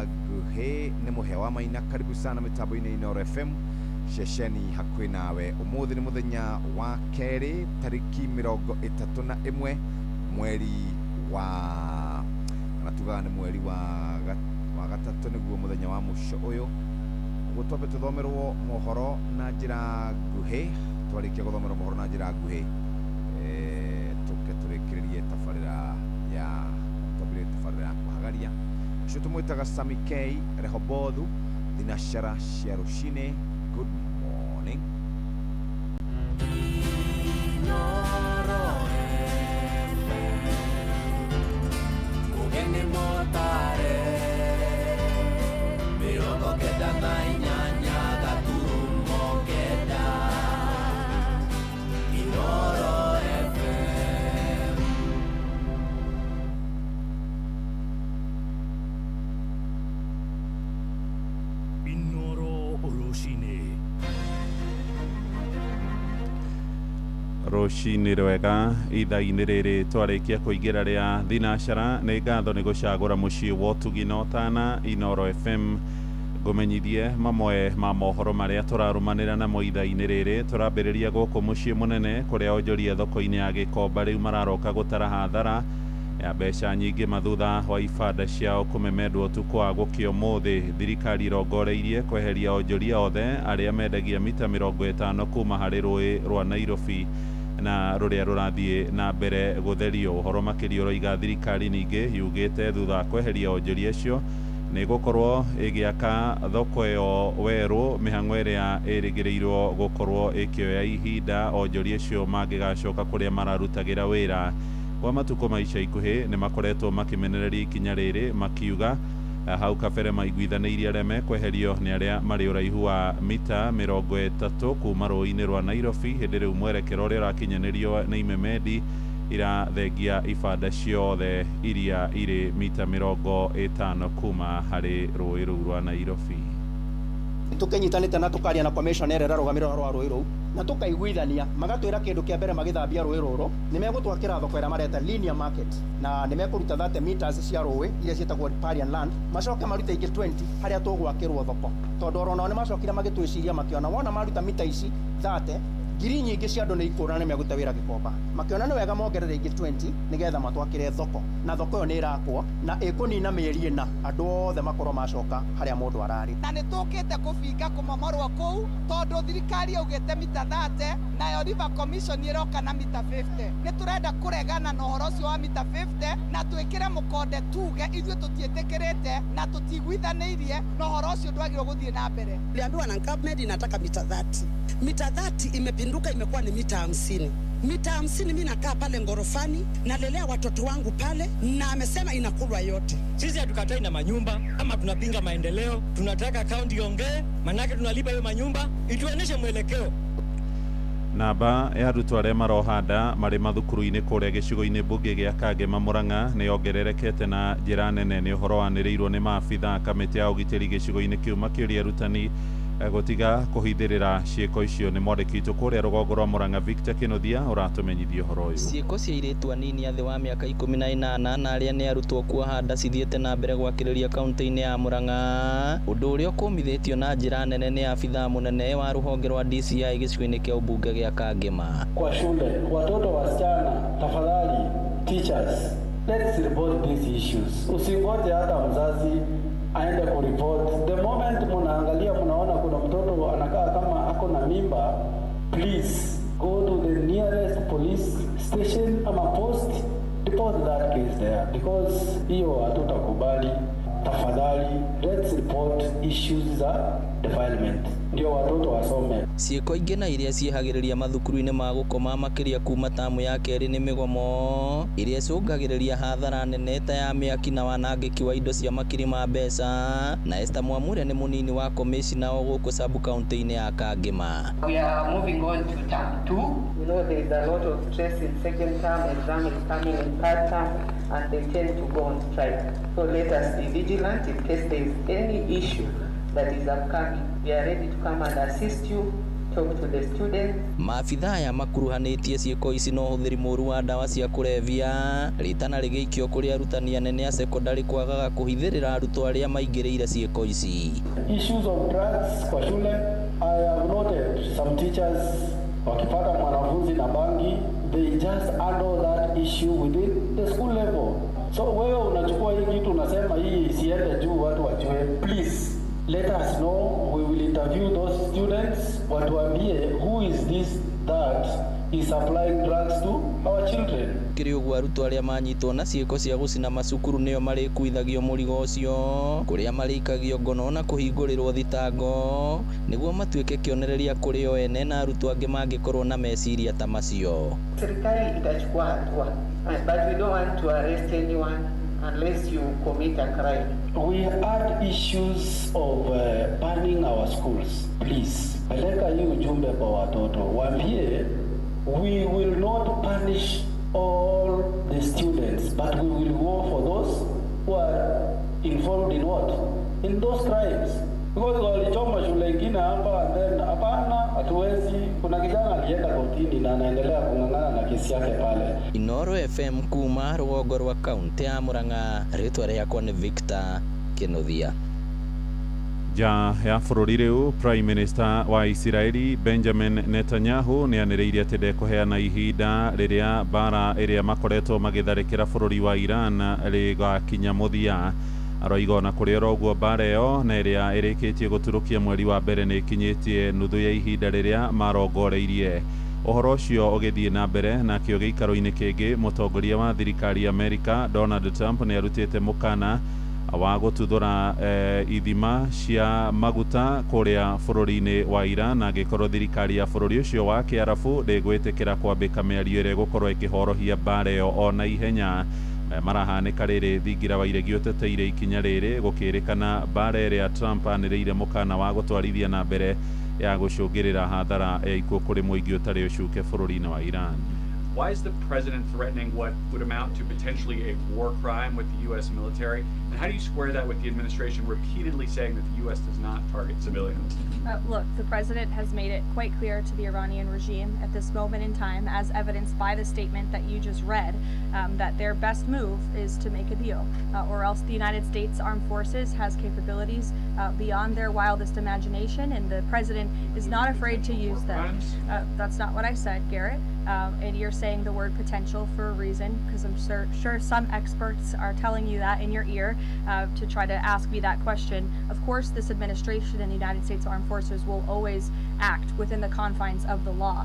nguhĩ nĩ mũhĩa wa Maina. Karibu sana mitambo-inĩ Inooro FM ceceni hakuhĩ nawe. Ũmũthĩ nĩ mũthenya wa kerĩ tarĩki 31 mweri wa kana tugaga nĩ mweri wa gatatũ nĩguo mũthenya wa mũico ũyũ. Ũguo twambe tũthomerwo mohoro na njĩra nguhĩ. Twarĩkia gũthomerwo mohoro na njĩra nguhĩ tũke tũrĩkĩrĩrie tabarĩra ya kuhagaria cio tũmwĩtaga Sami K Rehobothu thinashara cia rũcinĩ. Good morning. Ugeni motare mirongo kenda na inyanya gaturumo kenda Inooro FM. Inooro rũcinĩ. Rũcinĩ rwega ithaa-inĩ rĩrĩ twarĩkia kũingĩra rĩa thinashara. Nĩ ngatho nĩ gũcagũra mũciĩ wa ũtugi na ũtana Inooro FM. Ngũmenyithie mamwe ma mohoro marĩa tũrarũmanĩra namo ithaa-inĩ rĩrĩ. Tũrambĩrĩria gũkũ mũciĩ mũnene kũrĩa onjoria thoko-inĩ ya Gĩkomba rĩu mararoka gũtara hathara ya mbeca nyingĩ mathutha wa ibanda ciao kũmemendwo ũtukũ wa gũkĩa ũmũthĩ. Thirikari irongoreirie kweheria onjoria othe arĩa mendagia mita 50 kuma harĩ rũĩ rwa Nairobi na rũrĩa rũrathiĩ na mbere gũtherio. Ũhoro makĩria ũroiga thirikari ningĩ yugĩte thutha wa kweheria onjoria acio nĩ gũkorwo ĩgĩaka thoko ĩyo werũ mĩhang'o ĩrĩa ĩrĩgĩrĩirwo gũkorwo ĩkĩoya ihinda onjoria acio mangĩgacoka kũrĩa mararutagĩra wĩra. Kwa matukũ ma ica ikuhĩ nĩ makoretwo makĩmenereria ikinya rĩrĩ makiuga hau kabere maiguithanĩirie arĩa mekweherio nĩ arĩa marĩ ũraihu wa mita 30 kuma rũĩ-inĩ rwa Nairobi hĩndĩ rĩu mwerekero ũrĩa ũrakinyanĩrio nĩ imemendi irathengia ibanda ciothe iria irĩ mita 50 kuma harĩ rũĩ rũu rwa Nairobi. Tukenyitanĩte na tukaria na commissioner ĩrĩa ĩrarũgamĩrĩra rwa rũĩ rũu na tukaiguithania magatwĩra kĩndũ kĩa mbere magĩthambia rũĩ rũrũ nĩ megũtwakĩra thoko ĩrĩa mareta linear market na nĩ mekũruta 30 meters cia rũĩ iria ciĩtagwo riparian land macoke marute ingĩ 20 harĩa tũgwakĩrwo thoko tondũ onao nĩ macokire magĩtwĩciria makĩona wona maruta mita ici 30 ngiri nyingĩ cia andũ nĩ ikũrana nĩ megũte wĩra Gĩkomba makĩona nĩ wega mongerere ingĩ 20 nĩgetha matwakĩre thoko na thoko ĩyo nĩ ĩrakwo na ĩkũnina mĩeri ĩna andũ othe makorwo macoka harĩa mũndũ ararĩ na nĩ tũkĩte kũbinga kũmomorwo kũu tondũ thirikari yaugĩte mita 30 nayo River Commission ĩroka na mita 50 nĩ tũrenda kũregana na ũhoro ũcio wa mita 50 na twĩkĩre mũkonde tuge ithuĩ tũtiĩtĩkĩrĩte na tũtiguithanĩirie na ũhoro ũcio ndwagĩrĩirwo gũthiĩ na mbere. Tuliambiwa na government inataka mita 30. Mita 30 imepinduka imekuwa ni mita 50. Mita 50 mimi nakaa pale ngorofani nalelea watoto wangu pale na amesema inakulwa yote. Sisi hatukatai na manyumba ama tunapinga maendeleo, tunataka kaunti iongee, manake tunalipa hiyo manyumba, ituoneshe mwelekeo. Namba ya arutwo arĩa marohanda marĩ mathukuru-inĩ kũrĩa gĩcigo-inĩ mbunge gĩa Kangema Murang'a nĩ yongererekete na njĩra nene nĩ ũhoro wanĩrĩirwo nĩ maabitha kamĩtĩ ya ũgitĩri gĩcigo-inĩ kĩu makĩũria arutani gũtiga kũhithĩrĩra ciĩko icio. nĩ mwandĩki witũ kũrĩa rũgongo rwa Murang'a Victor Kĩnuthia ũratũmenyithia ũhoro ũyũ. Ciĩko cia airĩtu anini a thĩ wa mĩaka 18 na arĩa nĩ arutwo kuoha nda cithiĩte na mbere gwakĩrĩria kaunti-inĩ ya Murang'a, ũndũ ũrĩa ũkũmithĩtio na njĩra nene nĩ abitha mũnene wa rũhonge rwa DCI gĩcigo-inĩ kĩa ũmbunge gĩa Kangema. Kwa shule watoto wasichana, tafadhali teachers, let's report these issues. Usingoje hata mzazi aende kuripoti. The moment mnaangalia mnaona kuna mtoto anakaa kama ako na mimba, please go to the nearest police station ama post, report that case there because hiyo hatutakubali. Tafadhali let's report issues za defilement ndio watoto wasome. Ciĩko ingĩ na iria ciĩhagĩrĩria mathukuru-inĩ ma gũkoma makĩria kuma tamu ya kerĩ nĩ mĩgomo iria icũngagĩrĩria hathara nene ta ya mĩaki na wanangĩki wa indo cia makiri ma mbeca. na Esther Mwamure nĩ mũnini wa commissioner o gũkũ sub county-inĩ ya Kangema. We are moving on to term 2. You know there is a lot of stress in second term, exam is coming in third term and they tend to go on strike. So let us be vigilant in case there is any issue that is upcoming. We are ready to come and assist you, talk to the students. Maabitha aya makuruhanĩtie ciĩko ici na ũhũthĩri mũru wa ndawa cia kũrebia ritana rĩgĩikio kũrĩ arutani anene a secondary kwagaga kũhithĩrĩra arutwo arĩa maingĩrĩire ciĩko ici. Issues of drugs kwa shule, I have noted some teachers wakipata mwanafunzi na bangi, they just handle that issue within the school level. So wewe unachukua hii kitu unasema hii isiende juu watu wajue. Please let us know, we will interview those students, watuambie who is this that is supplying drugs to our children. Kĩrĩ ũguo arutwo arĩa manyitwo na ciĩko cia gũcina macukuru nĩo marĩkuithagio mũrigo ũcio kũrĩa marĩikagio ngono na kũhingũrĩrwo thitango nĩguo matuĩke kĩonereria kũrĩ o ene na arutwo angĩ mangĩkorwo na meciria ta macio. Serikali itachukua hatua, but we don't want to arrest anyone unless you commit a crime. We had issues of banning our schools. Please, peleka hii ujumbe kwa watoto. Waambie, we will not punish all the students, but we will go for those who are involved in what? In those crimes. Because walichoma shule ingine hapa and then hapana, hatuwezi. Kuna kijana alienda kotini na anaendelea kung'ang'ana na kesi yake pale. Inoro FM kuma rũgongo rwa kaunti ya Murang'a, rĩtwa rĩakwa nĩ Victor Kĩnuthia. Ja ya bũrũri rĩu Prime Minister wa Isiraeli Benjamin Netanyahu nĩ anĩrĩire atĩ ndekũheana ihinda rĩrĩa mbara ĩrĩa makoretwo magĩtharĩkĩra bũrũri wa Iran rĩgakinya mũthia. Aroiga ona kũrĩ oro ũguo mbara ĩyo na ĩrĩa ĩrĩkĩtie gũturũkia mweri wa mbere nĩ ĩkinyĩtie nuthu ya ihinda rĩrĩa marongoreirie. Ũhoro ũcio ũgĩthiĩ na mbere nakĩo gĩikaro-inĩ kĩngĩ mũtongoria wa thirikari ya Amerika Donald Trump nĩ arutĩte mũkana wa gututhura ithima cia maguta kuria bururi-ini wa Iran na gikorwo thirikari ya bururi ucio wa Kiarabu ndĩgwĩtĩkĩra kwambĩka mĩario ĩrĩa ĩgũkorwo ĩkĩhorohia mbara ĩyo ona ihenya. Marahanĩka rĩrĩ thingira wa iregi ũteteire ikinya rĩrĩ gũkĩrĩkana mbara ĩrĩa Trump anĩrĩire mũkana wa gũtwarithia na mbere ya gũcũngĩrĩra hathara ya ikuũ kũrĩ mũingĩ ũtarĩ ũcuke bũrũri-inĩ wa Iran. Why is the president threatening what would amount to potentially a war crime with the U.S. military? And how do you square that with the administration repeatedly saying that the U.S. does not target civilians? Look, the president has made it quite clear to the Iranian regime at this moment in time, as evidenced by the statement that you just read, that their best move is to make a deal, or else the United States Armed Forces has capabilities beyond their wildest imagination, and the president is not afraid to use them. That's not what I said, Garrett. And you're saying the word potential for a reason, because I'm sure some experts are telling you that in your ear to try to ask me that question. Of course, this administration and the United States Armed Forces will always act within the confines of the law.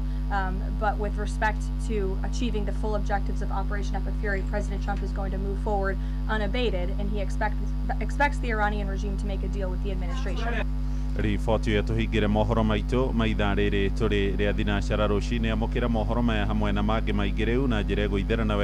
But with respect to achieving the full objectives of Operation Epic Fury, President Trump is going to move forward unabated, and he expects the Iranian regime to make a deal with the administration. Riboti ĩyo tũhingĩre mohoro maitũ ma ithaa rĩrĩ tũrĩ rĩa thinacara rũcinĩ amũkĩra mohoro maya hamwe na mangĩ maingĩ rĩu na njĩra ĩgũithera nawe